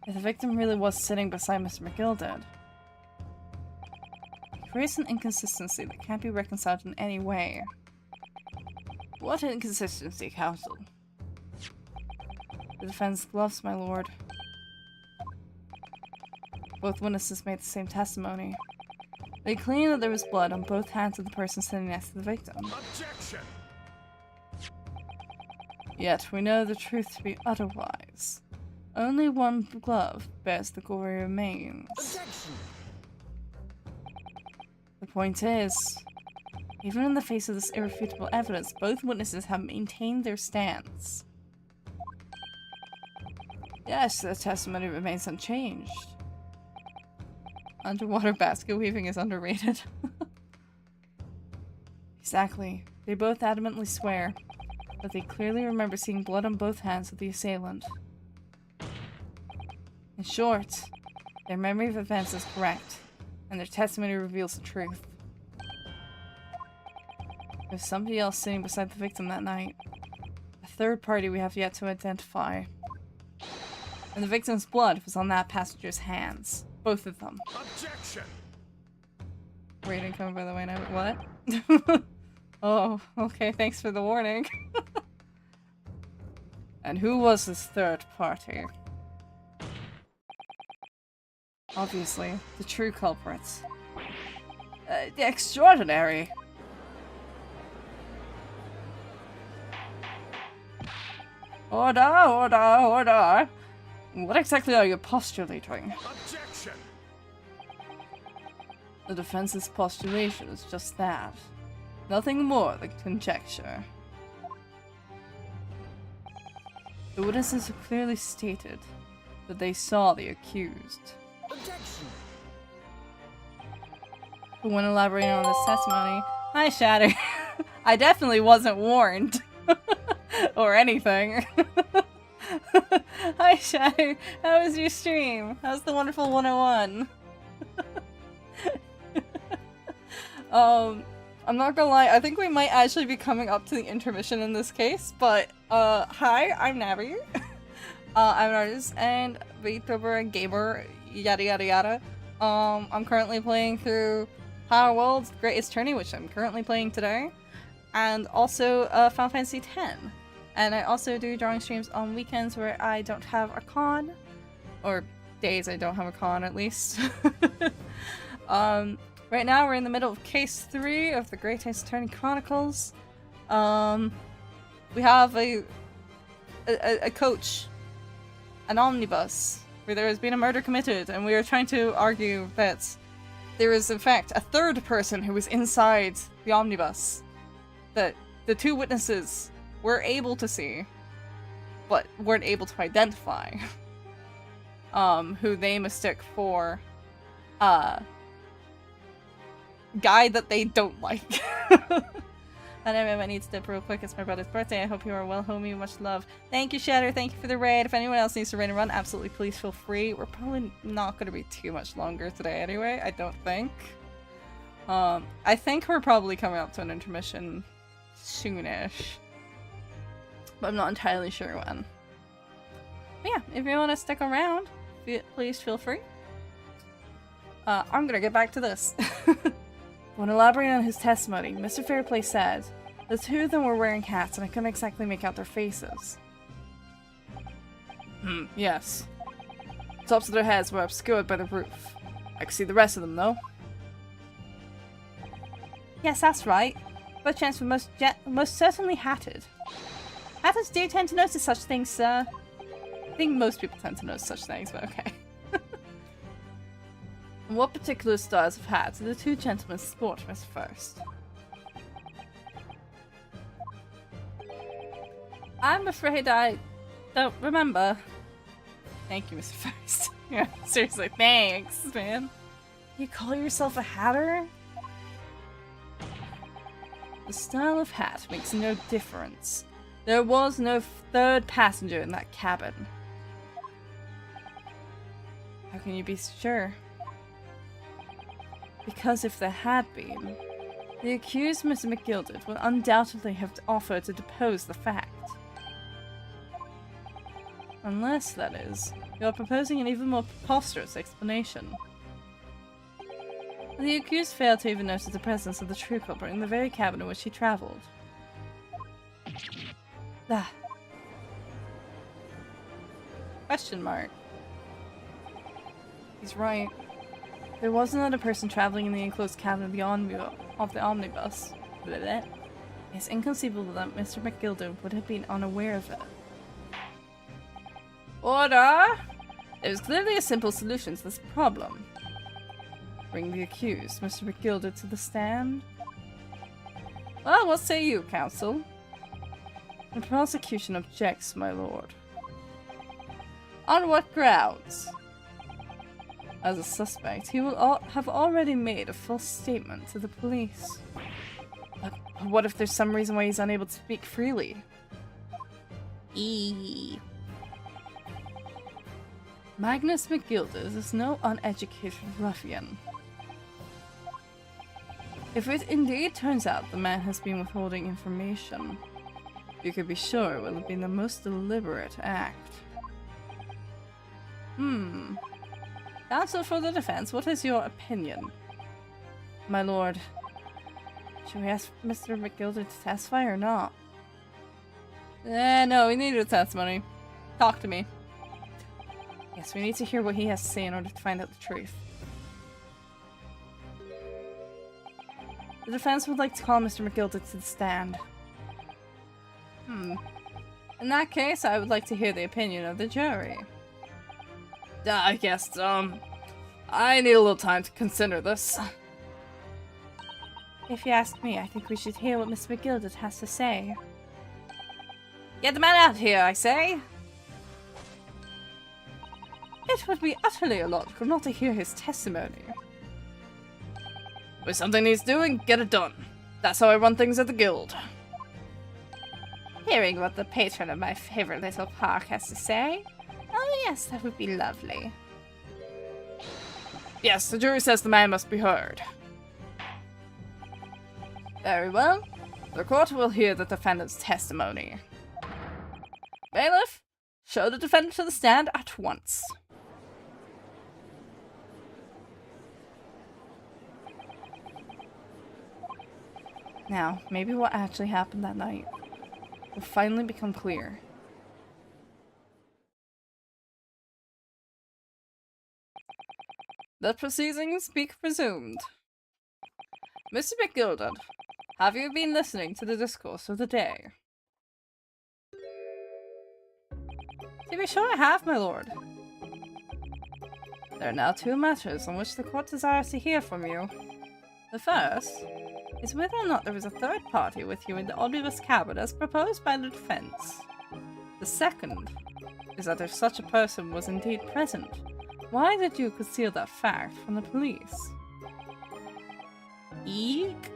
If the victim really was sitting beside Mr. McGilded, it creates an inconsistency that can't be reconciled in any way. What inconsistency, counsel? The defense gloves, my lord. Both witnesses made the same testimony. They claim that there was blood on both hands of the person sitting next to the victim. Objection! Yet we know the truth to be otherwise. Only one glove bears the gory remains. Objection! The point is, even in the face of this irrefutable evidence, both witnesses have maintained their stance. Yes, their testimony remains unchanged. Underwater basket weaving is underrated. Exactly. They both adamantly swear that they clearly remember seeing blood on both hands of the assailant. In short, their memory of events is correct, and their testimony reveals the truth. There's somebody else sitting beside the victim that night. A third party we have yet to identify. And the victim's blood was on that passenger's hands. Both of them. Objection! Rating coming by the way now. What? Oh, okay, thanks for the warning. And who was this third party? Obviously, the true culprits. The extraordinary. Order, order, order. What exactly are you postulating? Objection! The defense's postulation is just that. Nothing more than conjecture. The witnesses have clearly stated that they saw the accused. Objection! But when elaborating on this testimony, hi Shatter. I definitely wasn't warned. Or anything. Hi Shatter, how was your stream? How's the wonderful 101? I'm not gonna lie, I think we might actually be coming up to the intermission in this case, but hi, I'm Navi. I'm an artist and VTuber and gamer, yada yada yada. I'm currently playing through Power World's Great Ace Attorney, which I'm currently playing today, and also Final Fantasy X. And I also do drawing streams on weekends where I don't have a con, or days I don't have a con at least. Right now we're in the middle of case 3 of the Great Ace Attorney Chronicles. We have a coach, an omnibus, where there has been a murder committed, and we are trying to argue that there is in fact a third person who was inside the omnibus that the two witnesses were able to see, but weren't able to identify. Who they mistook for guy that they don't like. And I need to dip real quick. It's my brother's birthday. I hope you are well, homie. Much love. Thank you, Shatter. Thank you for the raid. If anyone else needs to raid and run, absolutely please feel free. We're probably not going to be too much longer today anyway, I don't think. I think we're probably coming up to an intermission soonish, but I'm not entirely sure when. But yeah, if you want to stick around, please feel free. I'm gonna get back to this. When elaborating on his testimony, Mr. Fairplay said, the two of them were wearing hats and I couldn't exactly make out their faces. Yes. Tops of their heads were obscured by the roof. I could see the rest of them though. Yes, that's right. Both gents were most certainly hatted. Hatters do tend to notice such things, sir. I think most people tend to notice such things, but okay. And what particular styles of hats did the two gentlemen sport, Mr. First? I'm afraid I don't remember. Thank you, Mr. First. Yeah, seriously, thanks, man. You call yourself a hatter? The style of hat makes no difference. There was no third passenger in that cabin. How can you be sure? Because if there had been, the accused Mr. McGilded would undoubtedly have offered to depose the fact. Unless, that is, you are proposing an even more preposterous explanation. The accused failed to even notice the presence of the true culprit in the very cabin in which he travelled. Ah. Question mark. He's right. There was another person travelling in the enclosed cabin of the omnibus. Blah, blah. It's inconceivable that Mr. McGilded would have been unaware of it. Order! There's clearly a simple solution to this problem. Bring the accused, Mr. McGilded, to the stand. Well, what say you, counsel? The prosecution objects, my lord. On what grounds? As a suspect, he will have already made a false statement to the police. But what if there's some reason why he's unable to speak freely? Magnus McGilded is no uneducated ruffian. If it indeed turns out the man has been withholding information, you can be sure it will have been the most deliberate act. Counsel for the defense, what is your opinion? My lord, should we ask Mr. McGilder to testify or not? No, we need a testimony. Talk to me. Yes, we need to hear what he has to say in order to find out the truth. The defense would like to call Mr. McGilder to the stand. In that case, I would like to hear the opinion of the jury. I guess, I need a little time to consider this. If you ask me, I think we should hear what Mr. McGilder has to say. Get the man out here, I say! It would be utterly illogical not to hear his testimony. When something needs doing, get it done. That's how I run things at the guild. Hearing what the patron of my favorite little park has to say? Oh yes, that would be lovely. Yes, the jury says the man must be heard. Very well. The court will hear the defendant's testimony. Bailiff, show the defendant to the stand at once. Now, maybe what actually happened that night will finally become clear. The proceedings be resumed. Mr. McGilder, have you been listening to the discourse of the day? To be sure I have, my lord. There are now two matters on which the court desires to hear from you. The first is whether or not there was a third party with you in the omnibus cabin as proposed by the defense. The second is that if such a person was indeed present, why did you conceal that fact from the police? Eek?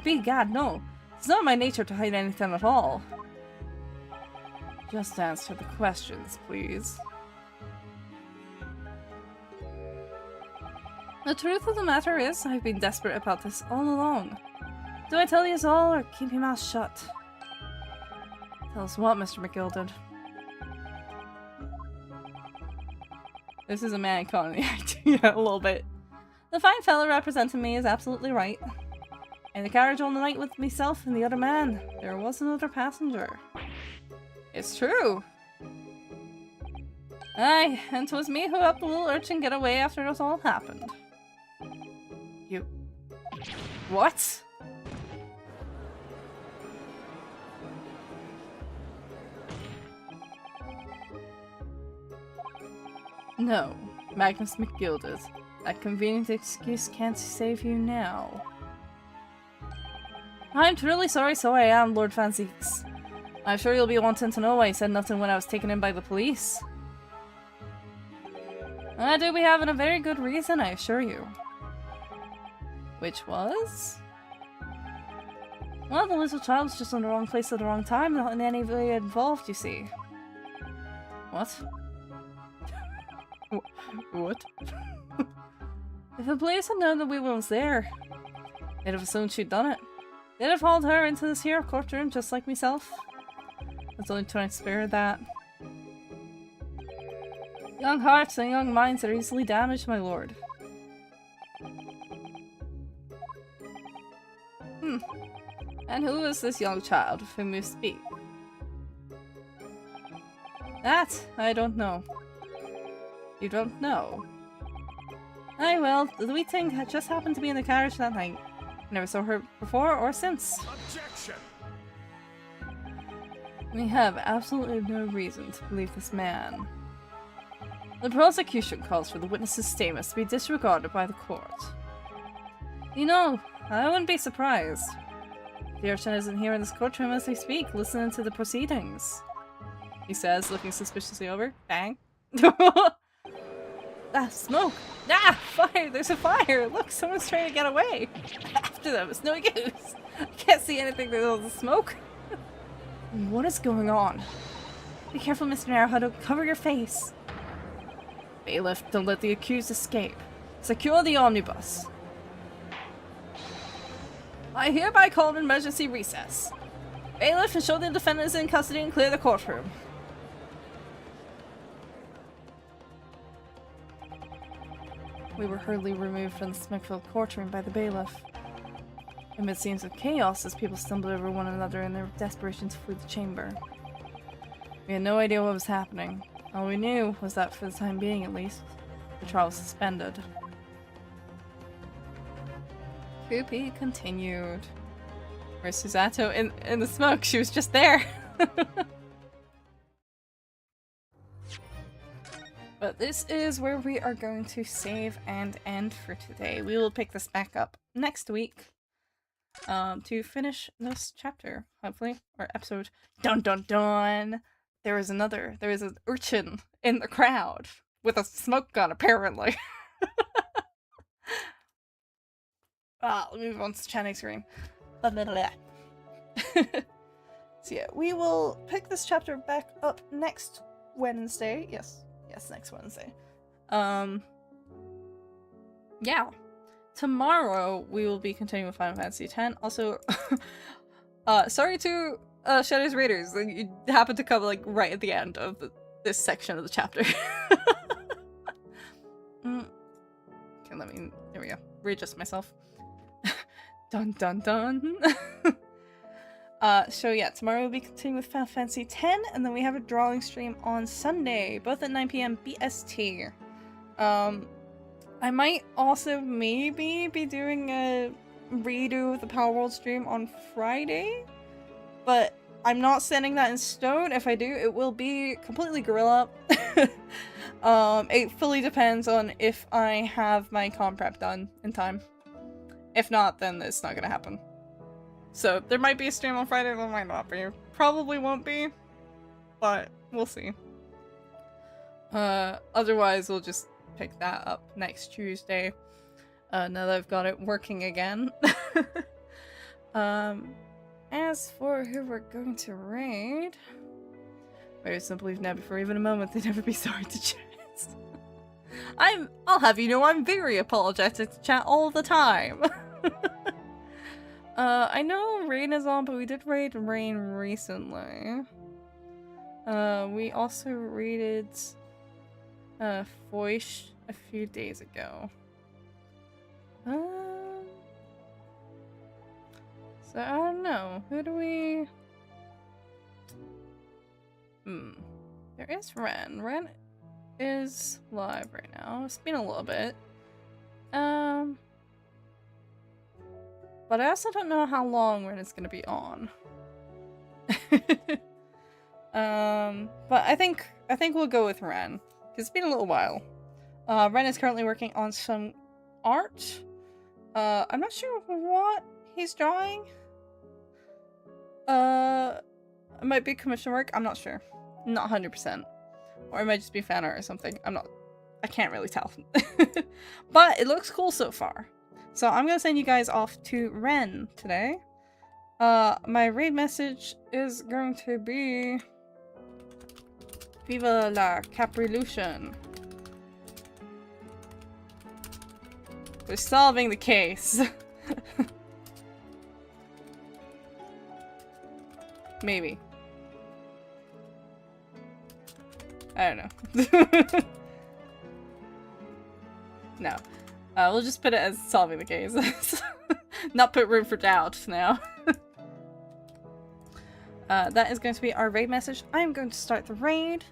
Begad, no. It's not my nature to hide anything at all. Just answer the questions, please. The truth of the matter is, I've been desperate about this all along. Do I tell you all, or keep your mouth shut? Tell us what, Mr. McGilder? This is a man economy idea, a little bit. The fine fellow representing me is absolutely right. In the carriage on the night with myself and the other man, there was another passenger. It's true. Aye, and 'twas me who helped the little urchin get away after it all happened. You... What? No, Magnus McGilder. That convenient excuse can't save you now. I'm truly sorry, so I am, Lord Fanzeeks. I'm sure you'll be wanting to know why I said nothing when I was taken in by the police. I do be having a very good reason, I assure you. Which was? Well, the little child was just in the wrong place at the wrong time, not in any way involved, you see. What? What? If the police had known that we was there, they'd have assumed she'd done it. They'd have hauled her into this here courtroom just like myself. I was only trying to spare that. Young hearts and young minds are easily damaged, my lord. And who is this young child of whom you speak? That, I don't know. You don't know? Aye, well, the wee thing had just happened to be in the carriage that night. Never saw her before or since. Objection! We have absolutely no reason to believe this man. The prosecution calls for the witness's statements to be disregarded by the court. You know, I wouldn't be surprised. The urchin isn't here in this courtroom as we speak, listening to the proceedings. He says, looking suspiciously over. Bang. Ah, smoke! Ah, fire! There's a fire! Look, someone's trying to get away! After them, it's no use! I can't see anything through all the smoke! What is going on? Be careful, Mr. Narrowhead, cover your face! Bailiff, don't let the accused escape. Secure the omnibus. I hereby call an emergency recess. Bailiff, ensure the defendant is in custody and clear the courtroom. We were hurriedly removed from the smoke-filled courtroom by the bailiff. Amid scenes of chaos as people stumbled over one another in their desperation to flee the chamber. We had no idea what was happening. All we knew was that, for the time being at least, the trial was suspended. Poopy continued. Where's Susato? In the smoke, she was just there! But this is where we are going to save and end for today. We will pick this back up next week to finish this chapter, hopefully, or episode. Dun dun dun! There is an urchin in the crowd with a smoke gun, apparently. Let me move on to the chatting screen. So yeah, we will pick this chapter back up next Wednesday. Yes, next Wednesday. Yeah. Tomorrow we will be continuing with Final Fantasy X. Also, sorry to Shadow's Raiders, you happened to come like right at the end of this section of the chapter. Okay, there we go. Readjust myself. Dun dun dun. So yeah, tomorrow we'll be continuing with Final Fantasy X, and then we have a drawing stream on Sunday, both at 9 PM BST. I might also maybe be doing a redo of the Power World stream on Friday, but I'm not setting that in stone. If I do, it will be completely guerrilla. It fully depends on if I have my com prep done in time. If not, then it's not gonna happen. So there might be a stream on Friday, there might not be. Probably won't be, but we'll see. Otherwise we'll just pick that up next Tuesday. Now that I've got it working again. As for who we're going to raid, very simply now before even a moment, they'd never be sorry to chat. I'll have you know I'm very apologetic to chat all the time. I know Rain is on, but we did raid Rain recently. We also raided Foish a few days ago. So I don't know. Who do we... There is Ren. Ren is live right now. It's been a little bit. But I also don't know how long Ren is going to be on. But I think we'll go with Ren. Because it's been a little while. Ren is currently working on some art. I'm not sure what he's drawing. It might be commission work. I'm not sure. Not 100%. Or it might just be fan art or something. I can't really tell. But it looks cool so far. So I'm gonna send you guys off to Ren today. My raid message is going to be Viva la Caprilution. We're solving the case. Maybe. I don't know. No. We'll just put it as solving the case. Not put room for doubt now. That is going to be our raid message. I'm going to start the raid.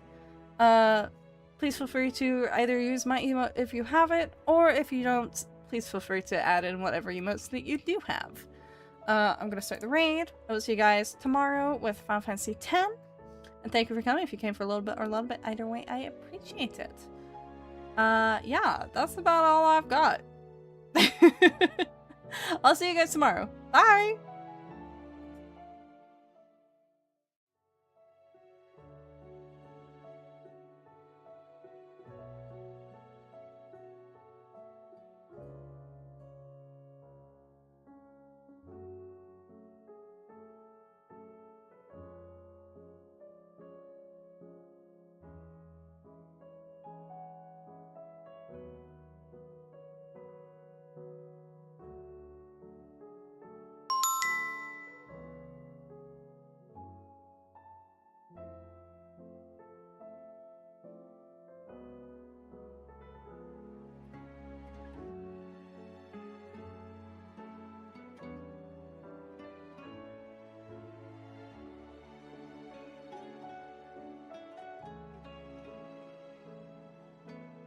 Please feel free to either use my emote if you have it, or if you don't, please feel free to add in whatever emotes that you do have. I'm going to start the raid. I will see you guys tomorrow with Final Fantasy X. And thank you for coming. If you came for a little bit or a lot of it, either way, I appreciate it. Yeah, that's about all I've got. I'll see you guys tomorrow. Bye!